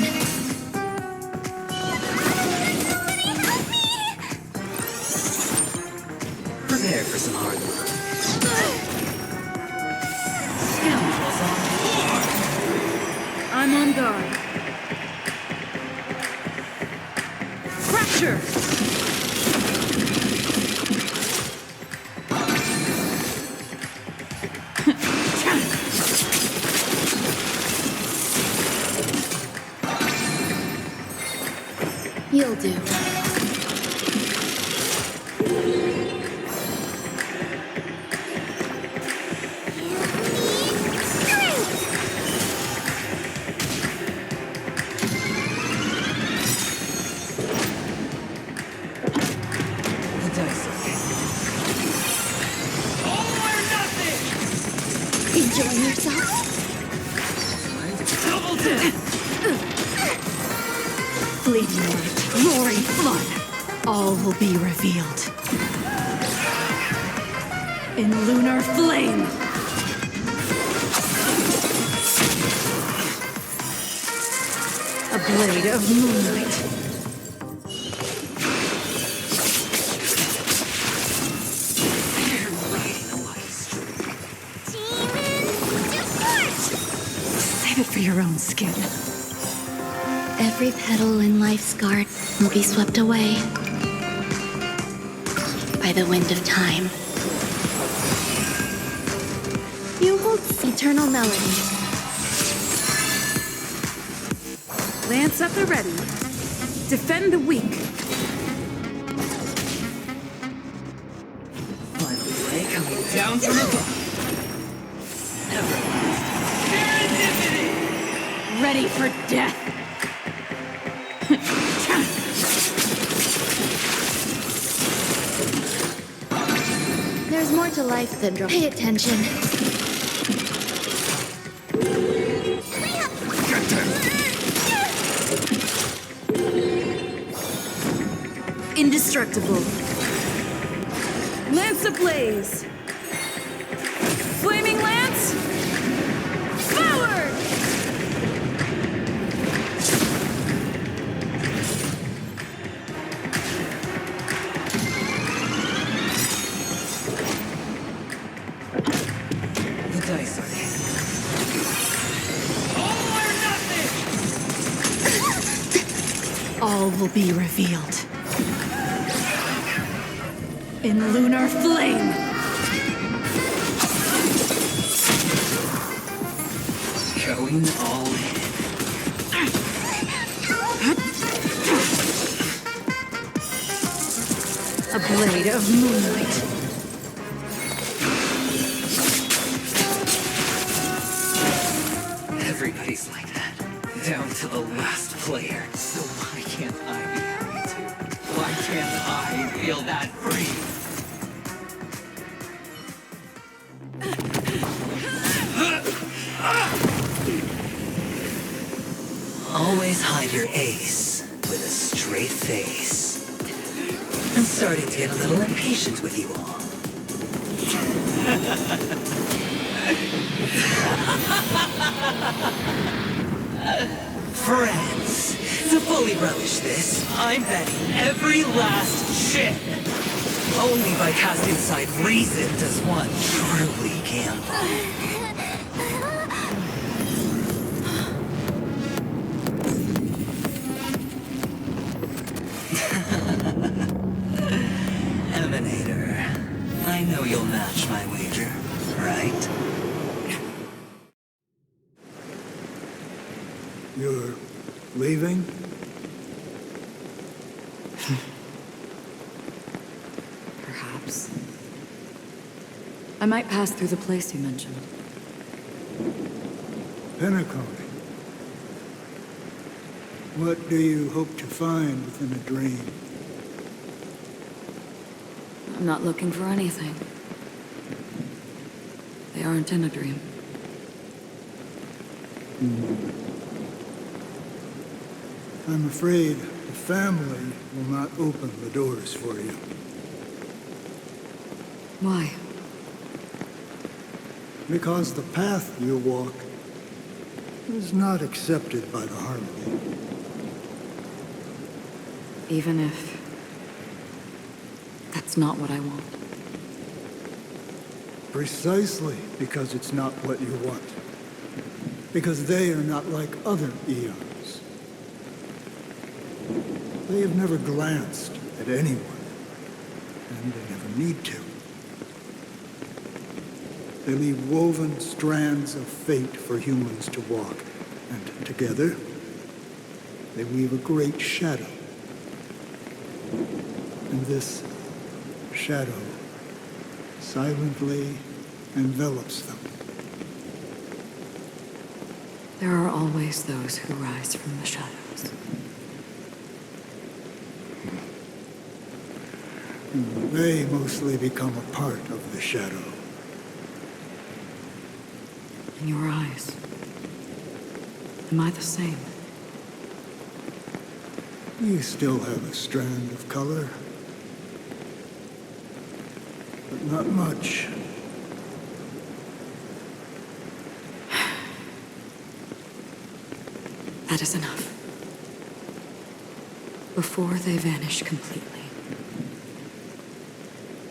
Prepare for some hard work. I'm on guard. Fracture! You'll do. Enjoying yourself? Double dip! Fleeting light, roaring flood. All will be revealed. In lunar flame. A blade of moonlight. Save it for your own skin. Every petal in life's garden will be swept away by the wind of time. You hold eternal melody. Lance at the ready. Defend the weak. Final ray coming down from above. Serendipity! Ready for death. There's more to life than drama. Pay attention. Indestructible. Lance ablaze. Flaming lance. Forward! The dice are hit. All or nothing! All will be revealed. In lunar flame. Going all in. A blade of moonlight. Everybody's like that, down to the last player. So why can't I be happy too? Why can't I feel that free? Always hide your ace with a straight face. I'm starting to get a little impatient with you all. Friends, to fully relish this, I'm betting every last chip. Only by casting aside reason does one truly gamble. Emanator, I know you'll match my wager, right? You're leaving? Perhaps. I might pass through the place you mentioned. Penacony. What do you hope to find within a dream? I'm not looking for anything. They aren't in a dream. I'm afraid the family will not open the doors for you. Why? Because the path you walk is not accepted by the Harmony. Even if that's not what I want. Precisely because it's not what you want. Because they are not like other eons. They have never glanced at anyone, and they never need to. They leave woven strands of fate for humans to walk, and together, they weave a great shadow. And this shadow silently envelops them. There are always those who rise from the shadows. They mostly become a part of the shadow. In your eyes, am I the same? You still have a strand of color, but not much. That is enough. Before they vanish completely,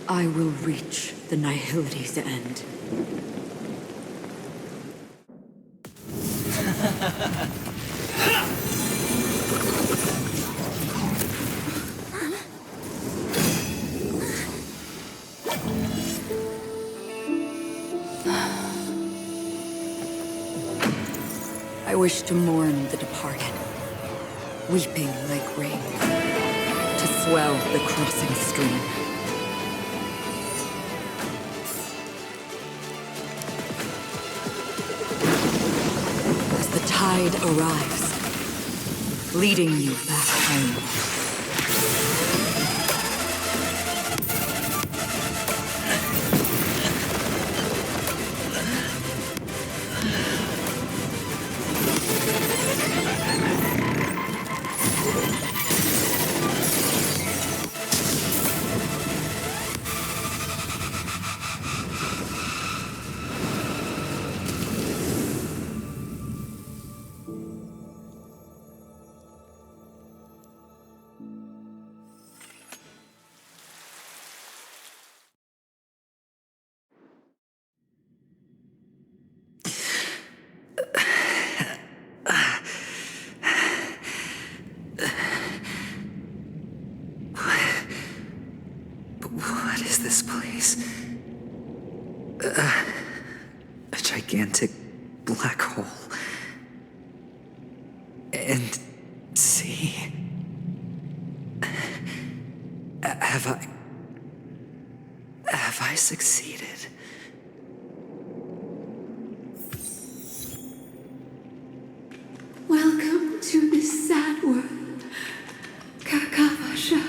I will reach the nihility's end. I wish to mourn the departed, weeping like rain, to swell the crossing stream. As the tide arrives, leading you back home. is this place? A gigantic black hole. And see... Have I succeeded? Welcome to this sad world, Kakavasha.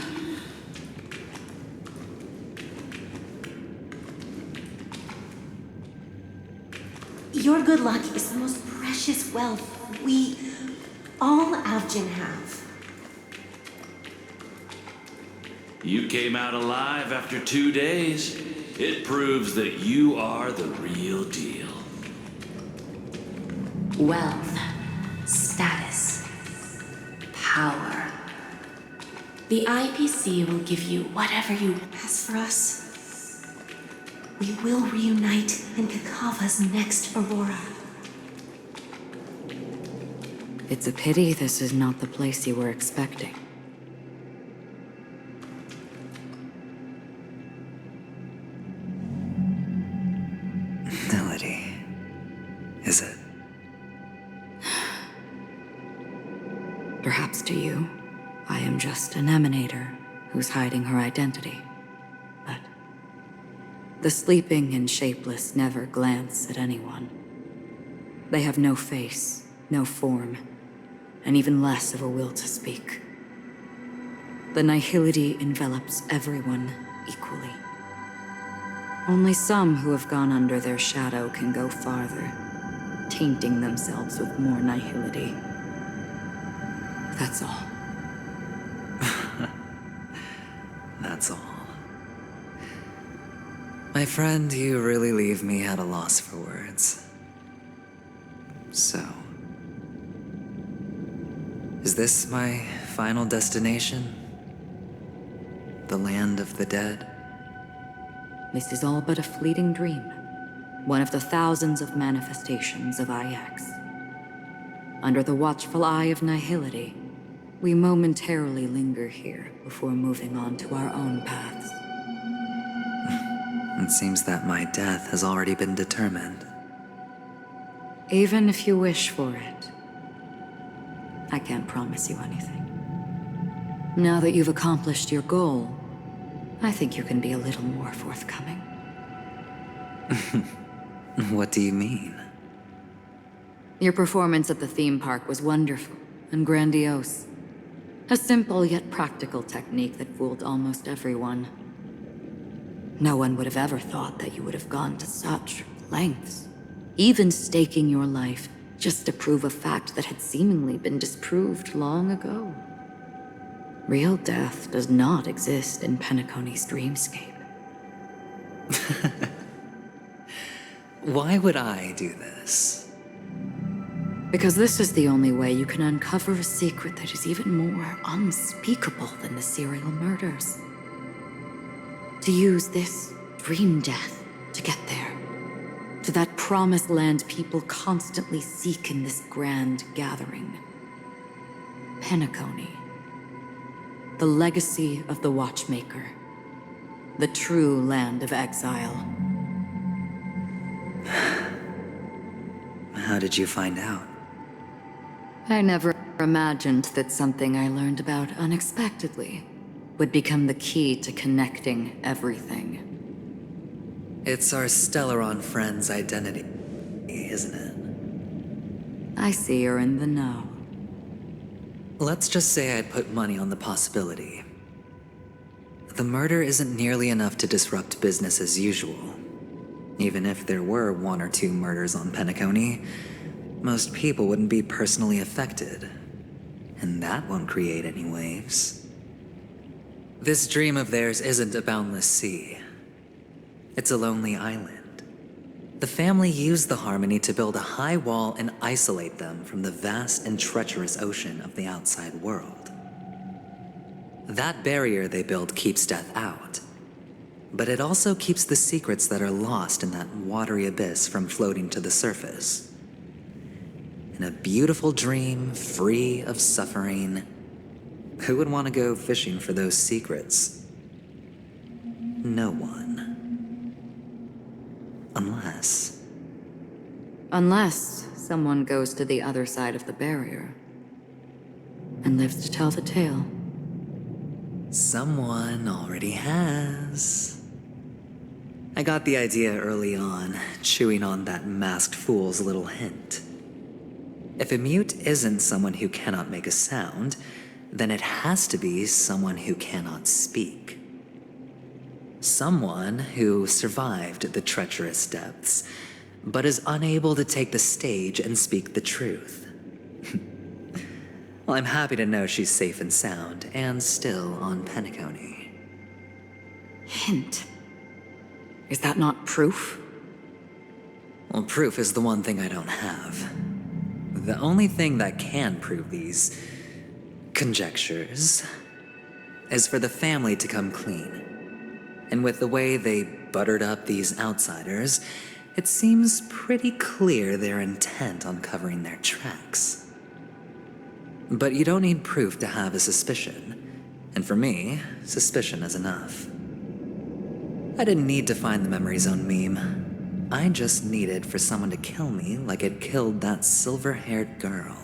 Your good luck is the most precious wealth we, all Avgin, have. You came out alive after 2 days. It proves that you are the real deal. Wealth, status, power. The IPC will give you whatever you... As for us, we will reunite in Kakava's next Aurora. It's a pity this is not the place you were expecting. Melody. Is it? Perhaps to you, I am just an emanator who's hiding her identity. But the sleeping and shapeless never glance at anyone. They have no face, no form, and even less of a will to speak. The nihility envelops everyone equally. Only some who have gone under their shadow can go farther, tainting themselves with more nihility. That's all. That's all. My friend, you really leave me at a loss for words. So... is this my final destination? The land of the dead? This is all but a fleeting dream. One of the thousands of manifestations of IX. Under the watchful eye of nihility, we momentarily linger here before moving on to our own paths. It seems that my death has already been determined. Even if you wish for it, I can't promise you anything. Now that you've accomplished your goal, I think you can be a little more forthcoming. What do you mean? Your performance at the theme park was wonderful and grandiose. A simple yet practical technique that fooled almost everyone. No one would have ever thought that you would have gone to such lengths, even staking your life just to prove a fact that had seemingly been disproved long ago. Real death does not exist in Penacony's dreamscape. Why would I do this? Because this is the only way you can uncover a secret that is even more unspeakable than the serial murders. To use this dream death to get there. To that promised land people constantly seek in this grand gathering. Penacony. The legacy of the Watchmaker. The true land of exile. How did you find out? I never imagined that something I learned about unexpectedly would become the key to connecting everything. It's our Stellaron friend's identity, isn't it? I see you're in the know. Let's just say I'd put money on the possibility. The murder isn't nearly enough to disrupt business as usual. Even if there were 1 or 2 murders on Penacony, most people wouldn't be personally affected. And that won't create any waves. This dream of theirs isn't a boundless sea. It's a lonely island. The family used the Harmony to build a high wall and isolate them from the vast and treacherous ocean of the outside world. That barrier they built keeps death out. But it also keeps the secrets that are lost in that watery abyss from floating to the surface. In a beautiful dream, free of suffering, who would want to go fishing for those secrets? no one. Unless someone goes to the other side of the barrier and lives to tell the tale. Someone already has. I got the idea early on, chewing on that masked fool's little hint. If a mute isn't someone who cannot make a sound, then it has to be someone who cannot speak. Someone who survived the treacherous depths, but is unable to take the stage and speak the truth. Well, I'm happy to know she's safe and sound, and still on Penacony. Hint? Is that not proof? Well, proof is the one thing I don't have. The only thing that can prove these conjectures is for the family to come clean. And with the way they buttered up these outsiders, it seems pretty clear they're intent on covering their tracks. But you don't need proof to have a suspicion. And for me, suspicion is enough. I didn't need to find the memory zone meme. I just needed for someone to kill me like it killed that silver-haired girl.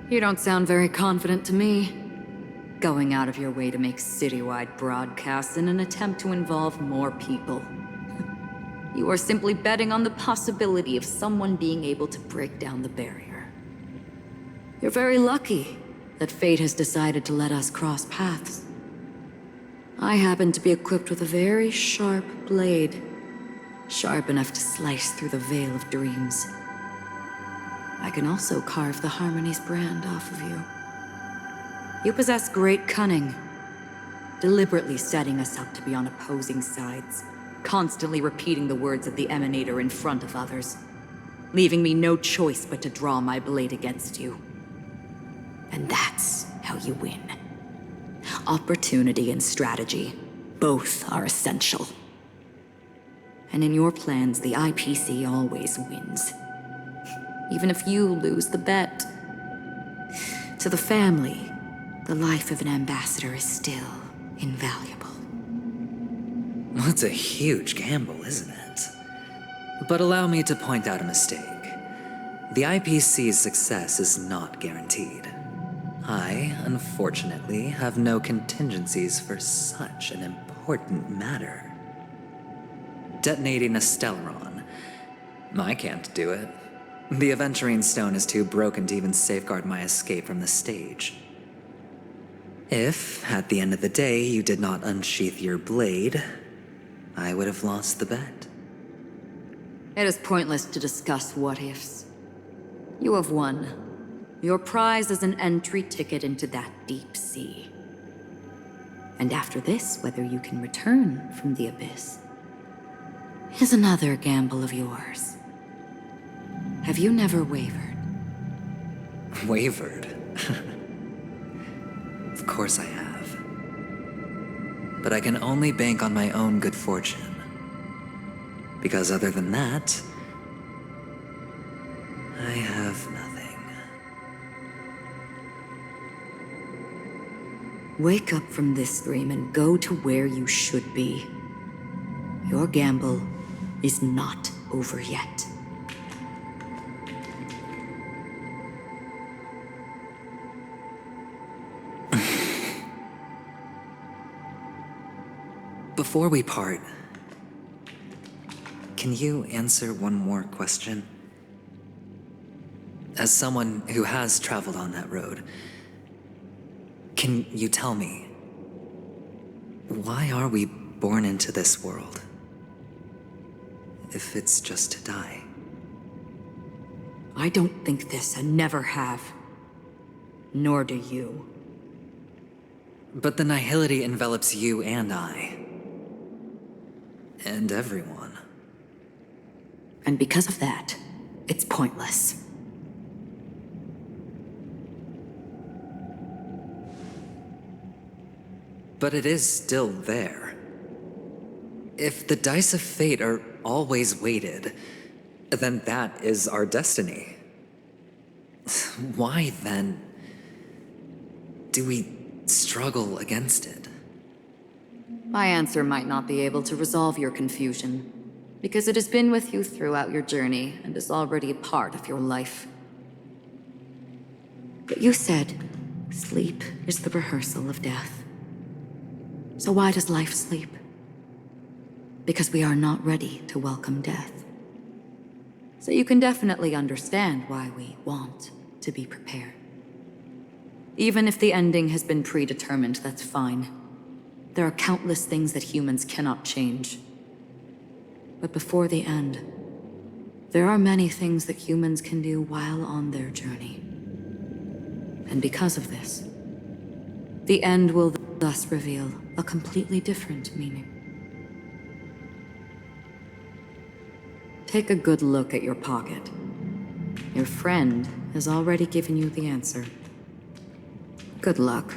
You don't sound very confident to me. Going out of your way to make citywide broadcasts in an attempt to involve more people. You are simply betting on the possibility of someone being able to break down the barrier. You're very lucky that fate has decided to let us cross paths. I happen to be equipped with a very sharp blade, sharp enough to slice through the veil of dreams. I can also carve the Harmony's brand off of you. You possess great cunning, deliberately setting us up to be on opposing sides, constantly repeating the words of the Emanator in front of others, leaving me no choice but to draw my blade against you. And that's how you win. Opportunity and strategy, both are essential. And in your plans, the IPC always wins. Even if you lose the bet. To the family, the life of an ambassador is still invaluable. Well, it's a huge gamble, isn't it? But allow me to point out a mistake. The IPC's success is not guaranteed. I, unfortunately, have no contingencies for such an important matter. Detonating a Stellaron. I can't do it. The Aventurine Stone is too broken to even safeguard my escape from the stage. If, at the end of the day, you did not unsheath your blade, I would have lost the bet. It is pointless to discuss what-ifs. You have won. Your prize is an entry ticket into that deep sea. And after this, whether you can return from the abyss is another gamble of yours. Have you never wavered? Wavered? Of course I have. But I can only bank on my own good fortune. Because other than that, I have nothing. Wake up from this dream and go to where you should be. Your gamble is not over yet. Before we part, can you answer one more question? As someone who has traveled on that road, can you tell me, why are we born into this world? If it's just to die. I don't think this and never have. Nor do you. But the nihility envelops you and I. And everyone. And because of that, it's pointless. But it is still there. If the dice of fate are always weighted, then that is our destiny. Why, then, do we struggle against it? My answer might not be able to resolve your confusion, because it has been with you throughout your journey and is already a part of your life. But you said, sleep is the rehearsal of death. So why does life sleep? Because we are not ready to welcome death. So you can definitely understand why we want to be prepared. Even if the ending has been predetermined, that's fine. There are countless things that humans cannot change. But before the end, there are many things that humans can do while on their journey. And because of this, the end will thus reveal a completely different meaning. Take a good look at your pocket. Your friend has already given you the answer. Good luck.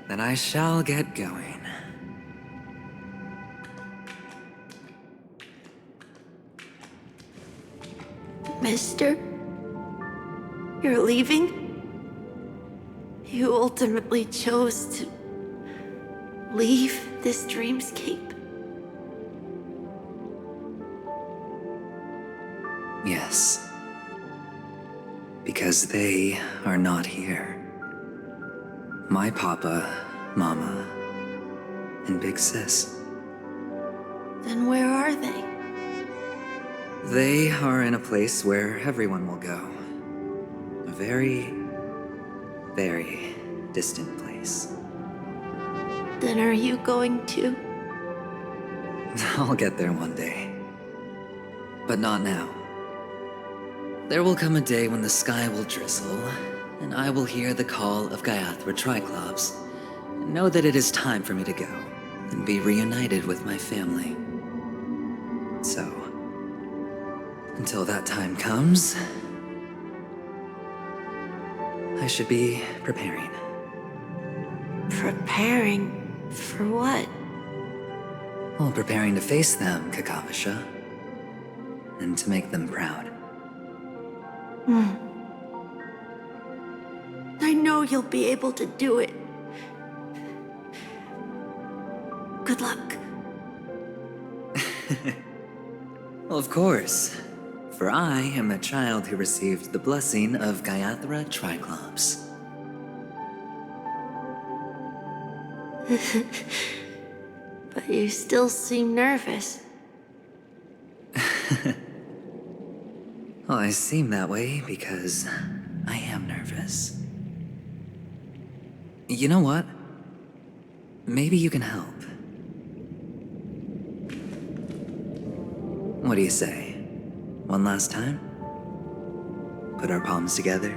Then I shall get going. Mister? You're leaving? You ultimately chose to leave this dreamscape? Yes. Because they are not here. My papa, mama, and big sis. Then where are they? They are in a place where everyone will go. A very, very distant place. Then are you going too? I'll get there one day. But not now. There will come a day when the sky will drizzle, and I will hear the call of Gaiathra Triclops, and know that it is time for me to go, and be reunited with my family. So, until that time comes, I should be preparing. Preparing for what? Well, preparing to face them, Kakavasha, and to make them proud. I know you'll be able to do it. Good luck. Well, of course. For I am a child who received the blessing of Gaiathra Triclops. But you still seem nervous. Well, I seem that way because I am nervous. You know what? Maybe you can help. What do you say? One last time? Put our palms together?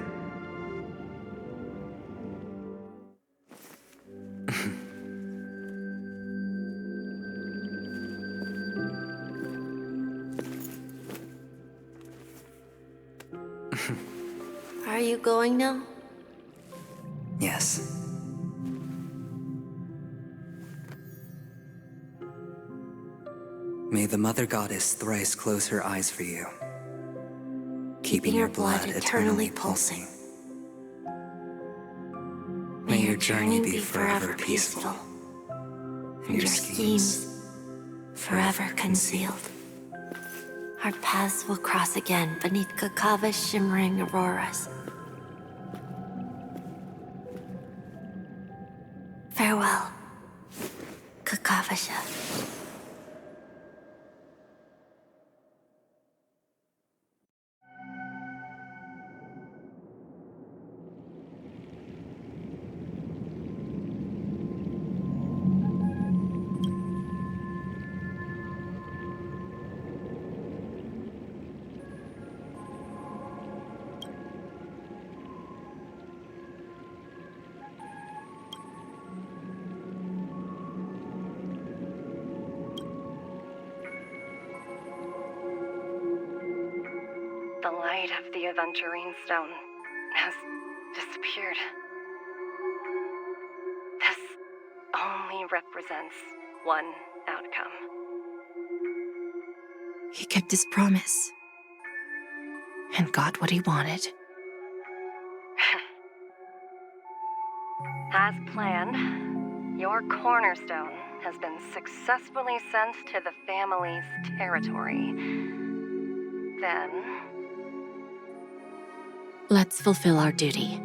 Are you going now? Yes. May the Mother Goddess thrice close her eyes for you, keeping your blood eternally pulsing. May your journey be forever peaceful, and your schemes forever concealed. Our paths will cross again beneath Kakava's shimmering auroras. Farewell, Kakavasha. The light of the Aventurine Stone has disappeared. This only represents one outcome. He kept his promise. And got what he wanted. As planned, your cornerstone has been successfully sent to the family's territory. Then... Let's fulfill our duty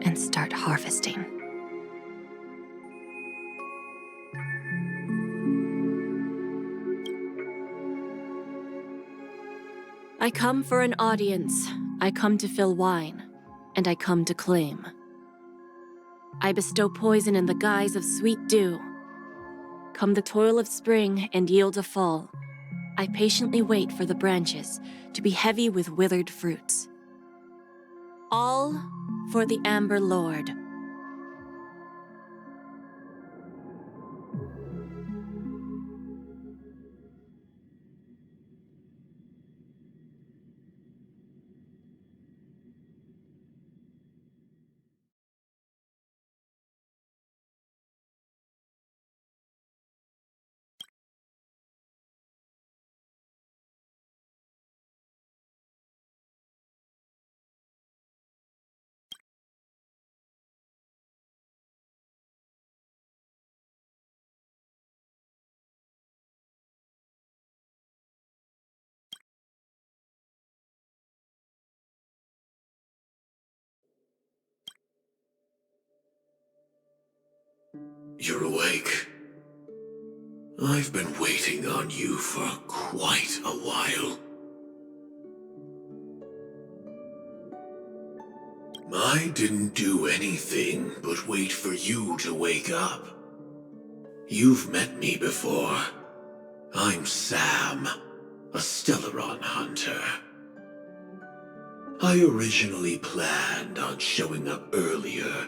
and start harvesting. I come for an audience. I come to fill wine, and I come to claim. I bestow poison in the guise of sweet dew. Come the toil of spring and yield a fall. I patiently wait for the branches to be heavy with withered fruits. All for the Amber Lord. You're awake. I've been waiting on you for quite a while. I didn't do anything but wait for you to wake up. You've met me before. I'm Sam, a Stellaron hunter. I originally planned on showing up earlier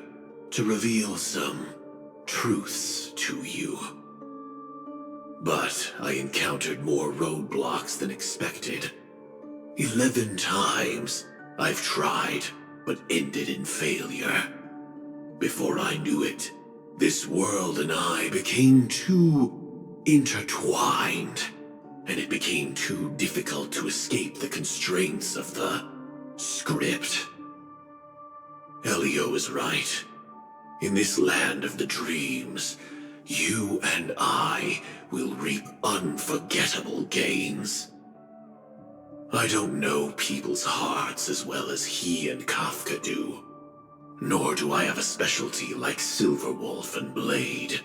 to reveal some truths to you. But I encountered more roadblocks than expected. 11 times I've tried, but ended in failure. Before I knew it, this world and I became too intertwined, and it became too difficult to escape the constraints of the script. Elio is right. In this land of the dreams, you and I will reap unforgettable gains. I don't know people's hearts as well as he and Kafka do. Nor do I have a specialty like Silverwolf and Blade.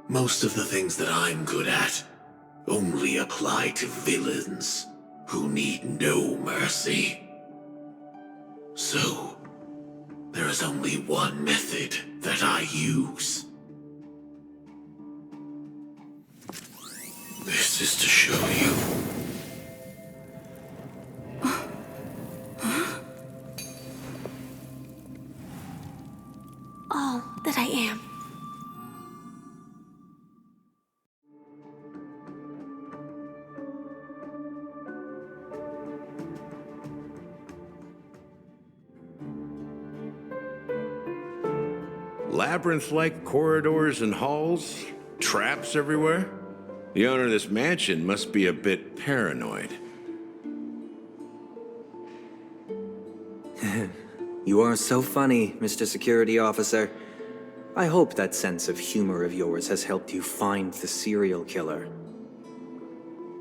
Most of the things that I'm good at only apply to villains who need no mercy. So, there is only one method that I use. This is to show you. All that I am. Labyrinth-like corridors and halls, traps everywhere. The owner of this mansion must be a bit paranoid. You are so funny, Mr. Security Officer. I hope that sense of humor of yours has helped you find the serial killer.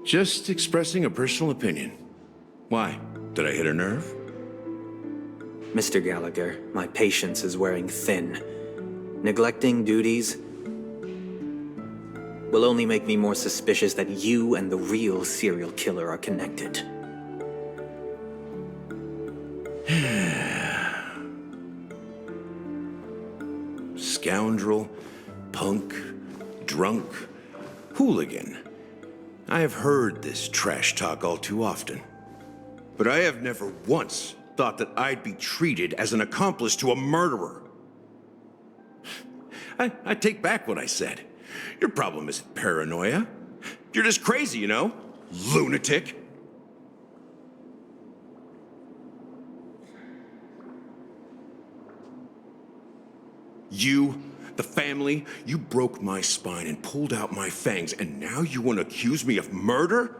Just expressing a personal opinion. Why? Did I hit a nerve? Mr. Gallagher, my patience is wearing thin. Neglecting duties will only make me more suspicious that you and the real serial killer are connected. Scoundrel, punk, drunk, hooligan. I have heard this trash talk all too often. But I have never once thought that I'd be treated as an accomplice to a murderer. I take back what I said. Your problem isn't paranoia. You're just crazy, you know? Lunatic. You, the family, you broke my spine and pulled out my fangs, and now you want to accuse me of murder?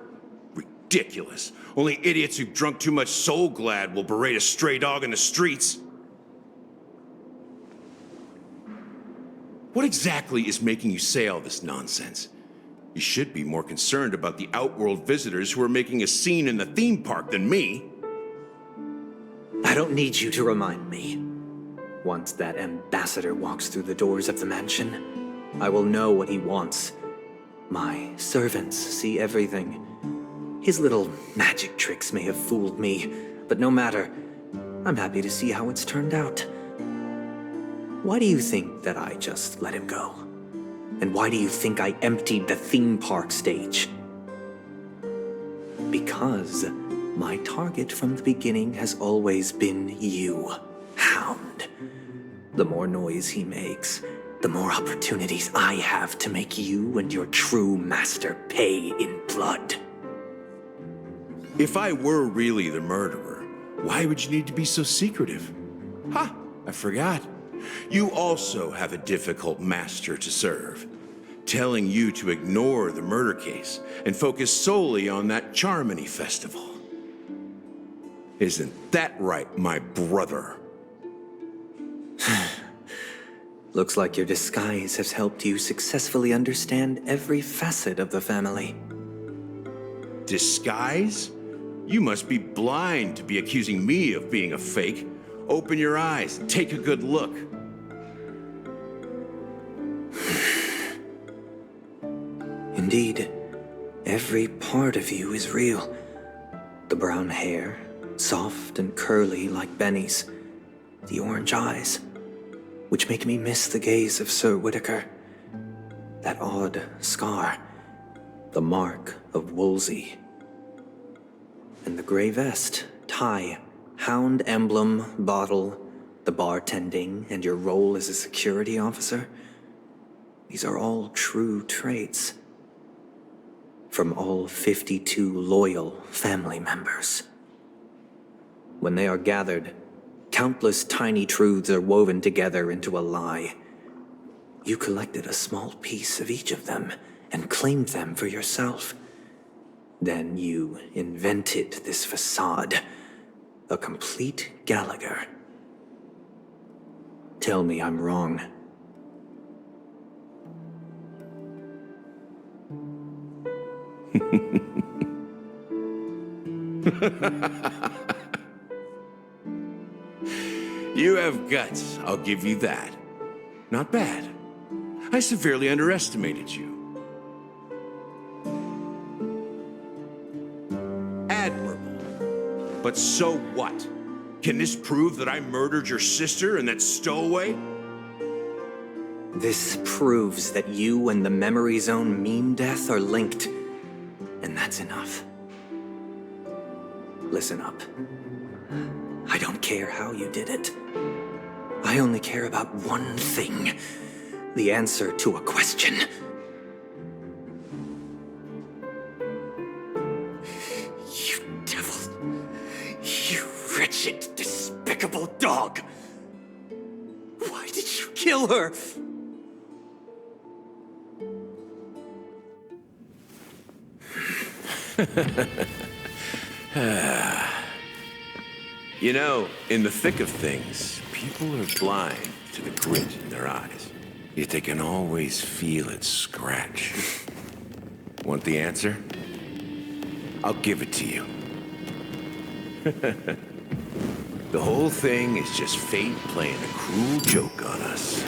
Ridiculous. Only idiots who've drunk too much Soul Glad will berate a stray dog in the streets. What exactly is making you say all this nonsense? You should be more concerned about the Outworld visitors who are making a scene in the theme park than me. I don't need you to remind me. Once that ambassador walks through the doors of the mansion, I will know what he wants. My servants see everything. His little magic tricks may have fooled me, but no matter. I'm happy to see how it's turned out. Why do you think that I just let him go? And why do you think I emptied the theme park stage? Because my target from the beginning has always been you, Hound. The more noise he makes, the more opportunities I have to make you and your true master pay in blood. If I were really the murderer, why would you need to be so secretive? Ha! I forgot. You also have a difficult master to serve, telling you to ignore the murder case and focus solely on that Charmony festival. Isn't that right, my brother? Looks like your disguise has helped you successfully understand every facet of the family. Disguise? You must be blind to be accusing me of being a fake. Open your eyes and take a good look. Indeed, every part of you is real. The brown hair, soft and curly like Benny's. The orange eyes, which make me miss the gaze of Sir Whitaker. That odd scar, the mark of Wolsey. And the gray vest, tie, hound emblem, bottle, the bartending, and your role as a security officer. These are all true traits. From all 52 loyal family members. When they are gathered, countless tiny truths are woven together into a lie. You collected a small piece of each of them and claimed them for yourself. Then you invented this facade, a complete Gallagher. Tell me I'm wrong. You have guts, I'll give you that. Not bad. I severely underestimated you. Admirable. But so what? Can this prove that I murdered your sister and that stowaway? This proves that you and the Memory Zone meme death are linked. And that's enough. Listen up. I don't care how you did it. I only care about one thing. The answer to a question. You devil. You wretched, despicable dog. Why did you kill her? You know, in the thick of things, people are blind to the grit in their eyes. Yet they can always feel it scratch. Want the answer? I'll give it to you. The whole thing is just fate playing a cruel joke on us.